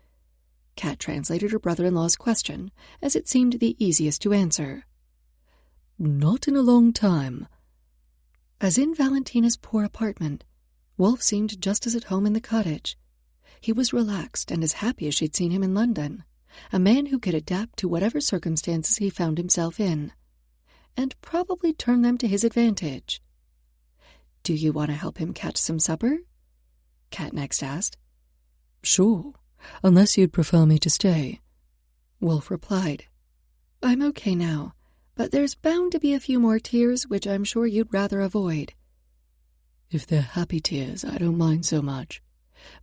S1: Kat translated her brother-in-law's question, as it seemed the easiest to answer.
S2: Not in a long time.
S1: As in Valentina's poor apartment, Wolf seemed just as at home in the cottage. He was relaxed and as happy as she'd seen him in London, a man who could adapt to whatever circumstances he found himself in, and probably turn them to his advantage. "Do you want to help him catch some supper?" Kat next asked.
S2: "Sure, unless you'd prefer me to stay,"
S1: Wolf replied. "I'm okay now, but there's bound to be a few more tears which I'm sure you'd rather avoid."
S2: "If they're happy tears, I don't mind so much.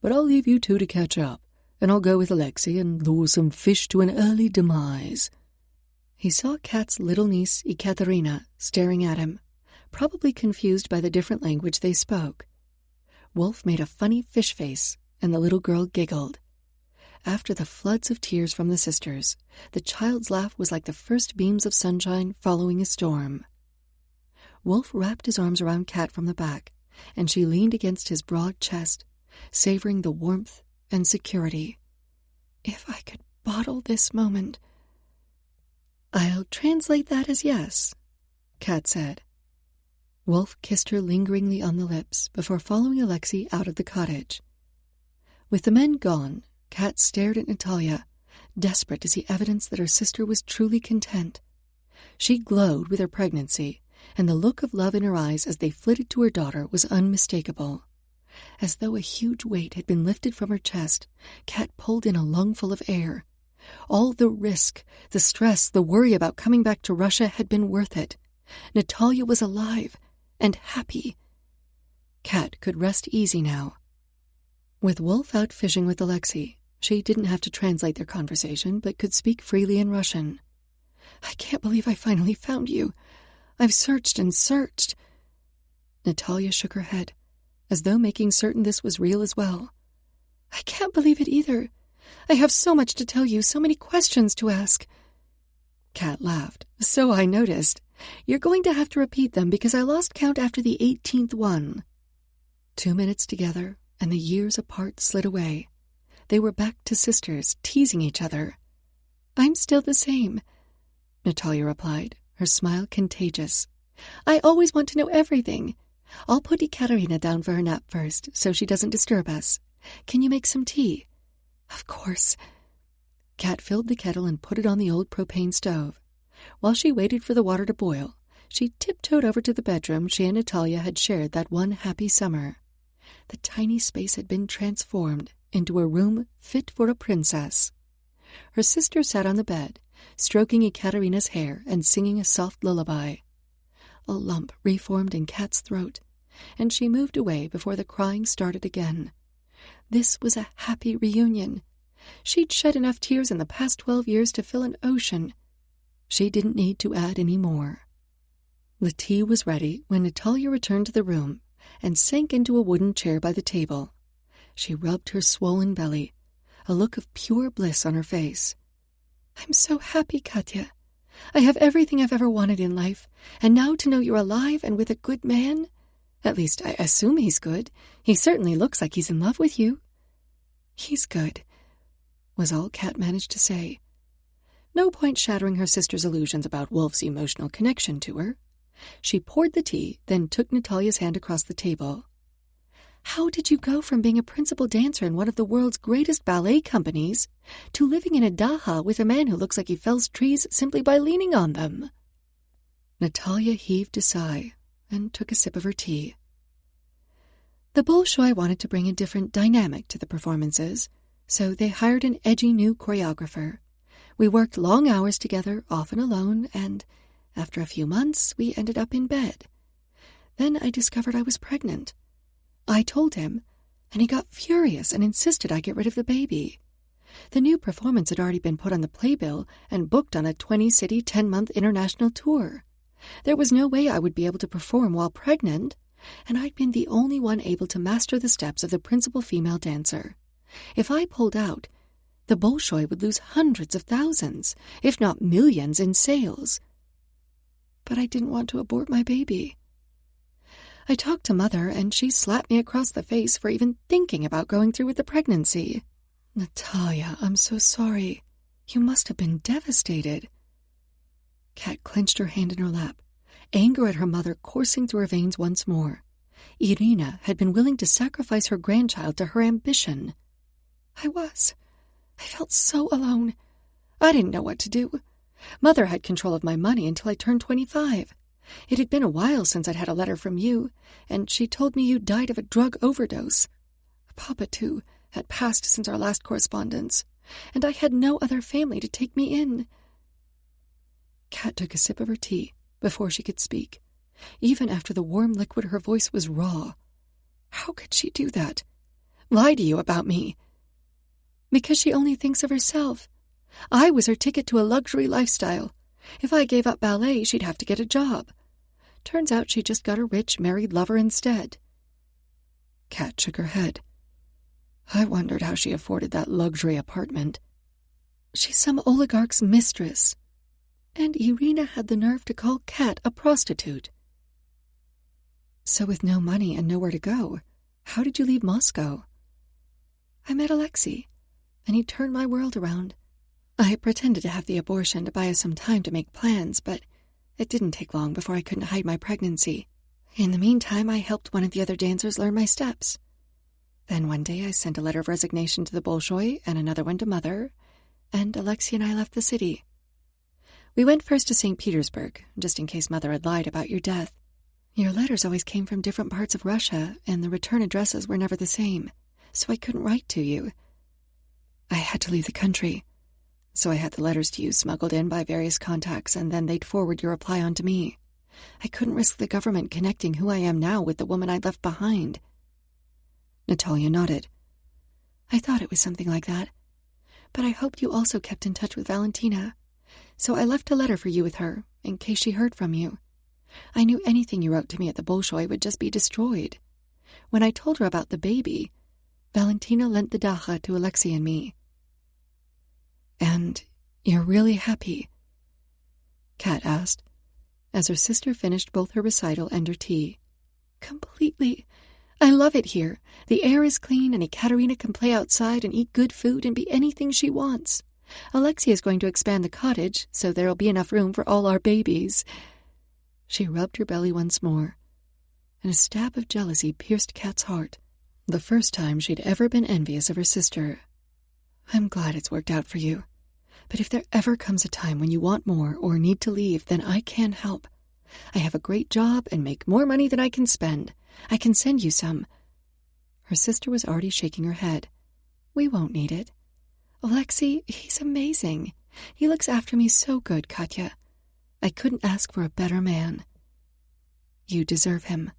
S2: But I'll leave you two to catch up, and I'll go with Alexei and lure some fish to an early demise."
S1: He saw Kat's little niece, Ekaterina, staring at him, probably confused by the different language they spoke. Wolf made a funny fish face, and the little girl giggled. After the floods of tears from the sisters, the child's laugh was like the first beams of sunshine following a storm. Wolf wrapped his arms around Kat from the back, and she leaned against his broad chest, savoring the warmth and security. "If I could bottle this moment." "I'll translate that as yes," Kat said. Wolf kissed her lingeringly on the lips before following Alexei out of the cottage. With the men gone, Kat stared at Natalia, desperate to see evidence that her sister was truly content. She glowed with her pregnancy, and the look of love in her eyes as they flitted to her daughter was unmistakable. As though a huge weight had been lifted from her chest, Kat pulled in a lungful of air. All the risk, the stress, the worry about coming back to Russia had been worth it. Natalia was alive and happy. Kat could rest easy now. With Wolf out fishing with Alexei, she didn't have to translate their conversation, but could speak freely in Russian. "I can't believe I finally found you. I've searched and searched." Natalia shook her head, as though making certain this was real as well. "I can't believe it either. I have so much to tell you, so many questions to ask." Kat laughed. "So I noticed. You're going to have to repeat them because I lost count after the 18th one." 2 minutes together, and the years apart slid away. They were back to sisters, teasing each other. "I'm still the same," Natalia replied, her smile contagious. "I always want to know everything. I'll put Ekaterina down for her nap first, so she doesn't disturb us. Can you make some tea?" "Of course." Kat filled the kettle and put it on the old propane stove. While she waited for the water to boil, she tiptoed over to the bedroom she and Natalia had shared that one happy summer. The tiny space had been transformed into a room fit for a princess. Her sister sat on the bed, stroking Ekaterina's hair and singing a soft lullaby. A lump reformed in Kat's throat, and she moved away before the crying started again. This was a happy reunion. She'd shed enough tears in the past 12 years to fill an ocean. She didn't need to add any more. The tea was ready when Natalia returned to the room and sank into a wooden chair by the table. She rubbed her swollen belly, a look of pure bliss on her face. "I'm so happy, Katya. I have everything I've ever wanted in life, and now to know you're alive and with a good man. At least, I assume he's good. He certainly looks like he's in love with you." "He's good," was all Kat managed to say. No point shattering her sister's illusions about Wolf's emotional connection to her. She poured the tea, then took Natalia's hand across the table. "How did you go from being a principal dancer in one of the world's greatest ballet companies to living in a dacha with a man who looks like he fells trees simply by leaning on them?" Natalia heaved a sigh and took a sip of her tea. The Bolshoi wanted to bring a different dynamic to the performances, so they hired an edgy new choreographer. We worked long hours together, often alone, and after a few months, we ended up in bed. Then I discovered I was pregnant. I told him, and he got furious and insisted I get rid of the baby. The new performance had already been put on the playbill and booked on a 20-city, 10-month international tour. There was no way I would be able to perform while pregnant, and I'd been the only one able to master the steps of the principal female dancer. If I pulled out, the Bolshoi would lose hundreds of thousands, if not millions, in sales. But I didn't want to abort my baby. I talked to Mother, and she slapped me across the face for even thinking about going through with the pregnancy. "Natalia, I'm so sorry. You must have been devastated." Kat clenched her hand in her lap, anger at her mother coursing through her veins once more. Irina had been willing to sacrifice her grandchild to her ambition. I felt so alone. I didn't know what to do. Mother had control of my money until I turned 25. It had been a while since I'd had a letter from you, and she told me you died of a drug overdose. Papa, too, had passed since our last correspondence, and I had no other family to take me in. Kat took a sip of her tea before she could speak. Even after the warm liquid, her voice was raw. How could she do that? Lie to you about me? Because she only thinks of herself. I was her ticket to a luxury lifestyle. If I gave up ballet, she'd have to get a job. Turns out she just got a rich, married lover instead. Kat shook her head. I wondered how she afforded that luxury apartment. She's some oligarch's mistress. And Irina had the nerve to call Kat a prostitute. So with no money and nowhere to go, how did you leave Moscow? I met Alexei, and he turned my world around. I pretended to have the abortion to buy us some time to make plans, but it didn't take long before I couldn't hide my pregnancy. In the meantime, I helped one of the other dancers learn my steps. Then one day I sent a letter of resignation to the Bolshoi and another one to Mother, and Alexei and I left the city. We went first to St. Petersburg, just in case Mother had lied about your death. Your letters always came from different parts of Russia, and the return addresses were never the same, so I couldn't write to you. I had to leave the country, so I had the letters to you smuggled in by various contacts, and then they'd forward your reply on to me. I couldn't risk the government connecting who I am now with the woman I left behind. Natalia nodded. I thought it was something like that, but I hoped you also kept in touch with Valentina, so I left a letter for you with her, in case she heard from you. I knew anything you wrote to me at the Bolshoi would just be destroyed. When I told her about the baby, Valentina lent the dacha to Alexei and me. And you're really happy? Kat asked, as her sister finished both her recital and her tea. Completely. I love it here. The air is clean, and Ekaterina can play outside and eat good food and be anything she wants. Alexei is going to expand the cottage, so there'll be enough room for all our babies. She rubbed her belly once more, and a stab of jealousy pierced Kat's heart. The first time she'd ever been envious of her sister. I'm glad it's worked out for you. But if there ever comes a time when you want more or need to leave, then I can help. I have a great job and make more money than I can spend. I can send you some. Her sister was already shaking her head. We won't need it. Alexei, he's amazing. He looks after me so good, Katya. I couldn't ask for a better man. You deserve him.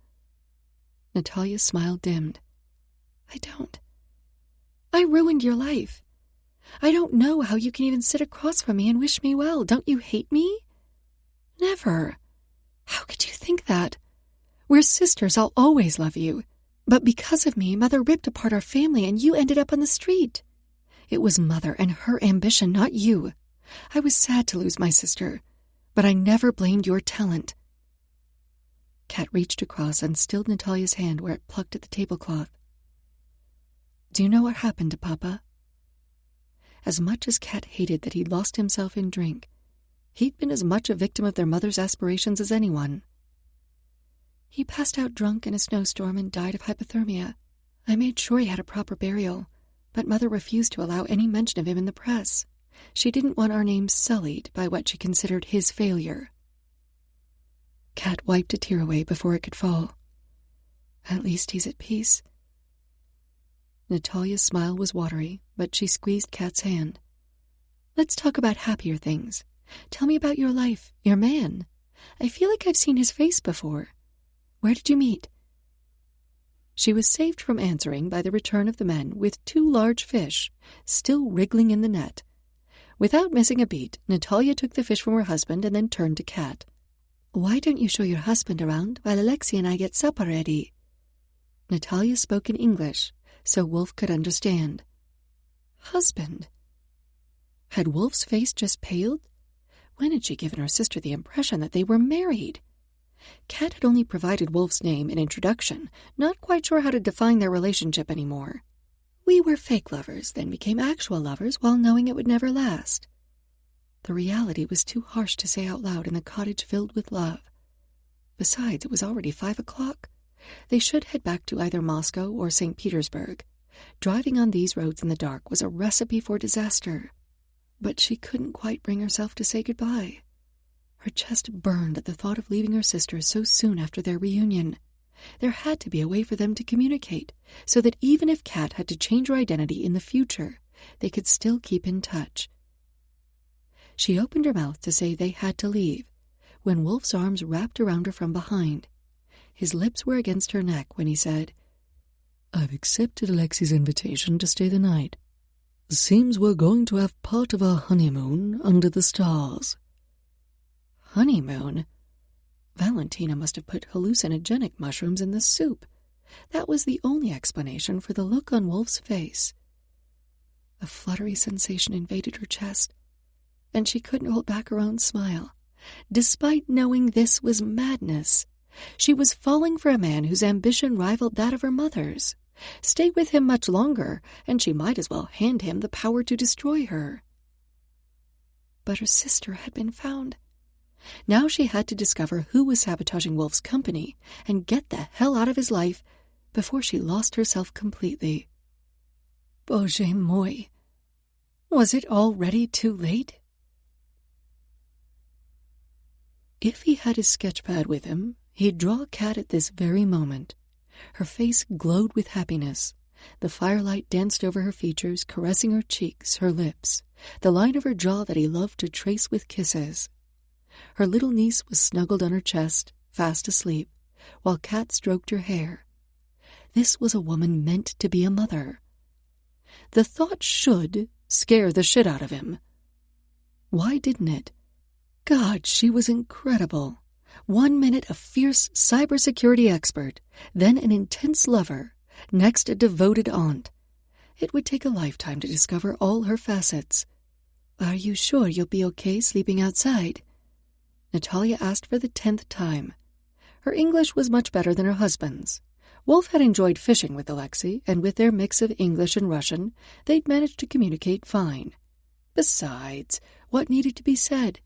S1: Natalia's smile dimmed. I don't. I ruined your life. I don't know how you can even sit across from me and wish me well. Don't you hate me? Never. How could you think that? We're sisters. I'll always love you. But because of me, Mother ripped apart our family and you ended up on the street. It was Mother and her ambition, not you. I was sad to lose my sister, but I never blamed your talent. Kat reached across and stilled Natalia's hand where it plucked at the tablecloth. Do you know what happened to Papa? As much as Kat hated that he'd lost himself in drink, he'd been as much a victim of their mother's aspirations as anyone. He passed out drunk in a snowstorm and died of hypothermia. I made sure he had a proper burial, but Mother refused to allow any mention of him in the press. She didn't want our names sullied by what she considered his failure. Kat wiped a tear away before it could fall. At least he's at peace. Natalia's smile was watery, but she squeezed Kat's hand. Let's talk about happier things. Tell me about your life, your man. I feel like I've seen his face before. Where did you meet? She was saved from answering by the return of the men with 2 large fish, still wriggling in the net. Without missing a beat, Natalia took the fish from her husband and then turned to Kat. Why don't you show your husband around while Alexei and I get supper ready? Natalia spoke in English, so Wolf could understand. Husband? Had Wolf's face just paled? When had she given her sister the impression that they were married? Kat had only provided Wolf's name and introduction, not quite sure how to define their relationship anymore. We were fake lovers, then became actual lovers while knowing it would never last. The reality was too harsh to say out loud in the cottage filled with love. Besides, it was already 5 o'clock. They should head back to either Moscow or St. Petersburg. Driving on these roads in the dark was a recipe for disaster. But she couldn't quite bring herself to say goodbye. Her chest burned at the thought of leaving her sister so soon after their reunion. There had to be a way for them to communicate, so that even if Kat had to change her identity in the future, they could still keep in touch. She opened her mouth to say they had to leave, when Wolf's arms wrapped around her from behind. His lips were against her neck when he said, I've accepted Alexei's invitation to stay the night. Seems we're going to have part of our honeymoon under the stars. Honeymoon? Valentina must have put hallucinogenic mushrooms in the soup. That was the only explanation for the look on Wolf's face. A fluttery sensation invaded her chest, and she couldn't hold back her own smile. Despite knowing this was madness, she was falling for a man whose ambition rivaled that of her mother's. Stay with him much longer, and she might as well hand him the power to destroy her. But her sister had been found. Now she had to discover who was sabotaging Wolf's company and get the hell out of his life before she lost herself completely. Bože moi! Was it already too late? If he had his sketchpad with him, he'd draw Kat at this very moment. Her face glowed with happiness. The firelight danced over her features, caressing her cheeks, her lips, the line of her jaw that he loved to trace with kisses. Her little niece was snuggled on her chest, fast asleep, while Kat stroked her hair. This was a woman meant to be a mother. The thought should scare the shit out of him. Why didn't it? God, she was incredible. 1 minute a fierce cybersecurity expert, then an intense lover, next a devoted aunt. It would take a lifetime to discover all her facets. Are you sure you'll be okay sleeping outside? Natalia asked for the 10th time. Her English was much better than her husband's. Wolf had enjoyed fishing with Alexei, and with their mix of English and Russian, they'd managed to communicate fine. Besides, what needed to be said?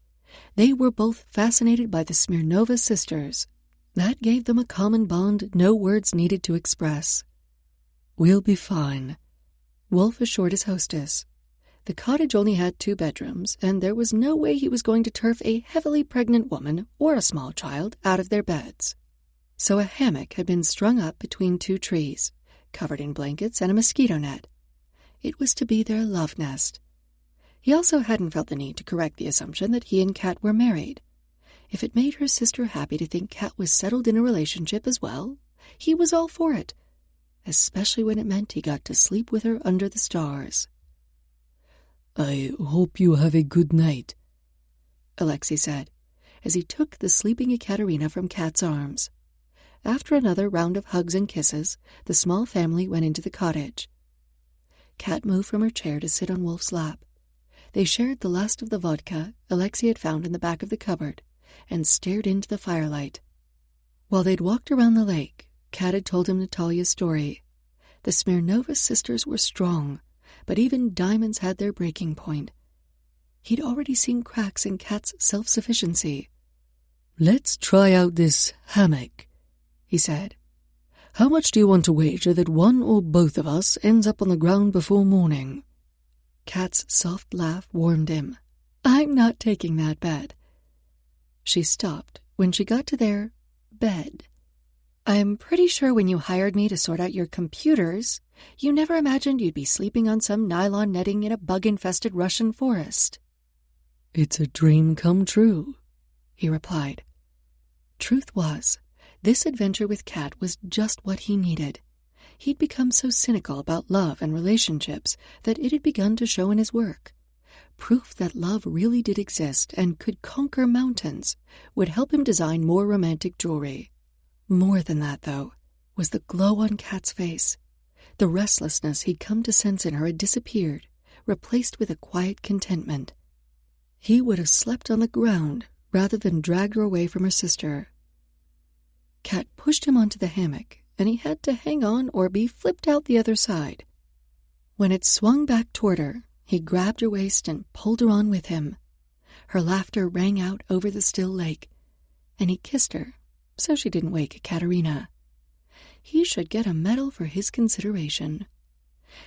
S1: They were both fascinated by the Smirnova sisters. That gave them a common bond no words needed to express. We'll be fine, Wolf assured his hostess. The cottage only had 2 bedrooms, and there was no way he was going to turf a heavily pregnant woman or a small child out of their beds. So a hammock had been strung up between 2 trees, covered in blankets and a mosquito net. It was to be their love nest. He also hadn't felt the need to correct the assumption that he and Kat were married. If it made her sister happy to think Kat was settled in a relationship as well, he was all for it, especially when it meant he got to sleep with her under the stars.
S2: "I hope you have a good night,"
S1: Alexei said, as he took the sleeping Ekaterina from Kat's arms. After another round of hugs and kisses, the small family went into the cottage. Kat moved from her chair to sit on Wolf's lap. They shared the last of the vodka Alexei had found in the back of the cupboard and stared into the firelight. While they'd walked around the lake, Kat had told him Natalia's story. The Smirnova sisters were strong, but even diamonds had their breaking point. He'd already seen cracks in Kat's self-sufficiency.
S2: "Let's try out this hammock," he said. "How much do you want to wager that one or both of us ends up on the ground before morning?"
S1: Kat's soft laugh warmed him. "I'm not taking that bet." She stopped when she got to their bed. "I'm pretty sure when you hired me to sort out your computers, you never imagined you'd be sleeping on some nylon netting in a bug-infested Russian forest."
S2: "It's a dream come true,"
S1: he replied. Truth was, this adventure with Kat was just what he needed. He'd become so cynical about love and relationships that it had begun to show in his work. Proof that love really did exist and could conquer mountains would help him design more romantic jewelry. More than that, though, was the glow on Kat's face. The restlessness he'd come to sense in her had disappeared, replaced with a quiet contentment. He would have slept on the ground rather than dragged her away from her sister. Kat pushed him onto the hammock, and he had to hang on or be flipped out the other side. When it swung back toward her, he grabbed her waist and pulled her on with him. Her laughter rang out over the still lake, and he kissed her so she didn't wake Ekaterina. He should get a medal for his consideration.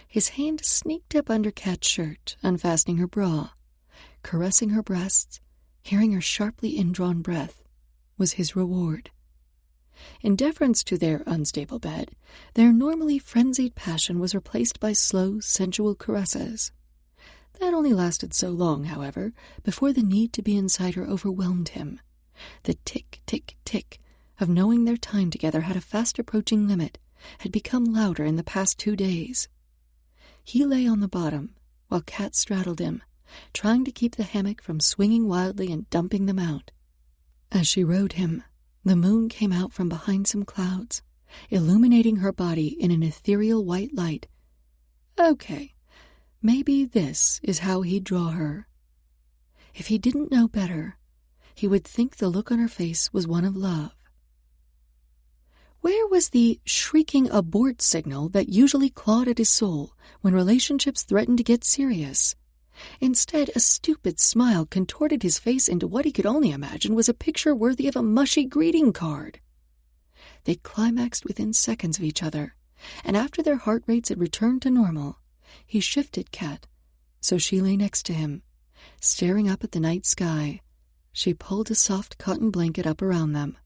S1: His hand sneaked up under Kat's shirt, unfastening her bra. Caressing her breasts, hearing her sharply indrawn breath, was his reward. In deference to their unstable bed, their normally frenzied passion was replaced by slow, sensual caresses. That only lasted so long, however, before the need to be inside her overwhelmed him. The tick, tick, tick of knowing their time together had a fast-approaching limit had become louder in the past 2 days. He lay on the bottom, while Kat straddled him, trying to keep the hammock from swinging wildly and dumping them out. As she rode him, the moon came out from behind some clouds, illuminating her body in an ethereal white light. Okay, maybe this is how he'd draw her. If he didn't know better, he would think the look on her face was one of love. Where was the shrieking abort signal that usually clawed at his soul when relationships threatened to get serious? Instead, a stupid smile contorted his face into what he could only imagine was a picture worthy of a mushy greeting card. They climaxed within seconds of each other, and after their heart rates had returned to normal, he shifted Kat, so she lay next to him, staring up at the night sky. She pulled a soft cotton blanket up around them,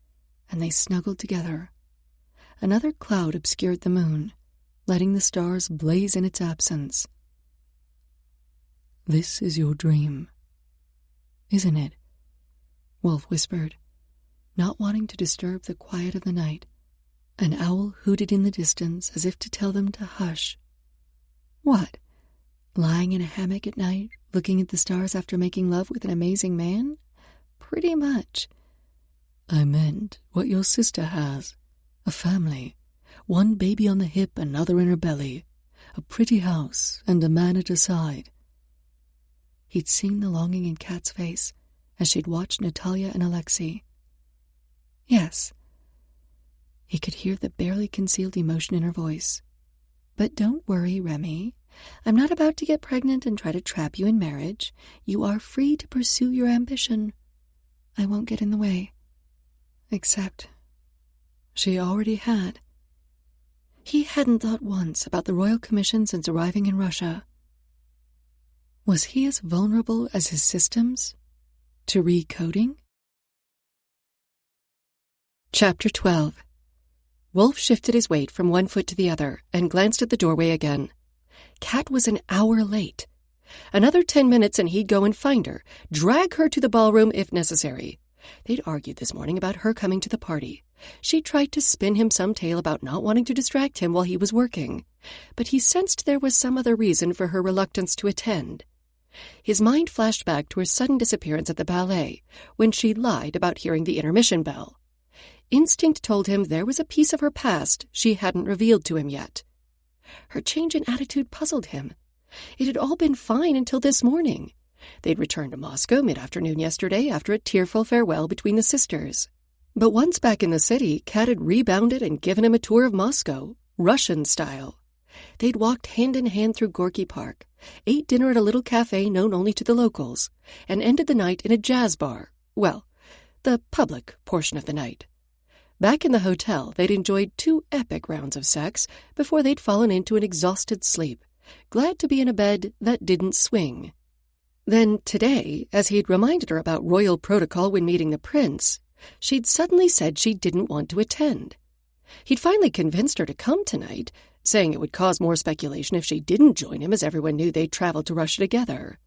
S1: and they snuggled together. Another cloud obscured the moon, letting the stars blaze in its absence. "This is your dream, isn't it?" Wolf whispered, not wanting to disturb the quiet of the night. An owl hooted in the distance as if to tell them to hush. What? Lying in a hammock at night, looking at the stars after making love with an amazing man? Pretty much.
S2: "I meant what your sister has. A family, one baby on the hip, another in her belly, a pretty house, and a man at her side."
S1: He'd seen the longing in Kat's face as she'd watched Natalia and Alexei. Yes. He could hear the barely concealed emotion in her voice. "But don't worry, Remy. I'm not about to get pregnant and try to trap you in marriage. You are free to pursue your ambition. I won't get in the way." Except she already had. He hadn't thought once about the royal commission since arriving in Russia. Was he as vulnerable as his systems to recoding? Chapter 12. Wolf shifted his weight from one foot to the other and glanced at the doorway again. Kat was an hour late. Another 10 minutes and he'd go and find her, drag her to the ballroom if necessary. They'd argued this morning about her coming to the party. She tried to spin him some tale about not wanting to distract him while he was working, but he sensed there was some other reason for her reluctance to attend. His mind flashed back to her sudden disappearance at the ballet, when she lied about hearing the intermission bell. Instinct told him there was a piece of her past she hadn't revealed to him yet. Her change in attitude puzzled him. It had all been fine until this morning. They'd returned to Moscow mid-afternoon yesterday after a tearful farewell between the sisters. But once back in the city, Kat had rebounded and given him a tour of Moscow, Russian style. They'd walked hand-in-hand through Gorky Park, ate dinner at a little cafe known only to the locals, and ended the night in a jazz bar. Well, the public portion of the night. Back in the hotel, they'd enjoyed 2 epic rounds of sex before they'd fallen into an exhausted sleep, glad to be in a bed that didn't swing. Then today, as he'd reminded her about royal protocol when meeting the prince, she'd suddenly said she didn't want to attend. He'd finally convinced her to come tonight, saying it would cause more speculation if she didn't join him, as everyone knew they'd traveled to Russia together.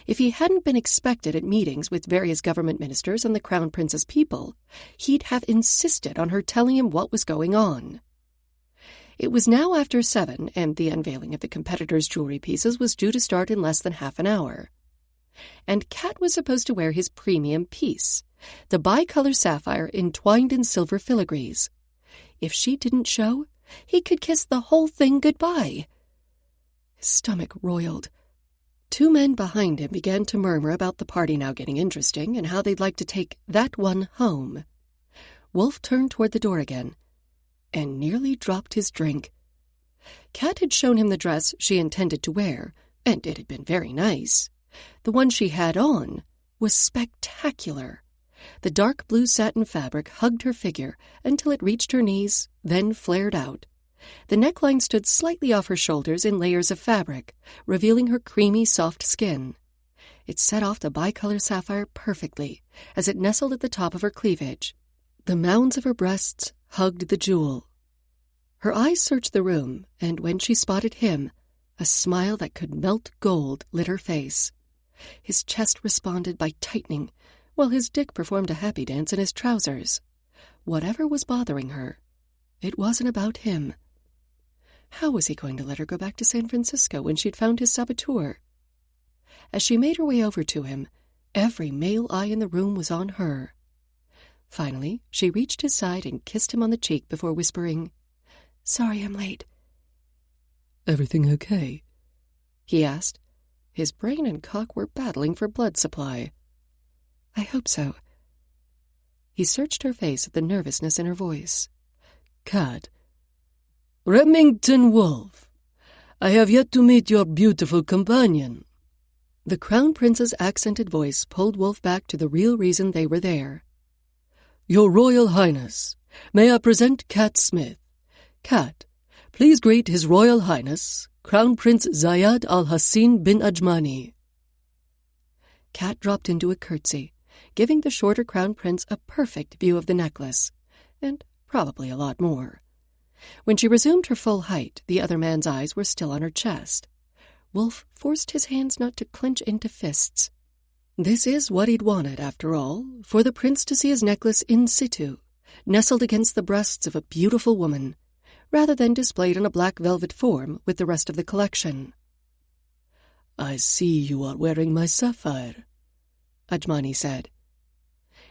S1: If he hadn't been expected at meetings with various government ministers and the Crown Prince's people, he'd have insisted on her telling him what was going on. It was now after 7, and the unveiling of the competitors' jewelry pieces was due to start in less than half an hour. And Kat was supposed to wear his premium piece, the bicolor sapphire entwined in silver filigrees. If she didn't show, he could kiss the whole thing goodbye. His stomach roiled. 2 men behind him began to murmur about the party now getting interesting and how they'd like to take that one home. Wolf turned toward the door again and nearly dropped his drink. Kat had shown him the dress she intended to wear, and it had been very nice. The one she had on was spectacular. The dark blue satin fabric hugged her figure until it reached her knees, then flared out. The neckline stood slightly off her shoulders in layers of fabric, revealing her creamy, soft skin. It set off the bicolor sapphire perfectly as it nestled at the top of her cleavage. The mounds of her breasts hugged the jewel. Her eyes searched the room, and when she spotted him, a smile that could melt gold lit her face. His chest responded by tightening, while his dick performed a happy dance in his trousers. Whatever was bothering her, it wasn't about him. How was he going to let her go back to San Francisco when she'd found his saboteur? As she made her way over to him, every male eye in the room was on her. Finally, she reached his side and kissed him on the cheek before whispering, "Sorry I'm late."
S2: "Everything okay?"
S1: he asked. His brain and cock were battling for blood supply. "I hope so." He searched her face at the nervousness in her voice.
S2: "Kat, Remington Wolf, I have yet to meet your beautiful companion."
S1: The Crown Prince's accented voice pulled Wolf back to the real reason they were there.
S2: "Your Royal Highness, may I present Kat Smith. Kat, please greet His Royal Highness, Crown Prince Zayed Al-Hassin bin Ajmani."
S1: Kat dropped into a curtsy, giving the shorter Crown Prince a perfect view of the necklace, and probably a lot more. When she resumed her full height, the other man's eyes were still on her chest. Wolf forced his hands not to clench into fists. This is what he'd wanted, after all, for the prince to see his necklace in situ, nestled against the breasts of a beautiful woman, rather than displayed on a black velvet form with the rest of the collection.
S2: "I see you are wearing my sapphire,"
S1: Ajmani said.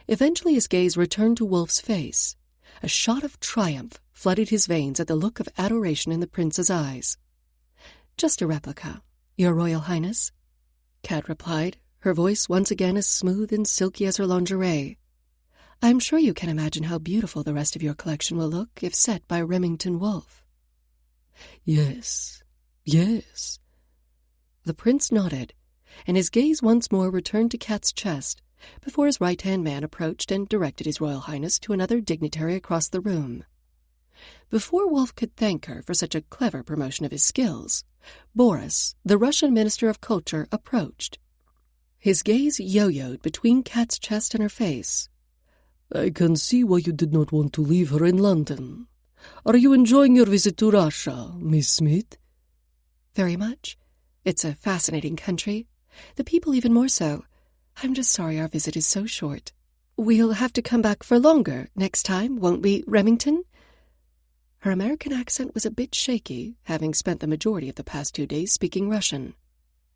S1: Eventually his gaze returned to Wolf's face. A shot of triumph flooded his veins at the look of adoration in the prince's eyes. "Just a replica, Your Royal Highness," Kat replied, her voice once again as smooth and silky as her lingerie. "I'm sure you can imagine how beautiful the rest of your collection will look if set by Remington Wolf."
S2: Yes, yes."
S1: The prince nodded, and his gaze once more returned to Kat's chest before his right-hand man approached and directed His Royal Highness to another dignitary across the room. Before Wolf could thank her for such a clever promotion of his skills, Boris, the Russian Minister of Culture, approached. His gaze yo-yoed between Kat's chest and her face.
S2: "I can see why you did not want to leave her in London. Are you enjoying your visit to Russia, Miss Smith?"
S1: "Very much. It's a fascinating country. The people even more so. I'm just sorry our visit is so short. We'll have to come back for longer next time, won't we, Remington? Her American accent was a bit shaky, having spent the majority of the past 2 days speaking Russian.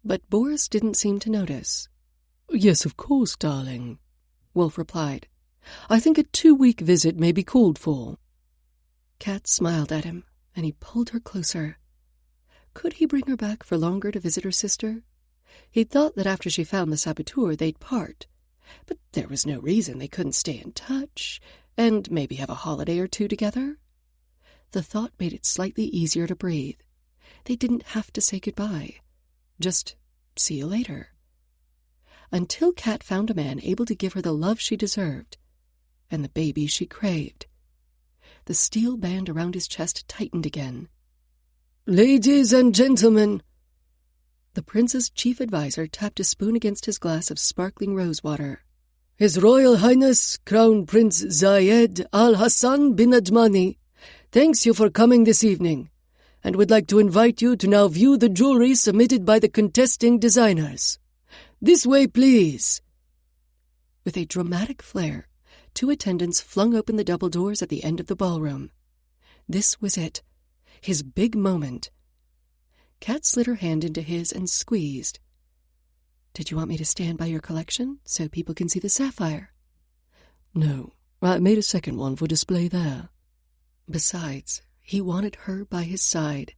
S1: But Boris didn't seem to notice.
S2: Yes, of course, darling, Wolf replied. I think a 2-week visit may be called for.
S1: Kat smiled at him, and he pulled her closer. Could he bring her back for longer to visit her sister? He'd thought that after she found the saboteur they'd part, but there was no reason they couldn't stay in touch and maybe have a holiday or 2 together. The thought made it slightly easier to breathe. They didn't have to say goodbye. Just see you later. Until Kat found a man able to give her the love she deserved and the baby she craved. The steel band around his chest tightened again.
S2: Ladies and gentlemen,
S1: the prince's chief advisor tapped a spoon against his glass of sparkling rosewater.
S2: His Royal Highness Crown Prince Zayed Al Hassan bin Ajmani thanks you for coming this evening, and would like to invite you to now view the jewelry submitted by the contesting designers. This way, please.
S1: With a dramatic flair, 2 attendants flung open the double doors at the end of the ballroom. This was it, his big moment. Kat slid her hand into his and squeezed. Did you want me to stand by your collection so people can see the sapphire?
S2: No, I made a second one for display there.
S1: Besides, he wanted her by his side.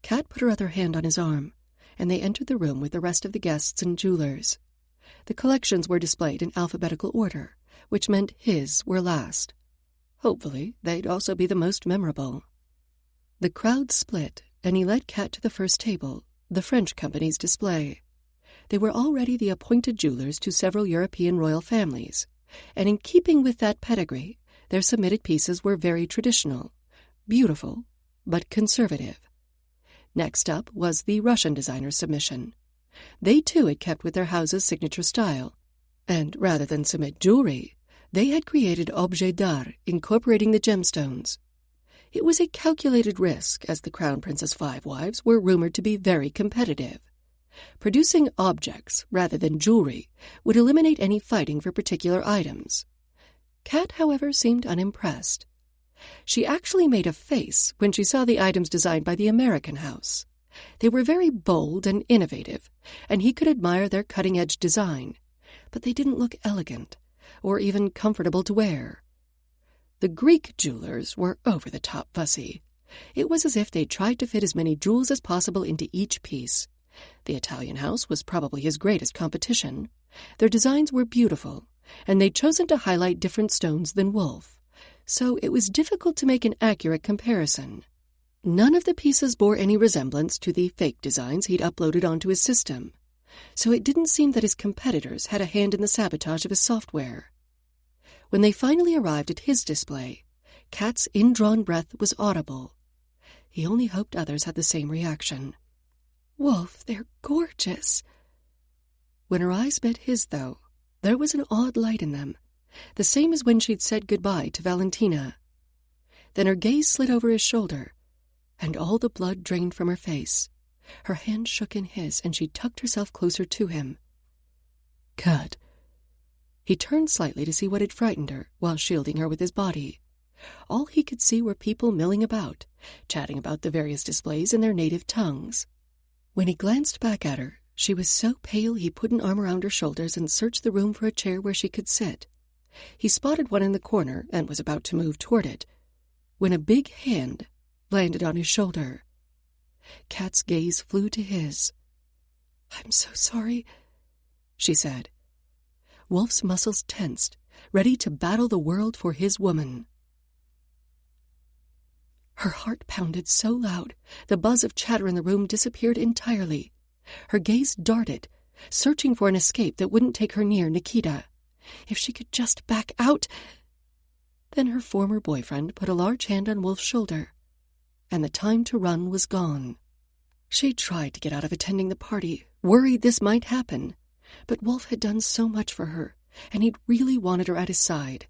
S1: Kat put her other hand on his arm, and they entered the room with the rest of the guests and jewelers. The collections were displayed in alphabetical order, which meant his were last. Hopefully, they'd also be the most memorable. The crowd split, and he led Kat to the first table, the French company's display. They were already the appointed jewelers to several European royal families, and in keeping with that pedigree, their submitted pieces were very traditional, beautiful, but conservative. Next up was the Russian designer's submission. They too had kept with their house's signature style, and rather than submit jewelry, they had created objets d'art incorporating the gemstones. It was a calculated risk, as the Crown Prince's 5 wives were rumored to be very competitive. Producing objects rather than jewelry would eliminate any fighting for particular items. Kat, however, seemed unimpressed. She actually made a face when she saw the items designed by the American house. They were very bold and innovative, and he could admire their cutting-edge design, but they didn't look elegant or even comfortable to wear. The Greek jewelers were over-the-top fussy. It was as if they tried to fit as many jewels as possible into each piece. The Italian house was probably his greatest competition. Their designs were beautiful, and they'd chosen to highlight different stones than Wolf, so it was difficult to make an accurate comparison. None of the pieces bore any resemblance to the fake designs he'd uploaded onto his system, so it didn't seem that his competitors had a hand in the sabotage of his software. When they finally arrived at his display, Kat's indrawn breath was audible. He only hoped others had the same reaction. Wolf, they're gorgeous. When her eyes met his, though, there was an odd light in them, the same as when she'd said goodbye to Valentina. Then her gaze slid over his shoulder, and all the blood drained from her face. Her hand shook in his, and she tucked herself closer to him.
S2: Kat.
S1: He turned slightly to see what had frightened her, while shielding her with his body. All he could see were people milling about, chatting about the various displays in their native tongues. When he glanced back at her, she was so pale he put an arm around her shoulders and searched the room for a chair where she could sit. He spotted one in the corner and was about to move toward it, when a big hand landed on his shoulder. Kat's gaze flew to his. "I'm so sorry," she said. Wolf's muscles tensed, ready to battle the world for his woman. Her heart pounded so loud, the buzz of chatter in the room disappeared entirely. Her gaze darted, searching for an escape that wouldn't take her near Nikita. If she could just back out. Then her former boyfriend put a large hand on Wolf's shoulder, and the time to run was gone. She tried to get out of attending the party, worried this might happen, but Wolf had done so much for her, and he'd really wanted her at his side.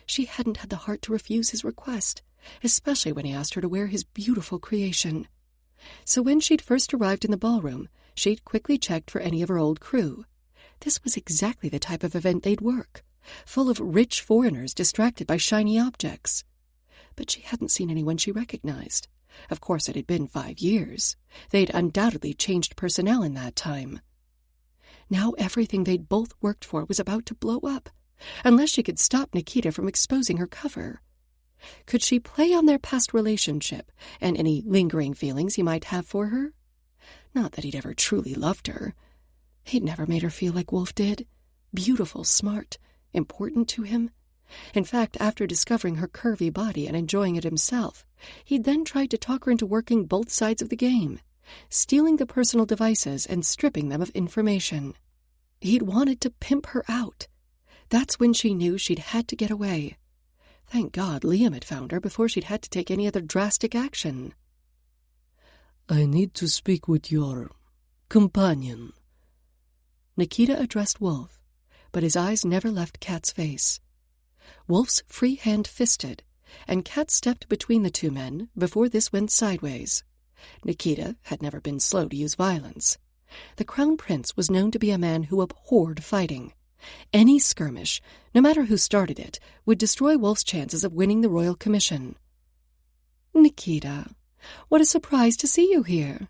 S1: She hadn't had the heart to refuse his request, especially when he asked her to wear his beautiful creation. So when she'd first arrived in the ballroom, she'd quickly checked for any of her old crew. This was exactly the type of event they'd work, full of rich foreigners distracted by shiny objects. But she hadn't seen anyone she recognized. Of course, it had been 5 years. They'd undoubtedly changed personnel in that time. Now everything they'd both worked for was about to blow up, unless she could stop Nikita from exposing her cover. Could she play on their past relationship and any lingering feelings he might have for her? Not that he'd ever truly loved her. He'd never made her feel like Wolf did. Beautiful, smart, important to him. In fact, after discovering her curvy body and enjoying it himself, he'd then tried to talk her into working both sides of the game, stealing the personal devices and stripping them of information. He'd wanted to pimp her out. That's when she knew she'd had to get away. Thank God Liam had found her before she'd had to take any other drastic action.
S2: I need to speak with your companion.
S1: Nikita addressed Wolf, but his eyes never left Kat's face. Wolf's free hand fisted, and Kat stepped between the two men before this went sideways. Nikita had never been slow to use violence. The Crown Prince was known to be a man who abhorred fighting. Any skirmish, no matter who started it, would destroy Wolf's chances of winning the royal commission. "Nikita, what a surprise to see you here."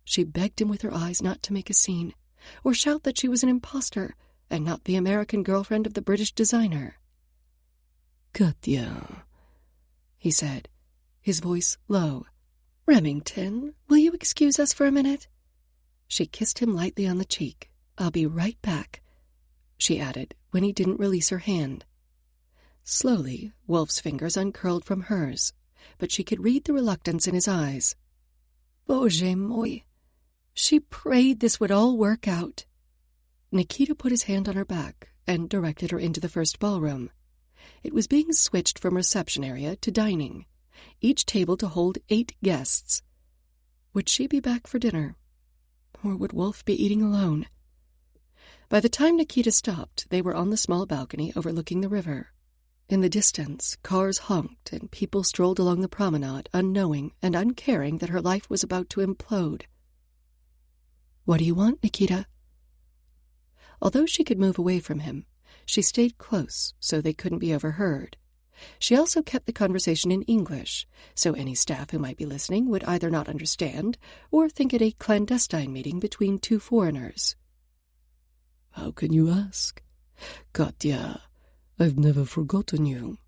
S1: She begged him with her eyes not to make a scene, or shout that she was an imposter and not the American girlfriend of the British designer.
S2: "Katya,"
S1: he said, his voice low. "Remington, will you excuse us for a minute?" She kissed him lightly on the cheek. "I'll be right back," she added when he didn't release her hand. Slowly, Wolf's fingers uncurled from hers, but she could read the reluctance in his eyes. Bože moi. She prayed this would all work out. Nikita put his hand on her back and directed her into the first ballroom. It was being switched from reception area to dining, each table to hold 8 guests. Would she be back for dinner? Or would Wolf be eating alone? By the time Nikita stopped, they were on the small balcony overlooking the river. In the distance, cars honked and people strolled along the promenade, unknowing and uncaring that her life was about to implode. "What do you want, Nikita?" Although she could move away from him, she stayed close so they couldn't be overheard. She also kept the conversation in English, so any staff who might be listening would either not understand or think it a clandestine meeting between 2 foreigners.
S2: "How can you ask? Katya, I've never forgotten you.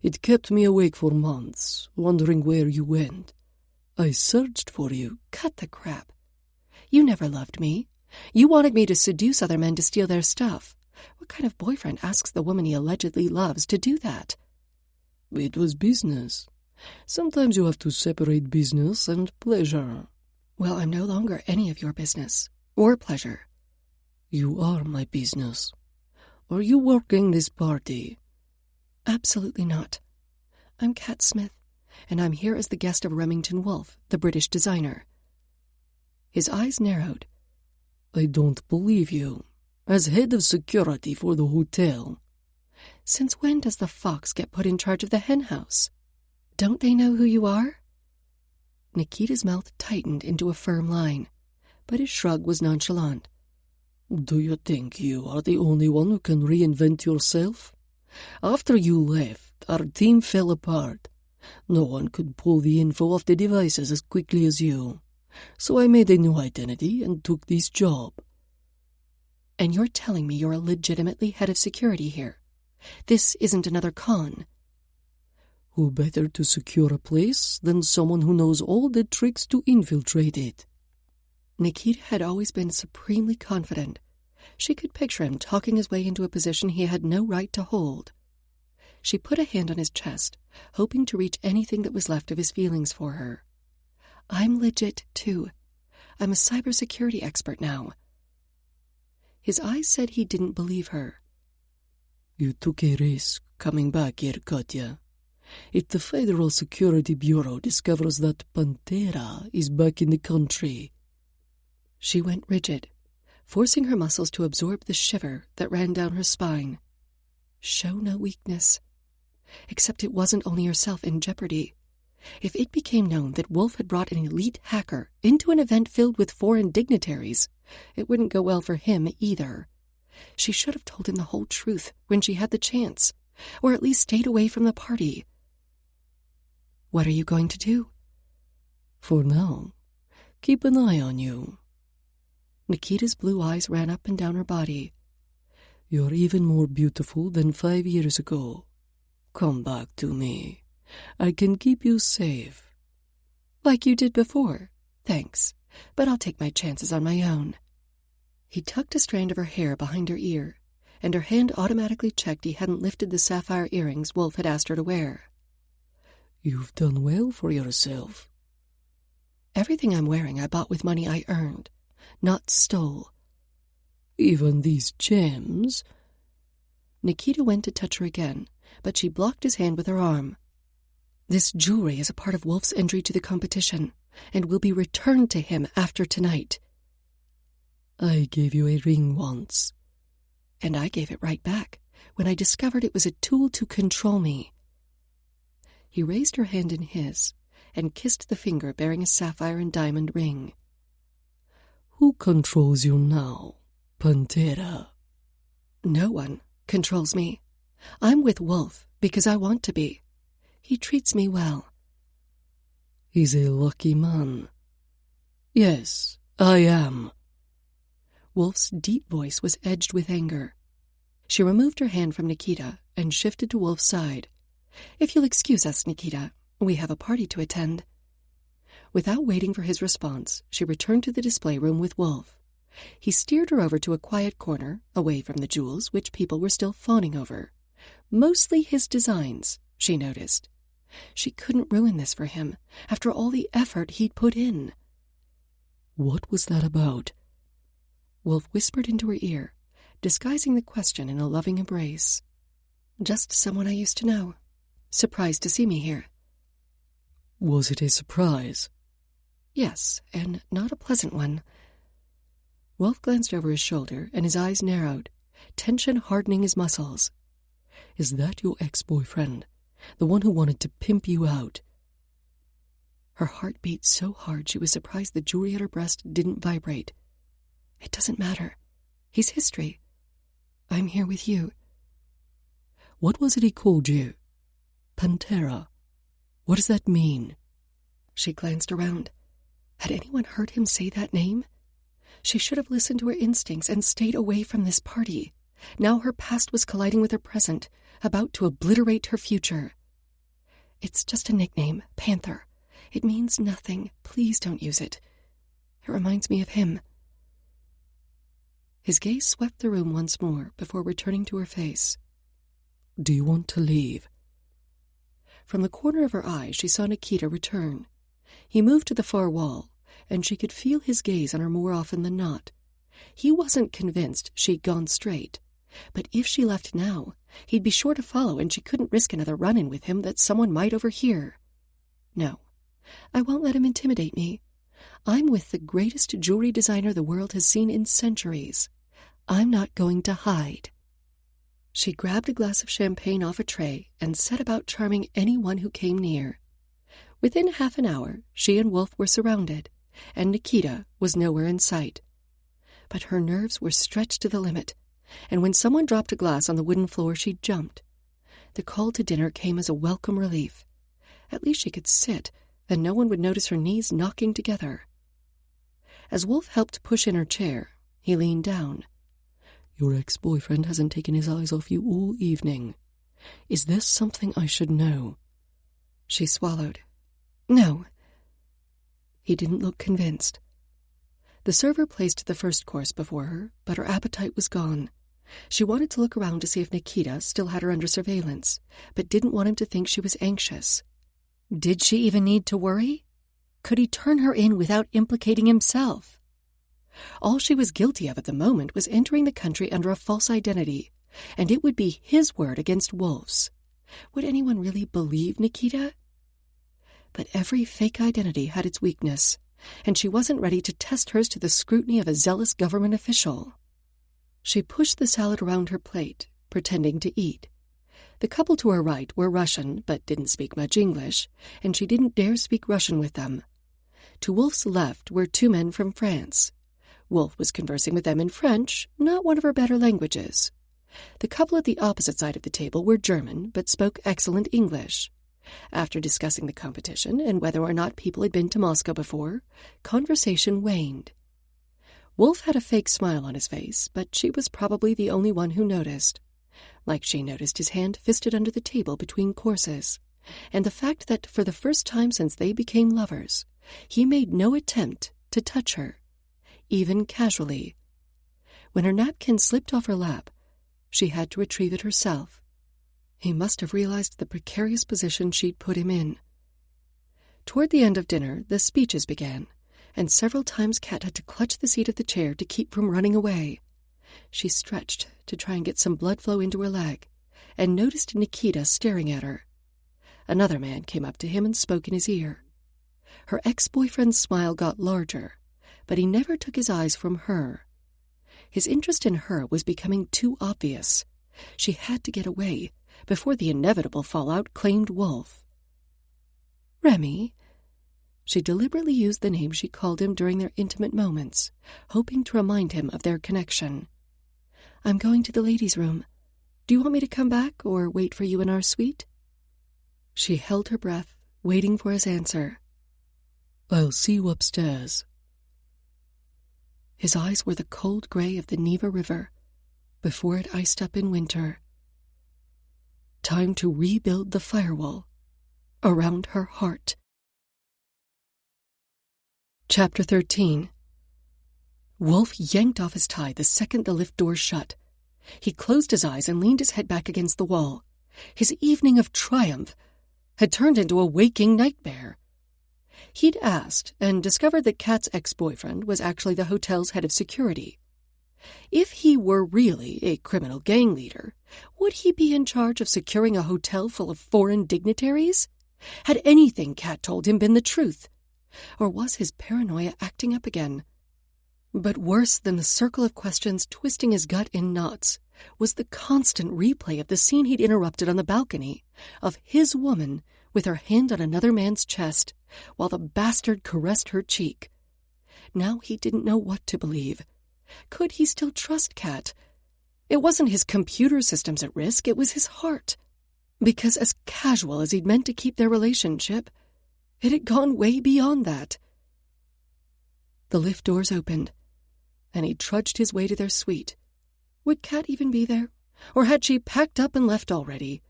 S2: It kept me awake for months, wondering where you went. I searched for you."
S1: "Cut the crap. You never loved me. You wanted me to seduce other men to steal their stuff. What kind of boyfriend asks the woman he allegedly loves to do that?"
S2: "It was business. Sometimes you have to separate business and pleasure."
S1: "Well, I'm no longer any of your business, or pleasure."
S2: "You are my business. Are you working this party?"
S1: "Absolutely not. I'm Kat Smith, and I'm here as the guest of Remington Wolf, the British designer." His eyes narrowed.
S2: "I don't believe you. As head of security for the hotel."
S1: "Since when does the fox get put in charge of the hen house? Don't they know who you are?" Nikita's mouth tightened into a firm line, but his shrug was nonchalant.
S2: "Do you think you are the only one who can reinvent yourself? After you left, our team fell apart. No one could pull the info off the devices as quickly as you. So I made a new identity and took this job."
S1: "And you're telling me you're legitimately head of security here? This isn't another con?"
S2: "Who better to secure a place than someone who knows all the tricks to infiltrate it?"
S1: Nikita had always been supremely confident. She could picture him talking his way into a position he had no right to hold. She put a hand on his chest, hoping to reach anything that was left of his feelings for her. "I'm legit, too. I'm a cybersecurity expert now." His eyes said he didn't believe her.
S2: "You took a risk coming back here, Katya. If the Federal Security Bureau discovers that Pantera is back in the country..."
S1: She went rigid, forcing her muscles to absorb the shiver that ran down her spine. Show no weakness. Except it wasn't only herself in jeopardy. If it became known that Wolf had brought an elite hacker into an event filled with foreign dignitaries, it wouldn't go well for him either. She should have told him the whole truth when she had the chance, or at least stayed away from the party. What are you going to do?
S2: For now, keep an eye on you.
S1: Nikita's blue eyes ran up and down her body.
S2: You're even more beautiful than 5 years ago. Come back to me. I can keep you safe.
S1: Like you did before, thanks, but I'll take my chances on my own. He tucked a strand of her hair behind her ear, and her hand automatically checked he hadn't lifted the sapphire earrings Wolf had asked her to wear.
S2: You've done well for yourself.
S1: Everything I'm wearing I bought with money I earned, not stole.
S2: Even these gems?
S1: Nikita went to touch her again, but she blocked his hand with her arm. This jewelry is a part of Wolf's entry to the competition, and will be returned to him after tonight.
S2: I gave you a ring once.
S1: And I gave it right back when I discovered it was a tool to control me. He raised her hand in his and kissed the finger bearing a sapphire and diamond ring.
S2: Who controls you now, Pantera?
S1: No one controls me. I'm with Wolf because I want to be. He treats me well.
S2: He's a lucky man. Yes, I am.
S1: Wolf's deep voice was edged with anger. She removed her hand from Nikita and shifted to Wolf's side. If you'll excuse us, Nikita, we have a party to attend. Without waiting for his response, she returned to the display room with Wolf. He steered her over to a quiet corner, away from the jewels which people were still fawning over. Mostly his designs, she noticed. She couldn't ruin this for him, after all the effort he'd put in.
S2: What was that about?
S1: Wolf whispered into her ear, disguising the question in a loving embrace. Just someone I used to know. Surprised to see me here.
S2: Was it a surprise?
S1: Yes, and not a pleasant one. Wolf glanced over his shoulder, and his eyes narrowed, tension hardening his muscles.
S2: Is that your ex-boyfriend? The one who wanted to pimp you out?
S1: Her heart beat so hard she was surprised the jewelry at her breast didn't vibrate. It doesn't matter. He's history. I'm here with you.
S2: What was it he called you? Pantera. What does that mean?
S1: She glanced around. Had anyone heard him say that name? She should have listened to her instincts and stayed away from this party. Now her past was colliding with her present, about to obliterate her future. It's just a nickname, Panther. It means nothing. Please don't use it. It reminds me of him. His gaze swept the room once more before returning to her face.
S2: Do you want to leave?
S1: From the corner of her eye, she saw Nikita return. He moved to the far wall, and she could feel his gaze on her more often than not. He wasn't convinced she'd gone straight, but if she left now, he'd be sure to follow, and she couldn't risk another run-in with him that someone might overhear. No, I won't let him intimidate me. I'm with the greatest jewelry designer the world has seen in centuries. I'm not going to hide. She grabbed a glass of champagne off a tray and set about charming anyone who came near. Within half an hour, she and Wolf were surrounded, and Nikita was nowhere in sight. But her nerves were stretched to the limit, and when someone dropped a glass on the wooden floor, she jumped. The call to dinner came as a welcome relief. At least she could sit, and no one would notice her knees knocking together. As Wolf helped push in her chair, he leaned down.
S2: Your ex-boyfriend hasn't taken his eyes off you all evening. Is this something I should know?
S1: She swallowed. No. He didn't look convinced. The server placed the first course before her, but her appetite was gone. She wanted to look around to see if Nikita still had her under surveillance, but didn't want him to think she was anxious. Did she even need to worry? Could he turn her in without implicating himself? All she was guilty of at the moment was entering the country under a false identity, and it would be his word against Wolf's. Would anyone really believe Nikita? But every fake identity had its weakness, and she wasn't ready to test hers to the scrutiny of a zealous government official. She pushed the salad around her plate, pretending to eat. The couple to her right were Russian, but didn't speak much English, and she didn't dare speak Russian with them. To Wolf's left were two men from France. Wolf was conversing with them in French, not one of her better languages. The couple at the opposite side of the table were German, but spoke excellent English. After discussing the competition and whether or not people had been to Moscow before, conversation waned. Wolf had a fake smile on his face, but she was probably the only one who noticed. Like she noticed his hand fisted under the table between courses, and the fact that for the first time since they became lovers, he made no attempt to touch her, even casually. When her napkin slipped off her lap, she had to retrieve it herself. He must have realized the precarious position she'd put him in. Toward the end of dinner, the speeches began, and several times Kat had to clutch the seat of the chair to keep from running away. She stretched to try and get some blood flow into her leg, and noticed Nikita staring at her. Another man came up to him and spoke in his ear. Her ex-boyfriend's smile got larger, but he never took his eyes from her. His interest in her was becoming too obvious. She had to get away before the inevitable fallout claimed Wolf. Remy. She deliberately used the name she called him during their intimate moments, hoping to remind him of their connection. I'm going to the ladies' room. Do you want me to come back or wait for you in our suite? She held her breath, waiting for his answer.
S2: I'll see you upstairs.
S1: His eyes were the cold gray of the Neva River, before it iced up in winter. Time to rebuild the firewall around her heart. Chapter 13. Wolf yanked off his tie the second the lift door shut. He closed his eyes and leaned his head back against the wall. His evening of triumph had turned into a waking nightmare. He'd asked and discovered that Kat's ex-boyfriend was actually the hotel's head of security. If he were really a criminal gang leader, would he be in charge of securing a hotel full of foreign dignitaries? Had anything Kat told him been the truth? Or was his paranoia acting up again? But worse than the circle of questions twisting his gut in knots was the constant replay of the scene he'd interrupted on the balcony, of his woman with her hand on another man's chest, while the bastard caressed her cheek. Now he didn't know what to believe. Could he still trust Kat? It wasn't his computer systems at risk, it was his heart. Because as casual as he'd meant to keep their relationship, it had gone way beyond that. The lift doors opened, and he trudged his way to their suite. Would Kat even be there? Or had she packed up and left already?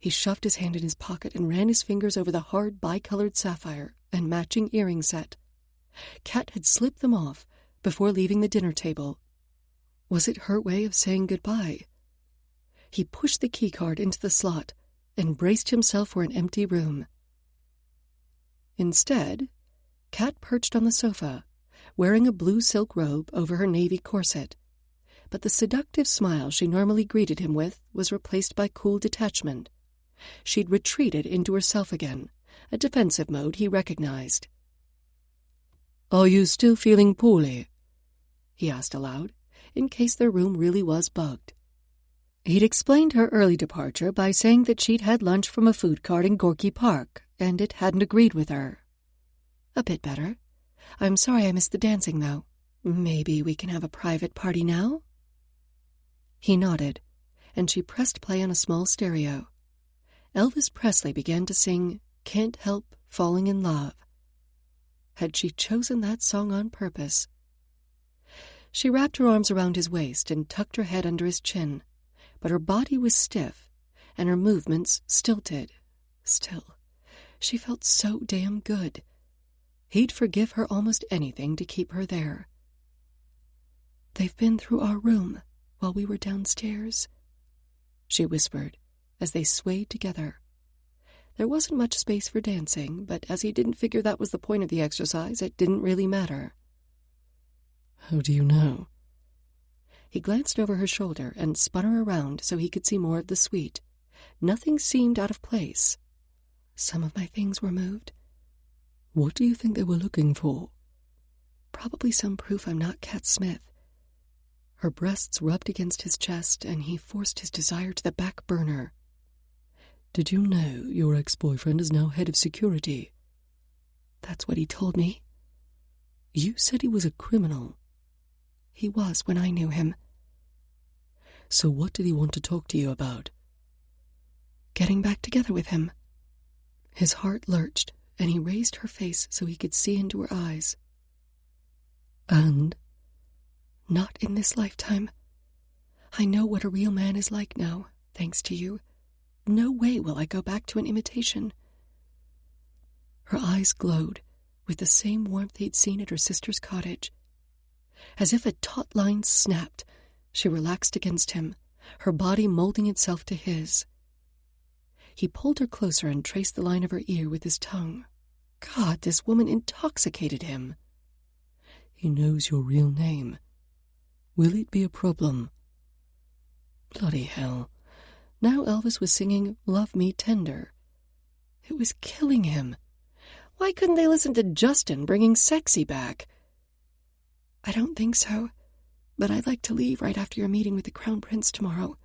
S1: He shoved his hand in his pocket and ran his fingers over the hard bicolored sapphire and matching earring set. Kat had slipped them off before leaving the dinner table. Was it her way of saying goodbye? He pushed the keycard into the slot and braced himself for an empty room. Instead, Kat perched on the sofa, wearing a blue silk robe over her navy corset. But the seductive smile she normally greeted him with was replaced by cool detachment. She'd retreated into herself again, a defensive mode he recognized.
S2: Are you still feeling poorly?
S1: He asked aloud, in case their room really was bugged. He'd explained her early departure by saying that she'd had lunch from a food cart in Gorky Park, and it hadn't agreed with her. A bit better. I'm sorry I missed the dancing, though. Maybe we can have a private party now? He nodded, and she pressed play on a small stereo. Elvis Presley began to sing Can't Help Falling in Love. Had she chosen that song on purpose? She wrapped her arms around his waist and tucked her head under his chin, but her body was stiff, and her movements stilted. Still, she felt so damn good. He'd forgive her almost anything to keep her there. They've been through our room while we were downstairs, she whispered as they swayed together. There wasn't much space for dancing, but as he didn't figure that was the point of the exercise, it didn't really matter.
S2: How do you know?
S1: He glanced over her shoulder and spun her around so he could see more of the suite. Nothing seemed out of place. Some of my things were moved.
S2: What do you think they were looking for?
S1: Probably some proof I'm not Kat Smith. Her breasts rubbed against his chest, and he forced his desire to the back burner.
S2: "Did you know your ex-boyfriend is now head of security?"
S1: "That's what he told me."
S2: "You said he was a criminal."
S1: "He was when I knew him."
S2: "So what did he want to talk to you about?"
S1: "Getting back together with him." His heart lurched, and he raised her face so he could see into her eyes.
S2: "And?"
S1: "Not in this lifetime. I know what a real man is like now, thanks to you. No way will I go back to an imitation." Her eyes glowed with the same warmth he'd seen at her sister's cottage. As if a taut line snapped, she relaxed against him, her body molding itself to his. He pulled her closer and traced the line of her ear with his tongue. God, this woman intoxicated him.
S2: "He knows your real name. Will it be a problem?"
S1: Bloody hell. Now Elvis was singing Love Me Tender. It was killing him. Why couldn't they listen to Justin bringing sexy back? "I don't think so, but I'd like to leave right after your meeting with the Crown Prince tomorrow."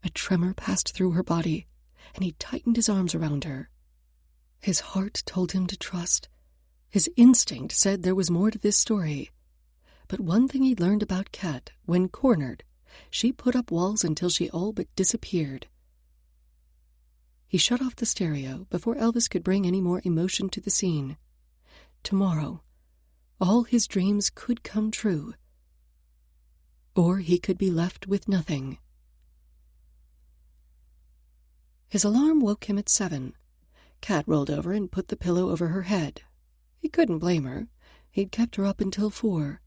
S1: A tremor passed through her body, and he tightened his arms around her. His heart told him to trust. His instinct said there was more to this story. But one thing he'd learned about Kat, when cornered, she put up walls until she all but disappeared. He shut off the stereo before Elvis could bring any more emotion to the scene. Tomorrow, all his dreams could come true. Or he could be left with nothing. His alarm woke him at 7. Kat rolled over and put the pillow over her head. He couldn't blame her. He'd kept her up until 4.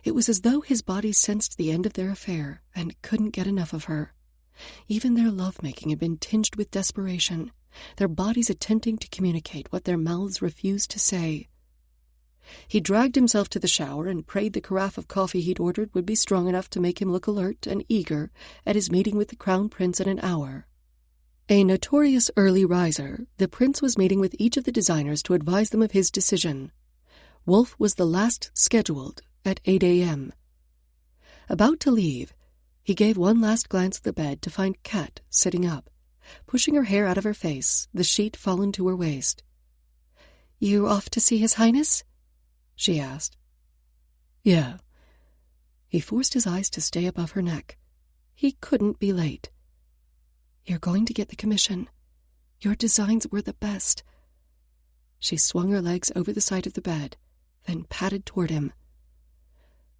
S1: It was as though his body sensed the end of their affair and couldn't get enough of her. Even their lovemaking had been tinged with desperation, their bodies attempting to communicate what their mouths refused to say. He dragged himself to the shower and prayed the carafe of coffee he'd ordered would be strong enough to make him look alert and eager at his meeting with the Crown Prince in an hour. A notorious early riser, the prince was meeting with each of the designers to advise them of his decision. Wolf was the last scheduled at 8 a.m. About to leave, he gave one last glance at the bed to find Kat sitting up, pushing her hair out of her face, the sheet fallen to her waist. "You off to see His Highness?" she asked.
S2: "Yeah."
S1: He forced his eyes to stay above her neck. He couldn't be late. "You're going to get the commission. Your designs were the best." She swung her legs over the side of the bed, then padded toward him.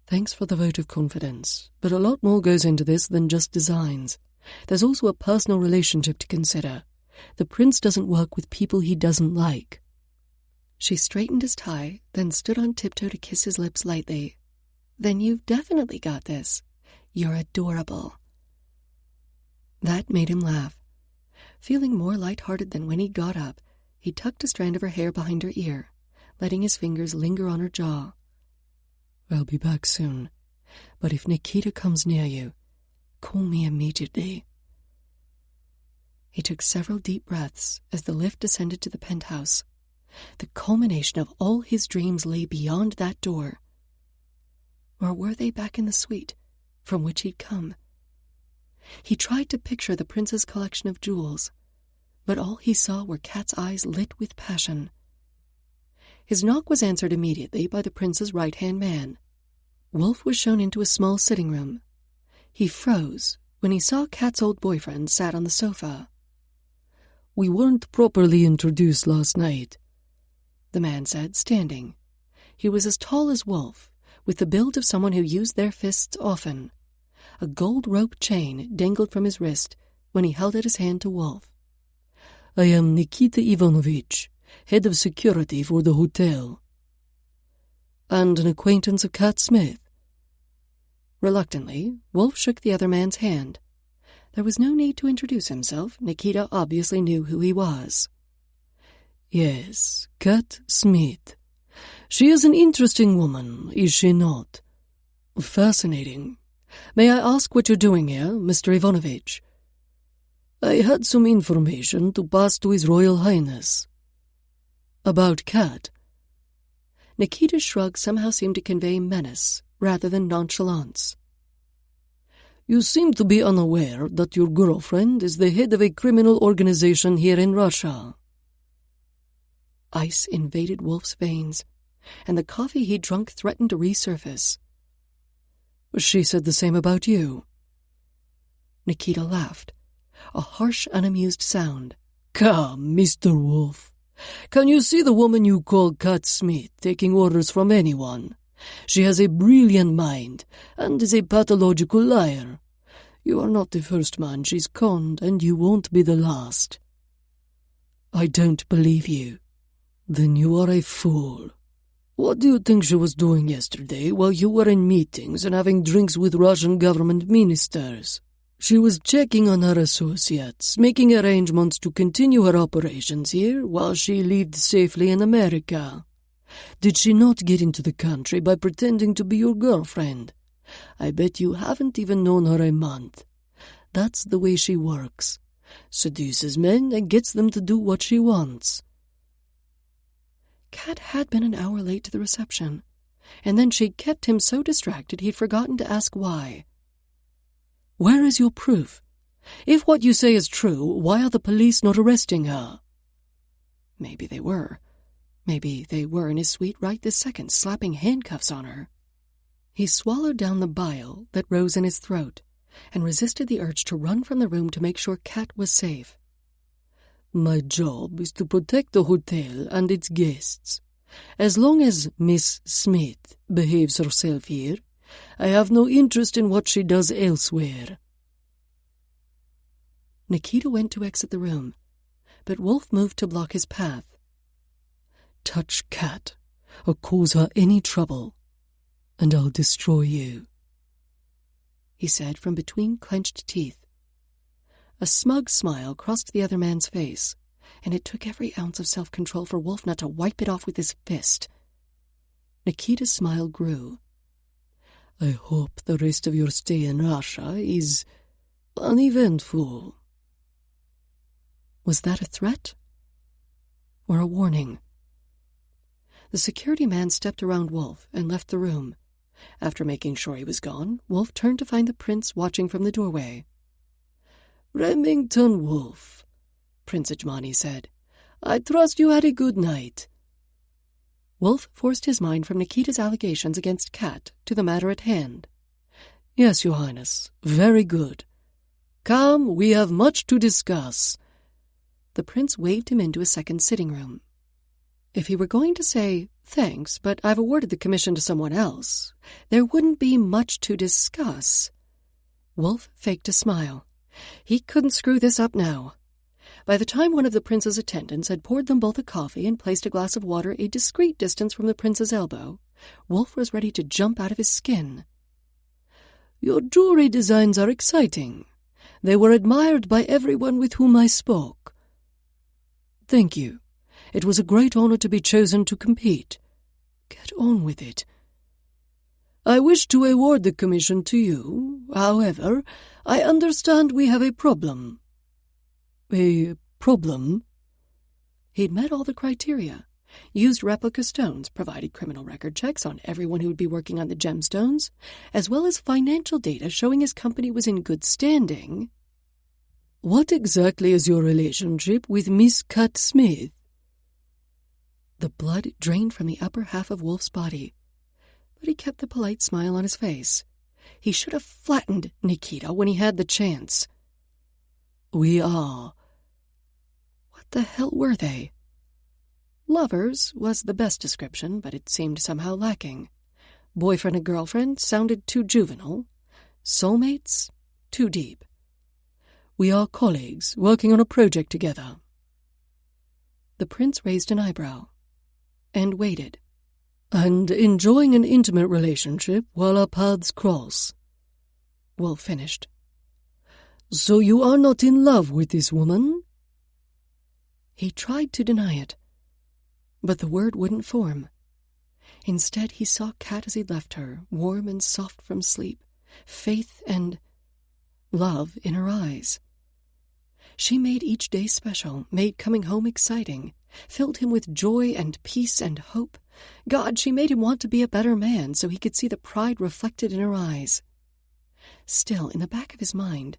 S2: "Thanks for the vote of confidence, but a lot more goes into this than just designs. There's also a personal relationship to consider. The prince doesn't work with people he doesn't like."
S1: She straightened his tie, then stood on tiptoe to kiss his lips lightly. "Then you've definitely got this. You're adorable." That made him laugh. Feeling more light-hearted than when he got up, he tucked a strand of her hair behind her ear, letting his fingers linger on her jaw.
S2: "I'll be back soon, but if Nikita comes near you, call me immediately."
S1: He took several deep breaths as the lift descended to the penthouse. The culmination of all his dreams lay beyond that door. Or were they back in the suite from which he'd come? He tried to picture the prince's collection of jewels, but all he saw were Kat's eyes lit with passion. His knock was answered immediately by the prince's right-hand man. Wolf was shown into a small sitting room. He froze when he saw Kat's old boyfriend sat on the sofa.
S2: "We weren't properly introduced last night,"
S1: the man said, standing. He was as tall as Wolf, with the build of someone who used their fists often. A gold rope chain dangled from his wrist when he held out his hand to Wolf.
S2: "I am Nikita Ivanovich, head of security for the hotel."
S1: "And an acquaintance of Kat Smith?" Reluctantly, Wolf shook the other man's hand. There was no need to introduce himself. Nikita obviously knew who he was.
S2: "Yes, Kat Smith. She is an interesting woman, is she not?"
S1: "Fascinating. May I ask what you're doing here, Mr. Ivanovich?"
S2: "I had some information to pass to His Royal Highness."
S1: "About Kat?" Nikita's shrug somehow seemed to convey menace, rather than nonchalance.
S2: You seem to be unaware that your girlfriend is the head of a criminal organization here in Russia.
S1: Ice invaded Wolf's veins, and the coffee he'd drunk threatened to resurface.
S2: She said the same about you.
S1: Nikita laughed, a harsh, unamused sound.
S2: Come, Mr. Wolf. Can you see the woman you call Kat Smith taking orders from anyone? She has a brilliant mind and is a pathological liar. You are not the first man she's conned, and you won't be the last.
S1: I don't believe you.
S2: Then you are a fool. What do you think she was doing yesterday while you were in meetings and having drinks with Russian government ministers? She was checking on her associates, making arrangements to continue her operations here while she lived safely in America. Did she not get into the country by pretending to be your girlfriend? I bet you haven't even known her a month. That's the way she works. Seduces men and gets them to do what she wants.
S1: Kat had been an hour late to the reception, and then she'd kept him so distracted he'd forgotten to ask why.
S2: Where is your proof? If what you say is true, why are the police not arresting her?
S1: Maybe they were. Maybe they were in his suite right this second, slapping handcuffs on her. He swallowed down the bile that rose in his throat and resisted the urge to run from the room to make sure Kat was safe.
S2: My job is to protect the hotel and its guests. As long as Miss Smith behaves herself here, I have no interest in what she does elsewhere.
S1: Nikita went to exit the room, but Wolf moved to block his path.
S2: Touch Kat, or cause her any trouble, and I'll destroy you,
S1: he said from between clenched teeth. A smug smile crossed the other man's face, and it took every ounce of self-control for Wolf not to wipe it off with his fist. Nikita's smile grew.
S2: I hope the rest of your stay in Russia is uneventful.
S1: Was that a threat? Or a warning? The security man stepped around Wolf and left the room. After making sure he was gone, Wolf turned to find the prince watching from the doorway.
S2: Remington Wolf, Prince Ajmani said. I trust you had a good night.
S1: Wolf forced his mind from Nikita's allegations against Kat to the matter at hand.
S2: Yes, Your Highness, very good. Come, we have much to discuss.
S1: The prince waved him into a second sitting room. If he were going to say, thanks, but I've awarded the commission to someone else, there wouldn't be much to discuss. Wolf faked a smile. He couldn't screw this up now. By the time one of the prince's attendants had poured them both a coffee and placed a glass of water a discreet distance from the prince's elbow, Wolf was ready to jump out of his skin.
S2: Your jewelry designs are exciting. They were admired by everyone with whom I spoke. Thank you. It was a great honor to be chosen to compete. Get on with it. I wish to award the commission to you. However, I understand we have a problem. A problem?
S1: He'd met all the criteria, used replica stones, provided criminal record checks on everyone who would be working on the gemstones, as well as financial data showing his company was in good standing.
S2: What exactly is your relationship with Miss Kat Smith?
S1: The blood drained from the upper half of Wolf's body, but he kept the polite smile on his face. He should have flattened Nikita when he had the chance.
S2: We are.
S1: What the hell were they? Lovers was the best description, but it seemed somehow lacking. Boyfriend and girlfriend sounded too juvenile. Soulmates? Too deep.
S2: We are colleagues, working on a project together.
S1: The prince raised an eyebrow and waited.
S2: And enjoying an intimate relationship while our paths cross.
S1: Wolf finished.
S2: So you are not in love with this woman?
S1: He tried to deny it, but the word wouldn't form. Instead, he saw Kat as he left her, warm and soft from sleep, faith and love in her eyes. She made each day special, made coming home exciting, filled him with joy and peace and hope, God, she made him want to be a better man so he could see the pride reflected in her eyes. Still, in the back of his mind,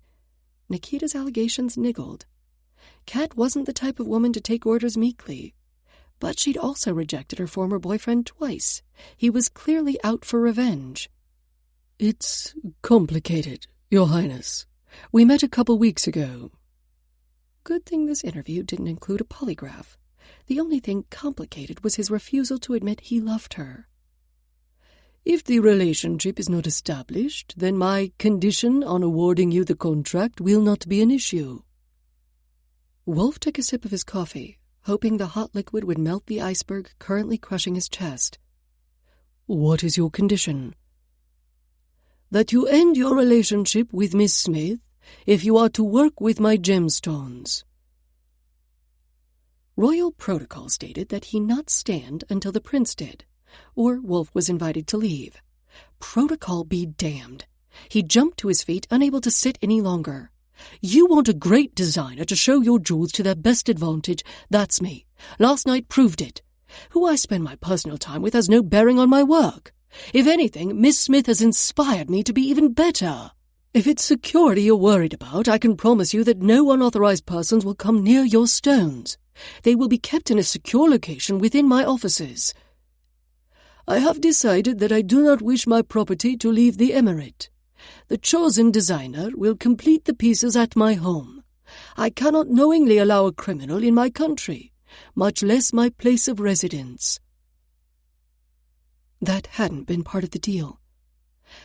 S1: Nikita's allegations niggled. Kat wasn't the type of woman to take orders meekly, but she'd also rejected her former boyfriend twice. He was clearly out for revenge.
S2: It's complicated, Your Highness. We met a couple weeks ago.
S1: Good thing this interview didn't include a polygraph. The only thing complicated was his refusal to admit he loved her.
S2: If the relationship is not established, then my condition on awarding you the contract will not be an issue.
S1: Wolf took a sip of his coffee, hoping the hot liquid would melt the iceberg currently crushing his chest.
S2: What is your condition? That you end your relationship with Miss Smith if you are to work with my gemstones.
S1: Royal protocol stated that he not stand until the prince did, or Wolf was invited to leave. Protocol be damned. He jumped to his feet, unable to sit any longer.
S2: You want a great designer to show your jewels to their best advantage. That's me. Last night proved it. Who I spend my personal time with has no bearing on my work. If anything, Miss Smith has inspired me to be even better. If it's security you're worried about, I can promise you that no unauthorized persons will come near your stones. They will be kept in a secure location within my offices. I have decided that I do not wish my property to leave the emirate. The chosen designer will complete the pieces at my home. I cannot knowingly allow a criminal in my country, much less my place of residence.
S1: That hadn't been part of the deal.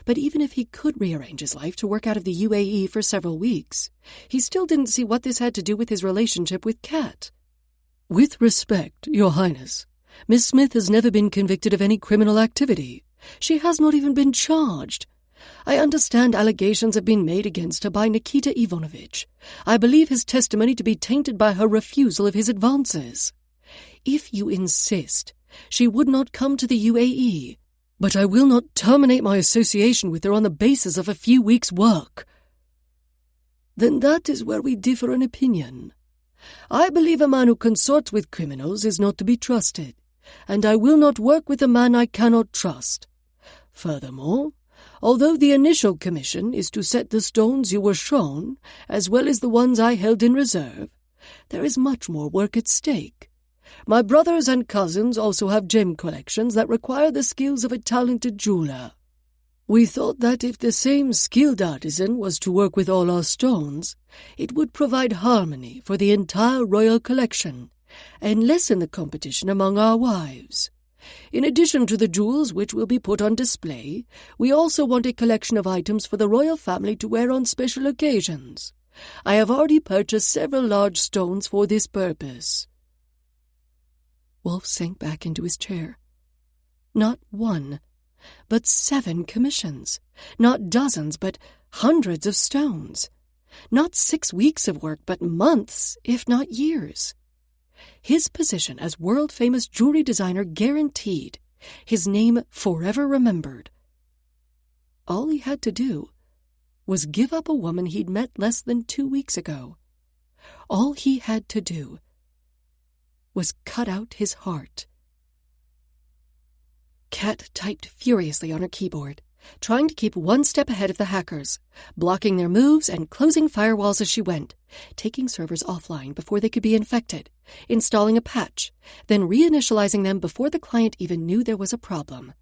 S1: But even if he could rearrange his life to work out of the UAE for several weeks, he still didn't see what this had to do with his relationship with Kat.
S2: With respect, Your Highness, Miss Smith has never been convicted of any criminal activity. She has not even been charged. I understand allegations have been made against her by Nikita Ivanovich. I believe his testimony to be tainted by her refusal of his advances. If you insist, she would not come to the UAE, but I will not terminate my association with her on the basis of a few weeks' work. Then that is where we differ in opinion. I believe a man who consorts with criminals is not to be trusted, and I will not work with a man I cannot trust. Furthermore, although the initial commission is to set the stones you were shown, as well as the ones I held in reserve, there is much more work at stake. My brothers and cousins also have gem collections that require the skills of a talented jeweler. We thought that if the same skilled artisan was to work with all our stones, it would provide harmony for the entire royal collection and lessen the competition among our wives. In addition to the jewels which will be put on display, we also want a collection of items for the royal family to wear on special occasions. I have already purchased several large stones for this purpose.
S1: Wolf sank back into his chair. Not one, but 7 commissions. Not dozens, but hundreds of stones. Not 6 weeks of work, but months, if not years. His position as world-famous jewelry designer guaranteed, his name forever remembered. All he had to do was give up a woman he'd met less than 2 weeks ago. All he had to do was cut out his heart. Kat typed furiously on her keyboard, trying to keep one step ahead of the hackers, blocking their moves and closing firewalls as she went, taking servers offline before they could be infected, installing a patch, then reinitializing them before the client even knew there was a problem.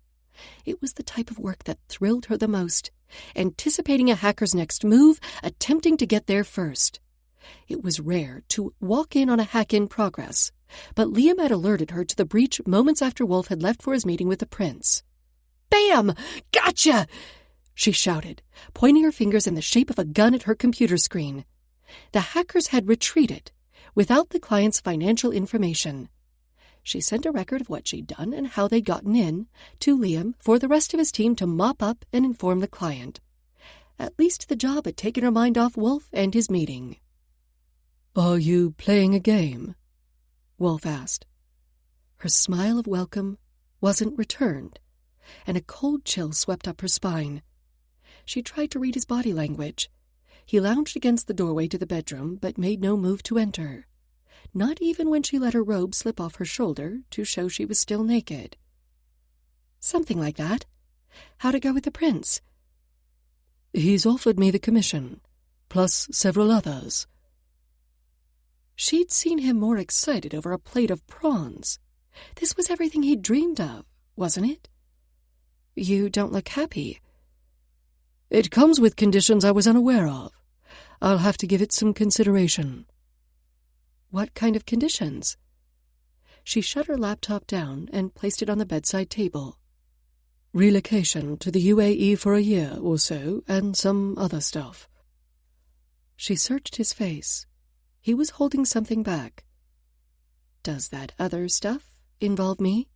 S1: It was the type of work that thrilled her the most, anticipating a hacker's next move, attempting to get there first. It was rare to walk in on a hack in progress, but Liam had alerted her to the breach moments after Wolf had left for his meeting with the prince. "Bam! Gotcha!" she shouted, pointing her fingers in the shape of a gun at her computer screen. The hackers had retreated, without the client's financial information. She sent a record of what she'd done and how they'd gotten in to Liam for the rest of his team to mop up and inform the client. At least the job had taken her mind off Wolf and his meeting.
S2: "Are you playing a game?"
S1: Wolf asked. Her smile of welcome wasn't returned, and a cold chill swept up her spine. She tried to read his body language. He lounged against the doorway to the bedroom, but made no move to enter. Not even when she let her robe slip off her shoulder to show she was still naked. Something like that. How'd it go with the prince?
S2: He's offered me the commission, plus several others.
S1: She'd seen him more excited over a plate of prawns. This was everything he'd dreamed of, wasn't it? You don't look happy.
S2: It comes with conditions I was unaware of. I'll have to give it some consideration.
S1: What kind of conditions? She shut her laptop down and placed it on the bedside table.
S2: Relocation to the UAE for a year or so, and some other stuff.
S1: She searched his face. He was holding something back. Does that other stuff involve me?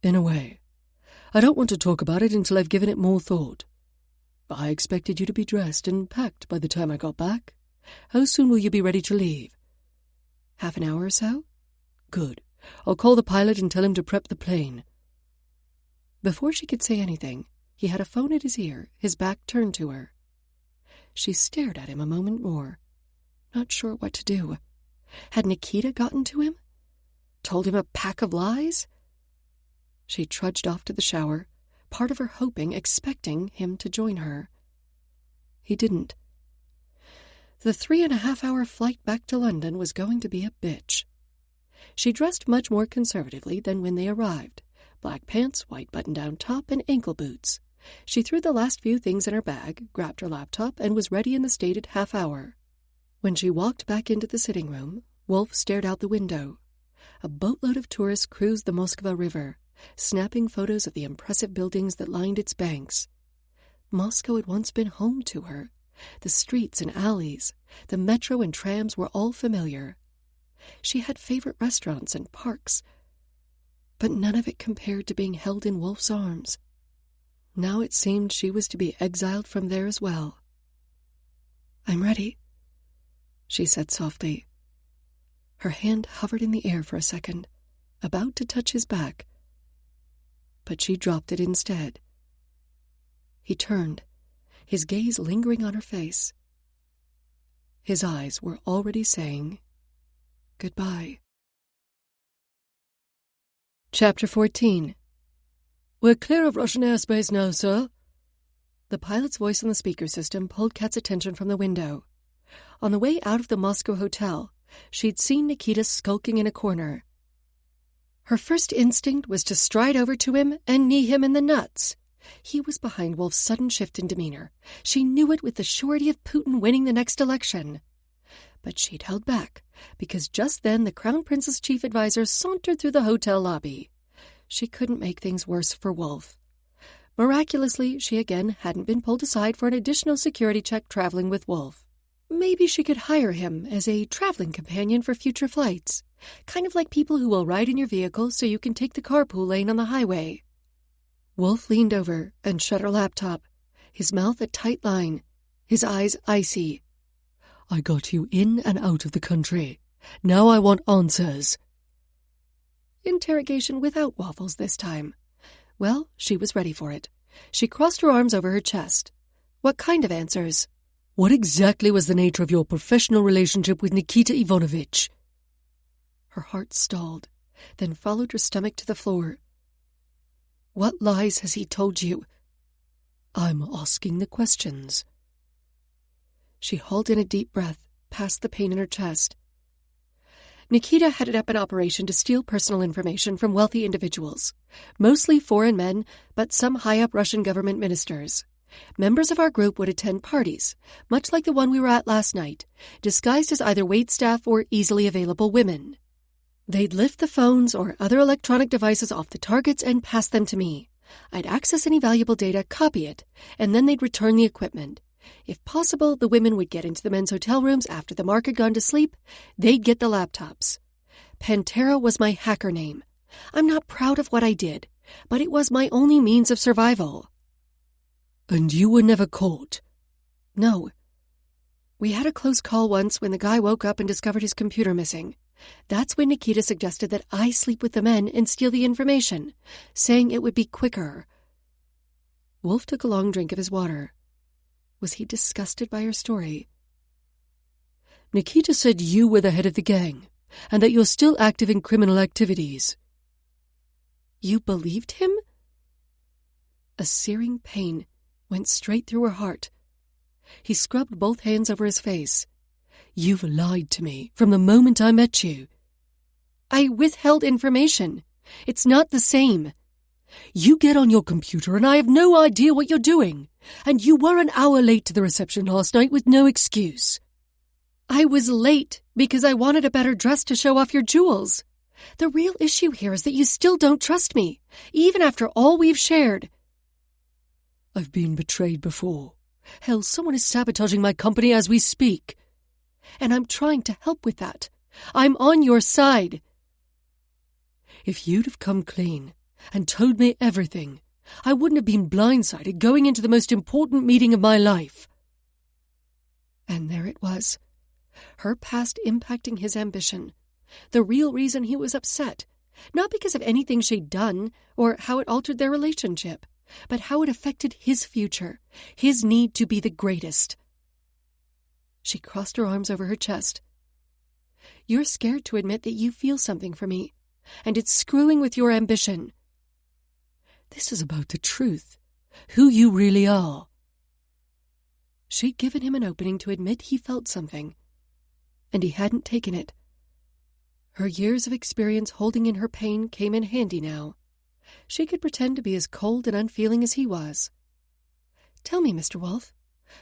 S2: In a way. I don't want to talk about it until I've given it more thought. I expected you to be dressed and packed by the time I got back. How soon will you be ready to leave?
S1: Half an hour or so?
S2: Good. I'll call the pilot and tell him to prep the plane.
S1: Before she could say anything, he had a phone at his ear, his back turned to her. She stared at him a moment more, not sure what to do. Had Nikita gotten to him? Told him a pack of lies? She trudged off to the shower, part of her hoping, expecting him to join her. He didn't. The 3.5-hour flight back to London was going to be a bitch. She dressed much more conservatively than when they arrived. Black pants, white button-down top, and ankle boots. She threw the last few things in her bag, grabbed her laptop, and was ready in the stated half hour. When she walked back into the sitting room, Wolf stared out the window. A boatload of tourists cruised the Moskva River, snapping photos of the impressive buildings that lined its banks. Moscow had once been home to her. The streets and alleys, the metro and trams were all familiar. She had favorite restaurants and parks, but none of it compared to being held in Wolf's arms. Now it seemed she was to be exiled from there as well. "I'm ready," she said softly. Her hand hovered in the air for a second, about to touch his back, but she dropped it instead. He turned, his gaze lingering on her face. His eyes were already saying goodbye. Chapter 14.
S2: We're clear of Russian airspace now, sir.
S1: The pilot's voice on the speaker system pulled Kat's attention from the window. On the way out of the Moscow hotel, she'd seen Nikita skulking in a corner. Her first instinct was to stride over to him and knee him in the nuts. He was behind Wolf's sudden shift in demeanor. She knew it with the surety of Putin winning the next election. But she'd held back, because just then the Crown Prince's chief advisor sauntered through the hotel lobby. She couldn't make things worse for Wolf. Miraculously, she again hadn't been pulled aside for an additional security check traveling with Wolf. Maybe she could hire him as a traveling companion for future flights, kind of like people who will ride in your vehicle so you can take the carpool lane on the highway. Wolf leaned over and shut her laptop, his mouth a tight line, his eyes icy.
S2: I got you in and out of the country. Now I want answers.
S1: Interrogation without waffles this time. Well, she was ready for it. She crossed her arms over her chest. What kind of answers?
S2: What exactly was the nature of your professional relationship with Nikita Ivanovich?
S1: Her heart stalled, then followed her stomach to the floor. What lies has he told you?
S2: I'm asking the questions.
S1: She hauled in a deep breath, past the pain in her chest. Nikita headed up an operation to steal personal information from wealthy individuals, mostly foreign men, but some high-up Russian government ministers. Members of our group would attend parties, much like the one we were at last night, disguised as either waitstaff or easily available women. They'd lift the phones or other electronic devices off the targets and pass them to me. I'd access any valuable data, copy it, and then they'd return the equipment. If possible, the women would get into the men's hotel rooms after the mark had gone to sleep. They'd get the laptops. Pantera was my hacker name. I'm not proud of what I did, but it was my only means of survival.
S2: And you were never caught?
S1: No. We had a close call once when the guy woke up and discovered his computer missing. That's when Nikita suggested that I sleep with the men and steal the information, saying it would be quicker. Wolf took a long drink of his water. Was he disgusted by her story?
S2: Nikita said you were the head of the gang, and that you're still active in criminal activities.
S1: You believed him? A searing pain went straight through her heart. He scrubbed both hands over his face.
S2: You've lied to me from the moment I met you.
S1: I withheld information. It's not the same.
S2: You get on your computer and I have no idea what you're doing. And you were an hour late to the reception last night with no excuse.
S1: I was late because I wanted a better dress to show off your jewels. The real issue here is that you still don't trust me, even after all we've shared.
S2: I've been betrayed before. Hell, someone is sabotaging my company as we speak.
S1: And I'm trying to help with that. I'm on your side.
S2: If you'd have come clean and told me everything, I wouldn't have been blindsided going into the most important meeting of my life.
S1: And there it was. Her past impacting his ambition. The real reason he was upset. Not because of anything she'd done or how it altered their relationship, but how it affected his future, his need to be the greatest. She crossed her arms over her chest. You're scared to admit that you feel something for me, and it's screwing with your ambition.
S2: This is about the truth, who you really are.
S1: She'd given him an opening to admit he felt something, and he hadn't taken it. Her years of experience holding in her pain came in handy now. She could pretend to be as cold and unfeeling as he was. Tell me, Mr. Wolf,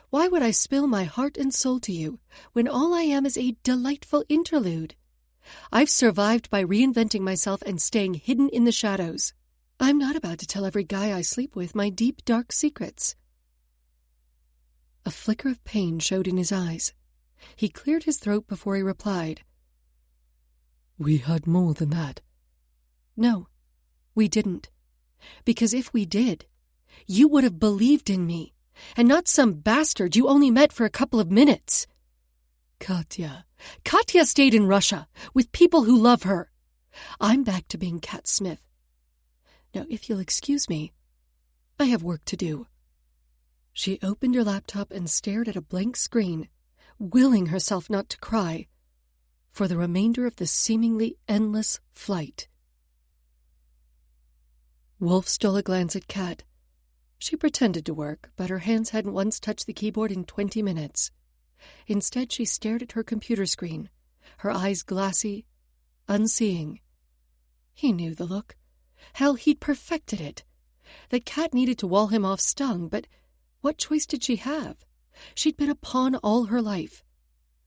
S1: why would I spill my heart and soul to you when all I am is a delightful interlude? I've survived by reinventing myself and staying hidden in the shadows. I'm not about to tell every guy I sleep with my deep, dark secrets. A flicker of pain showed in his eyes. He cleared his throat before he replied.
S2: We had more than that.
S1: No, we didn't. Because if we did, you would have believed in me, and not some bastard you only met for a couple of minutes.
S2: Katya
S1: stayed in Russia with people who love her. I'm back to being Kat Smith. Now, if you'll excuse me, I have work to do. She opened her laptop and stared at a blank screen, willing herself not to cry, for the remainder of the seemingly endless flight. Wolf stole a glance at Kat. She pretended to work, but her hands hadn't once touched the keyboard in 20 minutes. Instead, she stared at her computer screen, her eyes glassy, unseeing. He knew the look. Hell, he'd perfected it. That Kat needed to wall him off stung, but what choice did she have? She'd been a pawn all her life.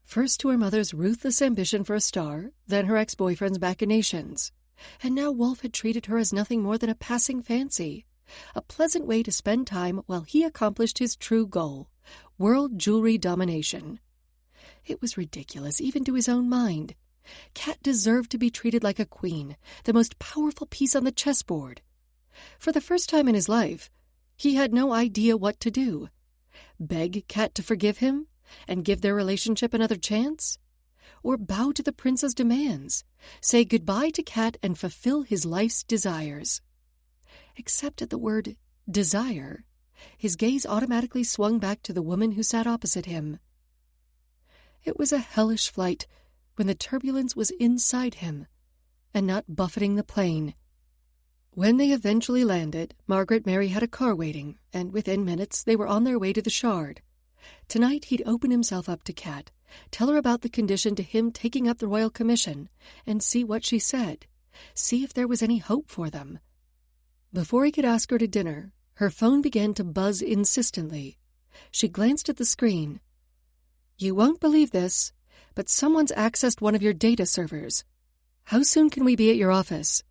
S1: First to her mother's ruthless ambition for a star, then her ex-boyfriend's machinations. And now Wolf had treated her as nothing more than a passing fancy, a pleasant way to spend time while he accomplished his true goal, world jewelry domination. It was ridiculous, even to his own mind. Kat deserved to be treated like a queen, the most powerful piece on the chessboard. For the first time in his life, he had no idea what to do. Beg Kat to forgive him and give their relationship another chance? Or bow to the prince's demands, say goodbye to Kat and fulfill his life's desires? Except at the word desire, his gaze automatically swung back to the woman who sat opposite him. It was a hellish flight when the turbulence was inside him and not buffeting the plane. When they eventually landed, Margaret Mary had a car waiting, and within minutes they were on their way to the Shard. Tonight he'd open himself up to Kat, tell her about the condition to him taking up the Royal Commission, and see what she said, see if there was any hope for them. Before he could ask her to dinner, her phone began to buzz insistently. She glanced at the screen. You won't believe this, but someone's accessed one of your data servers. How soon can we be at your office?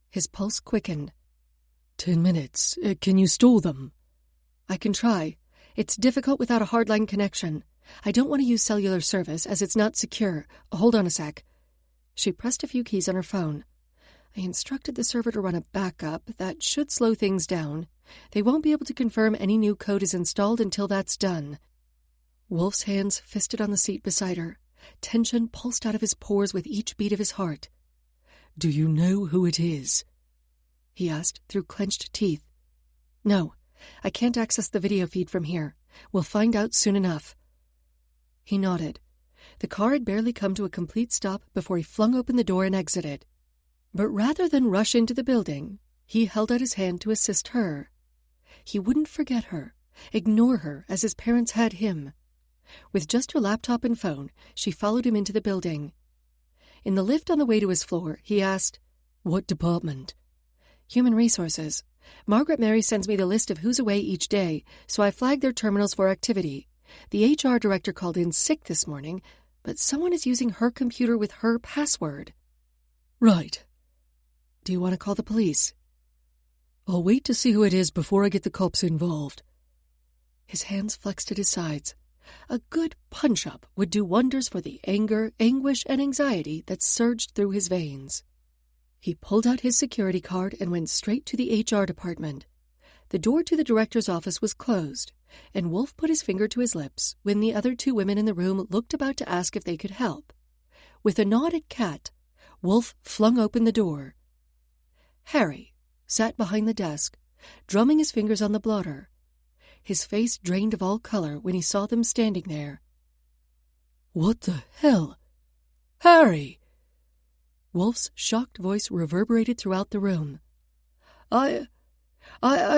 S1: His pulse quickened.
S2: 10 minutes. Can you store them?
S1: I can try. It's difficult without a hardline connection. I don't want to use cellular service as it's not secure. Hold on a sec. She pressed a few keys on her phone. I instructed the server to run a backup that should slow things down. They won't be able to confirm any new code is installed until that's done. Wolf's hands fisted on the seat beside her. Tension pulsed out of his pores with each beat of his heart.
S2: Do you know who it is?
S1: He asked through clenched teeth. No, I can't access the video feed from here. We'll find out soon enough. He nodded. The car had barely come to a complete stop before he flung open the door and exited. But rather than rush into the building, he held out his hand to assist her. He wouldn't forget her, ignore her as his parents had him. With just her laptop and phone, she followed him into the building. In the lift on the way to his floor, he asked,
S2: "What department?"
S1: "Human Resources. Margaret Mary sends me the list of who's away each day, so I flagged their terminals for activity. The HR director called in sick this morning, but someone is using her computer with her password."
S2: "Right.
S1: "Do you want to call the police?"
S2: "I'll wait to see who it is before I get the cops involved."
S1: His hands flexed at his sides. A good punch-up would do wonders for the anger, anguish, and anxiety that surged through his veins. He pulled out his security card and went straight to the HR department. The door to the director's office was closed, and Wolf put his finger to his lips when the other two women in the room looked about to ask if they could help. With a nod at Kat, Wolf flung open the door. Harry sat behind the desk, drumming his fingers on the blotter. His face drained of all color when he saw them standing there.
S2: "What the hell? Harry!"
S1: Wolf's shocked voice reverberated throughout the room.
S2: I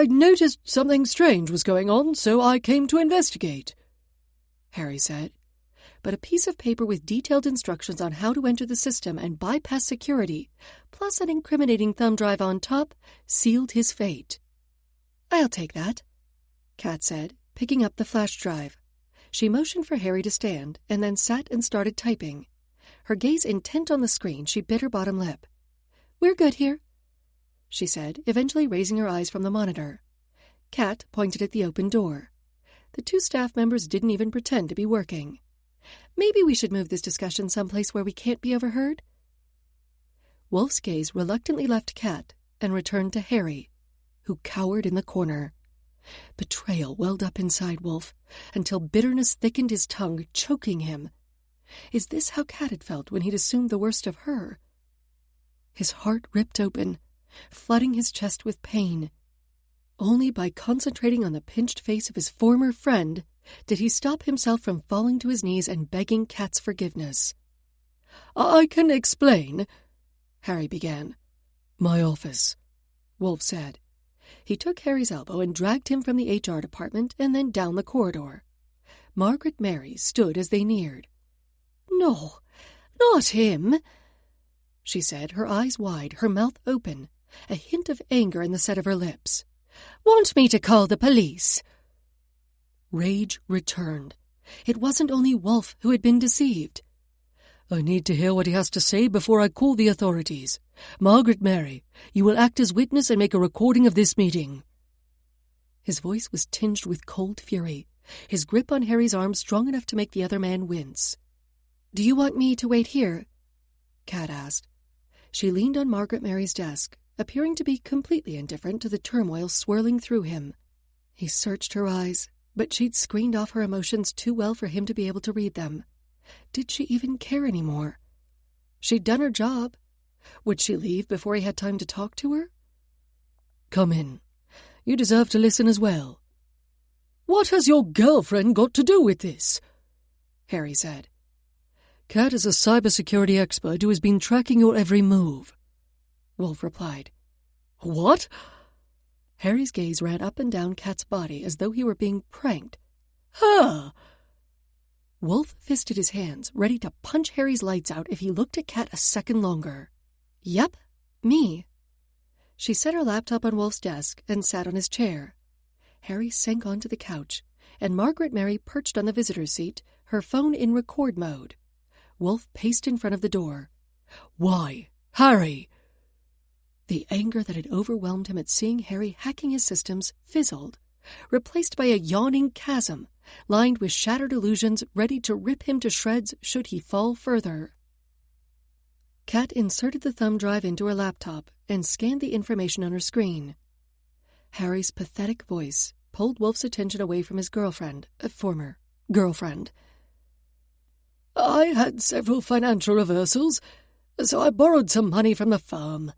S2: noticed something strange was going on, so I came to investigate,"
S1: Harry said. But a piece of paper with detailed instructions on how to enter the system and bypass security, plus an incriminating thumb drive on top, sealed his fate. "I'll take that," Kat said, picking up the flash drive. She motioned for Harry to stand, and then sat and started typing. Her gaze intent on the screen, she bit her bottom lip. "We're good here," she said, eventually raising her eyes from the monitor. Kat pointed at the open door. The two staff members didn't even pretend to be working. "Maybe we should move this discussion someplace where we can't be overheard?" Wolf's gaze reluctantly left Kat and returned to Harry, who cowered in the corner. Betrayal welled up inside Wolf until bitterness thickened his tongue, choking him. Is this how Kat had felt when he'd assumed the worst of her? His heart ripped open, flooding his chest with pain. Only by concentrating on the pinched face of his former friend did he stop himself from falling to his knees and begging Kat's forgiveness.
S2: "I can explain,"
S1: Harry began.
S2: "My office,"
S1: Wolf said. He took Harry's elbow and dragged him from the HR department and then down the corridor. Margaret Mary stood as they neared. "No, not him," she said, her eyes wide, her mouth open, a hint of anger in the set of her lips. "Want me to call the police?" Rage returned. It wasn't only Wolf who had been deceived.
S2: "I need to hear what he has to say before I call the authorities. Margaret Mary, you will act as witness and make a recording of this meeting."
S1: His voice was tinged with cold fury, his grip on Harry's arm strong enough to make the other man wince. "Do you want me to wait here?" Kat asked. She leaned on Margaret Mary's desk, appearing to be completely indifferent to the turmoil swirling through him. He searched her eyes, but she'd screened off her emotions too well for him to be able to read them. Did she even care anymore? She'd done her job. Would she leave before he had time to talk to her?
S2: "Come in. You deserve to listen as well." "What has your girlfriend got to do with this?"
S1: Harry said.
S2: "Kat is a cybersecurity expert who has been tracking your every move,"
S1: Wolf replied.
S2: "What?"
S1: Harry's gaze ran up and down Kat's body as though he were being pranked.
S2: "Her!"
S1: Wolf fisted his hands, ready to punch Harry's lights out if he looked at Kat a second longer. "Yep, me." She set her laptop on Wolf's desk and sat on his chair. Harry sank onto the couch, and Margaret Mary perched on the visitor's seat, her phone in record mode. Wolf paced in front of the door.
S2: "Why, Harry?"
S1: The anger that had overwhelmed him at seeing Harry hacking his systems fizzled, replaced by a yawning chasm lined with shattered illusions ready to rip him to shreds should he fall further. Kat inserted the thumb drive into her laptop and scanned the information on her screen. Harry's pathetic voice pulled Wolf's attention away from his girlfriend, a former girlfriend.
S2: "I had several financial reversals, so I borrowed some money from the firm.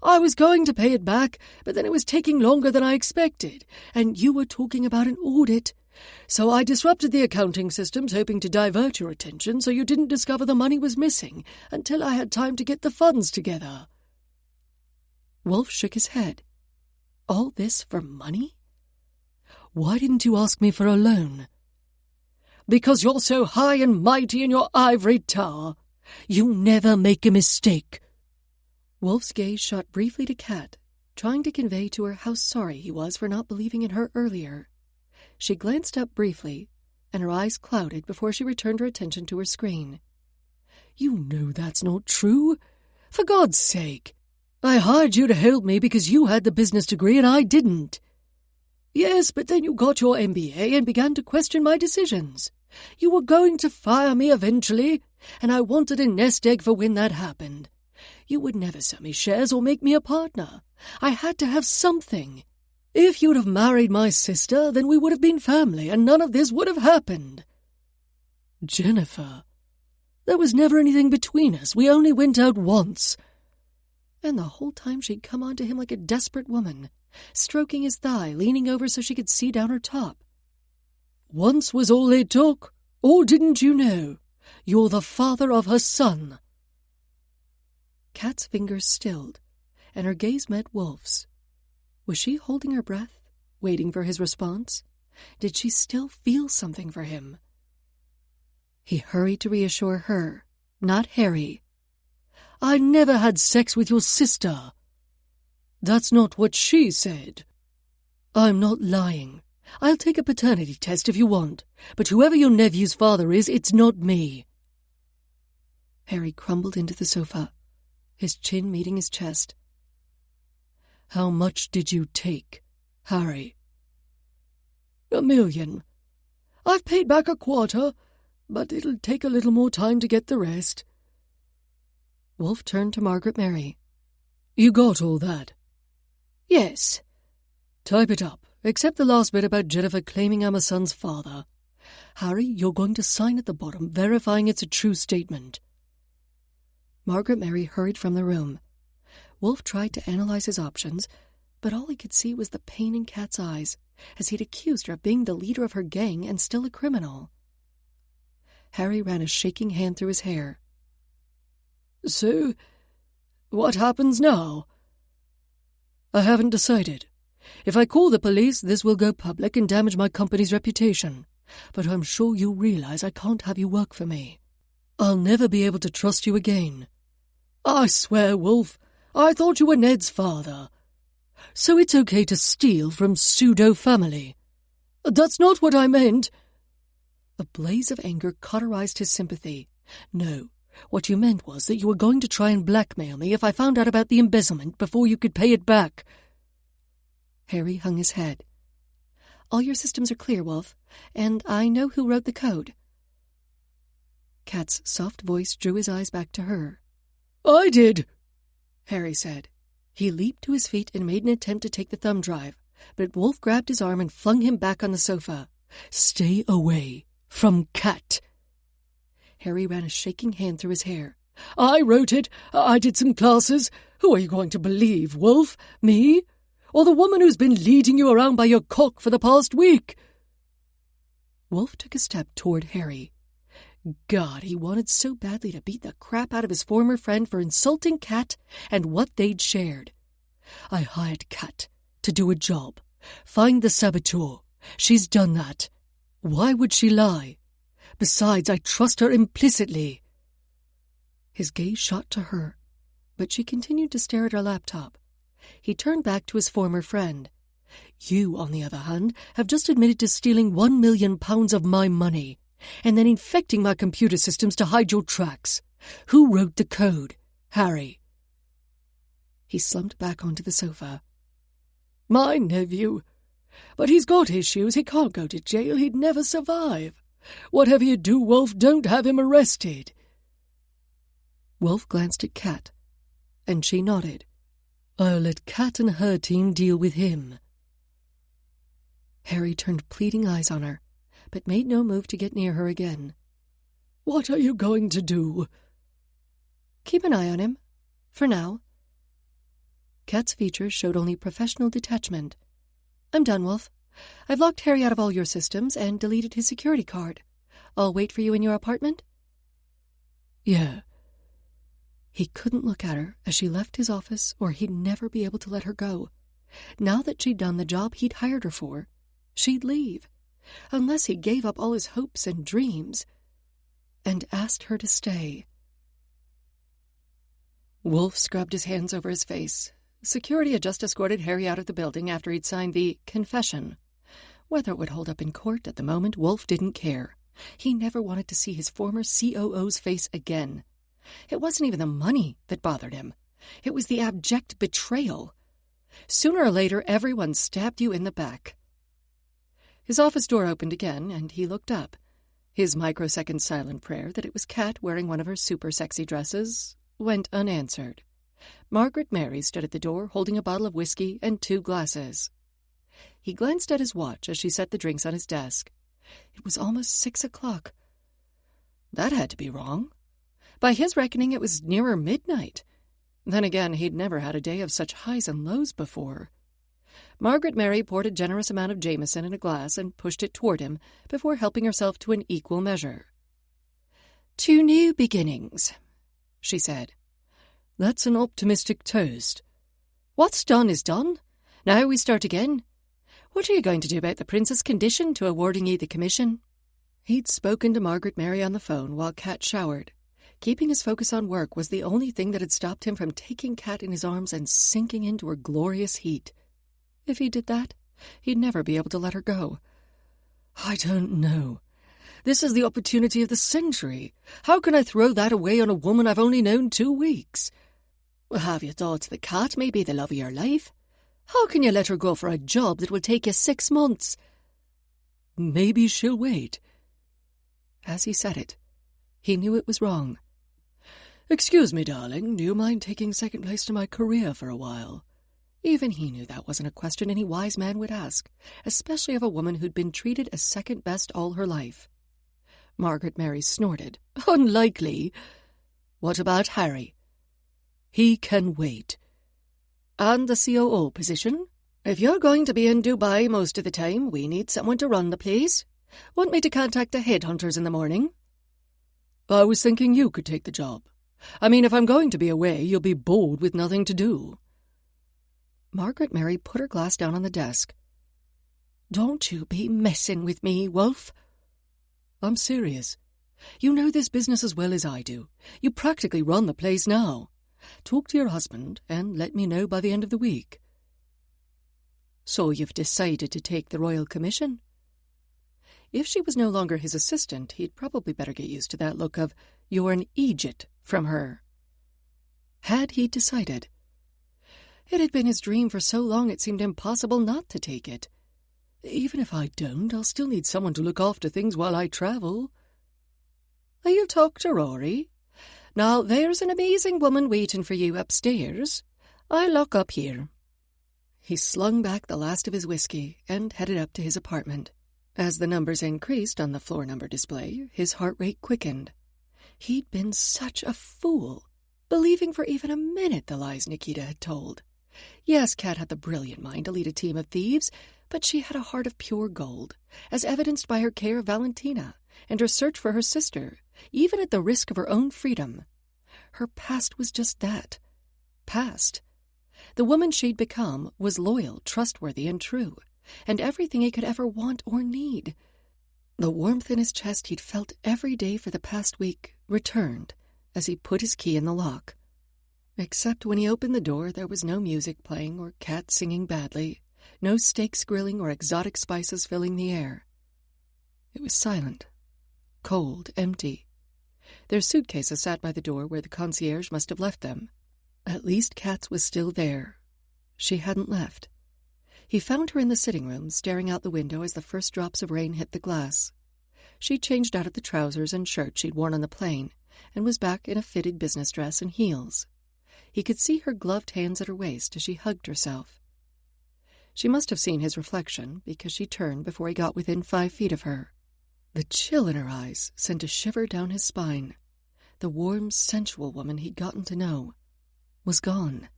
S2: I was going to pay it back, but then it was taking longer than I expected, and you were talking about an audit. So I disrupted the accounting systems, hoping to divert your attention so you didn't discover the money was missing until I had time to get the funds together."
S1: Wolf shook his head. All this for money?
S2: Why didn't you ask me for a loan? Because you're so high and mighty in your ivory tower. You never make a mistake.
S1: Wolf's gaze shot briefly to Kat, trying to convey to her how sorry he was for not believing in her earlier. She glanced up briefly, and her eyes clouded before she returned her attention to her screen.
S2: You know that's not true. For God's sake. I hired you to help me because you had the business degree and I didn't. Yes, but then you got your MBA and began to question my decisions. You were going to fire me eventually, and I wanted a nest egg for when that happened. You would never sell me shares or make me a partner. I had to have something. If you'd have married my sister, then we would have been family, and none of this would have happened. Jennifer, there was never anything between us. We only went out once.
S1: And the whole time she'd come on to him like a desperate woman, stroking his thigh, leaning over so she could see down her top.
S2: Once was all it took. Or didn't you know? You're the father of her son.
S1: Kat's fingers stilled, and her gaze met Wolf's. Was she holding her breath, waiting for his response? Did she still feel something for him? He hurried to reassure her, not Harry.
S2: I never had sex with your sister. That's not what she said. I'm not lying. I'll take a paternity test if you want, but whoever your nephew's father is, it's not me.
S1: Harry crumbled into the sofa, his chin meeting his chest.
S2: How much did you take, Harry? $1 million. I've paid back $250, but it'll take a little more time to get the rest.
S1: Wolf turned to Margaret Mary.
S2: You got all that?
S1: Yes.
S2: Type it up, except the last bit about Jennifer claiming I'm her son's father. Harry, you're going to sign at the bottom, verifying it's a true statement.
S1: Margaret Mary hurried from the room. Wolf tried to analyze his options, but all he could see was the pain in Kat's eyes, as he'd accused her of being the leader of her gang and still a criminal. Harry ran a shaking hand through his hair.
S2: So, what happens now? I haven't decided. If I call the police, this will go public and damage my company's reputation. But I'm sure you realize I can't have you work for me. I'll never be able to trust you again. I swear, Wolf, I thought you were Ned's father. So it's okay to steal from pseudo-family. That's not what I meant.
S1: A blaze of anger cauterized his sympathy.
S2: No, what you meant was that you were going to try and blackmail me if I found out about the embezzlement before you could pay it back.
S1: Harry hung his head. All your systems are clear, Wolf, and I know who wrote the code. Kat's soft voice drew his eyes back to her.
S2: I did,
S1: Harry said. He leaped to his feet and made an attempt to take the thumb drive, but Wolf grabbed his arm and flung him back on the sofa.
S2: Stay away from Kat.
S1: Harry ran a shaking hand through his hair.
S2: I wrote it. I did some classes. Who are you going to believe, Wolf? Me? Or the woman who's been leading you around by your cock for the past week?
S1: Wolf took a step toward Harry. God, he wanted so badly to beat the crap out of his former friend for insulting Kat and what they'd shared.
S2: I hired Kat to do a job. Find the saboteur. She's done that. Why would she lie? Besides, I trust her implicitly.
S1: His gaze shot to her, but she continued to stare at her laptop. He turned back to his former friend.
S2: You, on the other hand, have just admitted to stealing £1 million of my money, and then infecting my computer systems to hide your tracks. Who wrote the code? Harry.
S1: He slumped back onto the sofa.
S2: My nephew. But he's got issues. He can't go to jail. He'd never survive. Whatever you do, Wolf, don't have him arrested.
S1: Wolf glanced at Kat, and she nodded.
S2: I'll let Kat and her team deal with him.
S1: Harry turned pleading eyes on her, but made no move to get near her again.
S2: What are you going to do?
S1: Keep an eye on him, for now. Kat's features showed only professional detachment. I'm done, Wolf. I've locked Harry out of all your systems and deleted his security card. I'll wait for you in your apartment?
S2: Yeah.
S1: He couldn't look at her as she left his office, or he'd never be able to let her go. Now that she'd done the job he'd hired her for, She'd leave, unless he gave up all his hopes and dreams, and asked her to stay. Wolf scrubbed his hands over his face. Security had just escorted Harry out of the building after he'd signed the confession. Whether it would hold up in court at the moment, Wolf didn't care. He never wanted to see his former COO's face again. It wasn't even the money that bothered him. It was the abject betrayal. Sooner or later, everyone stabbed you in the back. His office door opened again, and he looked up. His microsecond silent prayer that it was Kat wearing one of her super sexy dresses went unanswered. Margaret Mary stood at the door holding a bottle of whiskey and 2 glasses. He glanced at his watch as she set the drinks on his desk. It was almost 6 o'clock. That had to be wrong. By his reckoning, it was nearer midnight. Then again, he'd never had a day of such highs and lows before. Margaret Mary poured a generous amount of Jameson in a glass and pushed it toward him before helping herself to an equal measure. "To new beginnings," she said. "That's an optimistic toast. What's done is done. Now we start again. What are you going to do about the Prince's condition to awarding you the commission?" He'd spoken to Margaret Mary on the phone while Kat showered. Keeping his focus on work was the only thing that had stopped him from taking Kat in his arms and sinking into her glorious heat. If he did that, he'd never be able to let her go. "I don't know. This is the opportunity of the century. How can I throw that away on a woman I've only known 2 weeks? Well, have you thought that Kat may be the love of your life? How can you let her go for a job that will take you 6 months? Maybe she'll wait." As he said it, he knew it was wrong. "Excuse me, darling, do you mind taking second place to my career for a while?" Even he knew that wasn't a question any wise man would ask, especially of a woman who'd been treated as second best all her life. Margaret Mary snorted. "Unlikely. What about Harry?" "He can wait." "And the COO position? If you're going to be in Dubai most of the time, we need someone to run the place. Want me to contact the headhunters in the morning?" "I was thinking you could take the job. I mean, if I'm going to be away, you'll be bored with nothing to do." Margaret Mary put her glass down on the desk. "Don't you be messing with me, Wolf." "I'm serious. You know this business as well as I do. You practically run the place now. Talk to your husband and let me know by the end of the week." "So you've decided to take the Royal Commission?" If she was no longer his assistant, he'd probably better get used to that look of "you're an Egypt" from her. Had he decided? It had been his dream for so long it seemed impossible not to take it. "Even if I don't, I'll still need someone to look after things while I travel." "You'll talk to Rory. Now, there's an amazing woman waiting for you upstairs. I'll lock up here." He slung back the last of his whiskey and headed up to his apartment. As the numbers increased on the floor number display, his heart rate quickened. He'd been such a fool, believing for even a minute the lies Nikita had told. Yes, Kat had the brilliant mind to lead a team of thieves, but she had a heart of pure gold, as evidenced by her care of Valentina and her search for her sister, even at the risk of her own freedom. Her past was just that. Past. The woman she'd become was loyal, trustworthy, and true, and everything he could ever want or need. The warmth in his chest he'd felt every day for the past week returned as he put his key in the lock. Except when he opened the door, there was no music playing or cat singing badly, no steaks grilling or exotic spices filling the air. It was silent, cold, empty. Their suitcases sat by the door where the concierge must have left them. At least Kat's was still there. She hadn't left. He found her in the sitting room, staring out the window as the first drops of rain hit the glass. She'd changed out of the trousers and shirt she'd worn on the plane, and was back in a fitted business dress and heels. He could see her gloved hands at her waist as she hugged herself. She must have seen his reflection, because she turned before he got within 5 feet of her. The chill in her eyes sent a shiver down his spine. The warm, sensual woman he'd gotten to know was gone.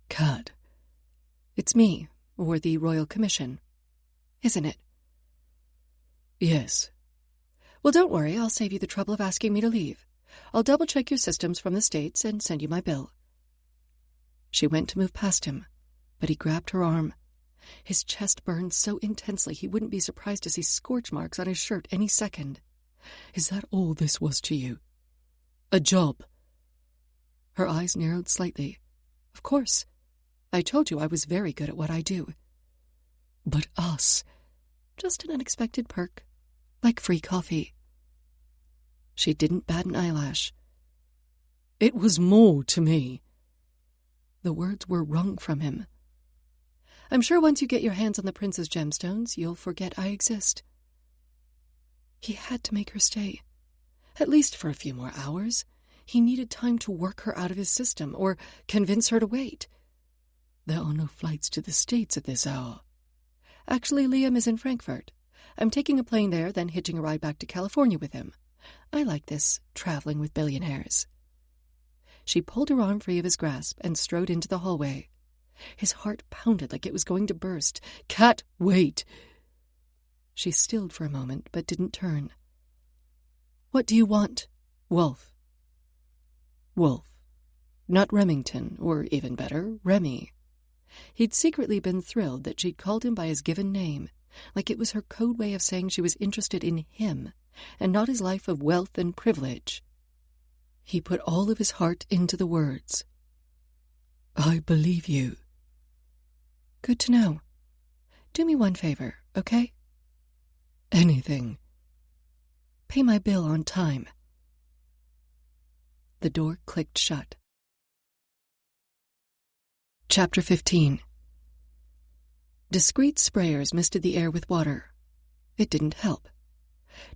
S1: "Kat, it's me, or the Royal Commission, isn't it?" "Yes." "Well, don't worry, I'll save you the trouble of asking me to leave. I'll double-check your systems from the States and send you my bill." She went to move past him, but he grabbed her arm. His chest burned so intensely he wouldn't be surprised to see scorch marks on his shirt any second.
S2: Is that all this was to you? A job?
S1: Her eyes narrowed slightly. Of course. I told you I was very good at what I do.
S2: But us?
S1: Just an unexpected perk, like free coffee. She didn't bat an eyelash.
S2: It was more to me.
S1: The words were wrung from him. I'm sure once you get your hands on the prince's gemstones, you'll forget I exist. He had to make her stay, at least for a few more hours. He needed time to work her out of his system, or convince her to wait.
S2: There are no flights to the States at this hour.
S1: Actually, Liam is in Frankfurt. I'm taking a plane there, then hitching a ride back to California with him. I like this, traveling with billionaires. She pulled her arm free of his grasp and strode into the hallway. His heart pounded like it was going to burst.
S2: Cat, wait!
S1: She stilled for a moment, but didn't turn. What do you want?
S2: Wolf.
S1: Wolf. Not Remington, or even better, Remy. He'd secretly been thrilled that she'd called him by his given name, like it was her code way of saying she was interested in him, and not his life of wealth and privilege. He put all of his heart into the words.
S2: I believe you.
S1: Good to know. Do me one favor, okay?
S2: Anything.
S1: Pay my bill on time. The door clicked shut. Chapter 15. Discreet sprayers misted the air with water. It didn't help.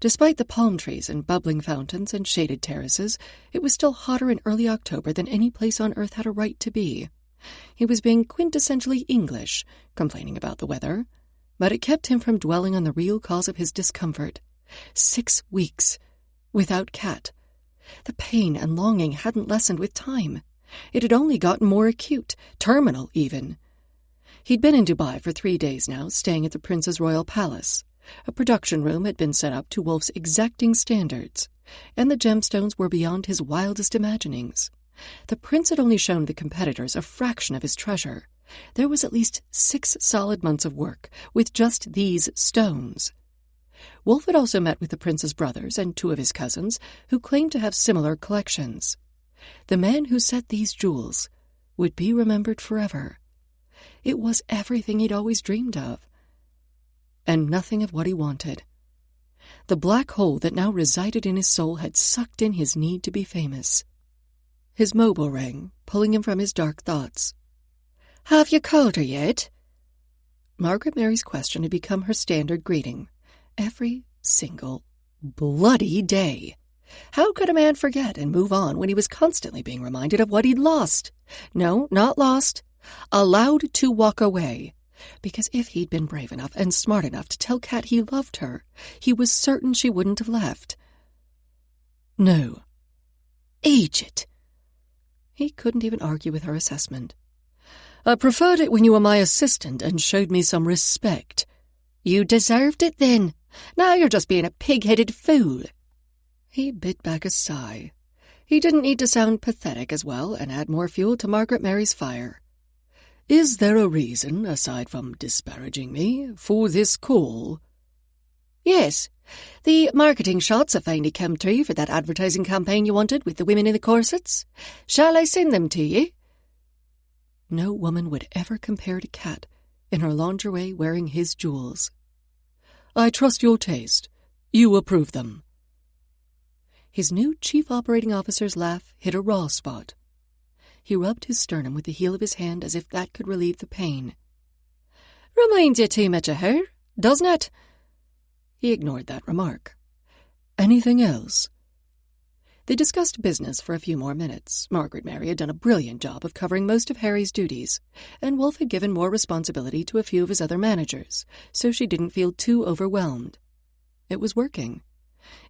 S1: Despite the palm trees and bubbling fountains and shaded terraces, it was still hotter in early October than any place on earth had a right to be. He was being quintessentially English, complaining about the weather, but it kept him from dwelling on the real cause of his discomfort. 6 weeks. Without Kat. The pain and longing hadn't lessened with time. It had only gotten more acute, terminal even. He'd been in Dubai for 3 days now, staying at the Prince's Royal Palace. A production room had been set up to Wolf's exacting standards, and the gemstones were beyond his wildest imaginings. The prince had only shown the competitors a fraction of his treasure. There was at least 6 solid months of work with just these stones. Wolf had also met with the prince's brothers and 2 of his cousins who claimed to have similar collections. The man who set these jewels would be remembered forever. It was everything he'd always dreamed of, and nothing of what he wanted. The black hole that now resided in his soul had sucked in his need to be famous. His mobile rang, pulling him from his dark thoughts. "Have you called her yet?" Margaret Mary's question had become her standard greeting. Every single bloody day. How could a man forget and move on when he was constantly being reminded of what he'd lost? No, not lost. Allowed to walk away. Because if he'd been brave enough and smart enough to tell Kat he loved her, he was certain she wouldn't have left.
S2: No.
S1: Egypt. He couldn't even argue with her assessment. I preferred it when you were my assistant and showed me some respect. You deserved it then. Now you're just being a pig-headed fool. He bit back a sigh. He didn't need to sound pathetic as well and add more fuel to Margaret Mary's fire.
S2: Is there a reason, aside from disparaging me, for this call?
S1: Yes. The marketing shots have finally come through for that advertising campaign you wanted with the women in the corsets. Shall I send them to you? No woman would ever compare to Kat in her lingerie wearing his jewels.
S2: I trust your taste. You approve them.
S1: His new chief operating officer's laugh hit a raw spot. He rubbed his sternum with the heel of his hand as if that could relieve the pain. Reminds you too much of her, doesn't it? He ignored that remark.
S2: Anything else?
S1: They discussed business for a few more minutes. Margaret Mary had done a brilliant job of covering most of Harry's duties, and Wolf had given more responsibility to a few of his other managers, so she didn't feel too overwhelmed. It was working.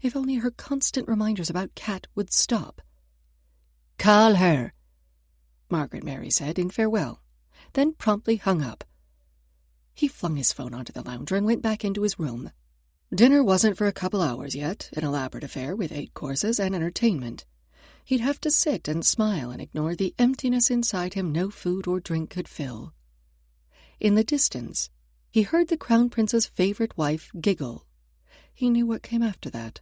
S1: If only her constant reminders about Kat would stop.
S2: Call her,
S1: Margaret Mary said in farewell, then promptly hung up. He flung his phone onto the lounger and went back into his room. Dinner wasn't for a couple hours yet, an elaborate affair with 8 courses and entertainment. He'd have to sit and smile and ignore the emptiness inside him no food or drink could fill. In the distance, he heard the Crown Prince's favorite wife giggle. He knew what came after that.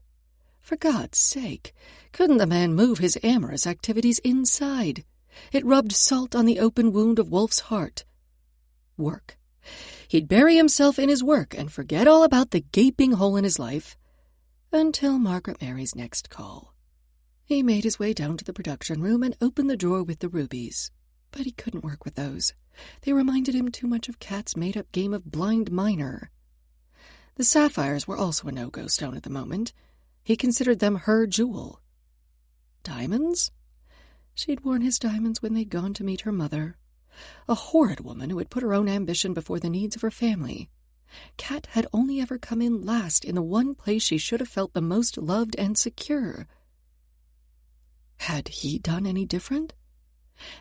S1: For God's sake, couldn't the man move his amorous activities inside? It rubbed salt on the open wound of Wolf's heart. Work. He'd bury himself in his work and forget all about the gaping hole in his life until Margaret Mary's next call. He made his way down to the production room and opened the drawer with the rubies. But he couldn't work with those. They reminded him too much of Kat's made-up game of blind miner. The sapphires were also a no-go stone at the moment. He considered them her jewel. Diamonds? She'd worn his diamonds when they'd gone to meet her mother. A horrid woman who had put her own ambition before the needs of her family. Kat had only ever come in last in the one place she should have felt the most loved and secure. Had he done any different?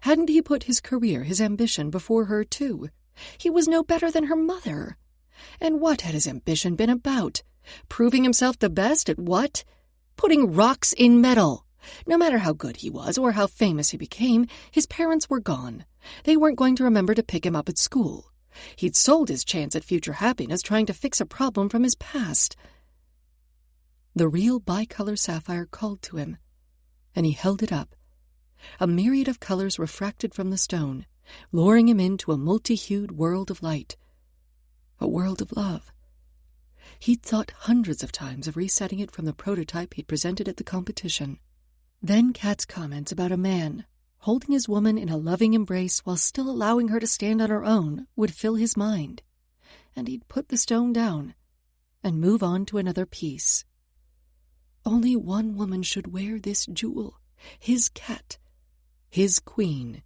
S1: Hadn't he put his career, his ambition, before her, too? He was no better than her mother. And what had his ambition been about? Proving himself the best at what? Putting rocks in metal. No matter how good he was or how famous he became, his parents were gone. They weren't going to remember to pick him up at school. He'd sold his chance at future happiness trying to fix a problem from his past. The real bicolor sapphire called to him, and he held it up. A myriad of colors refracted from the stone, luring him into a multi-hued world of light. A world of love. He'd thought hundreds of times of resetting it from the prototype he'd presented at the competition. Then Kat's comments about a man holding his woman in a loving embrace while still allowing her to stand on her own would fill his mind, and he'd put the stone down and move on to another piece. Only one woman should wear this jewel, his Kat, his queen.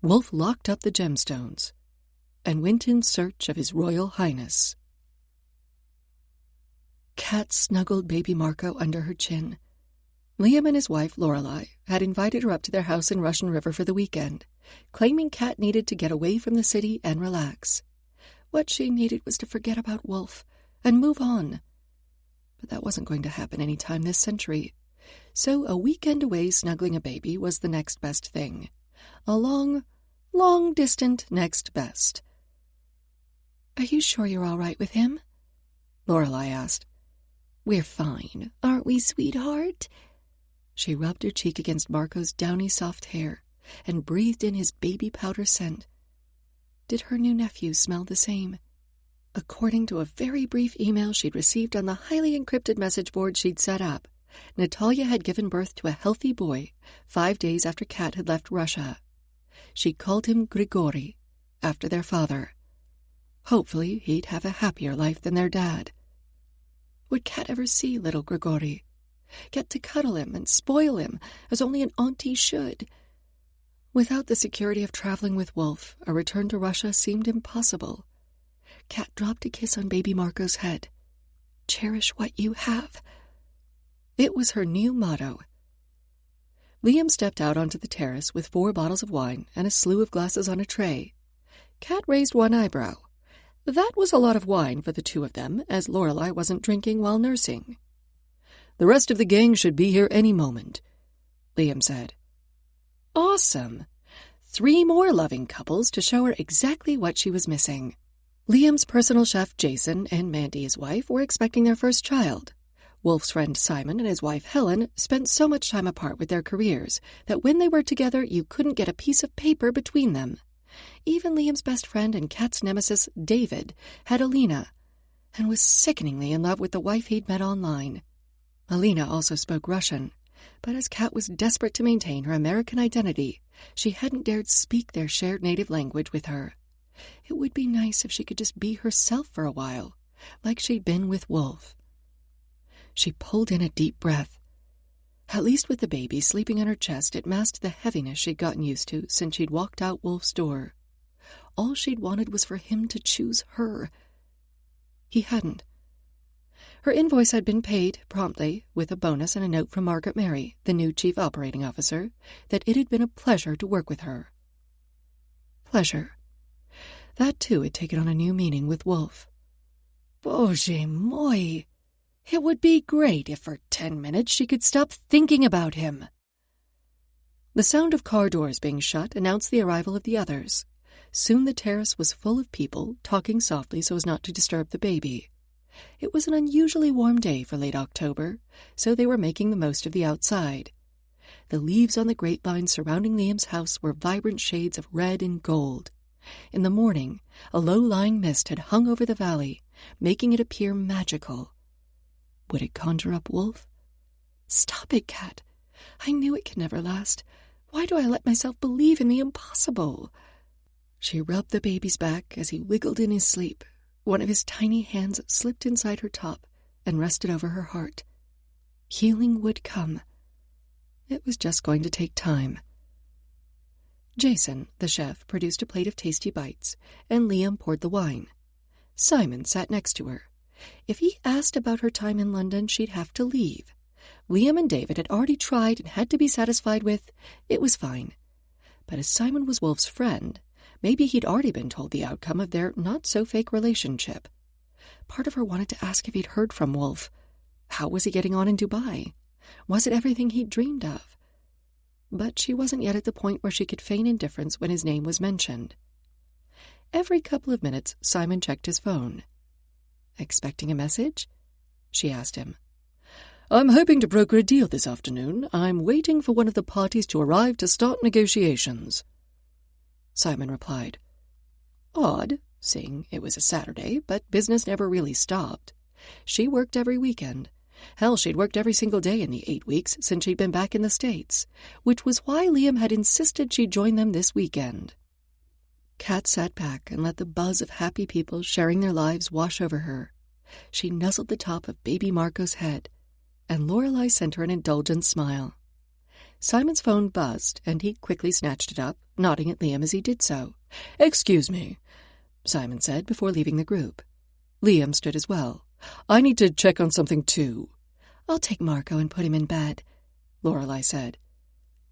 S1: Wolf locked up the gemstones and went in search of His Royal Highness. Kat snuggled baby Marco under her chin. Liam and his wife, Lorelei, had invited her up to their house in Russian River for the weekend, claiming Kat needed to get away from the city and relax. What she needed was to forget about Wolf and move on. But that wasn't going to happen any time this century. So a weekend away snuggling a baby was the next best thing. A long, long-distant next best. "Are you sure you're all right with him?" Lorelei asked. "We're fine, aren't we, sweetheart?" She rubbed her cheek against Marco's downy soft hair and breathed in his baby powder scent. Did her new nephew smell the same? According to a very brief email she'd received on the highly encrypted message board she'd set up, Natalia had given birth to a healthy boy 5 days after Kat had left Russia. She called him Grigori, after their father. Hopefully he'd have a happier life than their dad. Would Kat ever see little Grigori? Get to cuddle him and spoil him, as only an auntie should? Without the security of traveling with Wolf, a return to Russia seemed impossible. Kat dropped a kiss on baby Marco's head. Cherish what you have. It was her new motto. Liam stepped out onto the terrace with 4 bottles of wine and a slew of glasses on a tray. Kat raised one eyebrow. That was a lot of wine for the two of them, as Lorelei wasn't drinking while nursing. "The rest of the gang should be here any moment," Liam said. Awesome. 3 more loving couples to show her exactly what she was missing. Liam's personal chef Jason and Mandy, his wife, were expecting their first child. Wolf's friend Simon and his wife Helen spent so much time apart with their careers that when they were together you couldn't get a piece of paper between them. Even Liam's best friend and Kat's nemesis, David, had Alina, and was sickeningly in love with the wife he'd met online. Alina also spoke Russian, but as Kat was desperate to maintain her American identity, she hadn't dared speak their shared native language with her. It would be nice if she could just be herself for a while, like she'd been with Wolf. She pulled in a deep breath. At least with the baby sleeping on her chest, it masked the heaviness she'd gotten used to since she'd walked out Wolf's door. All she'd wanted was for him to choose her. He hadn't. Her invoice had been paid promptly, with a bonus and a note from Margaret Mary, the new chief operating officer, that it had been a pleasure to work with her. Pleasure. That, too, had taken on a new meaning with Wolf. Bože moi! It would be great if for 10 minutes she could stop thinking about him. The sound of car doors being shut announced the arrival of the others. Soon the terrace was full of people, talking softly so as not to disturb the baby. It was an unusually warm day for late October, so they were making the most of the outside. The leaves on the grapevine surrounding Liam's house were vibrant shades of red and gold. In the morning, a low-lying mist had hung over the valley, making it appear magical. Would it conjure up Wolf? "Stop it, Cat. I knew it could never last. Why do I let myself believe in the impossible?" She rubbed the baby's back as he wiggled in his sleep. One of his tiny hands slipped inside her top and rested over her heart. Healing would come. It was just going to take time. Jason, the chef, produced a plate of tasty bites, and Liam poured the wine. Simon sat next to her. If he asked about her time in London, she'd have to leave. Liam and David had already tried and had to be satisfied with. It was fine. But as Simon was Wolf's friend, maybe he'd already been told the outcome of their not-so-fake relationship. Part of her wanted to ask if he'd heard from Wolf. How was he getting on in Dubai? Was it everything he'd dreamed of? But she wasn't yet at the point where she could feign indifference when his name was mentioned. Every couple of minutes, Simon checked his phone. "Expecting a message?" she asked him. "I'm hoping to broker a deal this afternoon. I'm waiting for one of the parties to arrive to start negotiations." Simon replied. Odd, seeing it was a Saturday, but business never really stopped. She worked every weekend. Hell, she'd worked every single day in the 8 weeks since she'd been back in the States, which was why Liam had insisted she join them this weekend. Kat sat back and let the buzz of happy people sharing their lives wash over her. She nuzzled the top of baby Marco's head, and Lorelei sent her an indulgent smile. Simon's phone buzzed, and he quickly snatched it up, nodding at Liam as he did so. "Excuse me," Simon said before leaving the group. Liam stood as well. "I need to check on something too." "I'll take Marco and put him in bed," Lorelei said.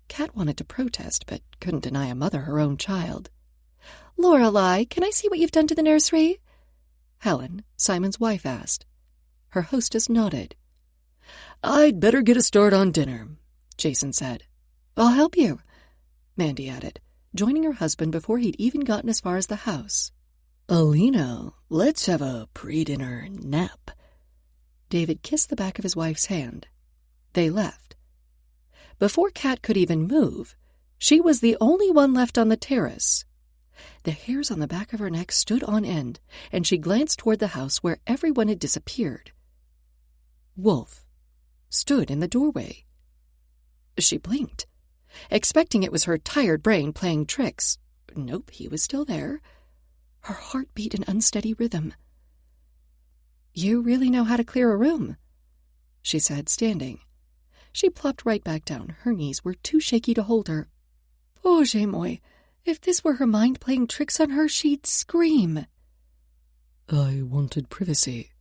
S1: Kat wanted to protest, but couldn't deny a mother her own child. "Lorelei, can I see what you've done to the nursery?" Helen, Simon's wife, asked. Her hostess nodded. "I'd better get a start on dinner," Jason said. "I'll help you," Mandy added, joining her husband before he'd even gotten as far as the house. "Alina, let's have a pre-dinner nap." David kissed the back of his wife's hand. They left. Before Kat could even move, she was the only one left on the terrace. The hairs on the back of her neck stood on end, and she glanced toward the house where everyone had disappeared. Wolf stood in the doorway. She blinked, expecting it was her tired brain playing tricks. Nope, he was still there. Her heart beat an unsteady rhythm. "You really know how to clear a room," she said, standing. She plopped right back down. Her knees were too shaky to hold her. Bože moi, if this were her mind playing tricks on her, she'd scream. "I wanted privacy."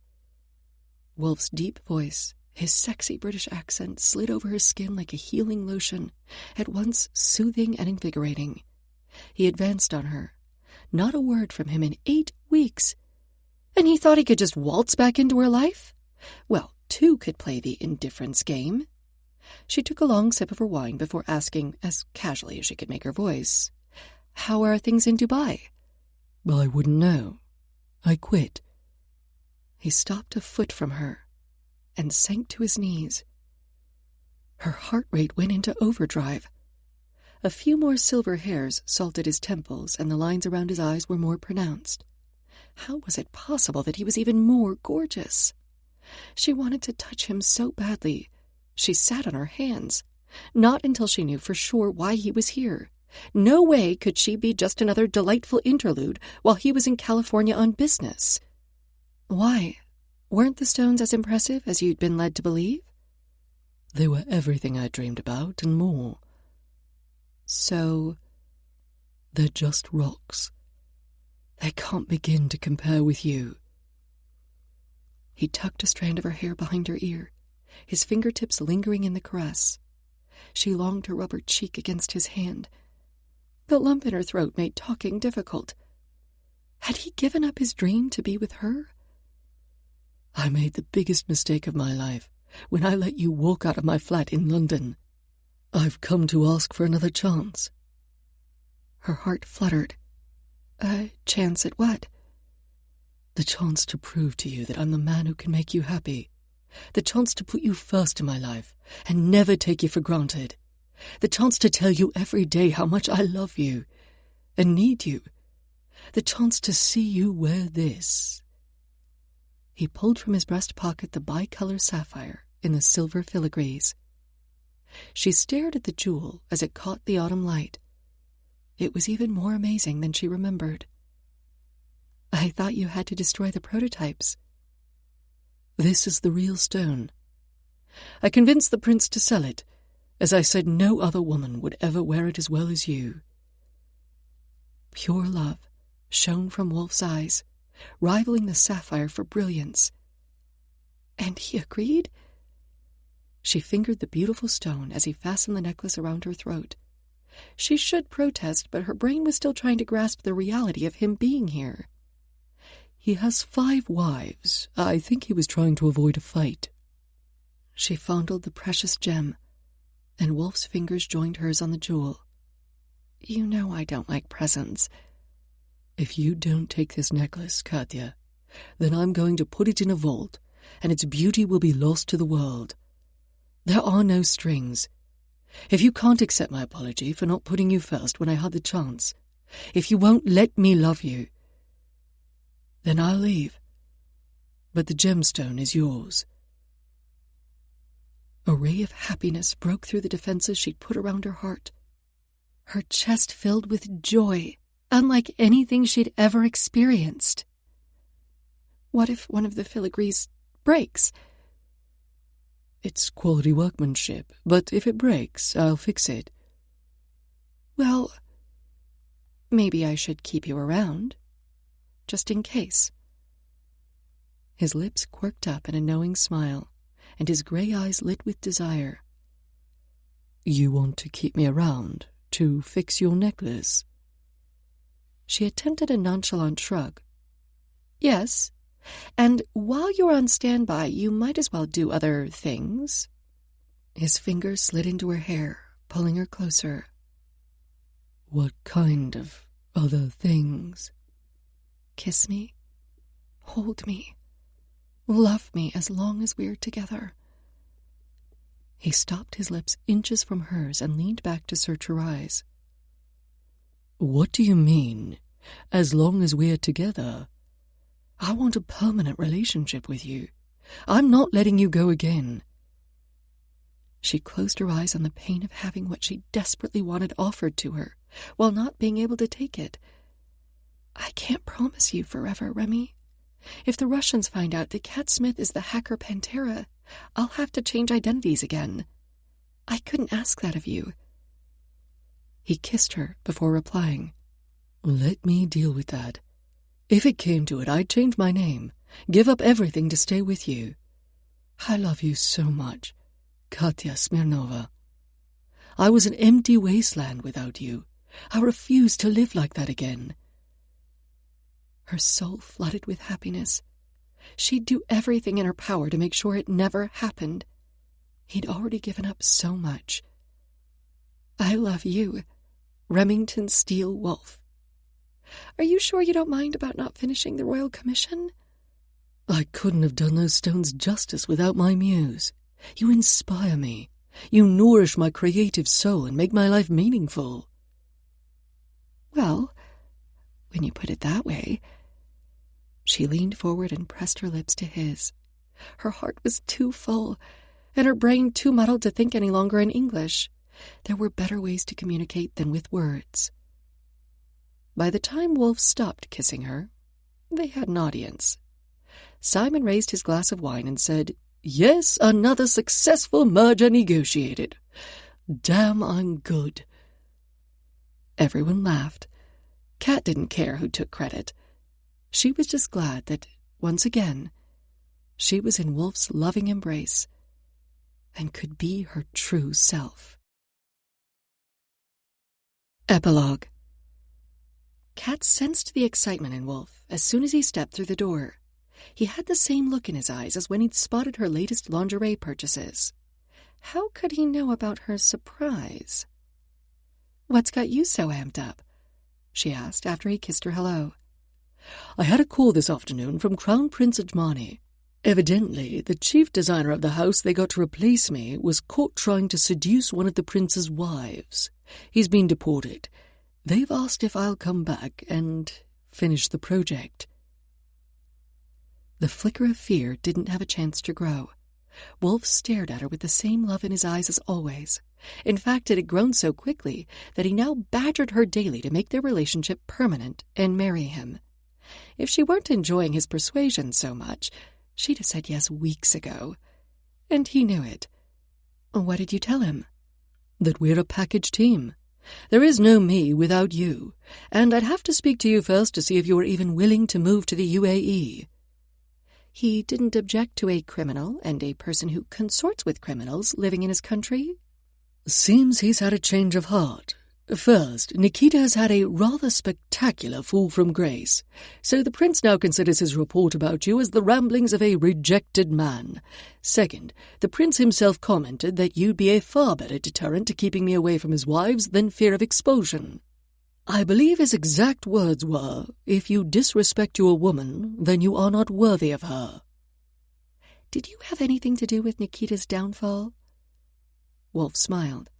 S1: Wolf's deep voice, his sexy British accent, slid over her skin like a healing lotion, at once soothing and invigorating. He advanced on her. Not a word from him in 8 weeks. And he thought he could just waltz back into her life? Well, 2 could play the indifference game. She took a long sip of her wine before asking, as casually as she could make her voice, "How are things in Dubai?" "I wouldn't know. I quit." He stopped a foot from her and sank to his knees. Her heart rate went into overdrive. A few more silver hairs salted his temples, and the lines around his eyes were more pronounced. How was it possible that he was even more gorgeous? She wanted to touch him so badly. She sat on her hands. Not until she knew for sure why he was here. No way could she be just another delightful interlude while he was in California on business. Why? Weren't the stones as impressive as you'd been led to believe? They were everything I dreamed about and more. So, they're just rocks. They can't begin to compare with you. He tucked a strand of her hair behind her ear, his fingertips lingering in the caress. She longed to rub her cheek against his hand. The lump in her throat made talking difficult. Had he given up his dream to be with her? "I made the biggest mistake of my life when I let you walk out of my flat in London. I've come to ask for another chance." Her heart fluttered. A chance at what?
S2: The chance to prove to you that I'm the man who can make you happy. The chance to put you first in my life and never take you for granted. The chance to tell you every day how much I love you and need you. The chance to see you wear this. He pulled from his breast pocket the bicolor sapphire in the silver filigrees. She stared at the jewel as it caught the autumn light. It was even more amazing than she remembered. I thought you had to destroy the prototypes. This is the real stone. I convinced the prince to sell it, as I said no other woman would ever wear it as well as you. Pure love shone from Wolf's eyes, rivaling the sapphire for brilliance.
S1: And he agreed?
S2: She fingered the beautiful stone as he fastened the necklace around her throat. She should protest, but her brain was still trying to grasp the reality of him being here. He has 5 wives. I think he was trying to avoid a fight. She fondled the precious gem, and Wolf's fingers joined hers on the jewel.
S1: You know I don't like presents.
S2: If you don't take this necklace, Katya, then I'm going to put it in a vault, and its beauty will be lost to the world. There are no strings. If you can't accept my apology for not putting you first when I had the chance, if you won't let me love you, then I'll leave. But the gemstone is yours. A ray of happiness broke through the defenses she'd put around her heart.
S1: Her chest filled with joy, unlike anything she'd ever experienced. What if one of the filigrees breaks?
S2: It's quality workmanship, but if it breaks, I'll fix it.
S1: Well, maybe I should keep you around, just in case.
S2: His lips quirked up in a knowing smile, and his gray eyes lit with desire. You want to keep me around to fix your necklace?
S1: She attempted a nonchalant shrug. Yes, and while you're on standby, you might as well do other things.
S2: His fingers slid into her hair, pulling her closer. What kind of other things?
S1: Kiss me, hold me, love me as long as we're together.
S2: He stopped his lips inches from hers and leaned back to search her eyes. What do you mean, as long as we're together? I want a permanent relationship with you. I'm not letting you go again. She closed her eyes on the pain of having what she desperately wanted offered to her, while not being able to take it.
S1: I can't promise you forever, Remy. If the Russians find out that Cat Smith is the hacker Pantera, I'll have to change identities again. I couldn't ask that of you.
S2: He kissed her before replying. Let me deal with that. If it came to it, I'd change my name, give up everything to stay with you. I love you so much, Katya Smirnova. I was an empty wasteland without you. I refuse to live like that again.
S1: Her soul flooded with happiness. She'd do everything in her power to make sure it never happened. He'd already given up so much. I love you, Remington Steele Wolfe. Are you sure you don't mind about not finishing the Royal Commission?
S2: I couldn't have done those stones justice without my muse. You inspire me. You nourish my creative soul and make my life meaningful.
S1: Well, when you put it that way. She leaned forward and pressed her lips to his. Her heart was too full, and her brain too muddled to think any longer in English. There were better ways to communicate than with words. By the time Wolfe stopped kissing her, they had an audience. Simon raised his glass of wine and said, "Yes, another successful merger negotiated. Damn, I'm good." Everyone laughed. Kat didn't care who took credit. She was just glad that, once again, she was in Wolfe's loving embrace and could be her true self. Epilogue. Kat sensed the excitement in Wolfe as soon as he stepped through the door. He had the same look in his eyes as when he'd spotted her latest lingerie purchases. How could he know about her surprise? What's got you so amped up? she asked after he kissed her hello.
S2: I had a call this afternoon from Crown Prince Ajmani. Evidently, the chief designer of the house they got to replace me was caught trying to seduce one of the prince's wives. He's been deported. They've asked if I'll come back and finish the project.
S1: The flicker of fear didn't have a chance to grow. Wolf stared at her with the same love in his eyes as always. In fact, it had grown so quickly that he now badgered her daily to make their relationship permanent and marry him. If she weren't enjoying his persuasion so much, she'd have said yes weeks ago. And he knew it. What did you tell him?
S2: That we're a package team. There is no me without you, and I'd have to speak to you first to see if you were even willing to move to the UAE.
S1: He didn't object to a criminal and a person who consorts with criminals living in his country?
S2: Seems he's had a change of heart. First, Nikita has had a rather spectacular fall from grace, so the prince now considers his report about you as the ramblings of a rejected man. Second, the prince himself commented that you'd be a far better deterrent to keeping me away from his wives than fear of expulsion. I believe his exact words were, "If you disrespect your woman, then you are not worthy of her."
S1: Did you have anything to do with Nikita's downfall?
S2: Wolf smiled.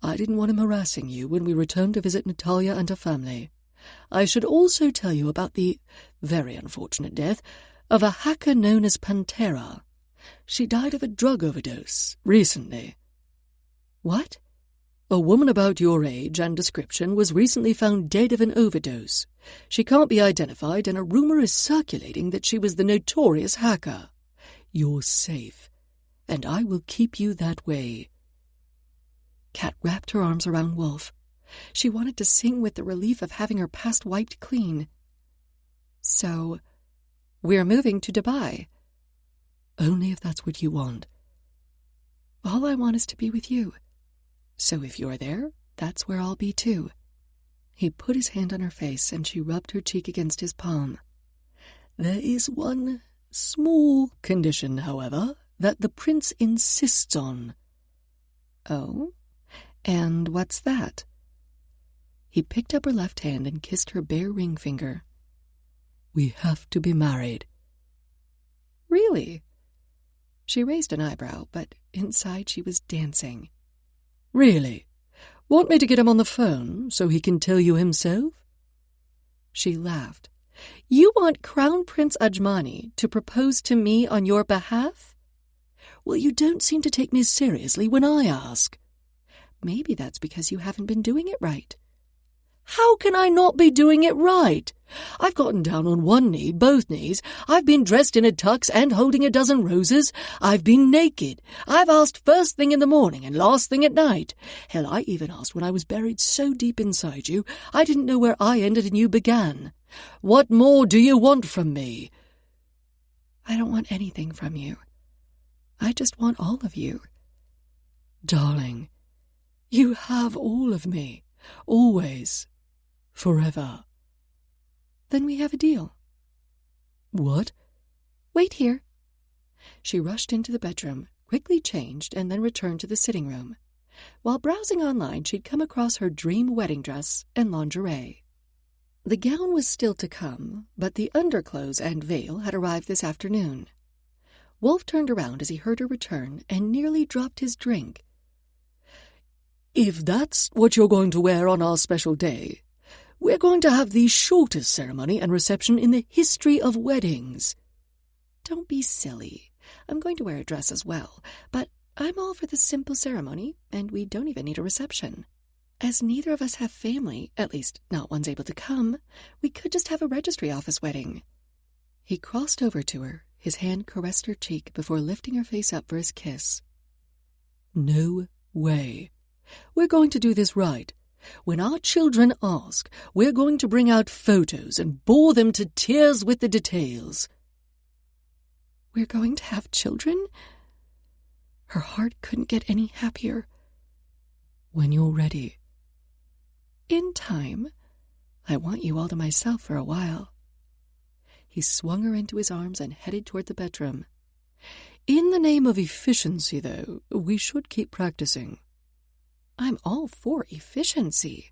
S2: I didn't want him harassing you when we returned to visit Natalia and her family. I should also tell you about the very unfortunate death of a hacker known as Pantera. She died of a drug overdose recently.
S1: What?
S2: A woman about your age and description was recently found dead of an overdose. She can't be identified, and a rumor is circulating that she was the notorious hacker. You're safe, and I will keep you that way.
S1: Kat wrapped her arms around Wolf. She wanted to sing with the relief of having her past wiped clean. So, we're moving to Dubai.
S2: Only if that's what you want.
S1: All I want is to be with you. So if you're there, that's where I'll be too. He put his hand on her face and she rubbed her cheek against his palm.
S2: There is one small condition, however, that the prince insists on.
S1: Oh? And what's that? He picked up her left hand and kissed her bare ring finger.
S2: We have to be married.
S1: Really? She raised an eyebrow, but inside she was dancing.
S2: Really? Want me to get him on the phone so he can tell you himself?
S1: She laughed. You want Crown Prince Ajmani to propose to me on your behalf?
S2: Well, you don't seem to take me seriously when I ask.
S1: Maybe that's because you haven't been doing it right.
S2: How can I not be doing it right? I've gotten down on one knee, both knees. I've been dressed in a tux and holding a dozen roses. I've been naked. I've asked first thing in the morning and last thing at night. Hell, I even asked when I was buried so deep inside you, I didn't know where I ended and you began. What more do you want from me?
S1: I don't want anything from you. I just want all of you.
S2: Darling, you have all of me, always, forever.
S1: Then we have a deal.
S2: What?
S1: Wait here. She rushed into the bedroom, quickly changed, and then returned to the sitting room. While browsing online, she'd come across her dream wedding dress and lingerie. The gown was still to come, but the underclothes and veil had arrived this afternoon. Wolf turned around as he heard her return and nearly dropped his drink.
S2: If that's what you're going to wear on our special day, we're going to have the shortest ceremony and reception in the history of weddings.
S1: Don't be silly. I'm going to wear a dress as well, but I'm all for the simple ceremony, and we don't even need a reception. As neither of us have family, at least not one's able to come, we could just have a registry office wedding. He crossed over to her. His hand caressed her cheek before lifting her face up for his kiss.
S2: No way. We're going to do this right. When our children ask, we're going to bring out photos and bore them to tears with the details.
S1: We're going to have children? Her heart couldn't get any happier.
S2: When you're ready.
S1: In time. I want you all to myself for a while. He swung her into his arms and headed toward the bedroom.
S2: In the name of efficiency, though, we should keep practicing.
S1: I'm all for efficiency.